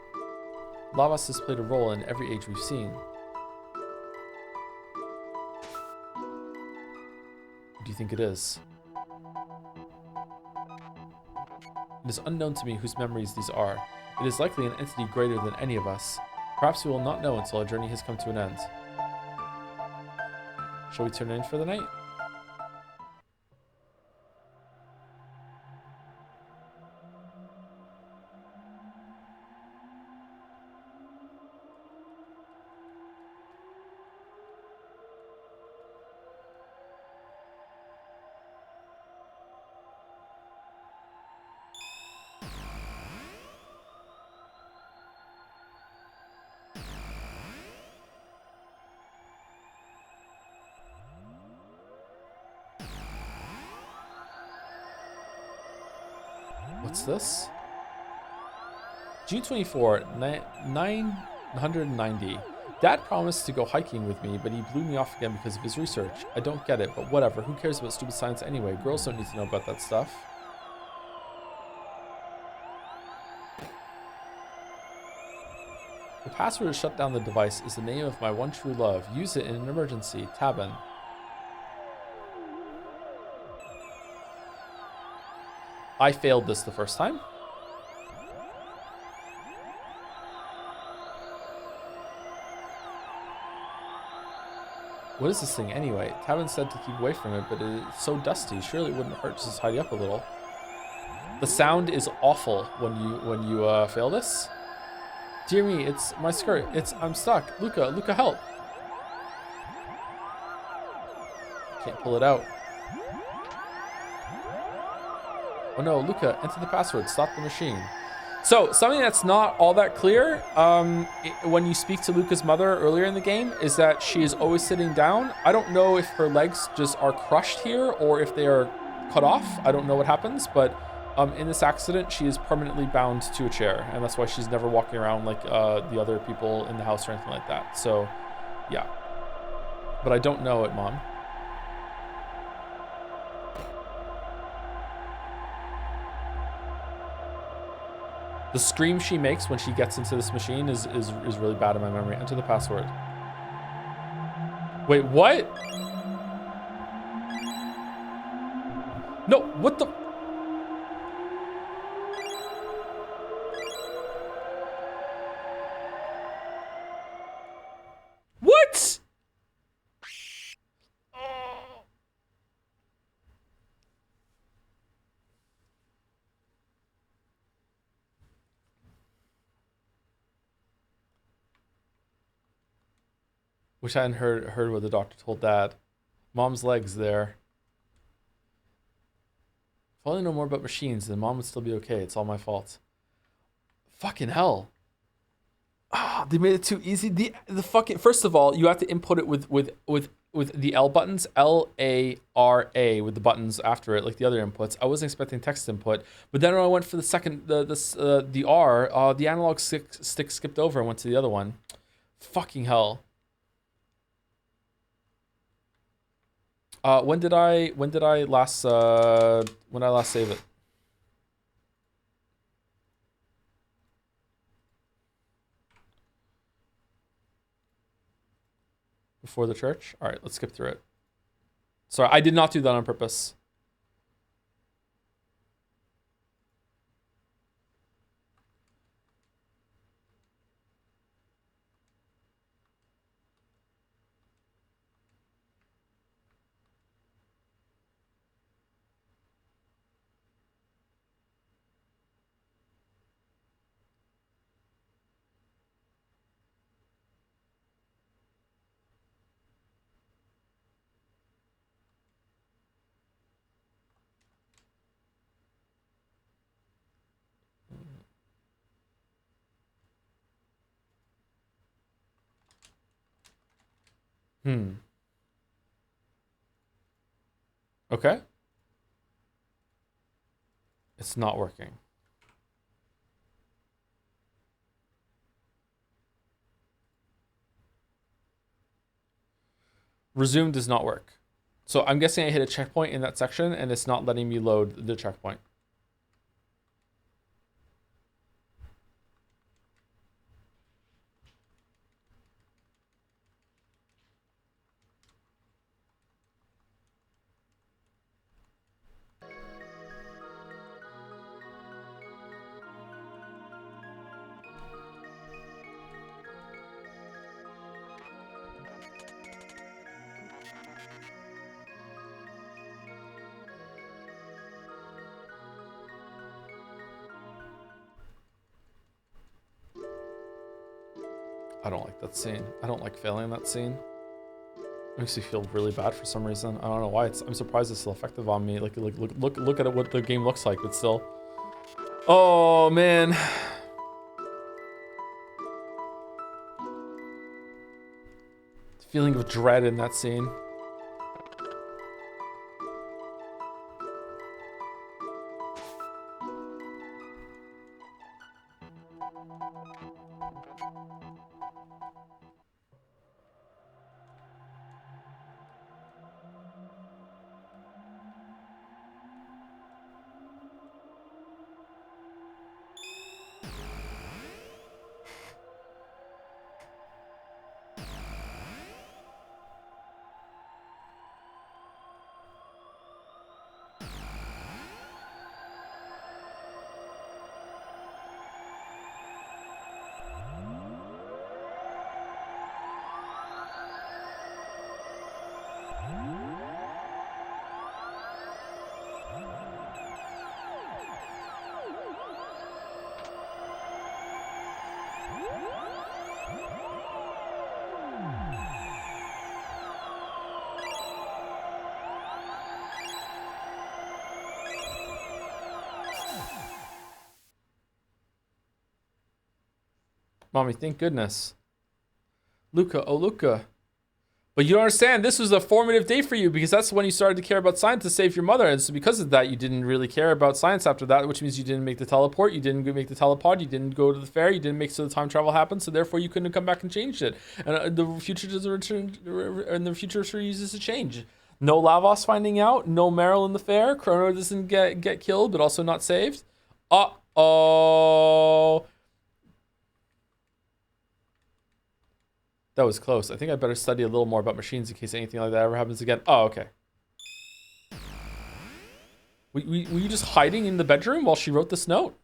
Lavos has played a role in every age we've seen. What do you think it is? It is unknown to me whose memories these are. It is likely an entity greater than any of us. Perhaps we will not know until our journey has come to an end. Shall we turn in for the night? What's this? June 24, 990. Dad promised to go hiking with me, but he blew me off again because of his research. I don't get it, but whatever. Who cares about stupid science anyway? Girls don't need to know about that stuff. The password to shut down the device is the name of my one true love. Use it in an emergency. Tabin. I failed this the first time. What is this thing anyway? Tabin said to keep away from it, but it is so dusty. Surely it wouldn't hurt to just tidy up a little. The sound is awful when you fail this. Dear me, it's my skirt. I'm stuck. Luca, help. Can't pull it out. Oh no, Luca, enter the password. Stop the machine. So, something that's not all that clear when you speak to Luca's mother earlier in the game is that she is always sitting down. I don't know if her legs just are crushed here or if they are cut off. I don't know what happens, but in this accident, she is permanently bound to a chair, and that's why she's never walking around like the other people in the house or anything like that. So, yeah. But I don't know it, Mom. The scream she makes when she gets into this machine is really bad in my memory. Enter the password. Wait, what? No, what the? What? Wish I hadn't heard what the doctor told Dad. Mom's legs there. If I only know more about machines, then Mom would still be okay. It's all my fault. Fucking hell. Ah, they made it too easy. The fucking, first of all, you have to input it with the L buttons, L-A-R-A, with the buttons after it, like the other inputs. I wasn't expecting text input, but then when I went for the second, the R, the analog stick skipped over and went to the other one. Fucking hell. When did I last save it? Before the church? All right, let's skip through it. Sorry, I did not do that on purpose. Okay. It's not working. Resume does not work. So I'm guessing I hit a checkpoint in that section and it's not letting me load the checkpoint. I don't like that scene. I don't like failing that scene. It makes me feel really bad for some reason. I don't know why. I'm surprised it's still effective on me. Like look at it, what the game looks like, but still. Oh man. Feeling of dread in that scene. Mommy, thank goodness. Luca, oh Luca. But you don't understand, this was a formative day for you because that's when you started to care about science to save your mother. And so because of that, you didn't really care about science after that, which means you didn't make the teleport, you didn't make the telepod, you didn't go to the fair, you didn't make so the time travel happen, so therefore you couldn't come back and change it. And the future doesn't return, and the future refuses to change. No Lavos finding out, no Meryl in the fair, Chrono doesn't get killed, but also not saved. Uh-oh. That was close. I think I better study a little more about machines in case anything like that ever happens again. Oh, okay. Were you just hiding in the bedroom while she wrote this note?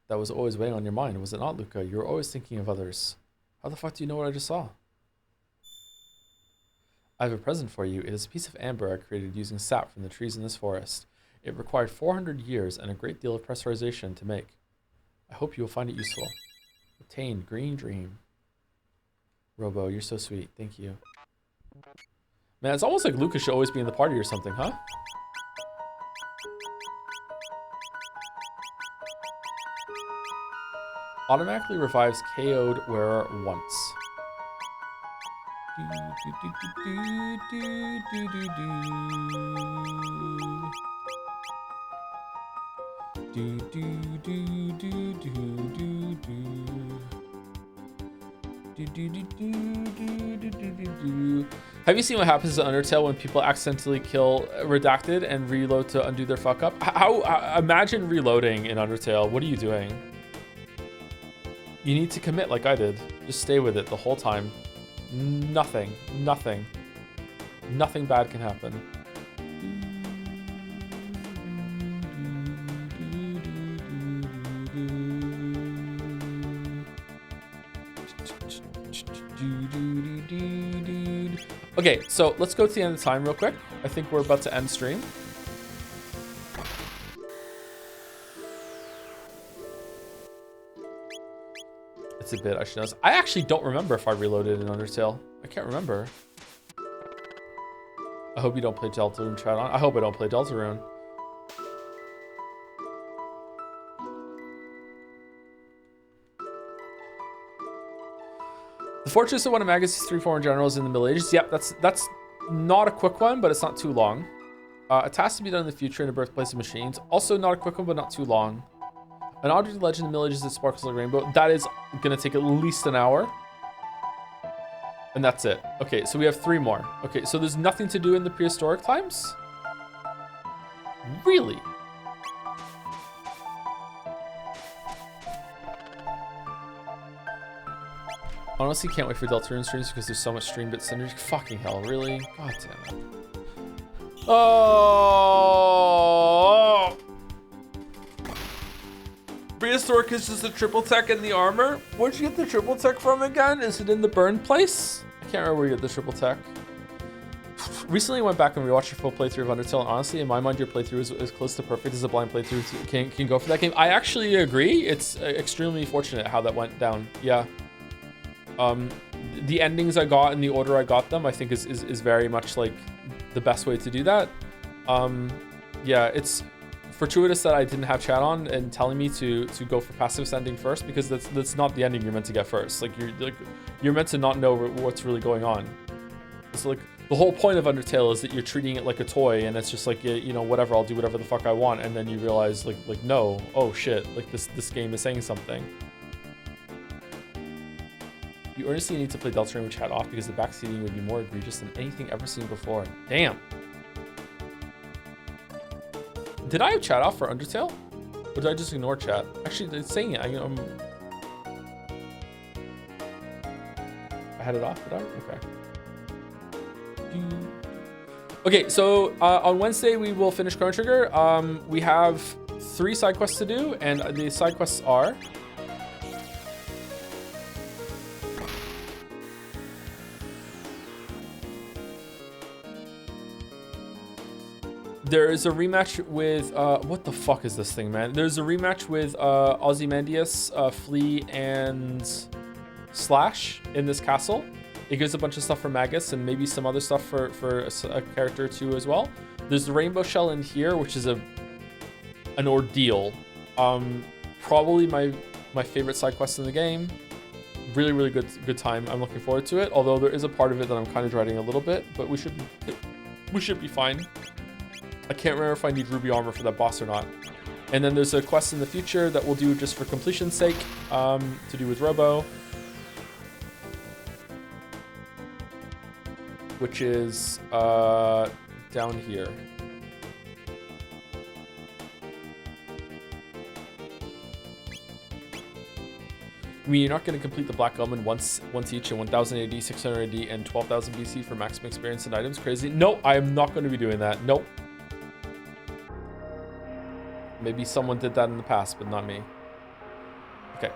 That was always weighing on your mind, was it not, Luca? You were always thinking of others. How the fuck do you know what I just saw? I have a present for you. It is a piece of amber I created using sap from the trees in this forest. It required 400 years and a great deal of pressurization to make. I hope you will find it useful. Obtained, green dream. Robo, you're so sweet. Thank you. Man, it's almost like Lucas should always be in the party or something, huh? Automatically revives KO'd wearer once. Have you seen what happens to Undertale when people accidentally kill Redacted and reload to undo their fuck up? Imagine reloading in Undertale. What are you doing? You need to commit like I did. Just stay with it the whole time. Nothing bad can happen. Okay, so let's go to the end of the time real quick. I think we're about to end stream. It's a bit, I should know. I actually don't remember if I reloaded in Undertale. I can't remember. I hope you don't play Deltarune, chat on. I hope I don't play Deltarune. The Fortress of one of Magus' 3 foreign generals in the Middle Ages. Yep, that's not a quick one, but it's not too long. A task to be done in the future in a birthplace of machines. Also not a quick one, but not too long. An object of legend in the Middle Ages that sparkles like a rainbow. That is gonna take at least an hour. And that's it. Okay, so we have 3 more. Okay, so there's nothing to do in the prehistoric times? Really? Honestly, can't wait for Deltarune streams because there's so much stream bit synergy. Fucking hell, really? God damn it. Oh! Prehistoric is just the triple tech and the armor. Where'd you get the triple tech from again? Is it in the burn place? I can't remember where you get the triple tech. Recently went back and rewatched your full playthrough of Undertale, and honestly, in my mind, your playthrough is as close to perfect as a blind playthrough can go for that game. I actually agree. It's extremely fortunate how that went down. Yeah. The endings I got and the order I got them, I think is very much like the best way to do that. Yeah, it's fortuitous that I didn't have chat on and telling me to go for passive ending first, because that's not the ending you're meant to get first. You're meant to not know what's really going on. It's like the whole point of Undertale is that you're treating it like a toy, and it's just like, you know, whatever, I'll do whatever the fuck I want, and then you realize like no, oh shit, like this game is saying something. You earnestly need to play Deltarune with chat off because the backseating would be more egregious than anything ever seen before. Damn. Did I have chat off for Undertale? Or did I just ignore chat? Actually, it's saying it. I had it off, did I? Okay. Okay, so on Wednesday we will finish Chrono Trigger. We have 3 side quests to do, and the side quests are... There is a rematch with, what the fuck is this thing, man? There's a rematch with Ozymandias, Flea, and Slash in this castle. It gives a bunch of stuff for Magus and maybe some other stuff for a character or 2 as well. There's the Rainbow Shell in here, which is an ordeal. Probably my favorite side quest in the game. Really, really good time. I'm looking forward to it. Although there is a part of it that I'm kind of dreading a little bit, but we should be fine. I can't remember if I need ruby armor for that boss or not. And then there's a quest in the future that we'll do just for completion's sake, to do with Robo, which is down here. I mean, you're not going to complete the Black Omen once each in 1000 AD, 600 AD, and 12,000 BC for maximum experience and items. Crazy. No, I am not going to be doing that. Nope. Maybe someone did that in the past, but not me. Okay.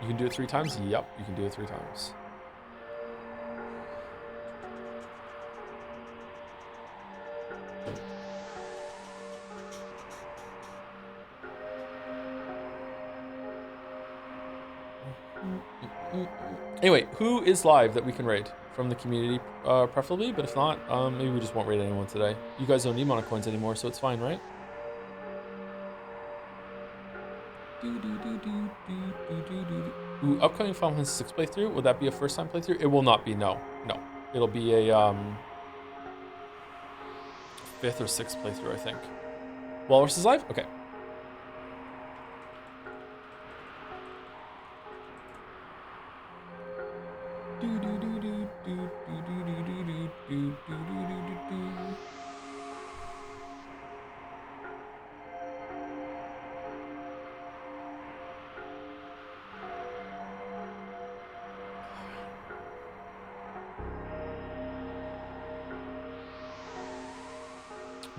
You can do it 3 times? Yep, you can do it 3 times. Anyway, who is live that we can raid from the community, preferably? But if not, maybe we just won't raid anyone today. You guys don't need mana coins anymore, so it's fine, right? Ooh, upcoming Final Fantasy 6 playthrough. Would that be a first time playthrough? It will not be. No. It'll be a 5th or 6th playthrough, I think. Walrus is live? Okay.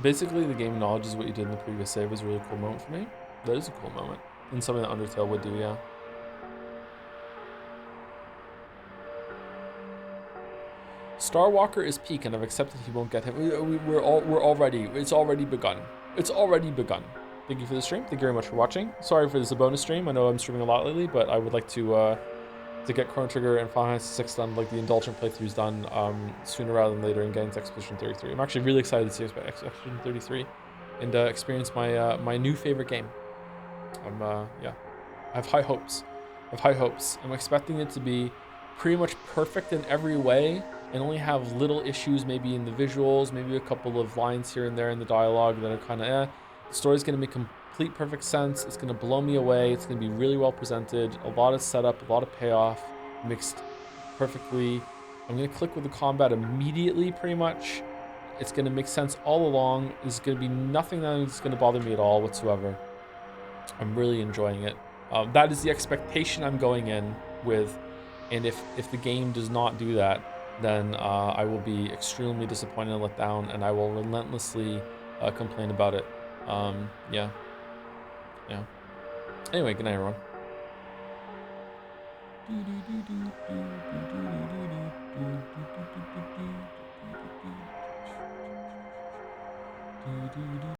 Basically, the game acknowledges what you did in the previous save is a really cool moment for me. That is a cool moment. And something that Undertale would do, yeah. Starwalker is peak, and I've accepted he won't get him. It's already begun. It's already begun. Thank you for the stream. Thank you very much for watching. Sorry for this bonus stream. I know I'm streaming a lot lately, but I would like to to get Chrono Trigger and Final Fantasy 6 done, like the indulgent playthroughs done, sooner rather than later, and getting to Expedition 33. I'm actually really excited to see Expedition 33 and experience my my new favorite game. Yeah, I have high hopes. I have high hopes. I'm expecting it to be pretty much perfect in every way and only have little issues maybe in the visuals, maybe a couple of lines here and there in the dialogue that are kind of The story's going to make complete perfect sense. It's going to blow me away. It's going to be really well presented. A lot of setup, a lot of payoff, mixed perfectly. I'm going to click with the combat immediately, pretty much. It's going to make sense all along. There's going to be nothing that is going to bother me at all whatsoever. I'm really enjoying it. That is the expectation I'm going in with, and if the game does not do that, then I will be extremely disappointed and let down, and I will relentlessly complain about it. Yeah. Anyway, good night, everyone.